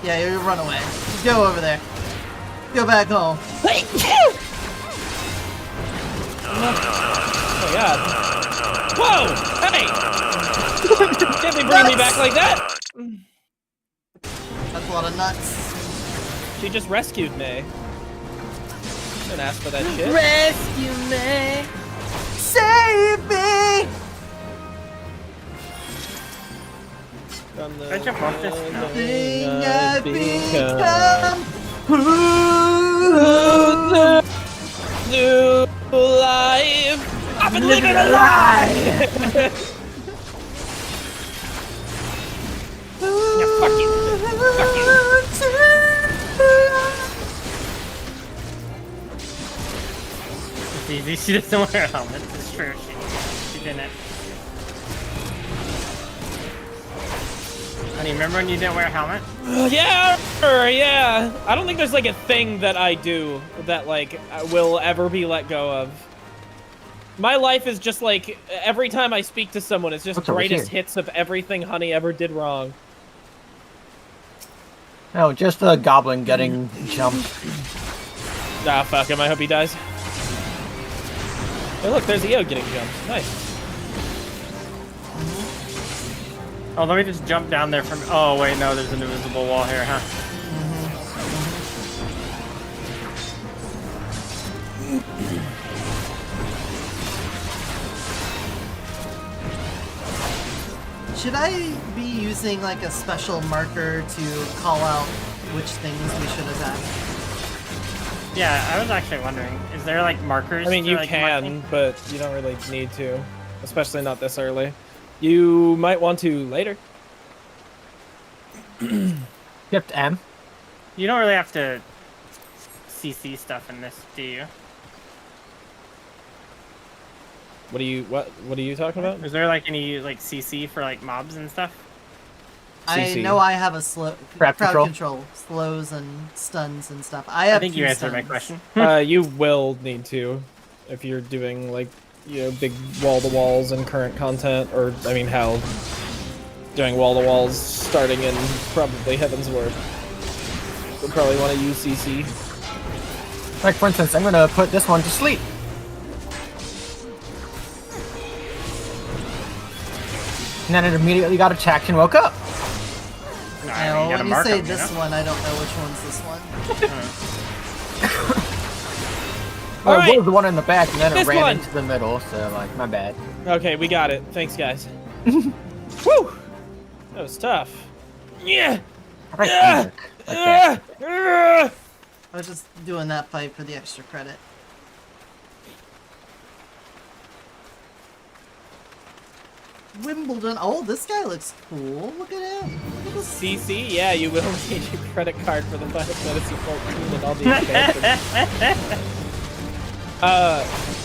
Yeah, you run away. Go over there. Go back home. Oh my god. Whoa! Hey! Can't be bringing me back like that! That's a lot of nuts. She just rescued me. Don't ask for that shit. Rescue me! Save me! I jump off this thing I've become. New life. I've been living a lie. Yeah, fuck you. Fuck you. She doesn't wear a helmet. It's true. She didn't. Honey, remember when you didn't wear a helmet? Yeah. I don't think there's like a thing that I do that like will ever be let go of. My life is just like every time I speak to someone, it's just greatest hits of everything Honey ever did wrong. No, just a goblin getting jumped. Ah, fuck him. I hope he dies. Hey, look, there's EO getting jumped. Nice. Oh, let me just jump down there from... Oh, wait, no, there's an invisible wall here, huh? Should I be using like a special marker to call out which things we should attack? Yeah, I was actually wondering, is there like markers? I mean, to, you like, can, but you don't really need to, especially not this early. You might want to later. Yep, M. You don't really have to CC stuff in this, do you? What are you talking about? Is there like any like CC for like mobs and stuff? I know I have a crowd control, slows and stuns and stuff. I think you answered my question. You will need to, if you're doing like, you know, big wall-to-walls and current content, or I mean, hell, doing wall-to-walls starting in probably Heaven's Word. You'll probably want to use CC. Like for instance, I'm gonna put this one to sleep. And then it immediately got attacked and woke up. No, when you say this one, I don't know which one's this one. Well, it was the one in the back, and then it ran one. into the middle, so, like, my bad. Okay, we got it. Thanks, guys. Woo! That was tough. Yeah! I was just doing that fight for the extra credit. Wimbledon. Oh, this guy looks cool. Look at him. Look at this. CC? Yeah, you will need your credit card for the Final Fantasy 14 and all the expansions.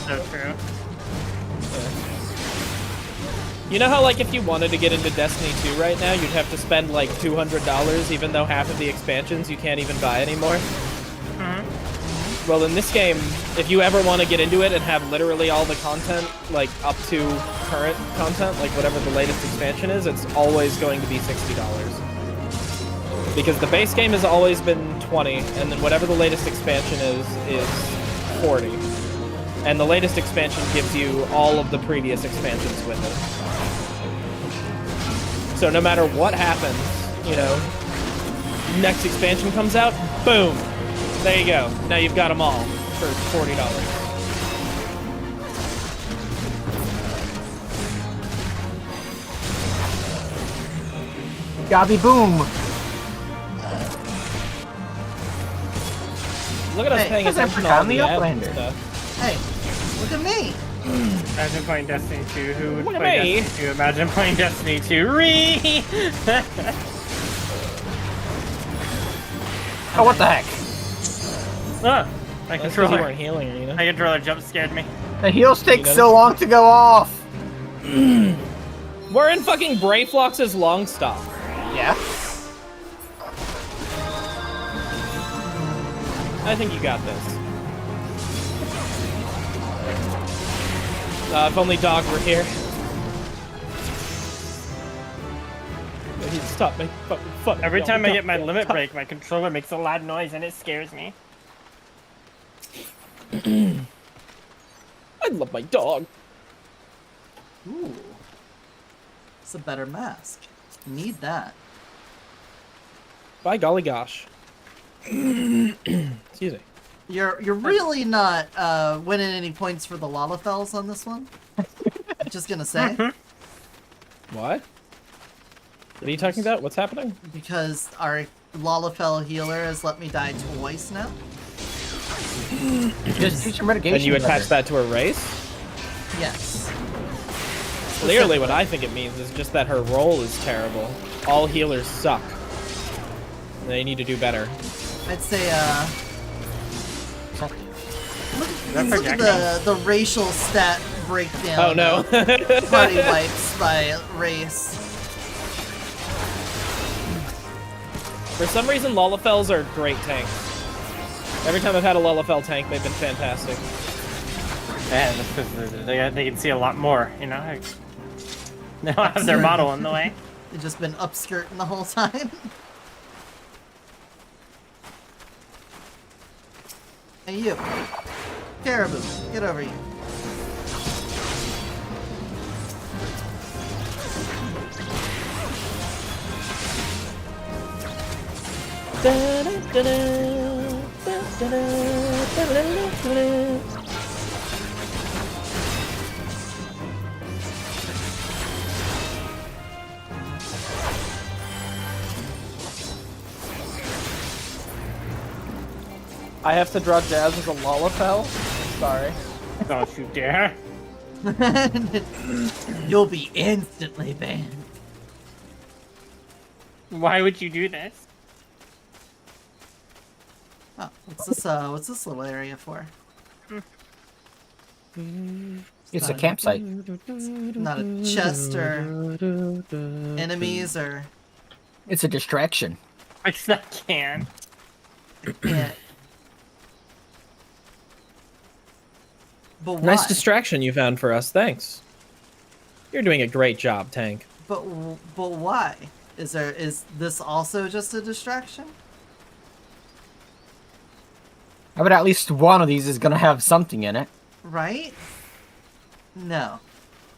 So true. You know how, like, if you wanted to get into Destiny 2 right now, you'd have to spend, like, $200, even though half of the expansions you can't even buy anymore? Well, in this game, if you ever want to get into it and have literally all the content, like, up to current content, like whatever the latest expansion is, it's always going to be $60. Because the base game has always been $20, and then whatever the latest expansion is $40. And the latest expansion gives you all of the previous expansions with it. So no matter what happens, you know, next expansion comes out, boom! There you go. Now you've got them all for $40. Gobby boom! Look at us paying attention to all the ads and stuff. Hey, look at me! Imagine playing Destiny 2. Who would Look at play me. Destiny 2? Imagine playing Destiny 2. Ree! Oh, what the heck? Ah, my That's 'cause controller. you weren't healing, you know? My controller jump scared me. The heals take so long to go off! We're in fucking Brayflox's long stop. Yeah? I think you got this. If only Dog were here. He'd stop me. Fuck. Every time I get my limit break, my controller makes a loud noise and it scares me. I love my dog. Ooh. It's a better mask. Need that. By golly gosh. Excuse me. You're really not winning any points for the Lalafels on this one. Just gonna say. What? What are you talking about? What's happening? Because our Lalafell healer has let me die twice now. Just teach your mitigation. And you attach that to a race? Yes. Clearly what I think it means is just that her role is terrible. All healers suck. They need to do better. I'd say, Look at the racial stat breakdown. Oh no. Party wipes by race. For some reason, Lullafels are great tanks. Every time I've had a Lullafel tank, they've been fantastic. Yeah, that's because they can see a lot more, you know? They don't have their model in the way. They've just been upskirting the whole time. Hey, you. Caribou, get over here. I have to draw Jazz as a Lullafel? Sorry. Don't you dare. You'll be instantly banned. Why would you do this? Oh, what's this little area for? It's a campsite. Not a chest or enemies or... It's a distraction. It's not can. Yeah. But why? Nice distraction you found for us, thanks. You're doing a great job, Tank. But why? Is this also just a distraction? How about at least one of these is gonna have something in it? Right? No.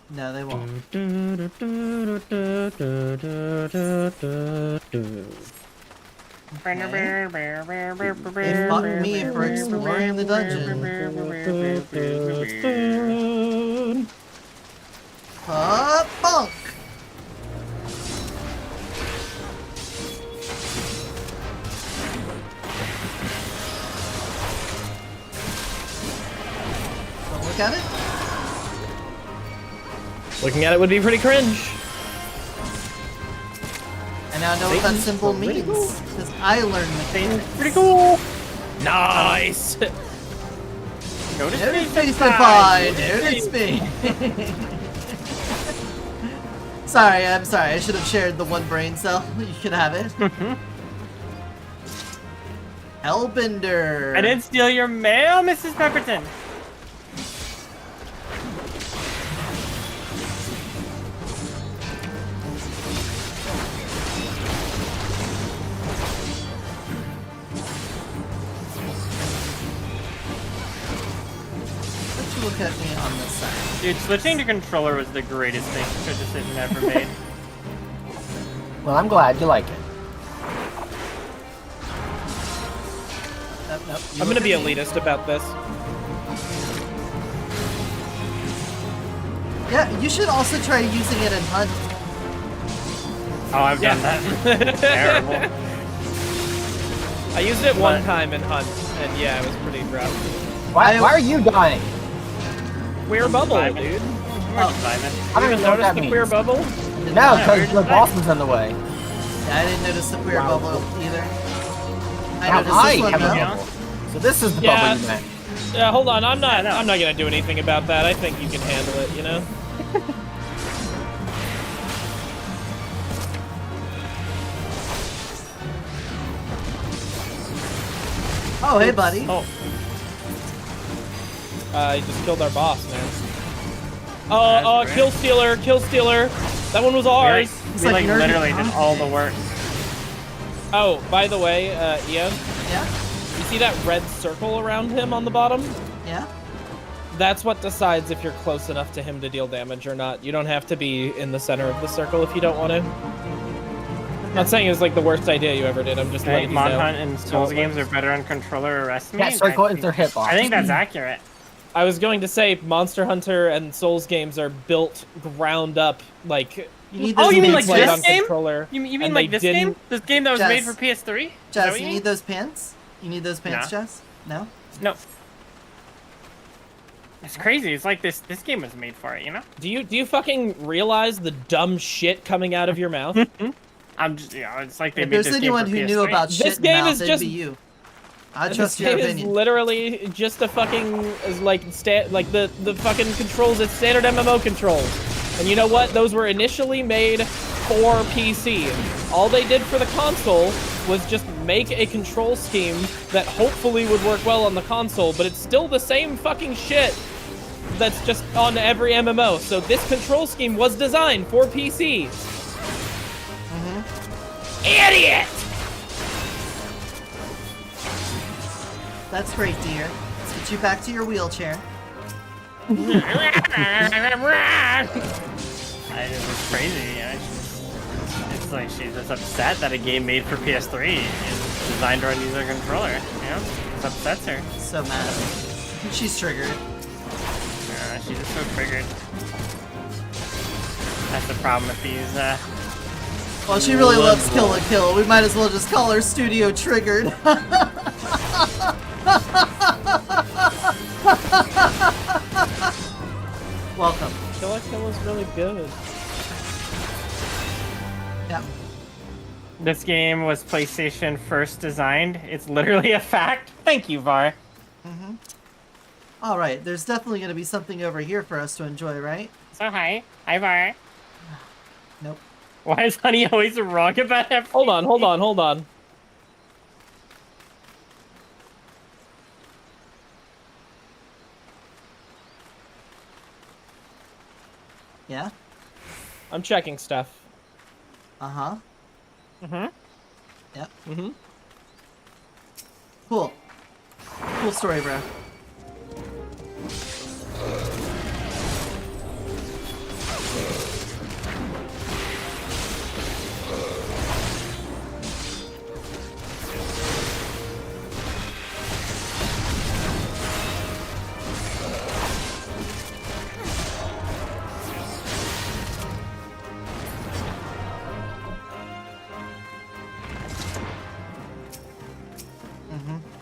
No, they won't. They fought me for exploring the dungeon. Bonk! Don't look at it. Looking at it would be pretty cringe. I now know what that symbol means, because I learned mechanics. Pretty cool! Nice! Notice me, Senpai! Notice me! Sorry, I'm sorry. I should have shared the one brain cell. You can have it. Hellbender! I didn't steal your mail, Mrs. Pepperton! Look at me on this side. Dude, switching to controller was the greatest thing this decision ever made. Well, I'm glad you like it. Nope, I'm gonna be elitist about this. Yeah, you should also try using it in Hunt. Oh, I've done that. Terrible. I used it one time in Hunt, and yeah, it was pretty rough. Why are you dying? Queer bubble, Simon. dude. I don't even know what Notice that the means. queer bubble? No, because the boss was in the way. Yeah, I didn't notice the queer bubble either. I Now noticed this one have a though. bubble. So this is the Yeah. bubble you meant. Yeah, hold on. I'm not gonna do anything about that. I think you can handle it. You know. Oh, hey, buddy. Oh. He just killed our boss, man. Oh, kill stealer, kill stealer. That one was ours. We like literally did all the work. Oh, by the way, Ian. Yeah? You see that red circle around him on the bottom? Yeah? That's what decides if you're close enough to him to deal damage or not. You don't have to be in the center of the circle if you don't want to. I'm not saying it was like the worst idea you ever did. I'm just letting you know. Mod Hunt and Souls games are better on controller or rest me. Yeah, circle is their hitbox. I think that's accurate. I was going to say Monster Hunter and Souls games are built ground up like. You mean like played this on game? controller, You mean and like they this game? didn't- This game that was Jess. made for PS3? Jess, you need those pants? You need those pants, No. Jess? No? No. It's crazy. It's like this game was made for it, you know? Do you fucking realize the dumb shit coming out of your mouth? I'm just, it's like they If made there's this anyone game for who PS3. knew about shit This in game mouth, is it'd just be you. I trust your This game opinion. is literally just a fucking the fucking controls. It's standard MMO controls. And you know what? Those were initially made for PC. All they did for the console was just make a control scheme that hopefully would work well on the console, but it's still the same fucking shit that's just on every MMO. So this control scheme was designed for PC. Idiot! That's great, dear. Let's get you back to your wheelchair. It's crazy. It's like she's just upset that a game made for PS3 is designed to run user controller. You know, this upsets her. So mad. She's triggered. She's just so triggered. That's the problem with these. Well, she really loves Kill la Kill. We might as well just call her Studio Triggered. Welcome. Kill la Kill is really good. Yeah. This game was PlayStation first designed. It's literally a fact. Thank you, Var. Alright, there's definitely going to be something over here for us to enjoy, right? So hi. Hi, Var. Nope. Why is Honey always wrong about everything? Hold on. Yeah? I'm checking stuff. Uh-huh. Mm-hmm. Yep. Mm-hmm. Cool. Cool story, bro.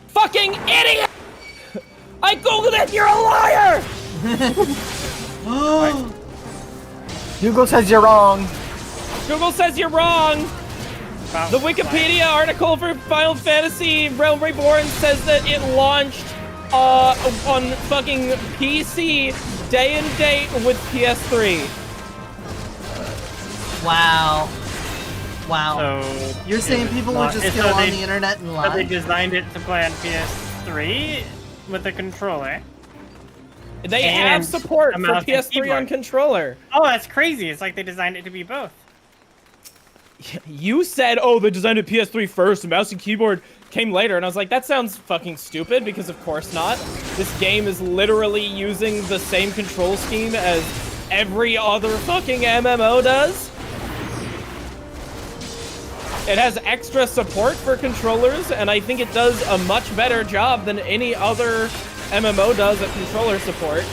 Fucking idiot! I googled it. You're a liar. Google says you're wrong. Google says you're wrong. The Wikipedia article for Final Fantasy Realm Reborn says that it launched on fucking PC day and date with PS3. Wow. Wow. So you're saying people would just go on the internet and lie? So they designed it to play on PS3 with a controller. They have support for PS3 on controller. Oh, that's crazy. It's like they designed it to be both. You said, oh, they designed it PS3 first, and mouse and keyboard came later. And I was like, that sounds fucking stupid, because of course not. This game is literally using the same control scheme as every other fucking MMO does. It has extra support for controllers, and I think it does a much better job than any other MMO does at controller support.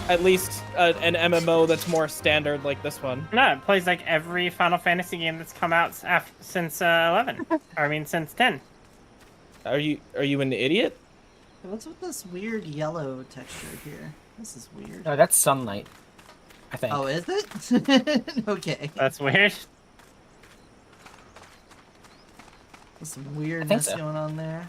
At least an MMO that's more standard like this one. No, it plays like every Final Fantasy game that's come out since 11. I mean, since 10. Are you an idiot? What's with this weird yellow texture here? This is weird. No, that's sunlight, I think. Oh, is it? Okay. That's weird. There's some weirdness going on there.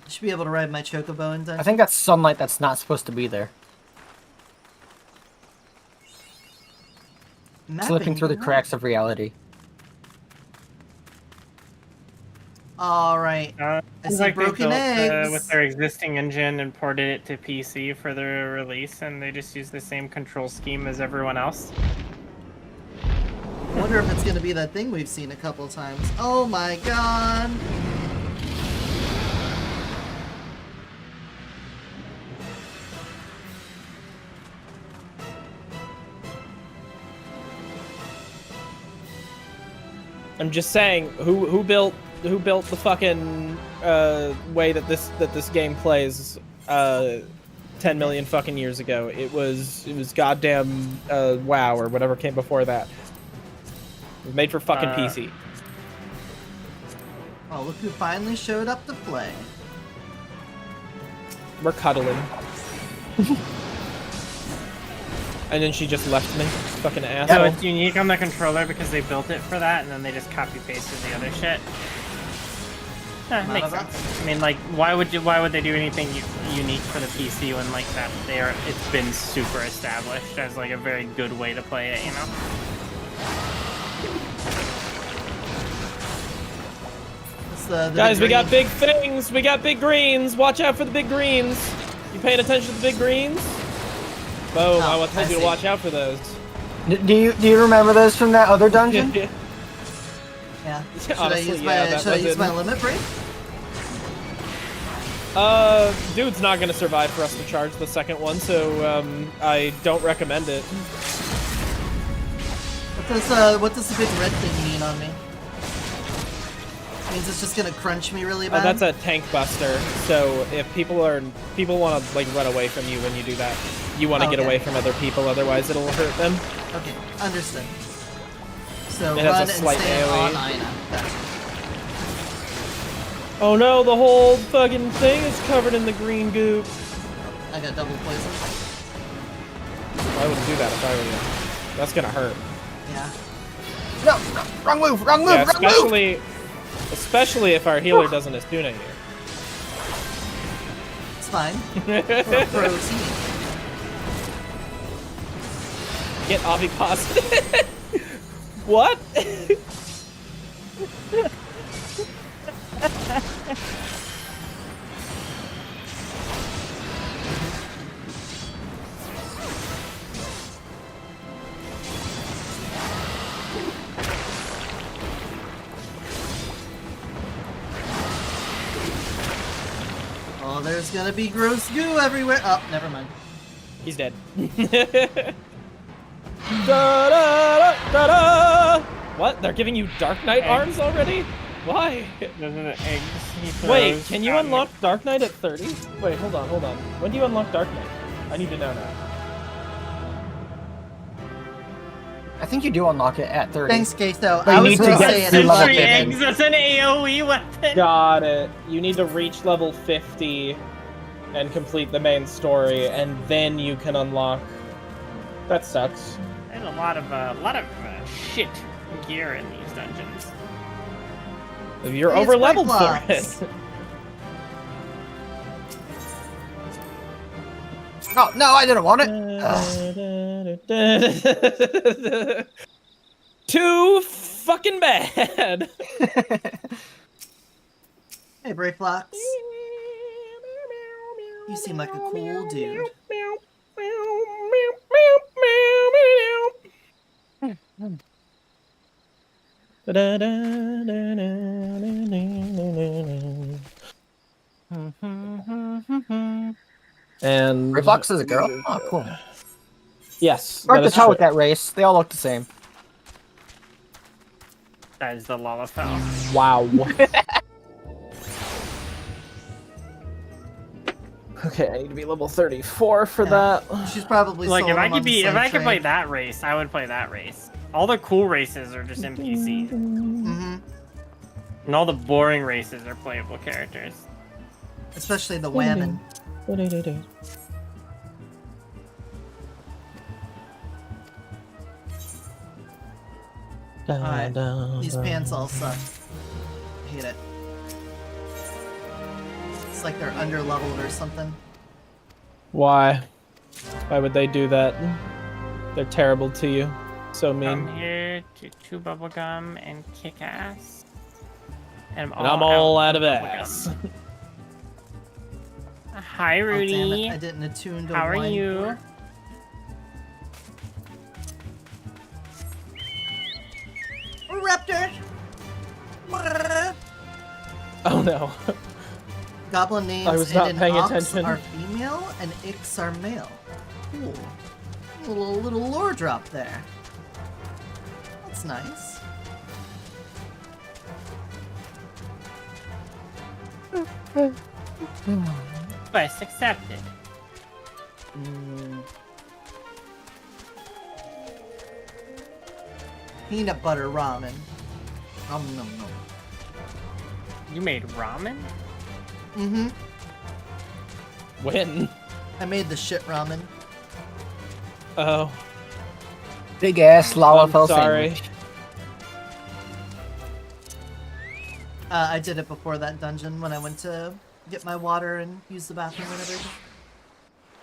I should be able to ride my chocobo in dungeon. I think that's sunlight that's not supposed to be there. Slipping through the cracks of reality. Alright. I see like broken they built, eggs. with their existing engine and ported it to PC for their release, and they just use the same control scheme as everyone else. I wonder if it's gonna be that thing we've seen a couple times. Oh my god! I'm just saying, who built the fucking way that this game plays 10 million fucking years ago? It was goddamn WoW or whatever came before that. It was made for fucking PC. Oh, look who finally showed up to play. We're cuddling. And then she just left me. Fucking So asshole. it's unique on the controller because they built it for that, and then they just copy pasted the other shit. Makes sense. I mean, like, why would they do anything unique for the PC when like that? It's been super established as like a very good way to play it, you know. Guys, we got big things. We got big greens. Watch out for the big greens. You paying attention to the big greens? Boom! I told you to watch out for those. Do you remember those from that other dungeon? Yeah. Should Honestly, I use my limit break? Dude's not gonna survive for us to charge the second one, so I don't recommend it. What does the big red thing mean on me? Means it's just gonna crunch me really bad. That's a tank buster. So if people want to like run away from you when you do that, you want to get away from other people. Otherwise, it'll hurt them. Okay, understood. So it run has a slight and stay AoE. on Ina. Gotcha. Oh no, the whole fucking thing is covered in the green goop. I got double poison. I wouldn't do that if I were you. That's gonna hurt. Yeah. No, wrong move, wrong move, Yeah, wrong move! especially if our healer doesn't Astuna you. It's fine. Proceed. Get Avi positive. What? Oh, there's gonna be gross goo everywhere. Oh, never mind. He's dead. Da, da, da, da. What? They're giving you Dark Knight arms already? Why? Wait, can you unlock Dark Knight at 30? Wait, hold on. When do you unlock Dark Knight? I need to know now. I think you do unlock it at 30. Thanks, Queso. But I you was need gonna to say get it. level Century 50. eggs, that's an AoE weapon. Got it. You need to reach level 50 and complete the main story, and then you can unlock. That sucks. There's a lot of shit gear in these dungeons. You're Hey, over it's leveled White for Blocks. it. Oh, no, I didn't want it. Too fucking bad. Hey, Brayflox. You seem like a cool dude. And Reflux is a girl? Oh, cool. Yes. Hard that to is tell true. with that race. They all look the same. That is the Lalafell. Wow. Okay, I need to be level 34 for that. She's probably Like if sold I them on could the be, if same I could train. play that race, I would play that race. All the cool races are just NPCs, Mm-hmm. and all the boring races are playable characters. Especially the whammon. Alright, these pants all suck. I hate it. It's like they're under-leveled or something. Why? Why would they do that? They're terrible to you. So mean. Come here to chew bubblegum and kick ass. And I'm all out of bubblegum. ass. Hi, Oh, damn Rudy. it. I didn't attune to How are wine you? port. Raptor! Oh no. Goblin names I was not and paying ox attention. are female and ix are male. Cool. Little lore drop there. That's nice. Quest accepted. Peanut butter ramen. Nom nom nom. You made ramen? Mm-hmm. When? I made the shit ramen. Oh. Big ass Lalafell sorry. sandwich. I did it before that dungeon when I went to get my water and use the bathroom and everything.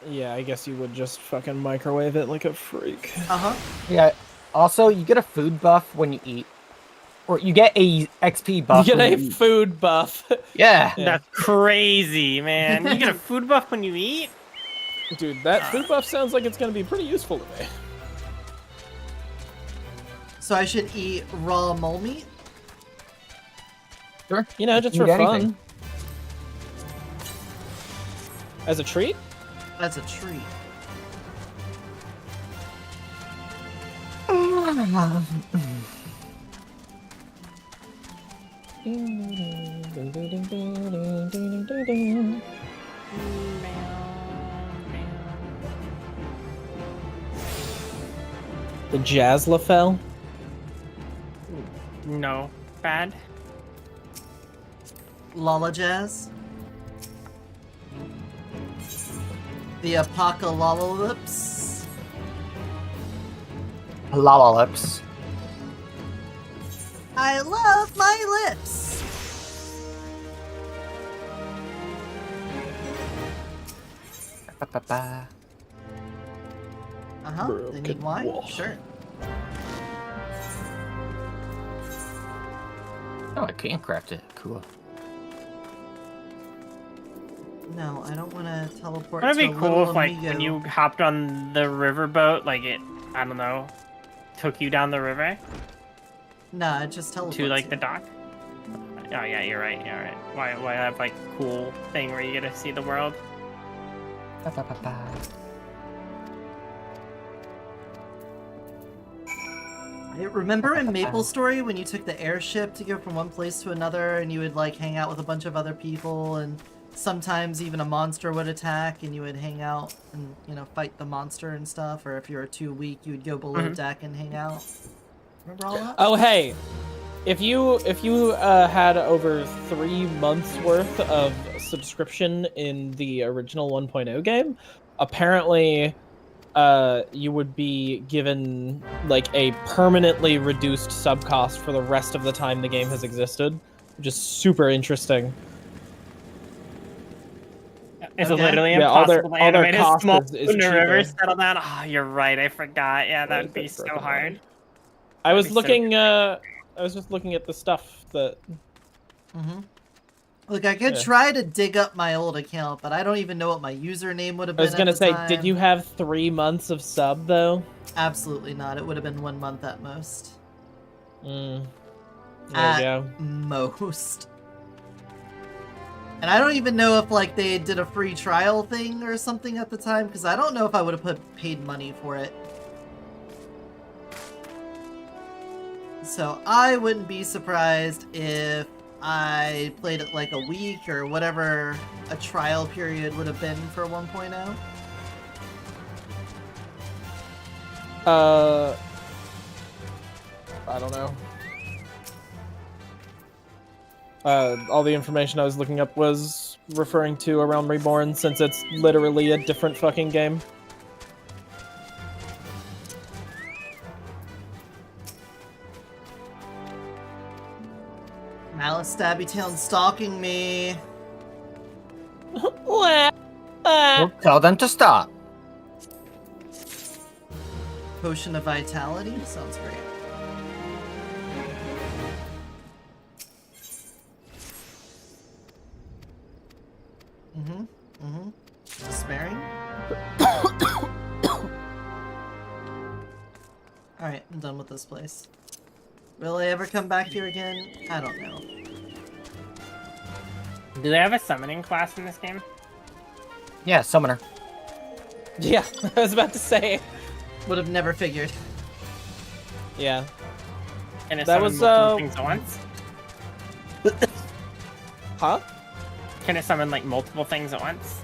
Yeah, I guess you would just fucking microwave it like a freak. Uh-huh. Yeah. Also, you get a food buff when you eat. Or you get a XP buff. You get when a you eat. food buff. Yeah. That's crazy, man. You get a food buff when you eat? Dude, that food buff sounds like it's gonna be pretty useful to me. So I should eat raw mole meat? Sure. You know, just Eat for anything. fun. As a treat? That's a treat. The Jazzlafell? No. Bad? Lala Jazz? The Apocalypse? Lollips. I love my lips! Ba-ba-ba. Uh-huh, they need wine? Sure. Oh, I can craft it. Cool. No, I don't want to teleport That'd to be a cool little if, like, amigo. when you hopped on the riverboat, like, it, I don't know, took you down the river Nah, it just teleports to, like, you. the dock. Oh, yeah, you're right, you're right. Why have, like, cool thing where you get to see the world? Ba-ba-ba-ba. Remember in MapleStory when you took the airship to go from one place to another and you would like hang out with a bunch of other people and sometimes even a monster would attack and you would hang out and, you know, fight the monster and stuff, or if you were too weak you would go below deck and hang out? Remember all that? Oh, hey. If you had over 3 months worth of subscription in the original 1.0 game, apparently you would be given like a permanently reduced sub cost for the rest of the time the game has existed, which is super interesting. It's literally Yeah, all their- impossible to all their animate a cost small is boat in a cheaper. river settle down. Oh, you're right, I forgot. Yeah, that would be so hard. I was be so looking I was just looking at the stuff that Look, I could Yeah. try to dig up my old account, but I don't even know what my username would have I been was gonna at the say, time. did you have 3 months of sub though? Absolutely not. It would have been 1 month at most. There At you go. most. And I don't even know if like they did a free trial thing or something at the time, because I don't know if I would have paid money for it. So I wouldn't be surprised if I played it like a week or whatever a trial period would have been for 1.0. I don't know. All the information I was looking up was referring to A Realm Reborn, since it's literally a different fucking game. Malice Stabby Town stalking me. Well, tell them to stop. Potion of Vitality? Sounds great. Despairing? Alright, I'm done with this place. Will I ever come back here again? I don't know. Do they have a summoning class in this game? Yeah, summoner. Yeah, I was about to say. Would have never figured. Yeah. And it That summon was, multiple things at once? Huh? Can it summon like multiple things at once?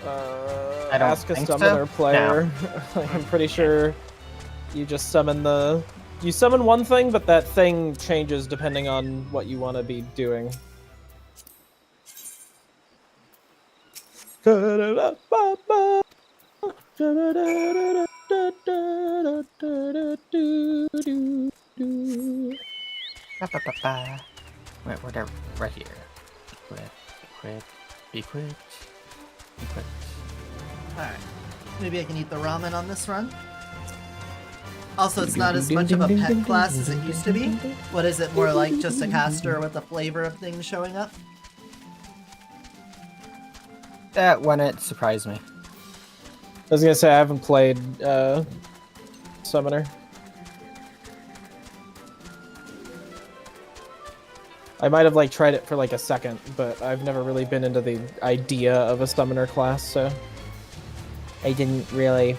I don't Ask a think so. summoner player. No. I'm pretty sure you just summon you summon one thing, but that thing changes depending on what you want to be doing. Wait, whatever. Right here. Be quick. Alright. Maybe I can eat the ramen on this run. Also, it's not as much of a pet class as it used to be. What is it, more like just a caster with the flavor of things showing up? That when it surprised me. I was gonna say I haven't played Summoner. I might have like tried it for like a second, but I've never really been into the idea of a Summoner class, so I didn't really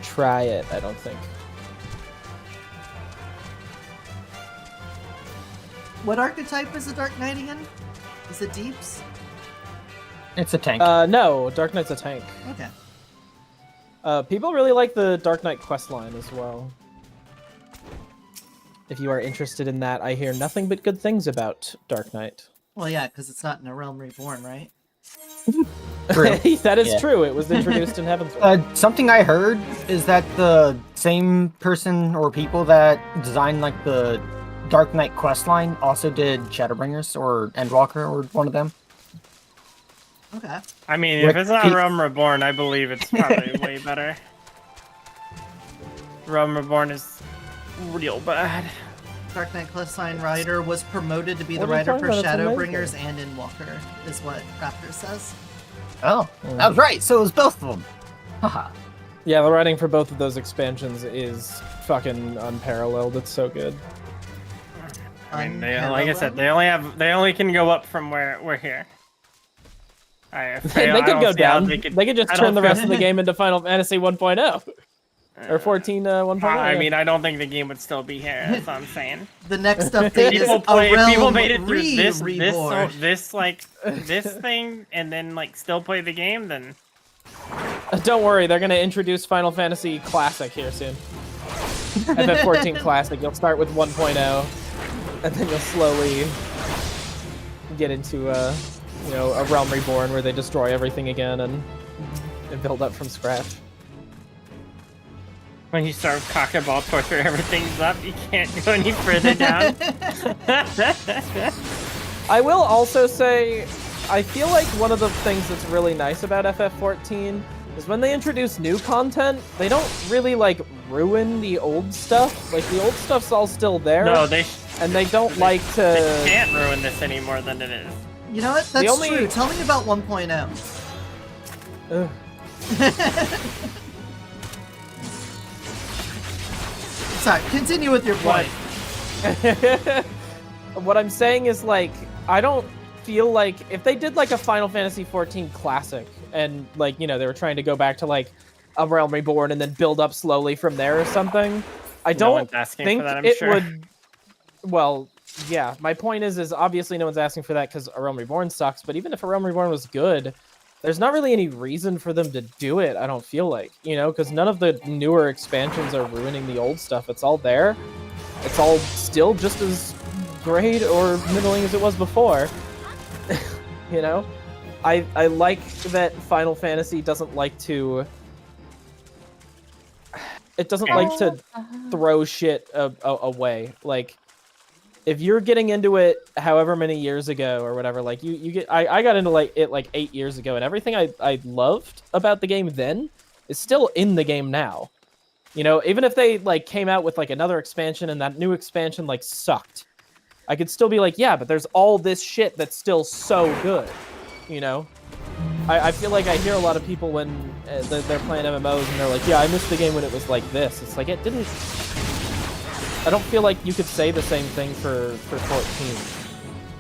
try it, I don't think. What archetype is a Dark Knight again? Is it Deeps? It's a tank. No, Dark Knight's a tank. Okay. People really like the Dark Knight questline as well. If you are interested in that, I hear nothing but good things about Dark Knight. Well, yeah, because it's not in A Realm Reborn, right? True. That is Yeah. true. It was introduced in Heavensward. Something I heard is that the same person or people that designed like the Dark Knight questline also did Shadowbringers or Endwalker or one of them. Okay. I mean, if it's not Realm Reborn, I believe it's probably way better. Realm Reborn is real bad. Dark Knight questline writer was promoted to be the What are you writer talking for about? It's Shadowbringers amazing. and Endwalker, is what Raptor says. Oh, that was right. So it was both of them. Haha. Yeah, the writing for both of those expansions is fucking unparalleled. It's so good. I mean, like I said, they only can go up from where we're here. They could go down. They could just turn the rest of the game into Final Fantasy 1.0. Or 14 1.0. I mean, I don't think the game would still be here. That's what I'm saying. The next update is If people made it through Reborn. this thing, and then like still play the game, then Don't worry, they're gonna introduce Final Fantasy Classic here soon. FF14 Classic. You'll start with 1.0, and then you'll slowly get into you know, a Realm Reborn where they destroy everything again and build up from scratch. when you start cockaball torture, everything's up. You can't go any further down. I will also say, I feel like one of the things that's really nice about FF14 is when they introduce new content, they don't really like ruin the old stuff. Like the old stuff's all still there. No, and they don't like to. They can't ruin this any more than it is. You know what? That's true. Tell me about 1.0. Sorry, continue with your point. What I'm saying is, like, I don't feel like if they did like a Final Fantasy 14 Classic and like, you know, they were trying to go back to like a Realm Reborn and then build up slowly from there or something, I don't think it would. Well, yeah, my point is obviously no one's asking for that because A Realm Reborn sucks, but even if A Realm Reborn was good, there's not really any reason for them to do it, I don't feel like, you know, because none of the newer expansions are ruining the old stuff. It's all there. It's all still just as great or middling as it was before. You know? I like that Final Fantasy doesn't like to... It doesn't like to throw shit away. Like, if you're getting into it however many years ago or whatever, like you get, I got into like it like 8 years ago, and everything I loved about the game then is still in the game now. You know, even if they like came out with like another expansion and that new expansion like sucked, I could still be like, yeah, but there's all this shit that's still so good. You know, I feel like I hear a lot of people when they're playing MMOs and they're like, yeah, I missed the game when it was like this. It's like, it didn't. I don't feel like you could say the same thing for 14.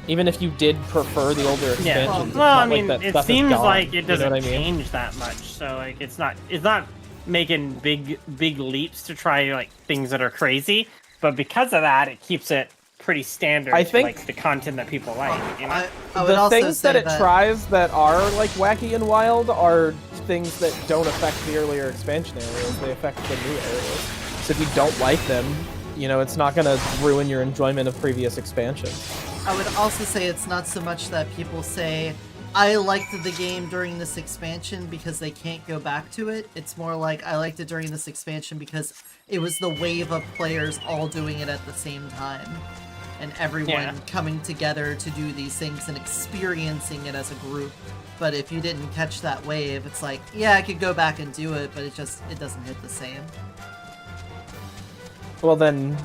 Even if you did prefer the older expansions. Well, I mean, like that it stuff is seems gone, like it doesn't you know what I mean? change that much. So like, it's not making big leaps to try like things that are crazy. But because of that, it keeps it pretty standard. I think to, like the content that people like. You know? The things that it tries that are like wacky and wild are things that don't affect the earlier expansion areas. They affect the new areas. So if you don't like them, you know, it's not going to ruin your enjoyment of previous expansions. I would also say it's not so much that people say I liked the game during this expansion because they can't go back to it. It's more like I liked it during this expansion because it was the wave of players all doing it at the same time. And everyone coming together to do these things and experiencing it as a group. But if you didn't catch that wave, it's like, yeah, I could go back and do it, but it doesn't hit the same. Well then,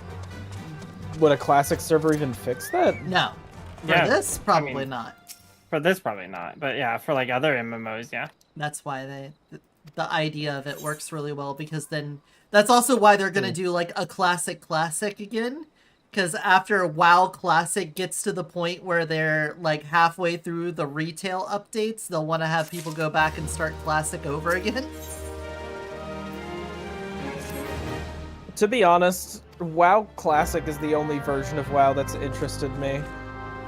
would a classic server even fix that? No. For this, probably not. For this, probably not. But yeah, for like other MMOs, yeah. That's why the idea of it works really well, because then that's also why they're gonna do like a classic again. Because after WoW Classic gets to the point where they're like halfway through the retail updates, they'll want to have people go back and start Classic over again. To be honest, WoW Classic is the only version of WoW that's interested me.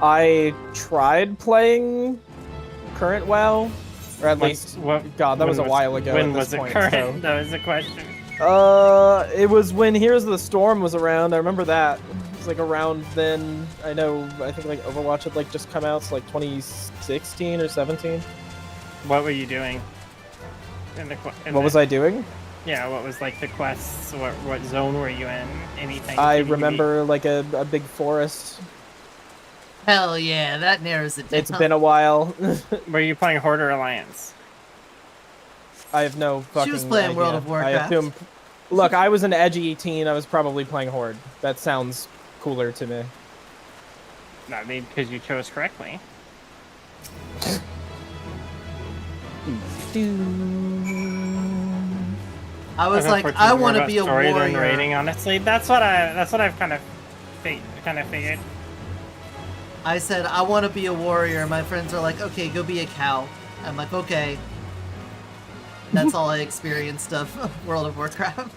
I tried playing current WoW, or at least, God, that was a while ago. When was it current? That was the question. It was when Heroes of the Storm was around. I remember that. It was like around then. I think like Overwatch had like just come out, so like 2016 or 17. What were you doing? What was I doing? Yeah, what was like the quests? What zone were you in? Anything? I remember like a big forest. Hell yeah, that narrows it down. It's been a while. Were you playing Horde or Alliance? I have no fucking She was playing idea. World of Warcraft. Look, I was an edgy teen. I was probably playing Horde. That sounds cooler to me. No, I mean, because you chose correctly. I was like, I want to be a warrior. Than rating, honestly, that's what I've kind of figured. I said I want to be a warrior. My friends are like, okay, go be a cow. I'm like, okay. That's all I experienced of World of Warcraft.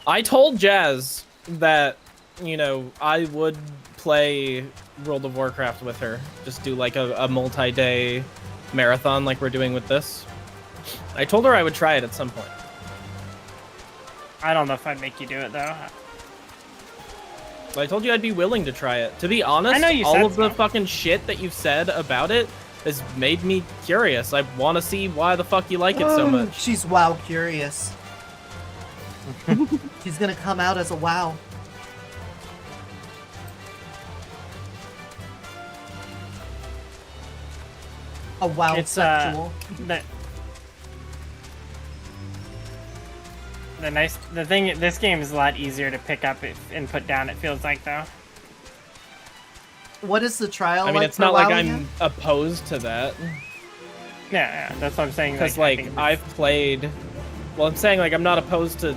I told Jazz that, you know, I would play World of Warcraft with her. Just do like a multi-day marathon like we're doing with this. I told her I would try it at some point. I don't know if I'd make you do it, though. But I told you I'd be willing to try it. To be honest, I know you all said of the fucking shit that you've said about it has made me curious. I want to see why the fuck you like it so much. She's WoW curious. She's gonna come out as a WoW. A WoW sexual. The thing, this game is a lot easier to pick up and put down, it feels like, though. What is the trial I mean, like it's for not WoW like again? I'm opposed to that. Yeah, that's what I'm saying. Because, like, I've played... Well, I'm saying, like, I'm not opposed to,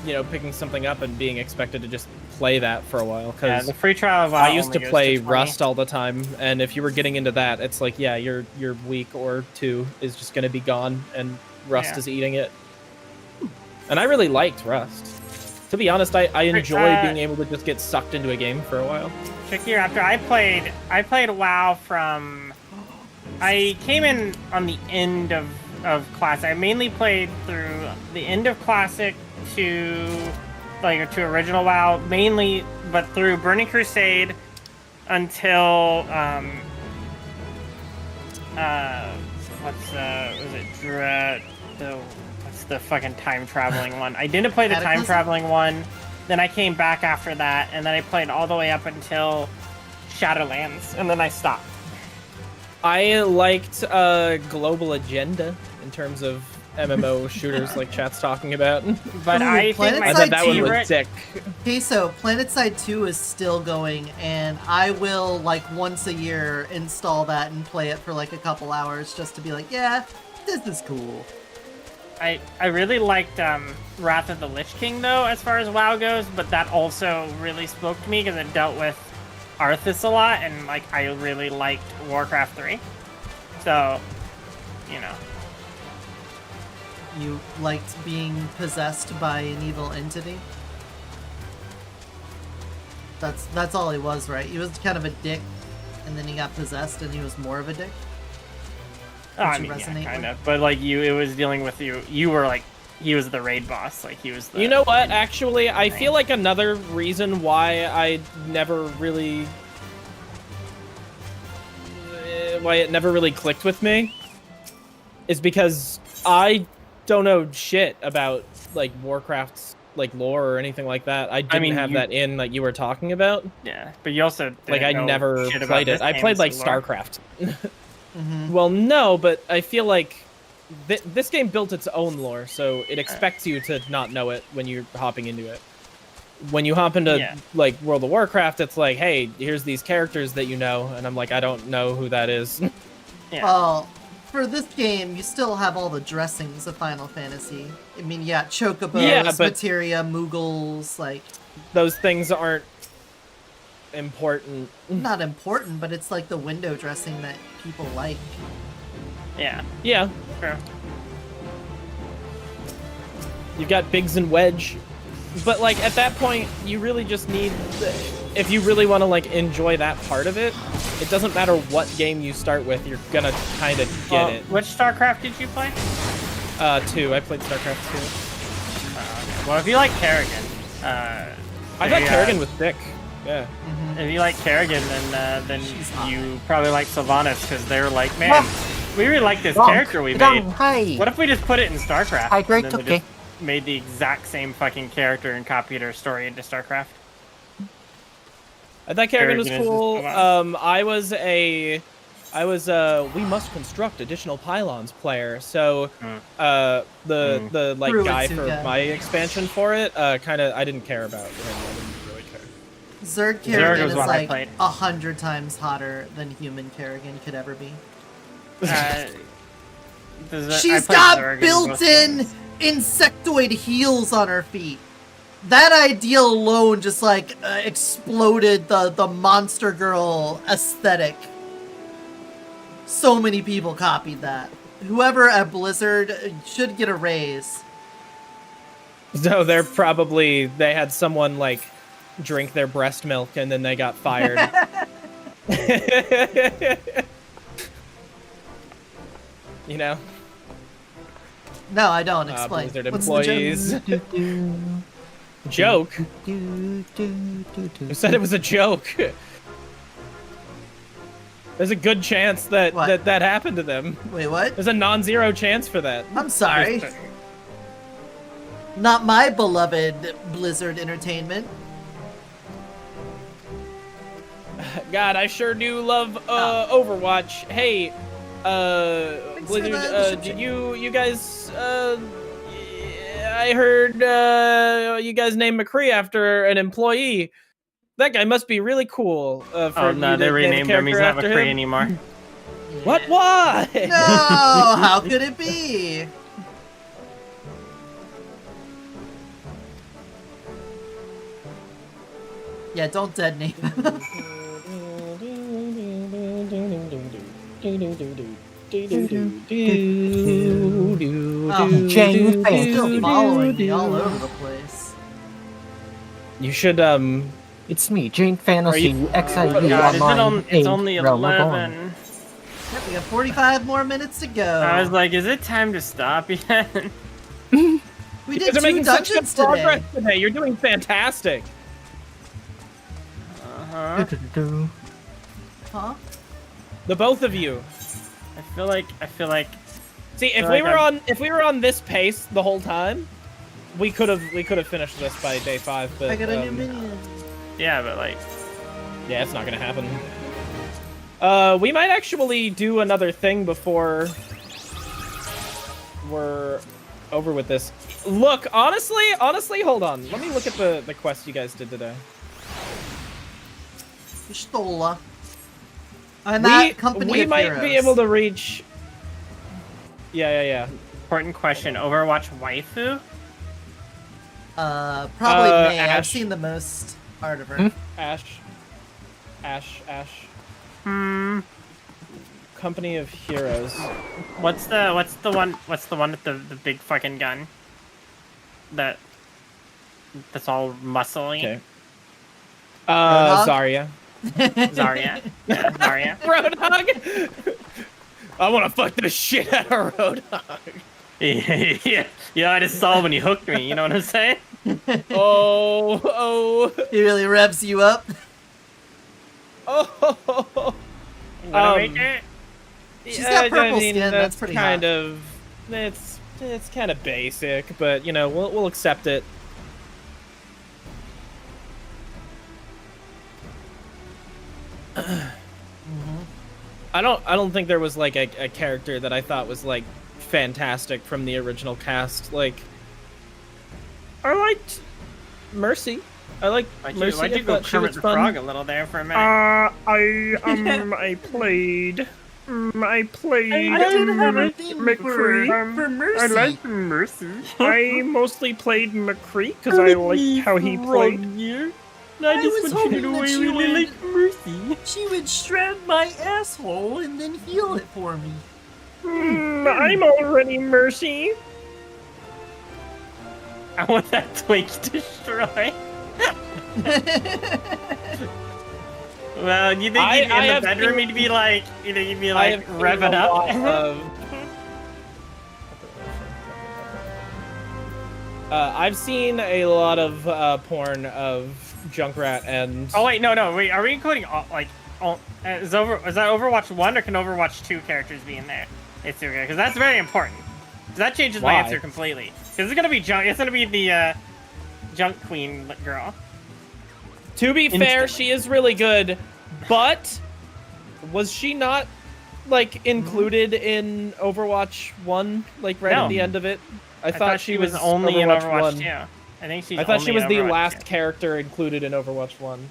you know, picking something up and being expected to just play that for a while. Cause yeah, the free trial of WoW I used to only play goes to 20. Rust all the time, and if you were getting into that, it's like, yeah, your week or two is just going to be gone, and Rust is eating it. And I really liked Rust. To be honest, I enjoy being able to just get sucked into a game for a while. Tricky Raptor, I played WoW from... I came in on the end of Classic. I mainly played through the end of Classic to original WoW, mainly, but through Burning Crusade until what's the fucking time traveling one? I didn't play the time traveling one. Then I came back after that, and then I played all the way up until Shadowlands, and then I stopped. I liked Global Agenda in terms of MMO shooters like chat's talking about. But I think that one was sick. Okay, so PlanetSide 2 is still going, and I will, like, once a year install that and play it for, like, a couple hours just to be like, yeah, this is cool. I really liked Wrath of the Lich King, though, as far as WoW goes, but that also really spoke to me because it dealt with Arthas a lot, and, like, I really liked Warcraft 3. So, you know. You liked being possessed by an evil entity? That's all he was, right? He was kind of a dick, and then he got possessed, and he was more of a dick? Oh, I mean, yeah, kind of. But, like, it was dealing with you. You were, like, he was the raid boss. Like, he was the... You know what, actually, I feel like another reason why I never really it never really clicked with me is because I don't know shit about like Warcraft's like lore or anything like that. I didn't have that in like you were talking about. Yeah, but you also like I never played it. I played like lore. StarCraft. Well, no, but I feel like this game built its own lore, so it expects you to not know it when you're hopping into it. When you hop into like World of Warcraft, it's like, hey, here's these characters that you know, and I'm like, I don't know who that is. Well, for this game, you still have all the dressings of Final Fantasy. I mean, chocobos, materia, Moogles, like... Those things aren't important. Not important, but it's like the window dressing that people like. Yeah. Yeah. True. You've got Biggs and Wedge. But, like, at that point, you really just need... If you really want to, like, enjoy that part of it, it doesn't matter what game you start with, you're gonna kind of get it. Which StarCraft did you play? 2. I played StarCraft 2. Well, if you like Kerrigan... I thought Kerrigan was sick. Yeah. If you like Kerrigan, then you probably like Sylvanas, because they're like, man, we really like this character we made. Hi. What if we just put it in StarCraft? Hi, great, and then okay. Just made the exact same fucking character and copied her story into StarCraft. I thought Kerrigan was cool. I was a we must construct additional pylons player. So the like guy for my expansion for it kind of I didn't care about him. I didn't really care. Zerg Kerrigan is like 100 times hotter than human Kerrigan could ever be. She's got built-in insectoid heels on her feet. That idea alone just like exploded the monster girl aesthetic. So many people copied that. Whoever at Blizzard should get a raise. So they had someone like drink their breast milk and then they got fired. You know? No, I don't. Explain. Blizzard What's employees. The joke? Who said it was a joke? There's a good chance that that happened to them. Wait, what? There's a non-zero chance for that. I'm sorry. Not my beloved Blizzard Entertainment. God, I sure do love Overwatch. Hey, Blizzard, did you guys I heard you guys named McCree after an employee. That guy must be really cool. Oh no, they renamed him. He's not McCree anymore. What? Why? No, how could it be? Yeah, don't detonate. Jane still following me all over the place. You should It's me, Jane Fantasy XIV online. It's only 11. Yep, we got 45 more minutes to go. I was like, is it time to stop yet? We did 2 dungeons today. You're doing fantastic. Uh-huh. Huh? The both of you. I feel like. See, if we were on this pace the whole time, we could have finished this by day 5. But I got a new minion. Yeah, but like. Yeah, it's not gonna happen. We might actually do another thing before we're over with this. Look, honestly, hold on. Let me look at the quest you guys did today. Stola. And that company we of might heroes. be able to reach. Yeah. Important question. Overwatch waifu? Probably May. Ash. I've seen the most art of her. Ash. Company of heroes. What's the one with the big fucking gun? That's all muscly. Okay. Zarya. Zarya. Yeah, Zarya. Roadhog. I want to fuck the shit out of Roadhog. Yeah, I just saw when you hooked me. You know what I'm saying? Oh. He really revs you up. Oh. She's got purple skin. That's pretty kind hot. of. It's kind of basic, but you know we'll accept it. I don't think there was like a character that I thought was like fantastic from the original cast. Like, I liked Mercy. I like Mercy. Why'd you go Kermit the Frog a little there for a minute? I played. I McCree. I like Mercy. I mostly played McCree because I liked how he played. I was hoping that she would, she would strap my asshole and then heal it for me. I'm already Mercy. I want that twig destroyed. Well, you think in the bedroom you'd be like, you'd be like, rev it up? I've seen a lot of porn of Junkrat and... Oh wait, no, wait, are we including, is that Overwatch 1 or can Overwatch 2 characters be in there? It's okay, because that's very important. Because that changes my answer completely. Because it's gonna be the, Junk Queen girl. To be fair, she is really good, but was she not, like, included in Overwatch 1, like, right at the end of it? I thought she was only in Overwatch 1. 2. I thought she was the last character included in Overwatch 1.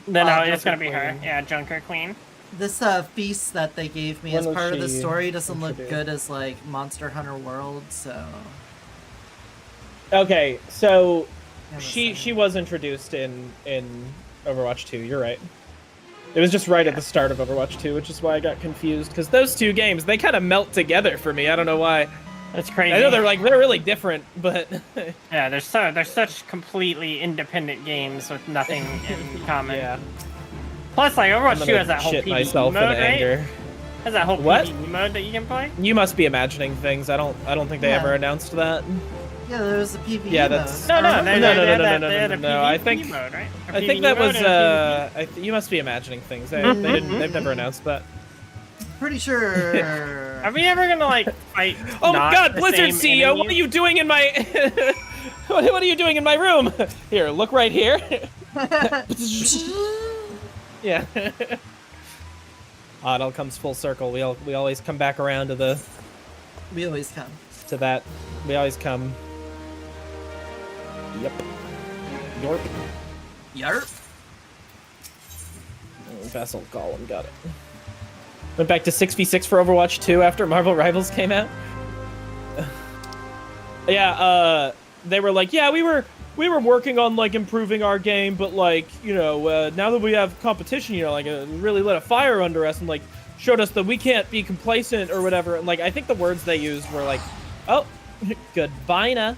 Then no, it's gonna be her. Yeah, Junker Queen. This feast that they gave me as part of the story doesn't look good as like Monster Hunter World, so. Okay, so she was introduced in Overwatch 2. You're right. It was just right at the start of Overwatch 2, which is why I got confused. Because those two games, they kind of melt together for me. I don't know why. That's crazy. I know they're really different, but yeah, they're such completely independent games with nothing in common. Yeah. Plus, like Overwatch 2 has that whole PvE myself mode, in right? anger. Has that whole PvE mode that you can play? You must be imagining things. I don't think they ever announced that. Yeah, there was a PvE mode. Yeah, that's no. I think mode, right? I think that was you must be imagining things. They've never announced that. Pretty sure. Are we ever gonna like fight? Oh my God, Blizzard CEO! What are you doing in my? What are you doing in my room? Here, look right here. Yeah. It all comes full circle. We always come back around to the. We always come. To that. We always come. Yep. Yorp. Yarp. Vessel Golem, got it. Went back to 6v6 for Overwatch 2 after Marvel Rivals came out. Yeah, they were like, yeah, we were working on like improving our game, but like, you know, now that we have competition, you know, like really lit a fire under us and like showed us that we can't be complacent or whatever. And like, I think the words they used were like, oh, goodbye now.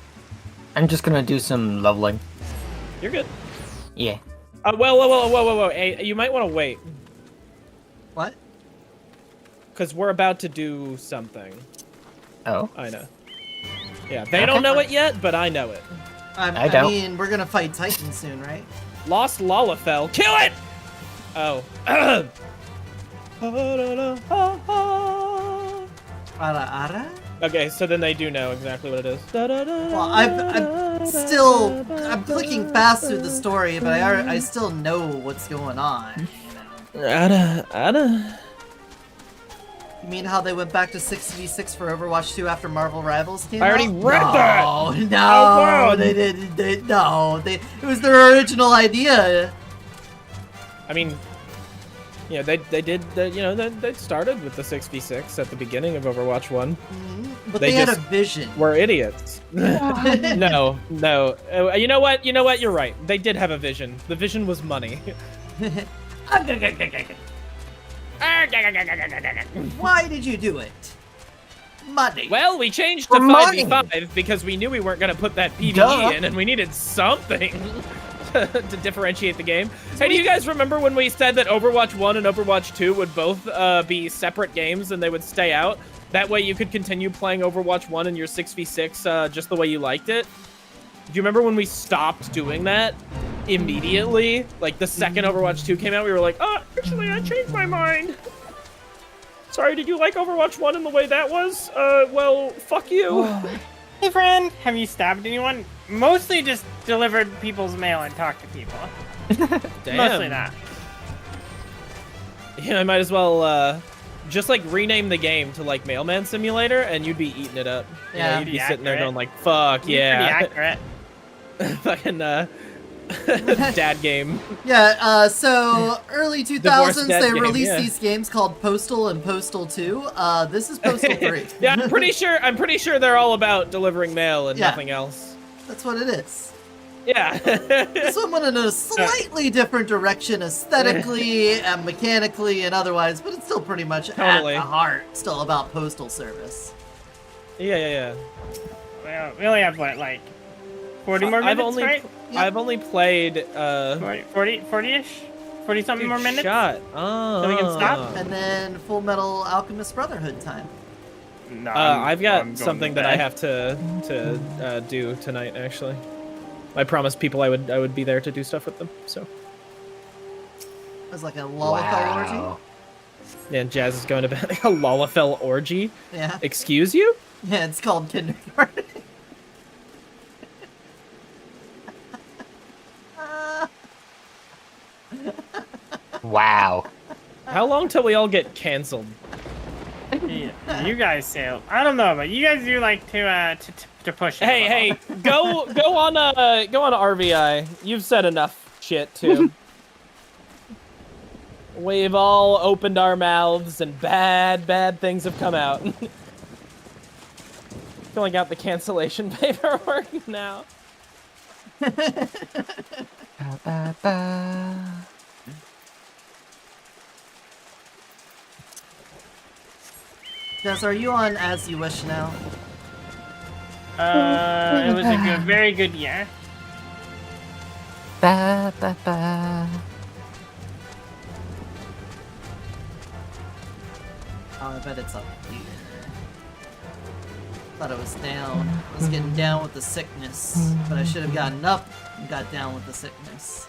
I'm just gonna do some leveling. You're good. Yeah. Whoa. Hey, you might want to wait. What? Because we're about to do something. Oh. I know. Yeah, they don't know it yet, but I know it. I mean, we're gonna fight Titan soon, right? Lost Lalafell. Kill it! Oh. Ara? Okay, so then they do know exactly what it is. Well, I'm clicking fast through the story, but I still know what's going on. Ada. You mean how they went back to 6v6 for Overwatch 2 after Marvel Rivals came out? I already read that! No, they didn't. It was their original idea. I mean, yeah, they did, you know, they started with the 6v6 at the beginning of Overwatch 1. But they had a vision. We're idiots. No. You know what? You're right. They did have a vision. The vision was money. Why did you do it? Money. Well, we changed to 5v5 because we knew we weren't going to put that PvE in, and we needed something to differentiate the game. Hey, do you guys remember when we said that Overwatch 1 and Overwatch 2 would both be separate games and they would stay out? That way you could continue playing Overwatch 1 in your 6v6 just the way you liked it? Do you remember when we stopped doing that immediately? Like, the second Overwatch 2 came out, we were like, oh, actually, I changed my mind. Sorry, did you like Overwatch 1 in the way that was? Well, fuck you. Hey friend, have you stabbed anyone? Mostly just delivered people's mail and talked to people. Damn. Mostly that. Yeah, I might as well, just like rename the game to like Mailman Simulator, and you'd be eating it up. Yeah. You'd be sitting there going like, "Fuck yeah!" Pretty accurate. Fucking dad game. Yeah. So early 2000s, dad they game, released yeah. these games called Postal and Postal 2. This is Postal 3. Yeah, I'm pretty sure they're all about delivering mail and nothing else. That's what it is. Yeah. This one went in a slightly different direction aesthetically and mechanically and otherwise, but it's still pretty much at the heart still about postal service. Yeah. Well, we only have what, like 40 more minutes, right? I've only played 40-ish? 40 something more minutes? Shot. Oh. So we can stop? And then Full Metal Alchemist Brotherhood time. No, I've got something that I have to do tonight, actually. I promised people I would be there to do stuff with them, so. It was like a Lalafell orgy? Yeah, and Jazz is going to bed. A Lalafell orgy? Yeah. Excuse you? Yeah, it's called kindergarten. Wow. How long till we all get canceled? Yeah, you guys say, I don't know, but you guys do like to push it. Hey, go on RVI. You've said enough shit too. We've all opened our mouths and bad things have come out. Filling out the cancellation paperwork now. Jess, are you on As You Wish now? It was a very good year. Oh, I bet it's up here. Thought I was down. I was getting down with the sickness, but I should have gotten up and got down with the sickness.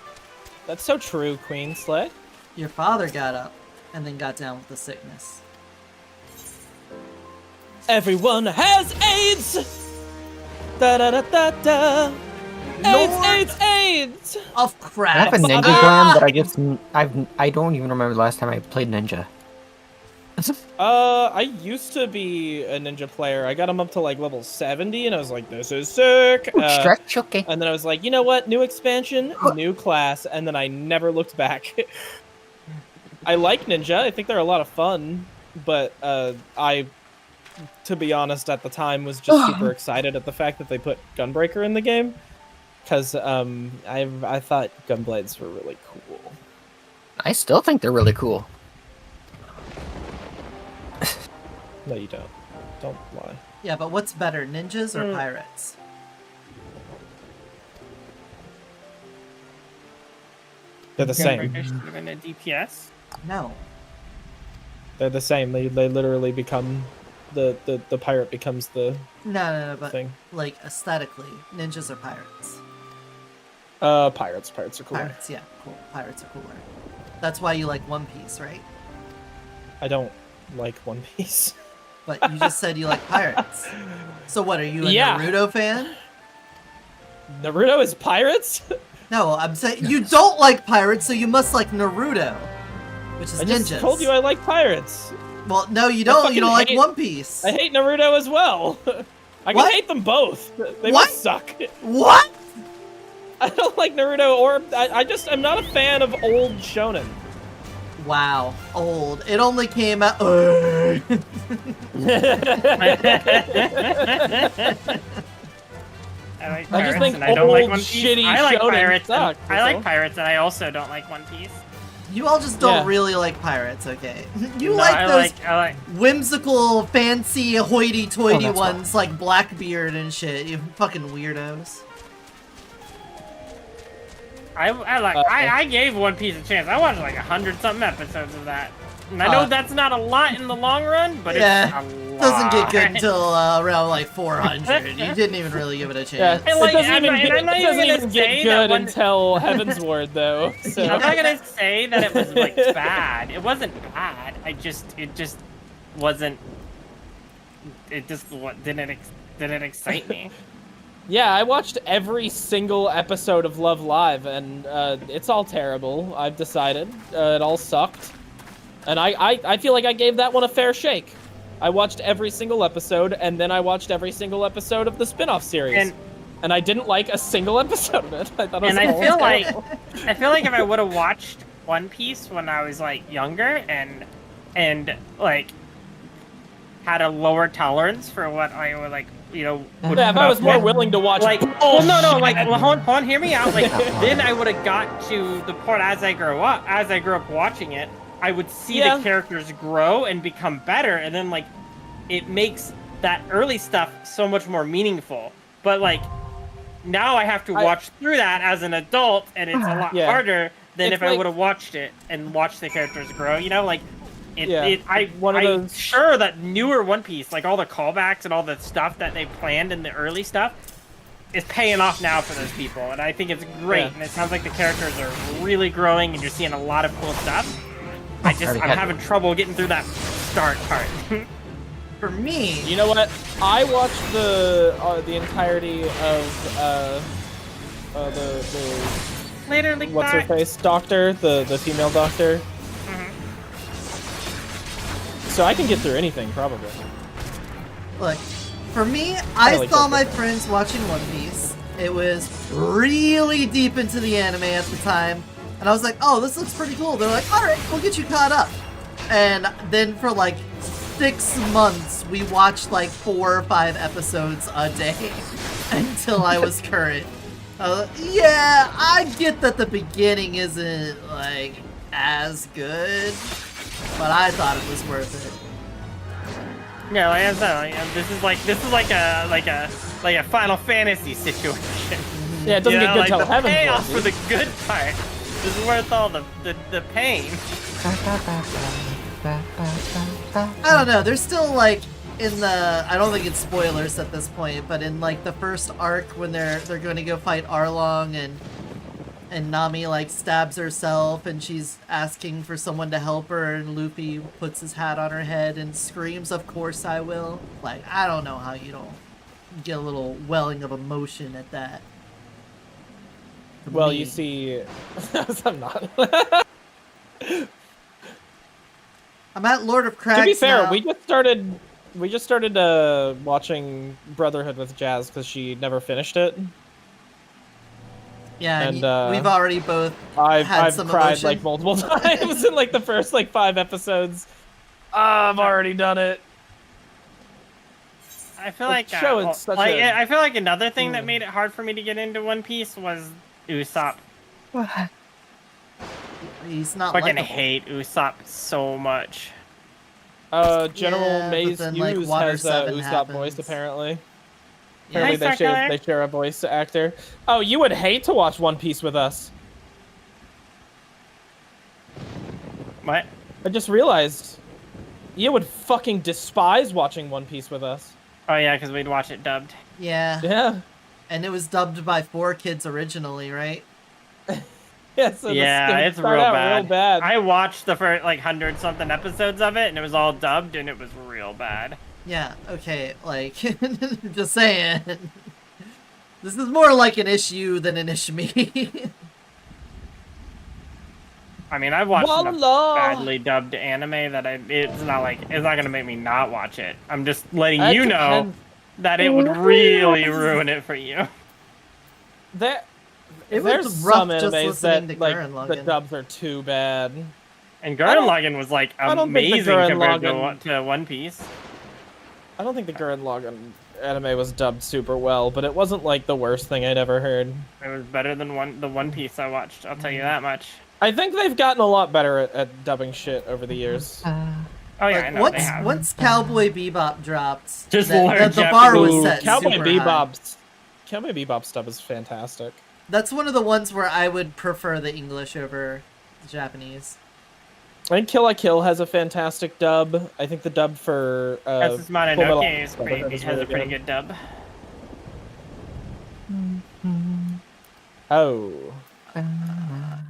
That's so true, Queen Slay. Your father got up and then got down with the sickness. Everyone has AIDS! Da-da-da-da-da! AIDS! Of crap! I have a ninja jam that I don't even remember the last time I played ninja. I used to be a ninja player. I got him up to like level 70 and I was like, this is sick! Stretch, okay. And then I was like, you know what? New expansion, new class, and then I never looked back. I like ninja. I think they're a lot of fun, but to be honest, at the time was just super excited at the fact that they put Gunbreaker in the game, because I thought Gunblades were really cool. I still think they're really cool. No, you don't. Don't lie. Yeah, but what's better, ninjas or pirates? They're the same. Gunbreaker should have been a DPS? No. They're the same. They literally become the pirate becomes the No, but thing. like aesthetically, ninjas or pirates? Pirates are cooler. Pirates, yeah, cool. Pirates are cooler. That's why you like One Piece, right? I don't like One Piece. But you just said you like pirates. So what, are you a Naruto fan? Naruto is pirates? No, I'm saying you don't like pirates, so you must like Naruto, which is I ninjas. just told you I like pirates. Well, no, you don't. You don't like One Piece. I hate Naruto as well. I can hate them both. They both suck. What? I don't like Naruto or I'm not a fan of old shonen. Wow, old. It only came out. I like pirates, I just think and I don't like old, One Piece. shitty I like shonen pirates. suck, I like pirates, and I also don't like One Piece. You all just don't really like pirates, okay? You No, like I those like whimsical, fancy, hoity-toity that's ones like Blackbeard and shit. You fucking weirdos. I gave One Piece a chance. I watched like 100-something episodes of that. And I know that's not a lot in the long run, but it's a lot. Doesn't get good until around like 400. You didn't even really give it a chance. Yeah. It doesn't even get good until Heavensward, though. So. I'm not gonna say that it was like bad. It wasn't bad. It just wasn't. It just didn't excite me. Yeah, I watched every single episode of Love Live, and it's all terrible. I've decided it all sucked, and I feel like I gave that one a fair shake. I watched every single episode, and then I watched every single episode of the spin-off series, and I didn't like a single episode of it. I thought it was I feel terrible. I feel like if I would have watched One Piece when I was like younger and like had a lower tolerance for what I would like, you know. Yeah, if I was more willing to watch, like, well, no, like, well, hold on, hear me out. Like, then I would have got to the point as I grew up watching it, I would see the characters grow and become better, and then like, it makes that early stuff so much more meaningful. But like, now I have to watch through that as an adult, and it's a lot harder than if I would have watched it and watched the characters grow. You know, like. I'm sure that newer One Piece, like all the callbacks and all the stuff that they planned in the early stuff, is paying off now for those people, and I think it's great. And it sounds like the characters are really growing, and you're seeing a lot of cool stuff. I'm having trouble getting through that start part. For me, you know what? I watched the entirety of the literally what's her face doctor, the female doctor. So I can get through anything, probably. Look, for me, I saw my friends watching One Piece. It was really deep into the anime at the time. And I was like, oh, this looks pretty cool. They're like, alright, we'll get you caught up. And then for like 6 months, we watched like 4 or 5 episodes a day until I was current. Yeah, I get that the beginning isn't like as good. But I thought it was worth it. Yeah, like I said, like, this is like a Final Fantasy situation. Yeah, it doesn't get good till the heaven. Payoff for the good part is worth all the pain. I don't know. There's still like in the I don't think it's spoilers at this point, but in like the first arc when they're going to go fight Arlong and Nami like stabs herself and she's asking for someone to help her and Luffy puts his hat on her head and screams, "Of course I will." Like, I don't know how you don't get a little welling of emotion at that. Well, you see, I'm not. I'm at Lord of Crags. To be fair, now. we just started watching Brotherhood with Jazz because she never finished it. Yeah, and we've already both I've some cried emotion. like multiple times in like the first like 5 episodes. I've already done it. I feel like I feel like another thing that made it hard for me to get into One Piece was Usopp. He's not fucking likable. hate Usopp so much. General Maze then, Hughes like, has Water 7 Usopp happens. voice apparently. Yeah. Apparently they share a voice actor. Oh, you would hate to watch One Piece with us. What? I just realized you would fucking despise watching One Piece with us. Oh yeah, because we'd watch it dubbed. Yeah. Yeah. And it was dubbed by 4 kids originally, right? Yeah, so it's real bad. I watched the first like 100-something episodes of it, and it was all dubbed, and it was real bad. Yeah, okay, like, just saying. This is more like an issue than an issue. I mean, I've watched enough badly dubbed anime that it's not gonna make me not watch it. I'm just letting you know that it would really ruin it for you. There's some animes that like the dubs are too bad. And Gurren Lagann was like amazing compared to One Piece. I don't think the Gurren Lagann anime was dubbed super well, but it wasn't like the worst thing I'd ever heard. It was better than the One Piece I watched. I'll tell you that much. I think they've gotten a lot better at dubbing shit over the years. Oh yeah, I know they have. Once Cowboy Bebop dropped, Just the bar was set Cowboy super Bebop's Cowboy Bebop's dub is fantastic. That's one of the ones where I would prefer the English over the Japanese. I think Kill la Kill has a fantastic dub. I think the dub for Princess Mononoke has a pretty good dub. Oh.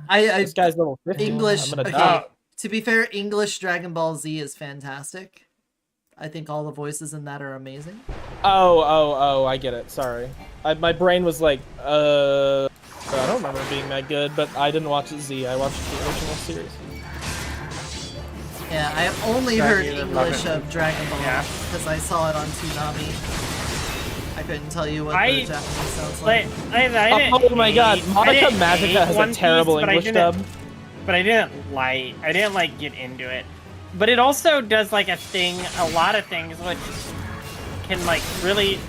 This guy's level 50. English. I'm gonna Okay, die. to be fair, English Dragon Ball Z is fantastic. I think all the voices in that are amazing. Oh, I get it. Sorry. My brain was like, I don't remember it being that good, but I didn't watch Z. I watched the original series. Yeah, I have only heard English of Dragon Ball because I saw it on Toonami. I couldn't tell you what the Japanese sounds like. Oh my god, Monica Magica has a terrible English dub. But I didn't like get into it. But it also does like a lot of things which can like really,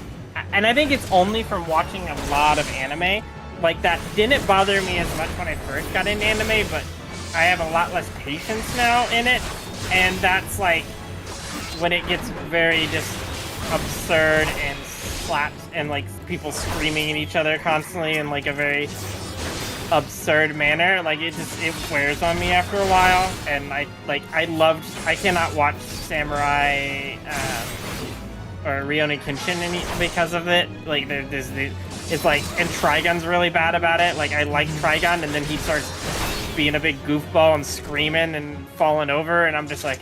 and I think it's only from watching a lot of anime. Like that didn't bother me as much when I first got into anime, but I have a lot less patience now in it. And that's like when it gets very just absurd and slaps and like people screaming at each other constantly in like a very absurd manner. Like it wears on me after a while. And I cannot watch Samurai or Rurouni Kenshin because of it. Like it's like, and Trigun's really bad about it. Like I like Trigun, and then he starts being a big goofball and screaming and falling over, and I'm just like,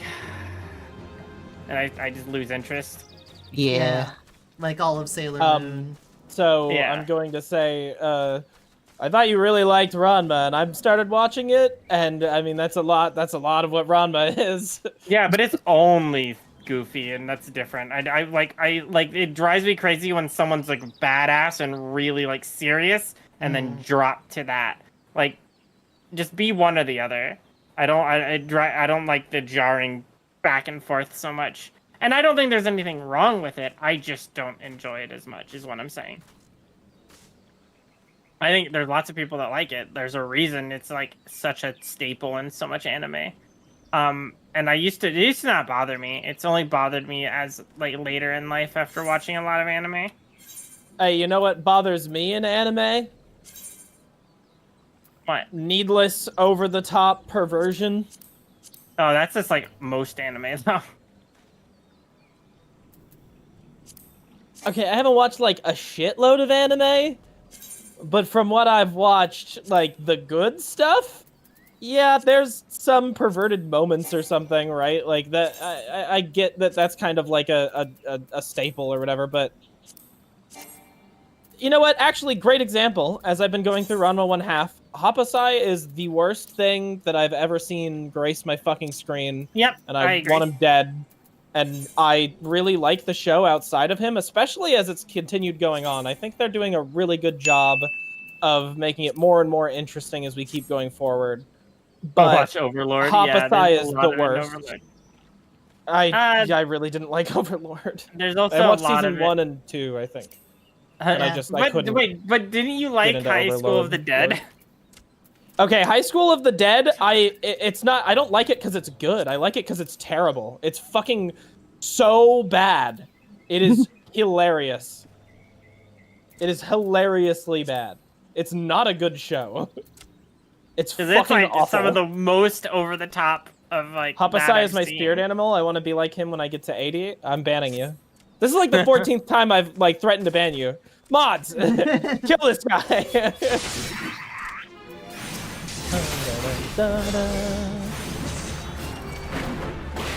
and I just lose interest. Yeah. Like all of Sailor Moon. So I'm going to say, I thought you really liked Ranma, and I started watching it, and I mean that's a lot of what Ranma is. Yeah, but it's only goofy, and that's different. I like it drives me crazy when someone's like badass and really like serious, and then drop to that. Like, just be one or the other. I don't like the jarring back and forth so much. And I don't think there's anything wrong with it. I just don't enjoy it as much, is what I'm saying. I think there's lots of people that like it. There's a reason it's like such a staple in so much anime. And it used to not bother me. It's only bothered me as like later in life after watching a lot of anime. Hey, you know what bothers me in anime? What? Needless, over-the-top perversion. Oh, that's just like most anime, though. Okay, I haven't watched like a shitload of anime, but from what I've watched, like the good stuff, yeah, there's some perverted moments or something, right? Like that. I get that that's kind of like a staple or whatever, but you know what? Actually, great example. As I've been going through Ranma 1/2, Hapasai is the worst thing that I've ever seen grace my fucking screen. Yep, and I want him dead. And I really like the show outside of him, especially as it's continued going on. I think they're doing a really good job of making it more and more interesting as we keep going forward. But watch Overlord. Hapasai is the worst. I really didn't like Overlord. There's also I watched a lot season of 1 and 2, I think. And I couldn't. Wait, but didn't you like High School of the Dead? Okay, High School of the Dead, it's not, I don't like it because it's good. I like it because it's terrible. It's fucking so bad. It is hilarious. It is hilariously bad. It's not a good show. It's fucking awful. Some of the most over the top of like. Hapasai is my spirit animal. I want to be like him when I get to 80. I'm banning you. This is like the 14th time I've like threatened to ban you. Mods, kill this guy.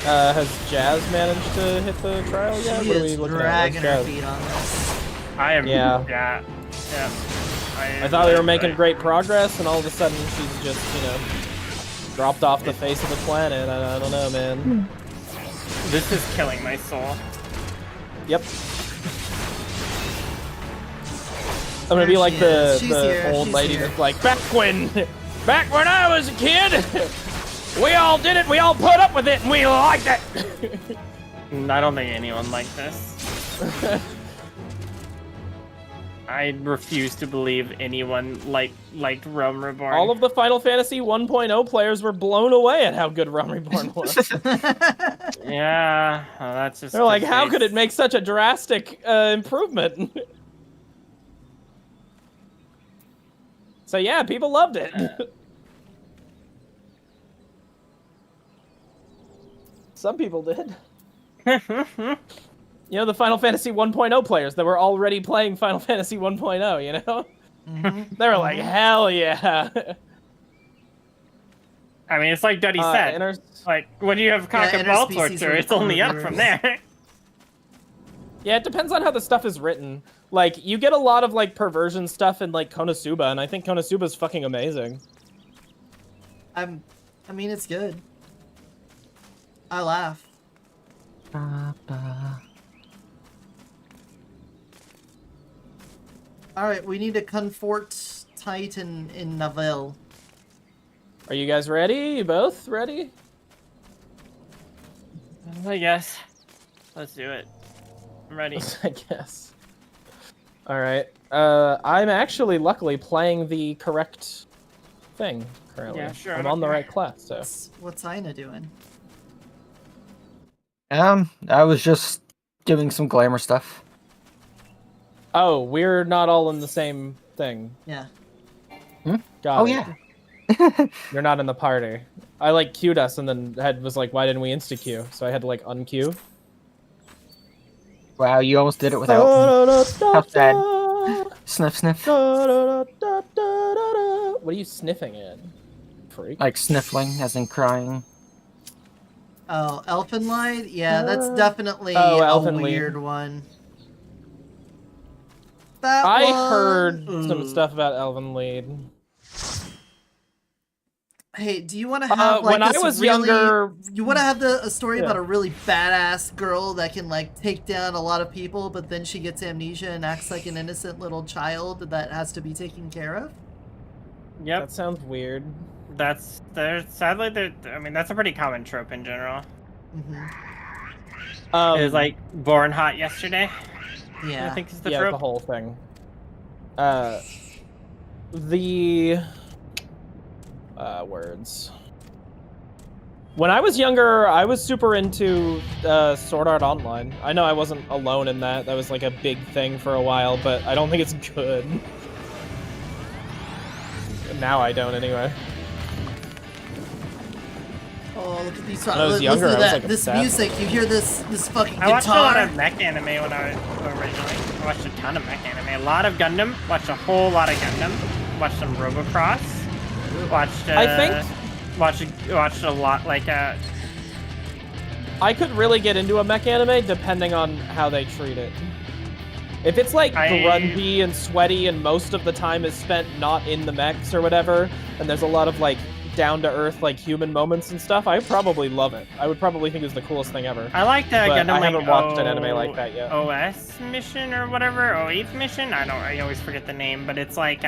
Has Jazz managed to hit the trial yet? She is dragging her feet on this. I am. Yeah. I thought we were making great progress, and all of a sudden she's just, you know, dropped off the face of the planet. I don't know, man. This is killing my soul. Yep. I'm gonna be like the old lady that's like, back when I was a kid, we all did it, we all put up with it, and we liked it. I don't think anyone liked this. I refuse to believe anyone liked Realm Reborn. All of the Final Fantasy 1.0 players were blown away at how good Realm Reborn was. Yeah, well, that's just. They're like, how could it make such a drastic improvement? So yeah, people loved it. Some people did. You know, the Final Fantasy 1.0 players that were already playing Final Fantasy 1.0, you know? They were like, hell yeah. I mean, it's like Duddy said. Like, when you have cock and ball torture, it's only up from there. Yeah, it depends on how the stuff is written. Like, you get a lot of, like, perversion stuff in, like, Konosuba, and I think Konosuba's fucking amazing. I mean, it's good. I laugh. Alright, we need to comfort Titan in Navel. Are you guys ready? You both ready? I guess. Let's do it. I'm ready. I guess. Alright. I'm actually, luckily, playing the correct thing currently. Yeah, sure. I'm on the right class, so. What's Aina doing? I was just doing some glamour stuff. Oh, we're not all in the same thing. Yeah. Got it. Yeah. You're not in the party. I like queued us and then was like, why didn't we insta queue? So I had to like unqueue. Wow, you almost did it without. How sad. Sniff, sniff. What are you sniffing in? Freak. Like sniffling, as in crying. Oh, Elfenlied? Yeah, that's definitely Oh, a weird one. That I one... heard some stuff about Elvenlied. Hey, do you want to have like when this I was really, younger, you want to have a story Yeah. about a really badass girl that can like take down a lot of people, but then she gets amnesia and acts like an innocent little child that has to be taken care of? Yep. That sounds weird. Sadly, I mean, that's a pretty common trope in general. Mm-hmm. It was like born hot yesterday. Yeah. I think is the yeah, trope. the whole thing. The words. When I was younger, I was super into Sword Art Online. I know I wasn't alone in that. That was like a big thing for a while, but I don't think it's good. Now I don't, anyway. Oh, look at these When I was songs. younger, Listen to I was, that. like, This obsessed. music. You hear this fucking I watched a lot guitar? of mech anime when I was originally. I watched a ton of mech anime. A lot of Gundam. Watched a whole lot of Gundam. Watched some Robocross. Watched. I think watched a lot like I could really get into a mech anime depending on how they treat it. If it's like grungy and sweaty and most of the time is spent not in the mechs or whatever, and there's a lot of like down-to-earth like human moments and stuff, I probably love it. I would probably think it was the coolest thing ever. I like the But Gundam. I haven't like, watched an anime like that yet. OS mission or whatever, 08th mission. I always forget the name, but it's like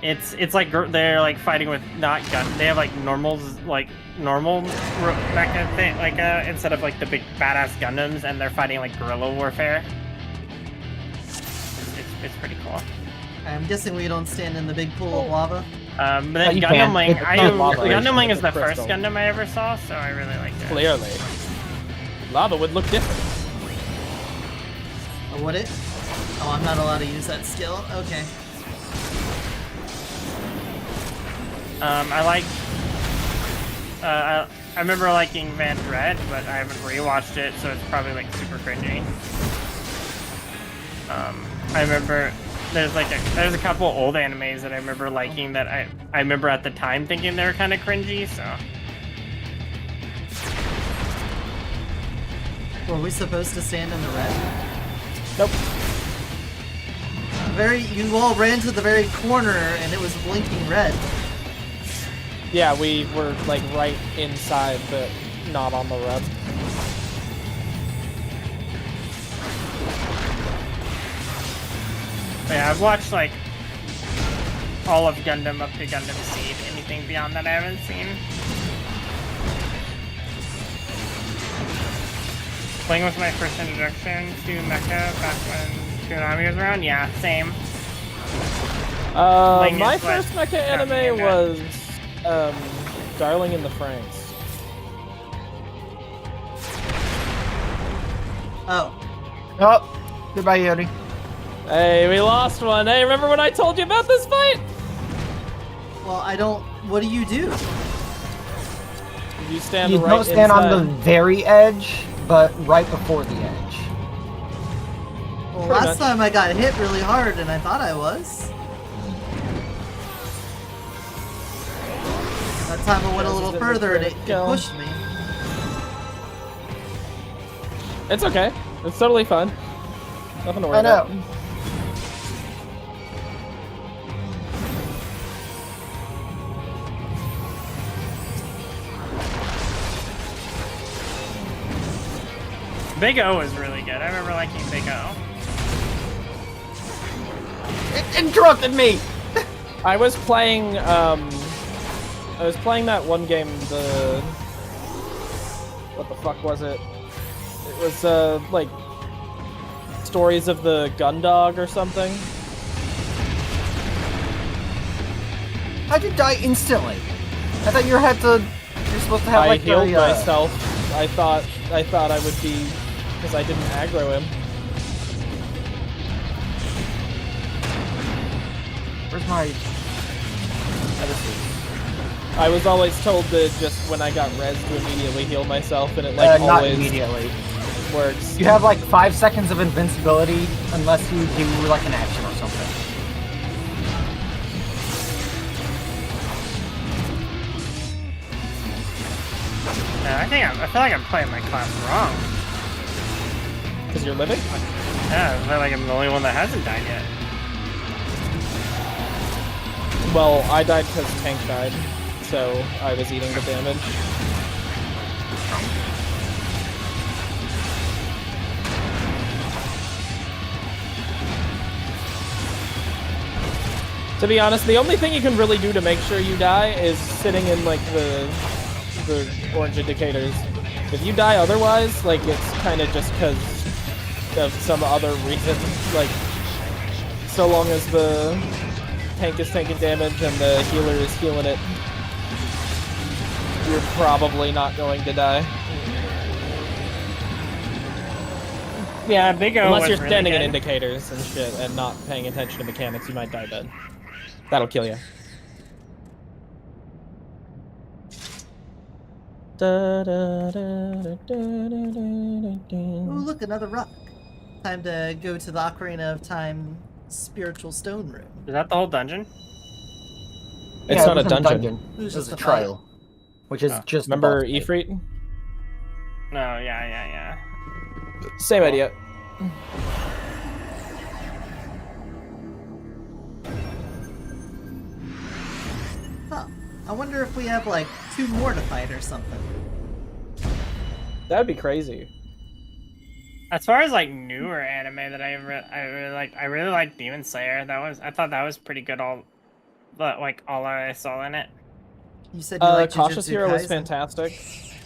it's like they're like fighting with not gun. They have like normal mecha thing, like instead of like the big badass Gundams, and they're fighting like guerrilla warfare. It's pretty cool. I'm guessing we don't stand in the big pool of lava. But then you Gundam can. Wing, It's not lava, Gundam Wing it's is the crystal. first Gundam I ever saw, so I really liked it. Clearly. Lava would look different. Oh, would it? Oh, I'm not allowed to use that skill? Okay. I like. I remember liking Van Dread, but I haven't rewatched it, so it's probably like super cringy. I remember there's a couple old animes that I remember liking that I remember at the time thinking they were kind of cringy. So. Were we supposed to stand in the red? Nope. You all ran to the very corner and it was blinking red. Yeah, we were like right inside, but not on the red. But yeah, I've watched like all of Gundam up to Gundam Seed. Anything beyond that I haven't seen. Playing was my first introduction to mecha back when Toonami was around. Yeah, same. My first mecha anime was Darling in the Franxx. Oh, goodbye, Yodi. Hey, we lost one. Hey, remember when I told you about this fight? Well, I don't. What do you do? You stand You right don't stand inside. on the very edge, but right before the edge. Well, Pretty last much. time I got hit really hard and I thought I was. That time I went a little further and it pushed me. It's okay. It's totally fun. Nothing to worry I know. about. Big O is really good. I remember liking Big O. It interrupted me! I was playing that one game, what the fuck was it? It was, like, Stories of the Gundog or something. How'd you die instantly? I thought you're supposed to have like I healed myself. I thought I would be, because I didn't aggro him. Where's my... I was always told that just when I got res to immediately heal myself, and it like not always immediately. works. You have like 5 seconds of invincibility unless you do like an action or something. I feel like I'm playing my class wrong. Because you're living? Yeah, I feel like I'm the only one that hasn't died yet. Well, I died because tank died, so I was eating the damage. To be honest, the only thing you can really do to make sure you die is sitting in like the orange indicators. If you die otherwise, like it's kind of just because of some other reason. Like, so long as the tank is taking damage and the healer is healing it, you're probably not going to die. Yeah, Big O Unless was you're really standing in good. indicators and shit and not paying attention to mechanics, you might die then. That'll kill you. Ooh, look, another rock. Time to go to the Ocarina of Time spiritual stone room. Is that the whole dungeon? It's not a dungeon. It was just a a trial. Which is just the Remember boss fight. Ifrit? No, yeah. Same idea. Huh. I wonder if we have like 2 more to fight or something. That'd be crazy. As far as like newer anime that I really like Demon Slayer. I thought that was pretty good. All I saw in it. You said you like Cautious Jujutsu Hero was Kaisen? fantastic.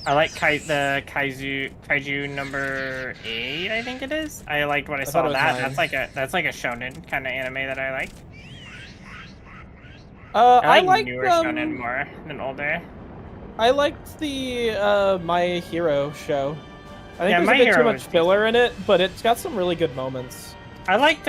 I like the Kaiju number 8, I think it is. I liked what I saw thought it of was that. 9. That's like a shonen kind of anime that I like. I I like like newer shonen more than older. I liked the My Hero show. I think Yeah, there's My a bit Hero too was much filler in it, but it's got some really good moments. I liked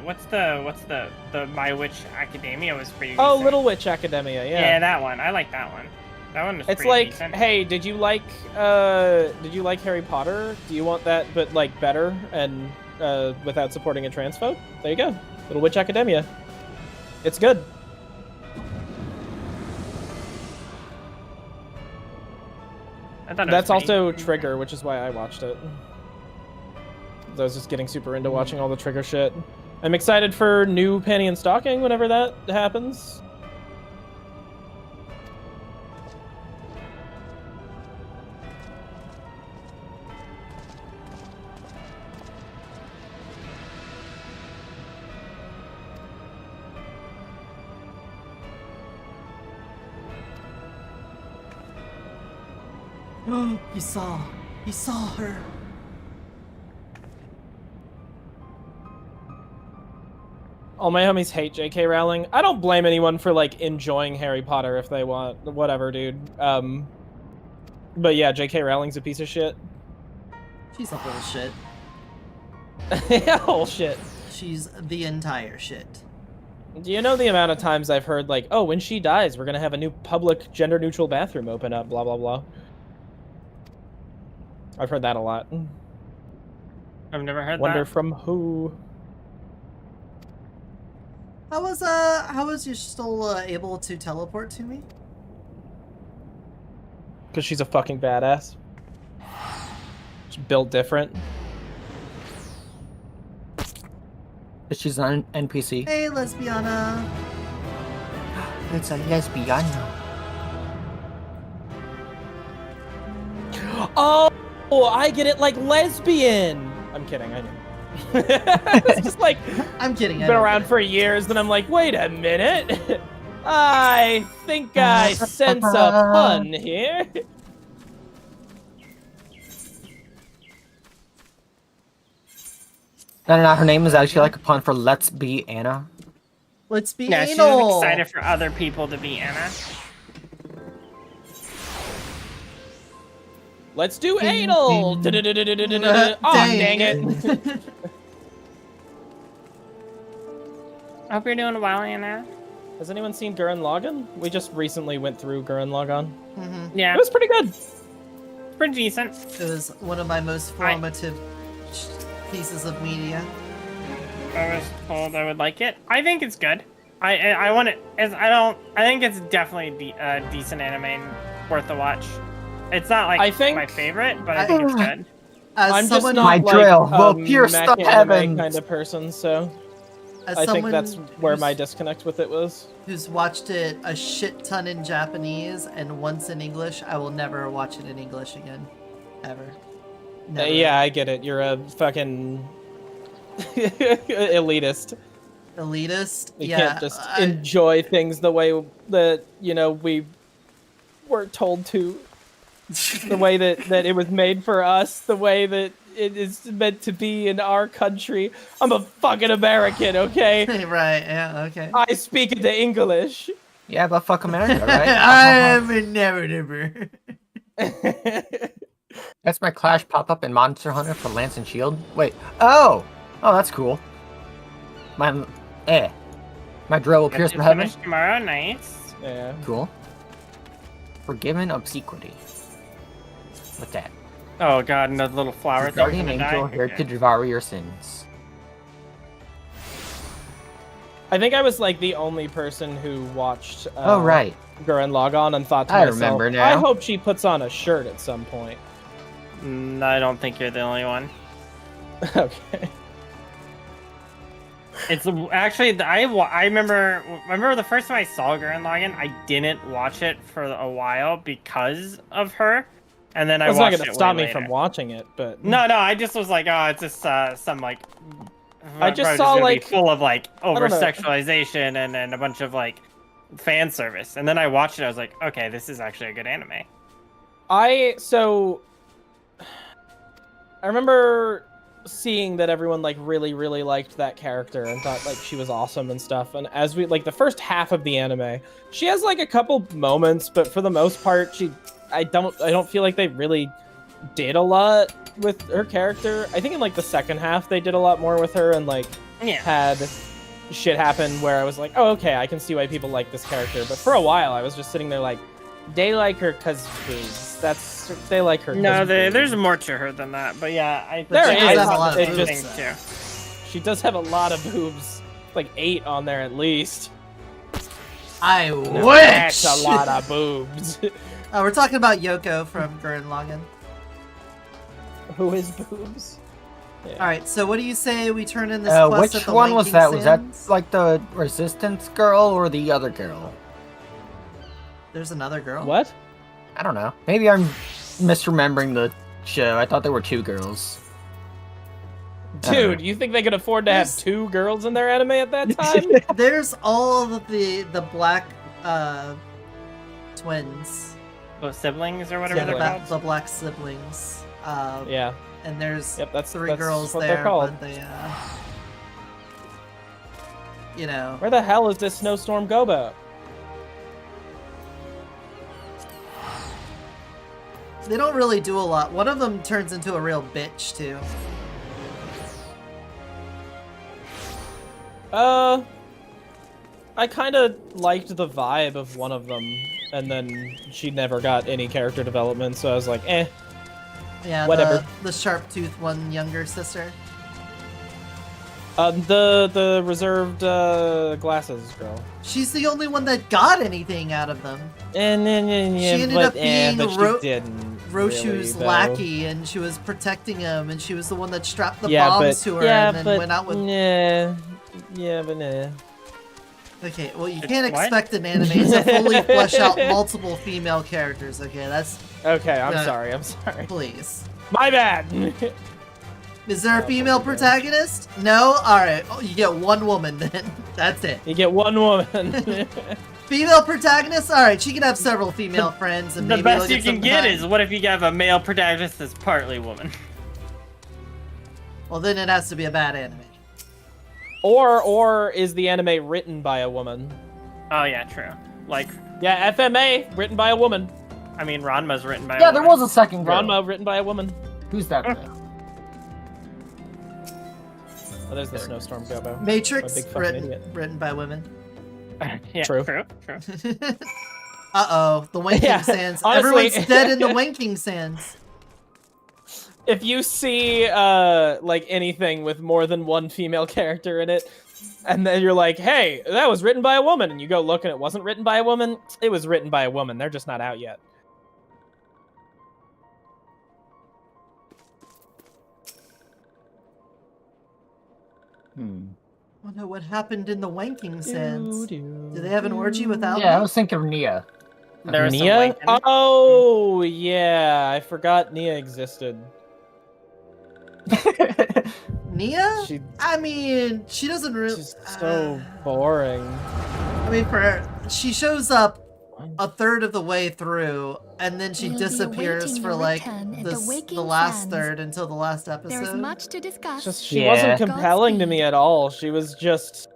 what's the My Witch Academia was pretty Oh, decent. Little Witch Academia, yeah. Yeah, that one. I like that one. That one was It's pretty like, decent. hey, did you like Harry Potter? Do you want that, but like better and without supporting a trans vote? There you go, Little Witch Academia. It's good. I thought it That's was pretty- also Trigger, which is why I watched it. I was just getting super into watching all the Trigger shit. I'm excited for new Panty and Stocking whenever that happens. He saw her. All my homies hate J.K. Rowling. I don't blame anyone for like enjoying Harry Potter if they want. Whatever, dude. But yeah, J.K. Rowling's a piece of shit. She's a whole shit. Yeah, whole shit. She's the entire shit. Do you know the amount of times I've heard like, oh, when she dies, we're gonna have a new public gender-neutral bathroom open up, blah blah blah. I've heard that a lot. I've never heard Wonder that. from who? How was you still able to teleport to me? Because she's a fucking badass. She's built different. She's an NPC. Hey, Lesbiana. It's a lesbiana. Oh, I get it like lesbian. I'm kidding, I know. It's just like I'm kidding. Been around for years, then I'm like, wait a minute. I think I sense a pun here. No, her name is actually like a pun for "Let's be Anna." Let's be Yeah, anal. she's excited for other people to be Anna. Let's do anal. Oh, dang it. I hope you're doing well, Anna. Has anyone seen Gurren Lagann? We just recently went through Gurren Lagann. Yeah. It was pretty good. Pretty decent. It was one of my most formative pieces of media. I was told I would like it. I think it's good. I want it. I think it's definitely a decent anime and worth a watch. It's not like my favorite, but I think it's good. I'm just not my like drill will a pierce mech the anime heavens. kind of person, so As I think someone that's where my disconnect with it was. Who's watched it a shit ton in Japanese and once in English, I will never watch it in English again. Ever. Never. Yeah, I get it. You're a fucking elitist. Elitist? You Yeah. can't just enjoy things the way that, you know, we were told to. The way that it was made for us, the way that it is meant to be in our country. I'm a fucking American, okay? Right, yeah, okay. I speak into English. Yeah, but fuck America, right? I am a never. That's my Clash pop-up in Monster Hunter for Lance and Shield. Wait, oh, that's cool. My drill will pierce the heaven. Tomorrow, nice. Yeah. Cool. Forgiven obsequity. What's that? Oh god, another little flower. The guardian angel here to devour your sins. I think I was like the only person who watched Oh, right. Gurren Lagann and thought to I myself, remember now. I hope she puts on a shirt at some point. I don't think you're the only one. Okay. It's actually I remember the first time I saw Gurren Lagann, I didn't watch it for a while because of her, and then I watched it. It's not gonna stop me from watching it, but no, I just was like, oh, it's just some like. I just saw like full of like I don't over know. sexualization and a bunch of like fan service, and then I watched it. I was like, okay, this is actually a good anime. I remember seeing that everyone like really liked that character and thought like she was awesome and stuff, and as we like the first half of the anime, she has like a couple moments, but for the most part I don't feel like they really did a lot with her character. I think in like the second half they did a lot more with her and like had shit happen where I was like, oh, okay, I can see why people like this character, but for a while I was just sitting there like, they like her cause boobs. They like her. No, there's more to her than that. But yeah, there is. have a lot of boobs, too. She does have a lot of boobs, like 8 on there at least. I wish. wish. That's a lot of boobs. We're talking about Yoko from Gurren Lagann. Who is boobs? Yeah. All right, so what do you say we turn in this quest Which at the one was Linking that? Was that Sands? like the Resistance girl or the other girl? There's another girl. What? I don't know. Maybe I'm misremembering the show. I thought there were 2 girls. Dude, you think they could afford to have 2 girls in their anime at that time? There's all of the black twins. Oh, siblings or whatever they're called. The black siblings. Yeah. And there's that's 3 girls what there, they're called. but they, you know. Where the hell is this Snowstorm Gobo? They don't really do a lot. One of them turns into a real bitch, too. I kind of liked the vibe of one of them, and then she never got any character development, so I was like, eh. Yeah, whatever. The sharp-toothed one, younger sister. The reserved glasses girl. She's the only one that got anything out of them. And then she ended up being really, Roshu's lackey, and she was protecting him, and she was the one that strapped the yeah, bombs to her and then but, went out with. Yeah, Yeah, but nah. Okay, well you can't expect an anime to fully flesh out multiple female characters. Okay, that's. Okay, I'm sorry. I'm sorry. Please. My bad. Is there a female protagonist? No? Alright. Oh, you get one woman then. That's it. You get one woman. Female protagonist? Alright, she can have several female friends. And The maybe best they'll you can some get time. is what if you have a male protagonist that's partly woman? Well, then it has to be a bad anime. Or is the anime written by a woman? Oh yeah, true. Like, yeah, FMA written by a woman. I mean, Ranma's written by a Yeah, woman. there was a second girl. Ranma written by a woman. Who's that girl? Oh, there's the snowstorm Gobo. Matrix, I'm a big fucking idiot. written by women. Yeah, True. True. Uh-oh, the winking Yeah, sands. honestly- Everyone's dead in the winking sands. If you see like anything with more than one female character in it, and then you're like, hey, that was written by a woman, and you go look and it wasn't written by a woman, it was written by a woman. They're just not out yet. Wonder what happened in the wanking sands. Do they have an orgy without Yeah, I me? was thinking of Nia. There's some Nia? wanking. Oh, yeah. I forgot Nia existed. Nia? She- I mean, she doesn't really. She's so boring. I mean, she shows up a third of the way through, and then she We'll be disappears awaiting for your like return at the the waking last sands. third until the last episode. There is much to discuss. Just she wasn't compelling to me at all. She was just,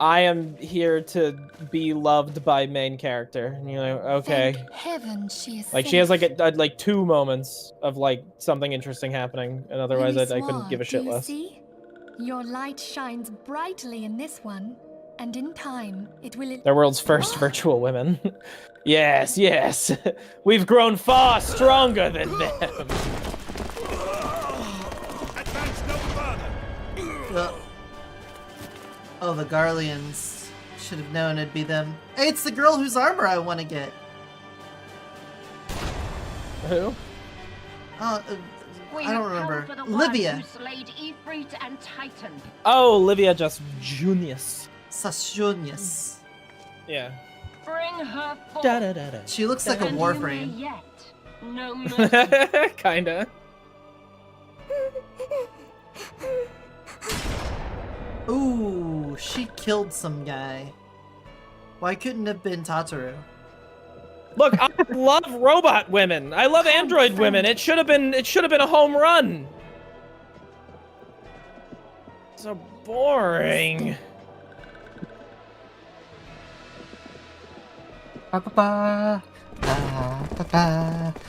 I am here to be loved by main character. And you're like, okay. Thank heaven she is Like safe. she has like 2 moments of like something interesting happening, and otherwise I couldn't give a shit do you less. see? Your light shines brightly in this one, and in time it will. They're world's first virtual women. Yes, yes. We've grown far stronger than them. Oh, the Garleans. Should have known it'd be them. Hey, it's the girl whose armor I want to get. Who? I don't remember. Livia. And Titan. Oh, Livia just Junius. Sasjunius. Yeah. Bring her forth. Da, da, da, da. She looks like a And you may warframe. yet no mercy. Kinda. Ooh, she killed some guy. Why couldn't it have been Tataru? Look, I love robot women. I love android women. It should have been a home run. So boring.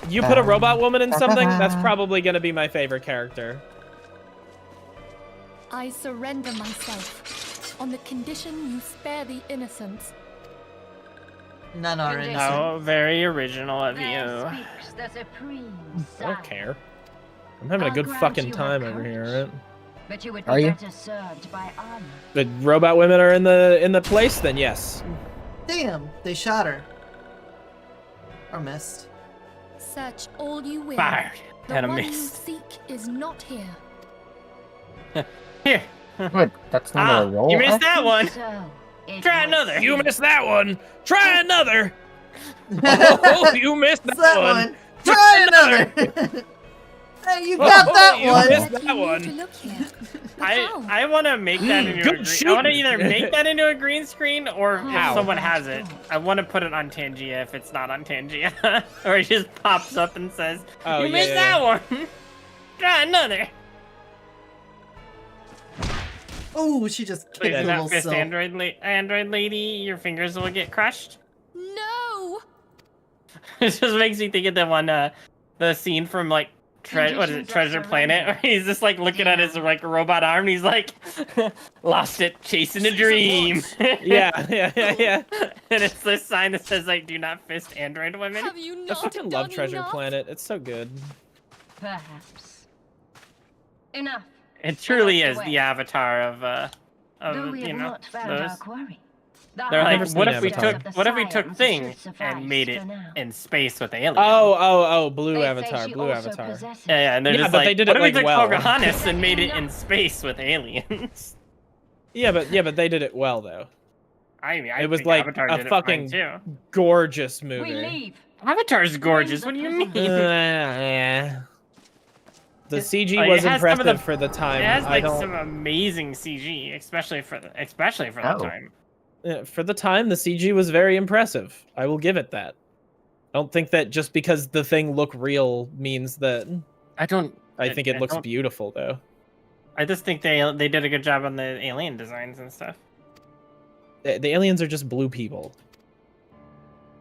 You put a robot woman in something, that's probably gonna be my favorite character. I surrender myself on the condition you spare the innocents. None are innocent. How very original of you. The supreme I don't care. I'm having a good fucking time over here, right? But you would Are be you? better served by armor. The robot women are in the place, then yes. Damn, they shot her. Or missed. Search all you will. Fired. The Had a one you miss. seek is not here. Here. Wait, that's not a roll. You missed that one. So, Try another. You missed that one. Try another. Oh, you missed that one. Try another. Hey, you got that you one. missed that one. I want to make that into a Good green. I shooting. want to either make that into a green screen, or How? if someone has it, I want to put it on Tangia if it's not on Tangia, or it just pops up and says, Oh, "You yeah, missed yeah, that one. Try another." Ooh, she just Please kicked a do little not fist silk. Android lady. Your fingers will get crushed. No! It just makes me think of the one, the scene from like. What is it, Treasure Planet? Where he's just like looking at his like robot arm and he's like, lost it, chasing a dream. Yeah. And it's this sign that says like, do not fist android women. Have you I not fucking done love Treasure enough? Planet. It's so good. Perhaps. Enough. It truly Enough is to the wait. avatar Though of we you have know, not found those. our quarry. They're never like, seen what if we Avatar. took, what if we took Science Thing should and made suffice it for now. in space with aliens? Oh, Blue They say Avatar, she Blue also Avatar. possesses- Yeah, and they're Yeah, just but like, they did what it, if we like, took well. Pocahontas and made it in space with aliens? Yeah, but they did it well though. I mean, I it was think like Avatar a did it fucking fine, too. gorgeous movie. Avatar's gorgeous. What do you mean? The CG Like, was it has some of impressive for the time. It has I like don't. some amazing CG, especially for the time. For the time, the CG was very impressive. I will give it that. I don't think that just because the thing looked real means that. I think it looks beautiful though. I just think they did a good job on the alien designs and stuff. The aliens are just blue people.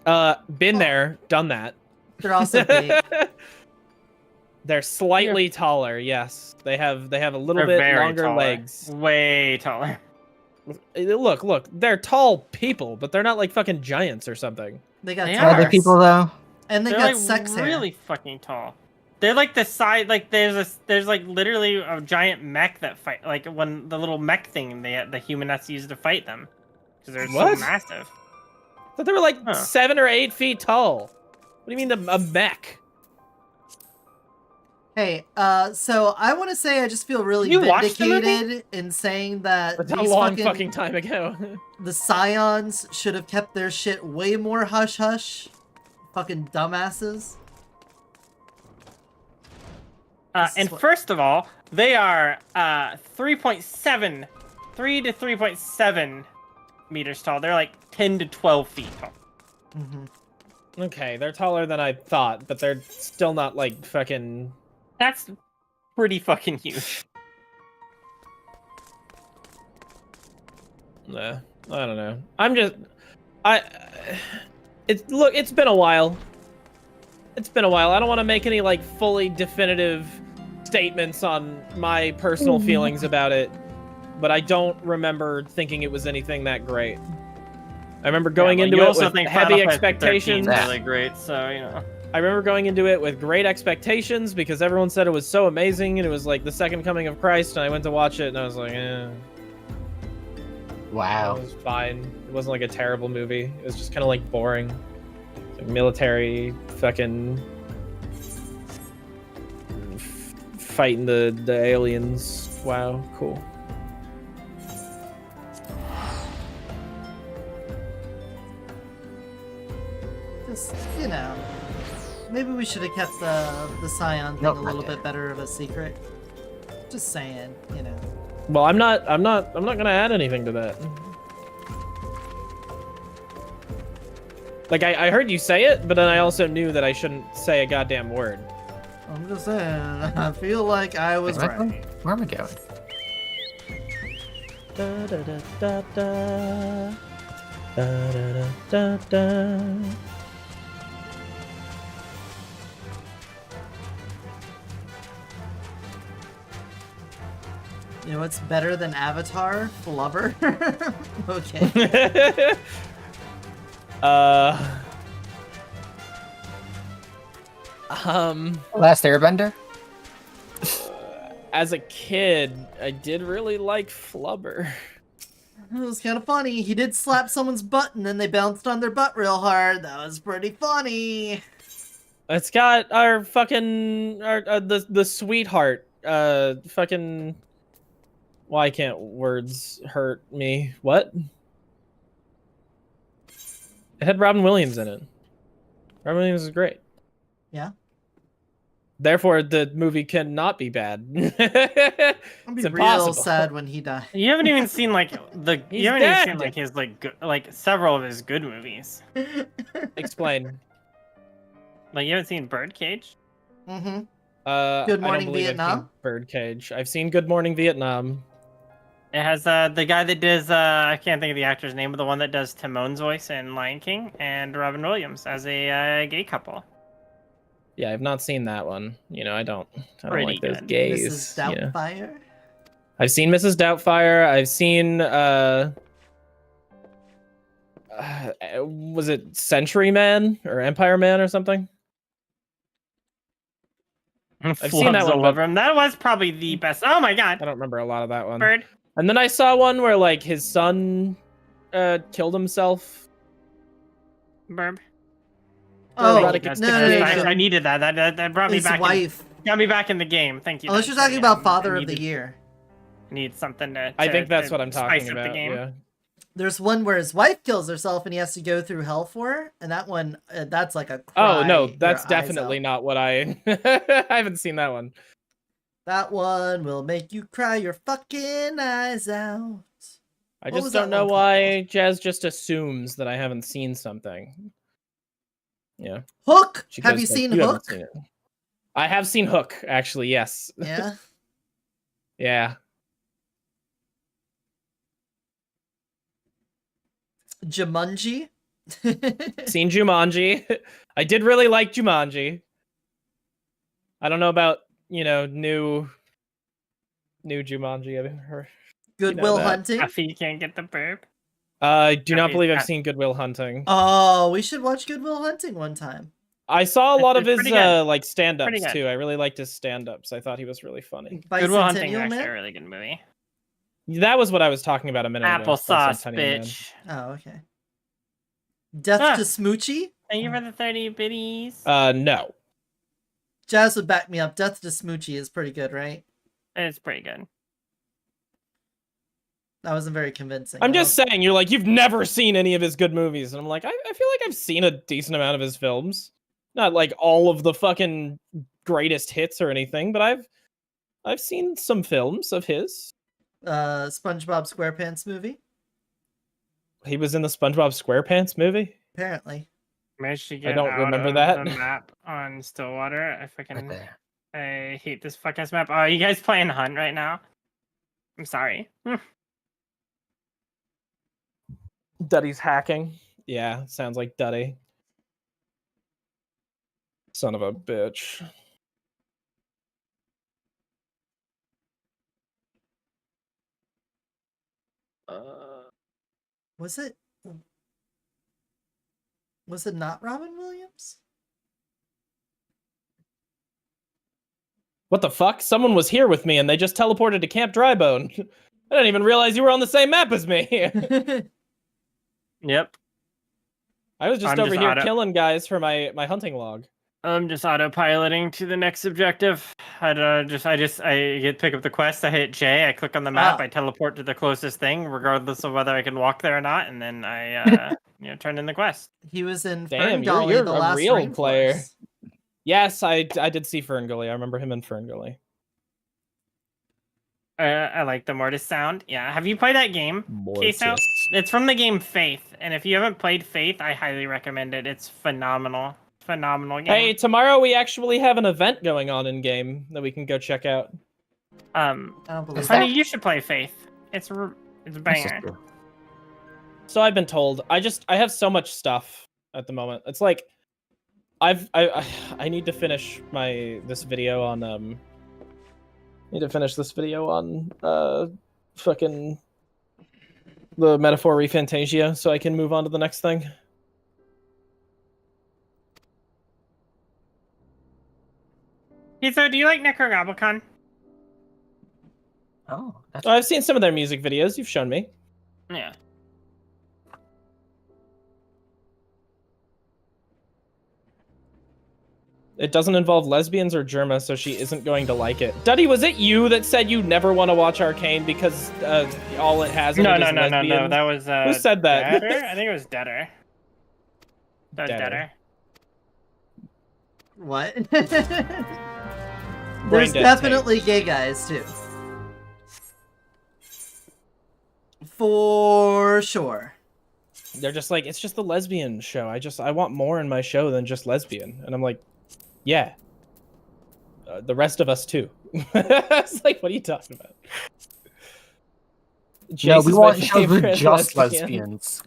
Been there, done that. They're also big. They're slightly taller. Yes, they have a little They're bit very longer taller. legs. Way taller. Look, they're tall people, but they're not like fucking giants or something. They got Are they people though? And they They're got like sex hair. really fucking tall. They're like the size, like there's like literally a giant mech that fight, like when the little mech thing the human has to use to fight them, because they're What? so massive. I thought they were like 7 or 8 feet tall. What do you mean a mech? Hey, so I want to say I just feel really You watched the movie? vindicated in saying that That's a these long fucking time ago. the Scions should have kept their shit way more hush-hush. Fucking dumbasses. And first of all, they are 3 to 3.7 meters tall. They're like 10 to 12 feet tall. Okay, they're taller than I thought, but they're still not like fucking. That's pretty fucking huge. Nah, I don't know. It's been a while. It's been a while. I don't want to make any like fully definitive statements on my personal feelings about it, but I don't remember thinking it was anything that great. I remember going into it with heavy expectations. Really great, so you know. I remember going into it with great expectations because everyone said it was so amazing and it was like the second coming of Christ, and I went to watch it and I was like, eh. Wow. It was fine. It wasn't like a terrible movie. It was just kind of like boring. It's like military fucking fighting the aliens. Wow, cool. Just, you know, maybe we should have kept the Scion thing a little bit better of a secret. Just saying, you know. Well, I'm not gonna add anything to that. Like I heard you say it, but then I also knew that I shouldn't say a goddamn word. I'm just saying, I feel like I was right. Where am I going? Da, da, da, da, da. Da, da, da, da. You know what's better than Avatar? Flubber? Okay. Last Airbender? As a kid, I did really like Flubber. It was kind of funny. He did slap someone's butt and then they bounced on their butt real hard. That was pretty funny. It's got our fucking the sweetheart. Fucking. Why can't words hurt me? What? It had Robin Williams in it. Robin Williams is great. Yeah. Therefore, the movie cannot be bad. I'll be It's real impossible. sad when he died. You haven't even seen like the He's you haven't even dead. seen like his like several of his good movies. Explain. Like you haven't seen Birdcage? Mm-hmm. Good Good I don't Morning believe I've Vietnam? seen Birdcage. I've seen Good Morning Vietnam. It has the guy that does I can't think of the actor's name, but the one that does Timon's voice in Lion King, and Robin Williams as a gay couple. Yeah, I've not seen that one. You know, I don't Pretty like those good. gays. Mrs. you know. Doubtfire? I've seen Mrs. Doubtfire. I've seen was it Century Man or Empire Man or something? I've seen that one. All over him. That was probably the best. Oh my god! I don't remember a lot of that one. Bird. And then I saw one where like his son killed himself. Burb. Oh, Erotic no, asphyxiation. I needed that. That brought me His back. wife. Got me back in the game. Thank you. Unless you're talking about Father of the Year. Need something to I think that's to what I'm spice talking up about. the game. Yeah. There's one where his wife kills herself and he has to go through hell for her, and that one, that's like a cry. Oh no, your that's eyes definitely out. not what I. I haven't seen that one. That one will make you cry your fucking eyes out. I What just was don't that know one why Jazz just assumes that I haven't seen something. Yeah. Hook. She Have goes you like, seen "You haven't Hook? seen it." I have seen Hook, actually. Yes. Yeah. Yeah. Jumanji. Seen Jumanji. I did really like Jumanji. I don't know about, new Jumanji. I mean, Goodwill Hunting. Effie, you can't get the burp. I do not Effie's believe I've got- seen Goodwill Hunting. Oh, we should watch Goodwill Hunting one time. I saw a lot of It's his pretty good. like Pretty stand-ups good. too. I really liked his stand-ups. I thought he was really funny. Goodwill Hunting is Bicentennial actually Man? a really good movie. That was what I was talking about a minute ago. Applesauce, Bicentennial Man. bitch. Oh, okay. Death Ah. to Smoochie. Thank you for the 30 biddies. No. Jazz would back me up. Death to Smoochie is pretty good, right? It's pretty good. That wasn't very convincing. I'm just saying, you're like, you've never seen any of his good movies. And I'm like, I feel like I've seen a decent amount of his films. Not like all of the fucking greatest hits or anything, but I've seen some films of his. SpongeBob SquarePants movie? He was in the SpongeBob SquarePants movie? Apparently. Managed to get I don't out remember of that. the map on Stillwater. I hate this fuck ass map. Oh, you guys playing Hunt right now? I'm sorry. Duddy's hacking. Yeah, sounds like Duddy. Son of a bitch. Was it not Robin Williams? What the fuck? Someone was here with me and they just teleported to Camp Drybone. I didn't even realize you were on the same map as me. Yep. I was just I'm over just here auto- killing guys for my hunting log. I'm just autopiloting to the next objective. I get pick up the quest. I hit J. I click on the map. I teleport to the closest thing, regardless of whether I can walk there or not, and then I turn in the quest. He was in Damn, Ferngully, you're the a last real Rainforest. player. Yes, I did see Ferngully. I remember him in Ferngully. I like the Mortis sound. Yeah. Have you played that game? Mortis. Queso? It's from the game Faith, and if you haven't played Faith, I highly recommend it. It's phenomenal. Phenomenal game. Hey, tomorrow we actually have an event going on in game that we can go check out. Honey, you should play Faith. It's a banger. So I've been told. I have so much stuff at the moment. It's like I need to finish this video on fucking the Metaphor Refantasia so I can move on to the next thing. So, do you like Necrogoblicon? Oh, I've seen some of their music videos. You've shown me. Yeah. It doesn't involve lesbians or Germa, so she isn't going to like it. Duddy, was it you that said you never want to watch Arcane because all it has? No. That was who said that? Deader? I think it was Deader. That was Deader. Deader. What? Brain There's dead definitely gay guys too. For sure. They're just like, it's just the lesbian show. I want more in my show than just lesbian. And I'm like, yeah. The rest of us too. It's like, what are you talking about? No, we Jace is want my shows with favorite just lesbian. lesbians.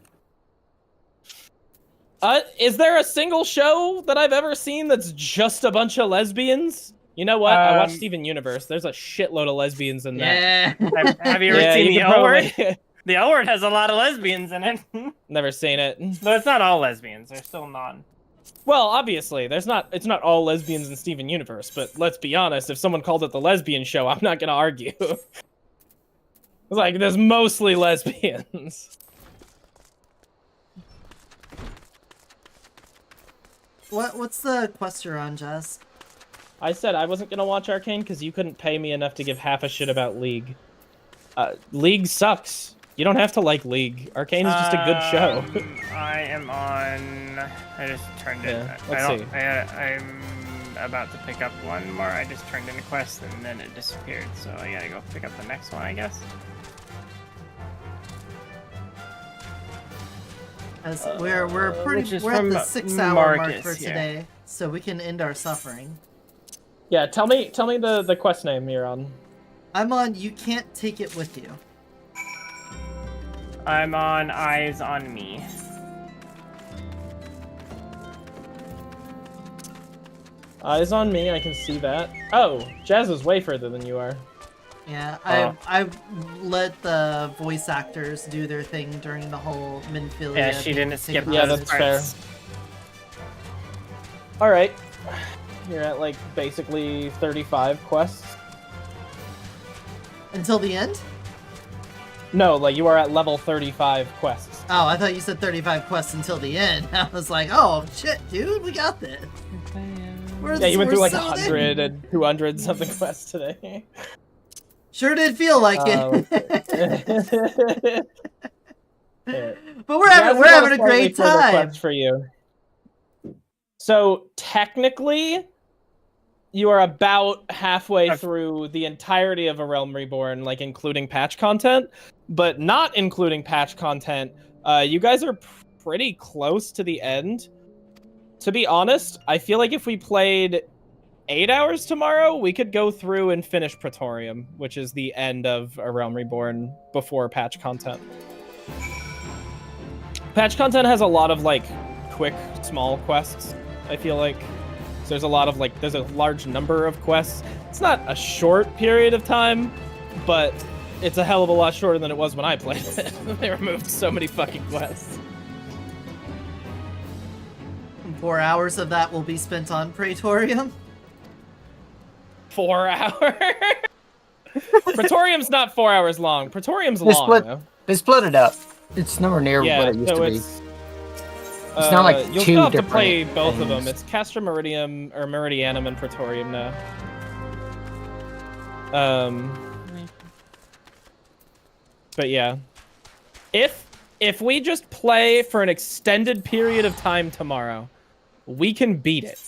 Is there a single show that I've ever seen that's just a bunch of lesbians? You know what? I watched Steven Universe. There's a shitload of lesbians in that. Yeah. Have you ever seen the L Word? The L Word has a lot of lesbians in it. Never seen it. No, it's not all lesbians. They're still non. Well, obviously, it's not all lesbians in Steven Universe, but let's be honest, if someone called it the lesbian show, I'm not gonna argue. It's like, there's mostly lesbians. What's the quest you're on, Jess? I said I wasn't gonna watch Arcane because you couldn't pay me enough to give half a shit about League. League sucks. You don't have to like League. Arcane is just a good show. I am on. I just turned in. Let's see. I'm about to pick up one more. I just turned in a quest and then it disappeared. So I gotta go pick up the next one, I guess. As we're at the 6-hour mark for today, so we can end our suffering. Yeah, tell me the quest name you're on. I'm on You Can't Take It With You. I'm on Eyes on Me. Eyes on Me, I can see that. Oh, Jazz is way further than you are. Yeah, I've let the voice actors do their thing during the whole Minfilia. Yeah, she didn't skip. Yeah, that's fair. All right, you're at like basically 35 quests. Until the end? No, like you are at level 35 quests. Oh, I thought you said 35 quests until the end. I was like, oh shit, dude, we got this. Yeah, you went through like 100 and 200 something quests today. Sure did feel like it. But we're having a great time. For you. So technically, you are about halfway through the entirety of A Realm Reborn, like including patch content, but not including patch content. You guys are pretty close to the end. To be honest, I feel like if we played 8 hours tomorrow, we could go through and finish Praetorium, which is the end of A Realm Reborn before patch content. Patch content has a lot of like quick, small quests, I feel like. So there's a lot of like, there's a large number of quests. It's not a short period of time, but it's a hell of a lot shorter than it was when I played it. They removed so many fucking quests. 4 hours of that will be spent on Praetorium. 4 hours? Praetorium's not 4 hours long. Praetorium's long, though. They split it up. It's nowhere near what it used to be. It's not like you'll two still have to different play both things. of them. It's Castra Meridium or Meridianum and Praetorium now. But yeah, if we just play for an extended period of time tomorrow, we can beat it.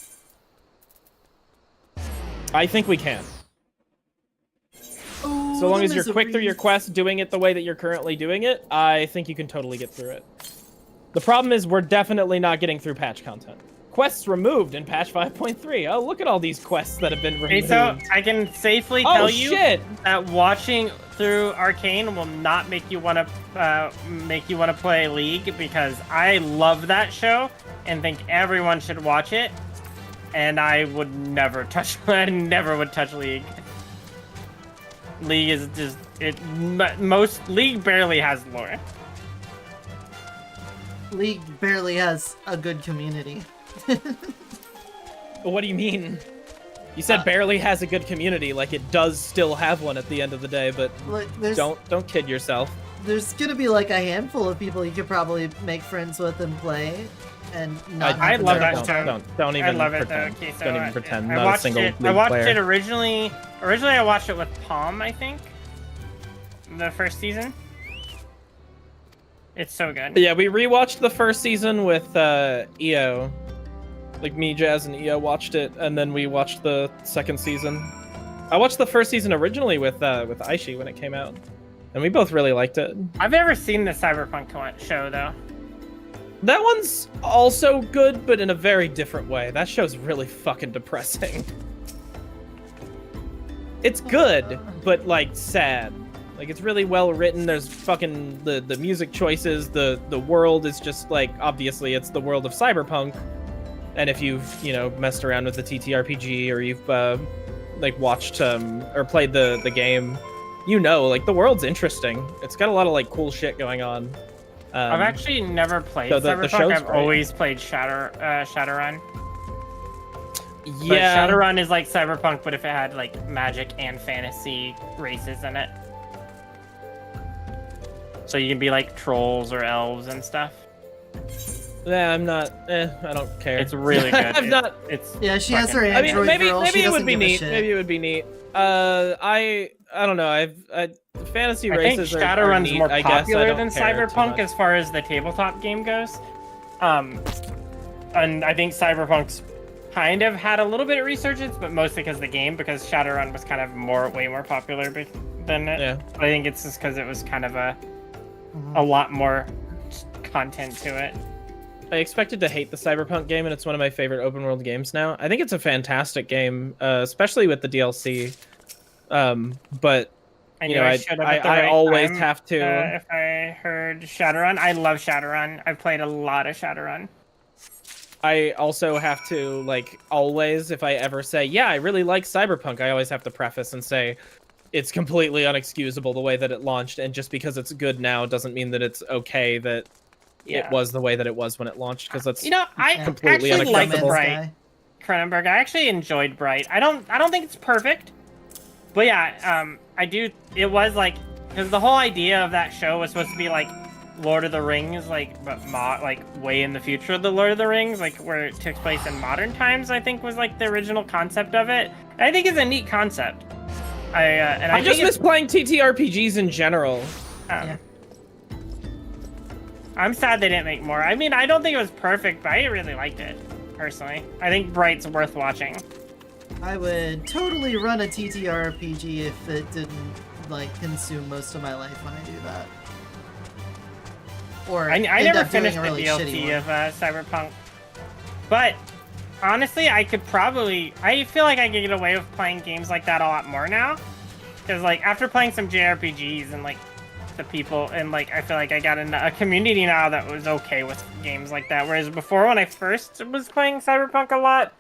I think we can. So long as you're quick through your quest, doing it the way that you're currently doing it, I think you can totally get through it. The problem is we're definitely not getting through patch content. Quests removed in patch 5.3. Oh, look at all these quests that have been removed. Okay, so I can safely tell you that watching through Arcane will not make you want to play League, because I love that show and think everyone should watch it. And I would never touch. I never would touch League. League is just League barely has lore. League barely has a good community. What do you mean? You said barely has a good community, like it does still have one at the end of the day, but don't kid yourself. There's gonna be like a handful of people you could probably make friends with and play, and not. I love that show. Don't even I love it pretend. though. Okay, so don't even pretend. I Not watched a single it. I watched player. it originally. Originally, I watched it with Palm, I think. The first season. It's so good. Yeah, we rewatched the first season with EO. Like me, Jazz, and EO watched it, and then we watched the second season. I watched the first season originally with Aishi when it came out, and we both really liked it. I've never seen the Cyberpunk show though. That one's also good, but in a very different way. That show's really fucking depressing. It's good, but like sad. Like it's really well written. There's fucking the music choices. The world is just like, obviously it's the world of Cyberpunk. And if you've, messed around with the TTRPG, or you've like watched or played the game, like the world's interesting. It's got a lot of like cool shit going on. I've actually never played Cyberpunk. I've always played Shadowrun. Yeah, but Shadowrun is like Cyberpunk, but if it had like magic and fantasy races in it. So you can be like trolls or elves and stuff. Yeah, I'm not. I don't care. It's really good. Yeah, she has her Android girl. Maybe it would be neat. Maybe it would be neat. I don't know. fantasy I races think are Shadowrun's neat, more I guess. I popular don't than care too Cyberpunk much. as far as the tabletop game goes. And I think Cyberpunk's kind of had a little bit of resurgence, but mostly because of the game, because Shadowrun was kind of way more popular than it. Yeah. But I think it's just because it was kind of a lot more content to it. I expected to hate the Cyberpunk game, and it's one of my favorite open world games now. I think it's a fantastic game, especially with the DLC. But you know, I always have to. If I heard Shadowrun, I love Shadowrun. I've played a lot of Shadowrun. I also have to, like, always, if I ever say, yeah, I really like Cyberpunk, I always have to preface and say, it's completely unexcusable the way that it launched, and just because it's good now doesn't mean that it's okay that it was the way that it was when it launched, because that's I completely actually like unacceptable. Bright. Cronenberg. I actually enjoyed Bright. I don't think it's perfect, but yeah, I do. It was like, because the whole idea of that show was supposed to be like Lord of the Rings, like, but way in the future of the Lord of the Rings, like where it takes place in modern times. I think was like the original concept of it. And I think it's a neat concept. I just miss playing TTRPGs in general. I'm sad they didn't make more. I mean, I don't think it was perfect, but I really liked it personally. I think Bright's worth watching. I would totally run a TTRPG if it didn't like consume most of my life when I do that. Or I never finished a really the shitty DLC one. of Cyberpunk, but honestly, I feel like I could get away with playing games like that a lot more now, because like after playing some JRPGs and like the people and like I feel like I got into a community now that was okay with games like that, whereas before when I first was playing Cyberpunk a lot,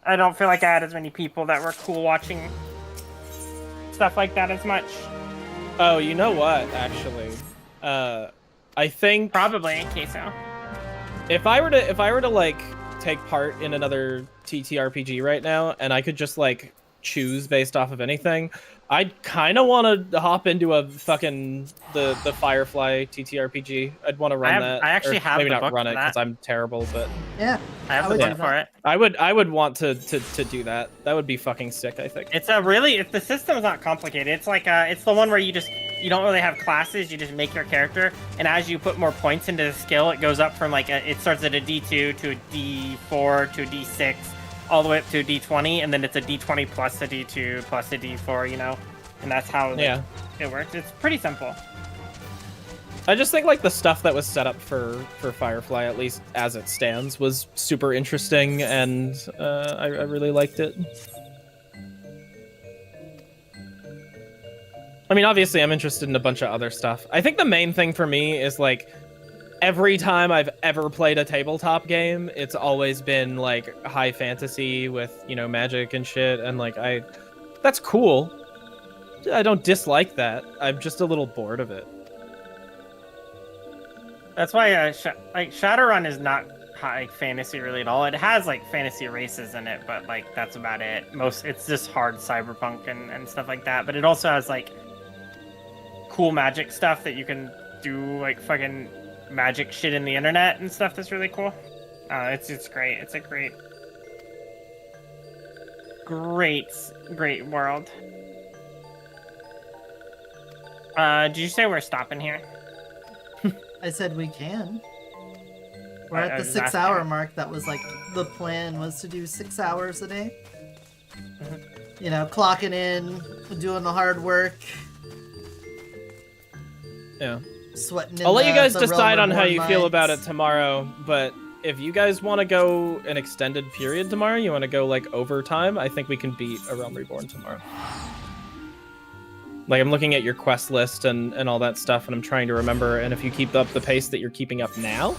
I don't feel like I had as many people that were cool watching stuff like that as much. Oh, you know what, actually? I think probably queso. If I were to like take part in another TTRPG right now, and I could just like choose based off of anything, I'd kind of want to hop into a fucking the Firefly TTRPG. I'd want to run that. I actually have maybe the not book run for it that. because I'm terrible, but yeah, I have the book for it. I would want to do that. That would be fucking sick, I think. It's if the system's not complicated, it's like it's the one where you don't really have classes, you just make your character, and as you put more points into the skill, it goes up from like it starts at a D2 to a D4 to a D6, all the way up to a D20, and then it's a D20 plus a D2 plus a D4, you know, and that's how it works. It's pretty simple. I just think like the stuff that was set up for Firefly, at least as it stands, was super interesting, and I really liked it. I mean, obviously, I'm interested in a bunch of other stuff. I think the main thing for me is, like, every time I've ever played a tabletop game, it's always been, like, high fantasy with, you know, magic and shit, and, like, that's cool. I don't dislike that. I'm just a little bored of it. That's why, Shadowrun is not high fantasy really at all. It has, like, fantasy races in it, but, like, that's about it. It's just hard cyberpunk and stuff like that, but it also has, like, cool magic stuff that you can do, like fucking magic shit in the internet and stuff that's really cool. It's great. It's a great world. Did you say we're stopping here? I said we can. We're at the was 6 asking. hour mark. That was like the plan was to do 6 hours a day. You know, clocking in, doing the hard work. Yeah. Sweating. I'll let you guys the decide realm on of how warm you feel about it minds. tomorrow, but if you guys want to go an extended period tomorrow, you want to go like overtime, I think we can beat A Realm Reborn tomorrow. Like, I'm looking at your quest list and all that stuff, and I'm trying to remember, and if you keep up the pace that you're keeping up now,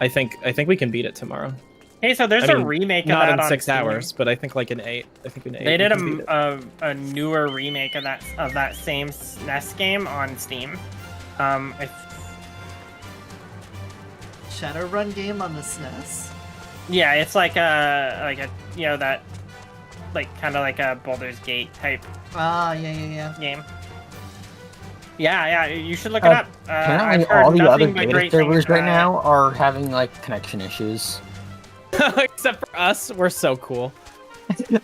I think we can beat it tomorrow. Hey, so there's a remake of not that in on 6 Steam. hours, but I think like in 8. I think in 8 They did we can beat it. a newer remake of that same SNES game on Steam. Shadowrun game on the SNES. Yeah, it's like a you know that like kind of like a Baldur's Gate type yeah. game. Yeah, you should look it up. Apparently, I've heard all the other nothing but beta great servers things right about it. now are having like connection issues. Except for us, we're so cool. were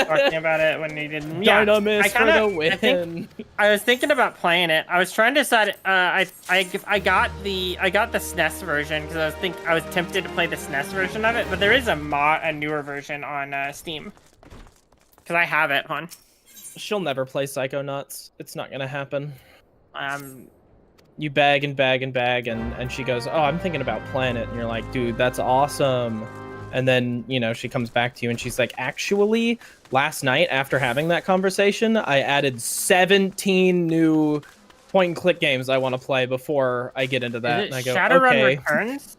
talking about it when they didn't. Yeah, Dynamis for the win. I was thinking about playing it. I was trying to decide. I got the SNES version because I was tempted to play the SNES version of it, but there is a newer version on Steam. Because I have it, hon. She'll never play Psychonauts. It's not gonna happen. You bag and bag and bag, and she goes, "Oh, I'm thinking about playing it," and you're like, "Dude, that's awesome." And then, you know, she comes back to you and she's like, "Actually, last night after having that conversation, I added 17 new point-and-click games I want to play before I get into that." And I go, Shadowrun "Okay." Returns?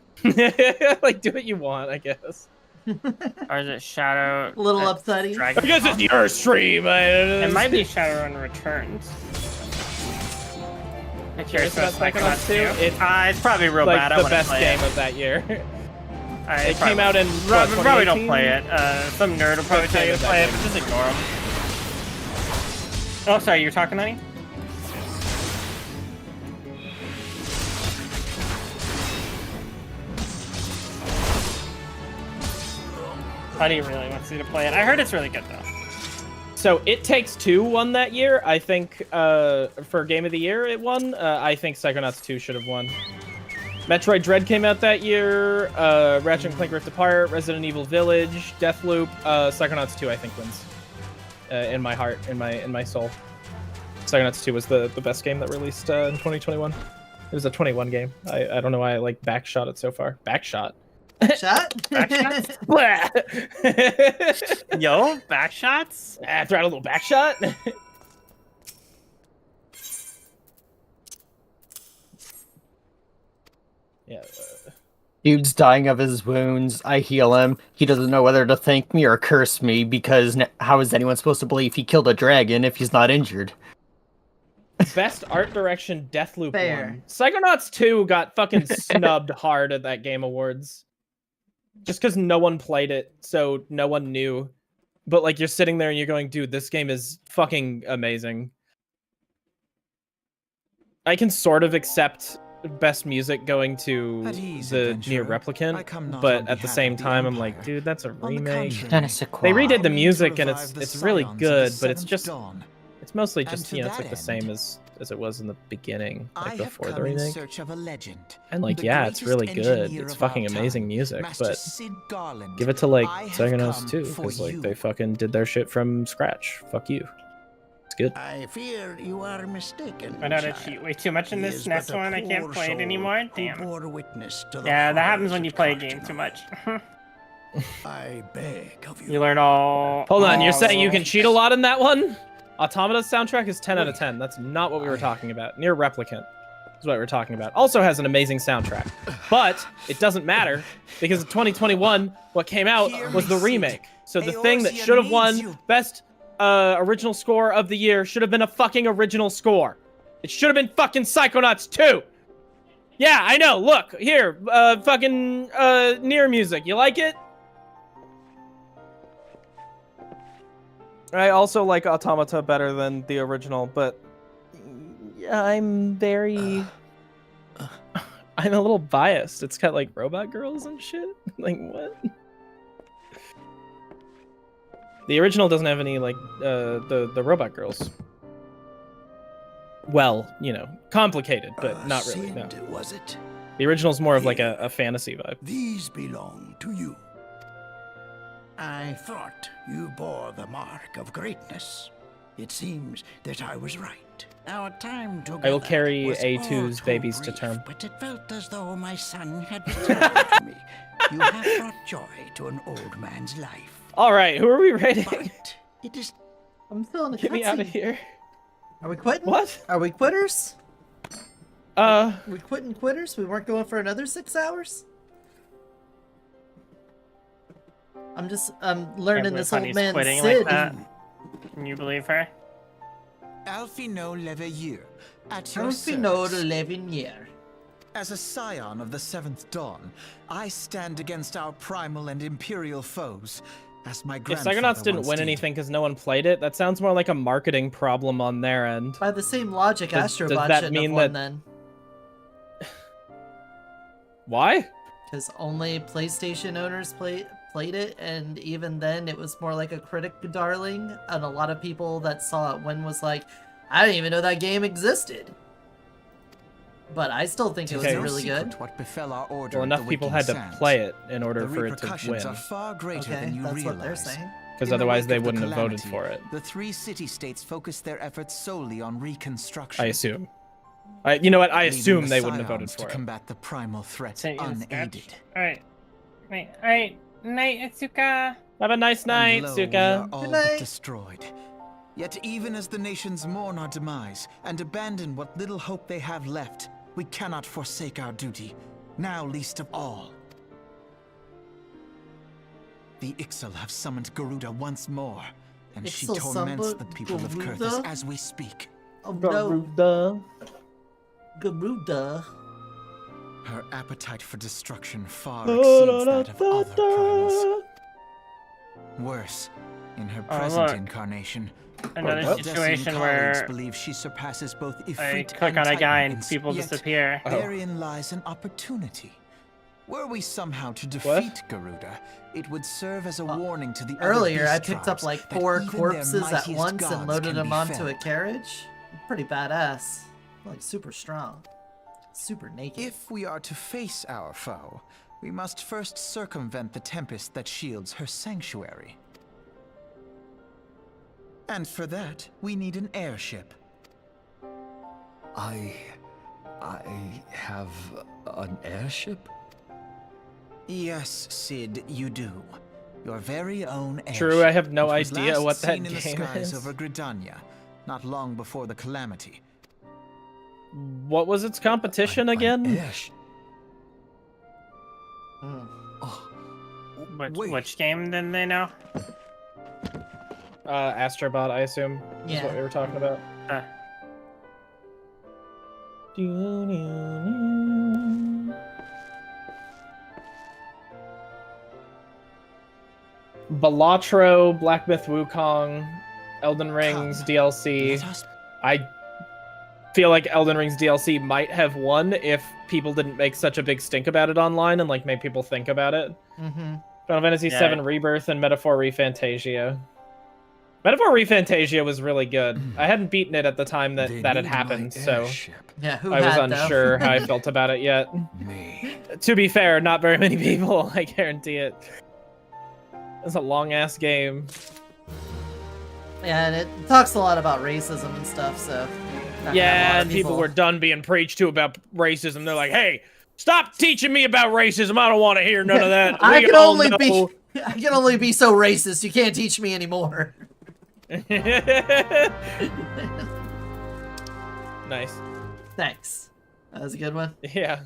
Like, do what you want, I guess. Or is it Shadow? A little upsetting. I guess it's your stream. It might be Shadowrun Returns. I'm curious about Psychonauts 2. It's probably real like bad. I the want best to play game it. of that year. It came out in what, probably don't 2018? play it. Some nerd will probably tell you to play it, but just ignore him. Oh, sorry, you're talking, honey? Honey really wants you to play it. I heard it's really good though. So It Takes Two won that year. I think for Game of the Year it won. I think Psychonauts 2 should have won. Metroid Dread came out that year. Ratchet & Clank Rift Apart, Resident Evil Village, Deathloop. Psychonauts 2 I think wins. In my heart, in my soul. Psychonauts 2 was the best game that released in 2021. It was a 21 game. I don't know why I like backshot it so far. Backshot. Shot? Backshots? Yo, backshots? Throw out a little backshot. Yeah. Dude's dying of his wounds. I heal him. He doesn't know whether to thank me or curse me because how is anyone supposed to believe he killed a dragon if he's not injured? Best art direction, Deathloop Fair. won. Psychonauts 2 got fucking snubbed hard at that Game Awards. Just because no one played it, so no one knew. But like you're sitting there and you're going, dude, this game is fucking amazing. I can sort of accept best music going to the Nier Replicant, but at the same time I'm like, dude, that's a remake. They redid the music and it's really good, but it's just it's mostly just, you know, it's like the same as it was in the beginning, like before the remake. And like, yeah, it's really good. It's fucking amazing music, but give it to like Psychonauts 2, because like they fucking did their shit from scratch. Fuck you. It's good. I fear you are mistaken. I know to cheat way too much in this next one. I can't play it anymore. Damn. Yeah, that happens when you play a game too much. I beg of you. You learn all. Hold on, you're saying you can cheat a lot in that one? Automata's soundtrack is 10 out of 10. That's not what we were talking about. Nier Replicant is what we're talking about. Also has an amazing soundtrack. But it doesn't matter because in 2021, what came out was the remake. So the thing that should have won best original score of the year should have been a fucking original score. It should have been fucking Psychonauts 2. Yeah, I know. Look, here, fucking Nier music. You like it? I also like Automata better than the original, but I'm very... I'm a little biased. It's got like robot girls and shit. Like, what? The original doesn't have any like the robot girls. Well, you know, complicated, but not really. No. Was it? The original's more of like a fantasy vibe. These belong to you. I thought you bore the mark of greatness. It seems that I was right. Our time together I will carry was A2's all babies too to brief, term. But it felt as though my son had returned to me. You have brought joy to an old man's life. All right, who are we rating? But it is. I'm still in the Get me out of here. Are we quitting? What? Are we quitters? We quitting quitters? We weren't going for another 6 hours? I'm learning this old man quitting Sid. like that. Can you believe her? Alfino Leveilleur, at your Alfino service. Leveilleur. As a scion of the Seventh Dawn, I stand against our primal and imperial foes. As my If grandfather Psychonauts didn't once win did. anything because no one played it, that sounds more like a marketing problem on their end. By the same logic, Does Astrobot that shouldn't mean have won that- then. Why? Because only PlayStation owners played it, and even then it was more like a critic darling, and a lot of people that saw it when was like, I didn't even know that game existed. But I still think it was really good. What befell our order Well, enough people had to play it in order for it to win. Are far greater Okay, than you that's realize. what they're saying. Because In the otherwise wake they of the wouldn't have voted calamity, for it. The 3 city-states focused their efforts solely on reconstruction. I assume. You know what? I leaving assume the they wouldn't have voted Scions for to it. combat the primal threat Say in the unaided. Alright. Wait, alright. Night, Atsuka. Have a nice night, And lo, we Suka. are all but destroyed. Yet even as the nations mourn our demise and abandon what little hope they have left, we cannot forsake our duty, now least of all. The Ixal have summoned Garuda once more, and she Ixal torments summoned the people of Garuda? Kurthus as we speak. Oh Garuda. Garuda. Her appetite for destruction far exceeds that of other primals. Worse, in her present look. incarnation, Another her situation Desian where colleagues believe she surpasses both I Ifrit click and on a guy Titan and people yet disappear. Therein lies an opportunity. Were we somehow to defeat Garuda, it would serve as a warning to the Earlier, other I beast picked up tribes like that 4 even their corpses at mightiest once and gods loaded can them be onto a felled. carriage. Pretty badass. Like, super strong. Super naked. If we are to face our foe, we must first circumvent the tempest that shields her sanctuary. And for that, we need an airship. I have an airship? Yes, Sid, you do. Your very own airship. True, I have no which was idea last what that seen in the game skies is. over Gridania, not long before the calamity. What was its competition again? Which game did they know? Astrobot, I assume, is Yeah. what we were talking about. Balatro, Black Myth Wukong, Elden Ring's DLC. I feel like Elden Ring's DLC might have won if people didn't make such a big stink about it online and like made people think about it. Mm-hmm. Final Fantasy VII Rebirth and Metaphor ReFantasia. Metaphor ReFantasia was really good. I hadn't beaten it at the time that had happened, so Yeah, who I was had, though? unsure how I felt about it yet. To be fair, not very many people, I guarantee it. It's a long-ass game. Yeah, and it talks a lot about racism and stuff, so... not gonna have a lot Yeah, of and people were done being preached to about racism. They're like, hey, stop teaching me about racism. I don't want to hear none of that. I We can all only know." be so racist. You can't teach me anymore. Nice. Thanks. That was a good one. Yeah.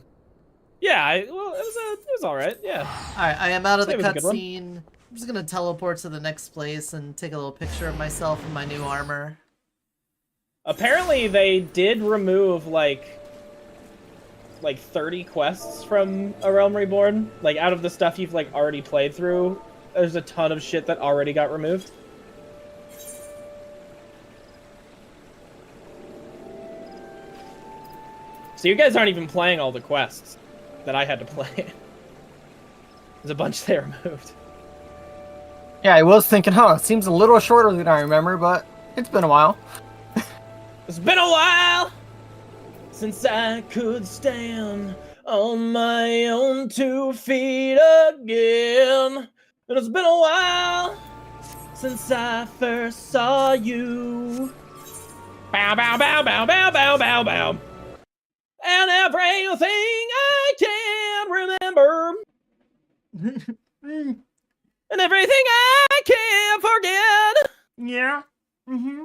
Yeah, it was all right. Yeah. All right, I am out of the It was a good one. cutscene. I'm just gonna teleport to the next place and take a little picture of myself in my new armor. Apparently, they did remove like 30 quests from A Realm Reborn. Like out of the stuff you've like already played through, there's a ton of shit that already got removed. So you guys aren't even playing all the quests that I had to play. There's a bunch they removed. Yeah, I was thinking, it seems a little shorter than I remember, but it's been a while. It's been a while since I could stand on my own 2 feet again. And it's been a while since I first saw you. Bow, bow, bow, bow, bow, bow, bow, bow. And everything I can remember. And everything I can't forget. Yeah. Mm-hmm.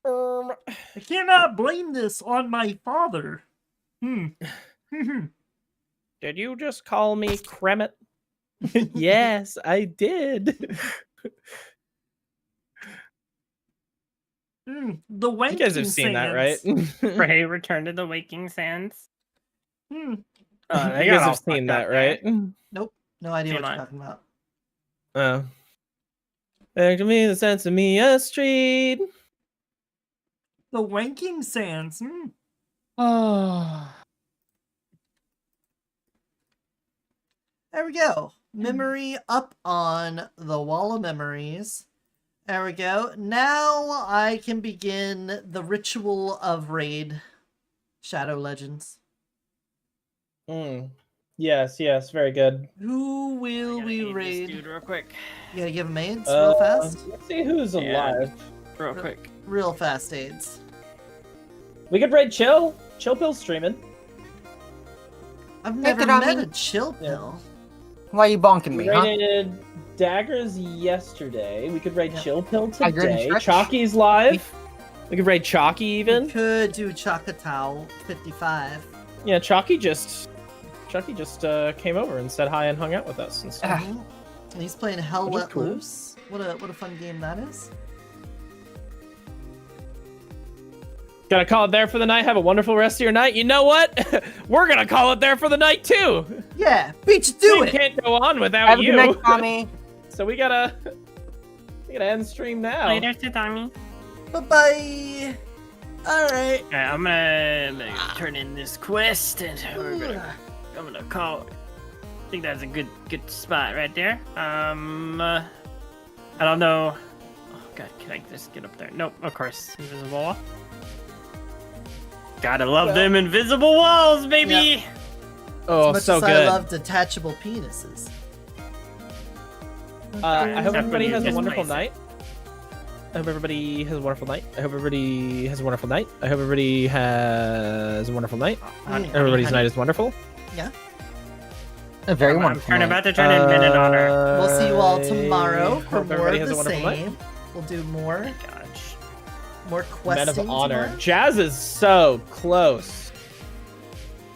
I cannot blame this on my father. Did you just call me Kremet? Yes, I did. The You guys have seen that, right? Ray Return to the Waking Sands. You guys have seen that, right? Nope. No idea Same what you're line. talking about. Oh. There to me, the sense of me, a street. The Wanking Sands. Oh. There we go. memory up on the wall of memories. There we go. Now I can begin the ritual of raid. Shadow Legends. Yes, very good. Who will we Aid raid? this dude real quick. You gotta give him aids real fast? Let's see who's alive. Real quick. Real fast aids. We could raid Chill. Chill Pill's streaming. I've never met a Chill Pill. Why are you bonking me, We huh? raided Daggers yesterday. We could raid Chill Pill I agree today. with Chalky's live. We could raid Chalky even. We could do Chakatao 55. Yeah, Chalky just came over and said hi and hung out with us and stuff. And he's playing Hell Which is Let cool. Loose. What a fun game that is. Gonna call it there for the night. Have a wonderful rest of your night. You know what? We're gonna call it there for the night too. Yeah, Beach, do we it. can't go on without Have a you. good night, Tommy. So we gotta end stream now. Later, Tommy. Bye-bye. Alright. Alright, I'm gonna turn in this quest and I'm gonna call. I think that's a good spot right there. I don't know. Oh god, can I just get up there? Nope, of course. Invisible wall. Gotta love them invisible walls, baby! Yep. Oh, as much so as good. I love detachable penises. I hope everybody has a Just wonderful nice. night. I hope everybody has a wonderful night. I hope everybody has a wonderful night. I hope everybody has a wonderful night. Everybody's night is wonderful. Yeah. A very wonderful I'm night. about to turn in Minute Honor. We'll see you all tomorrow for hope more everybody of has a the wonderful same. night. We'll do more. Gosh. More Men questing of honor. tomorrow. Jazz is so close.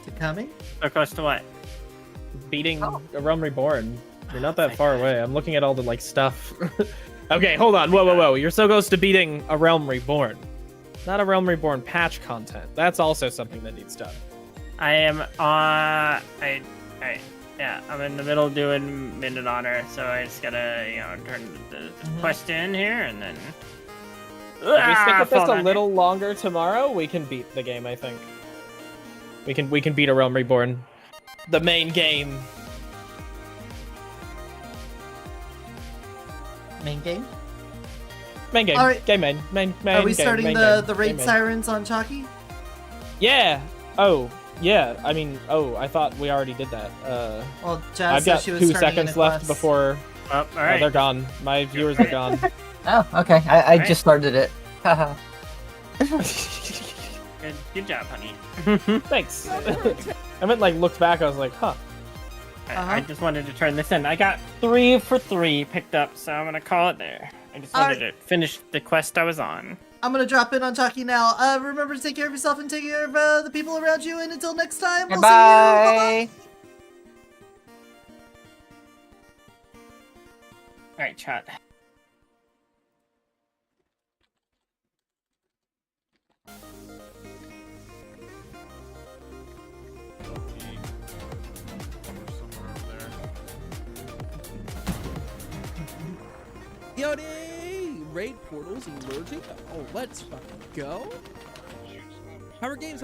To coming? So close to what? Beating a Realm Reborn. You're not that far away. I'm looking at all the like stuff. Okay, hold on. Whoa. You're so close to beating a Realm Reborn. Not a Realm Reborn patch content. That's also something that needs done. I am I'm in the middle of doing Minute Honor, so I just gotta, turn the quest in here and then. If we stick with this fall a down little longer tomorrow, we can beat the game, I think. We can beat a Realm Reborn. The main game. Main game? Main game. All right. Game main. Are we game, starting main the game, raid game main. sirens on Chalky? Yeah. Oh, yeah. I mean, I thought we already did that. Well, Jazz I've said got she was 2 turning in seconds a left quest. before. Oh, all right. They're gone. My viewers are gone. Oh, okay. I just started it. Haha. Good job, honey. Thanks. I meant like looked back. I was like, huh. I just wanted to turn this in. I got 3 for 3 picked up, so I'm gonna call it there. I just wanted to finish the quest I was on. I'm gonna drop in on Chalky now. Remember to take care of yourself and take care of the people around you. And until next time, we'll see you. Bye-bye. All right, chat. Yodi! Raid portals emerging. Oh, let's fucking go. How are games?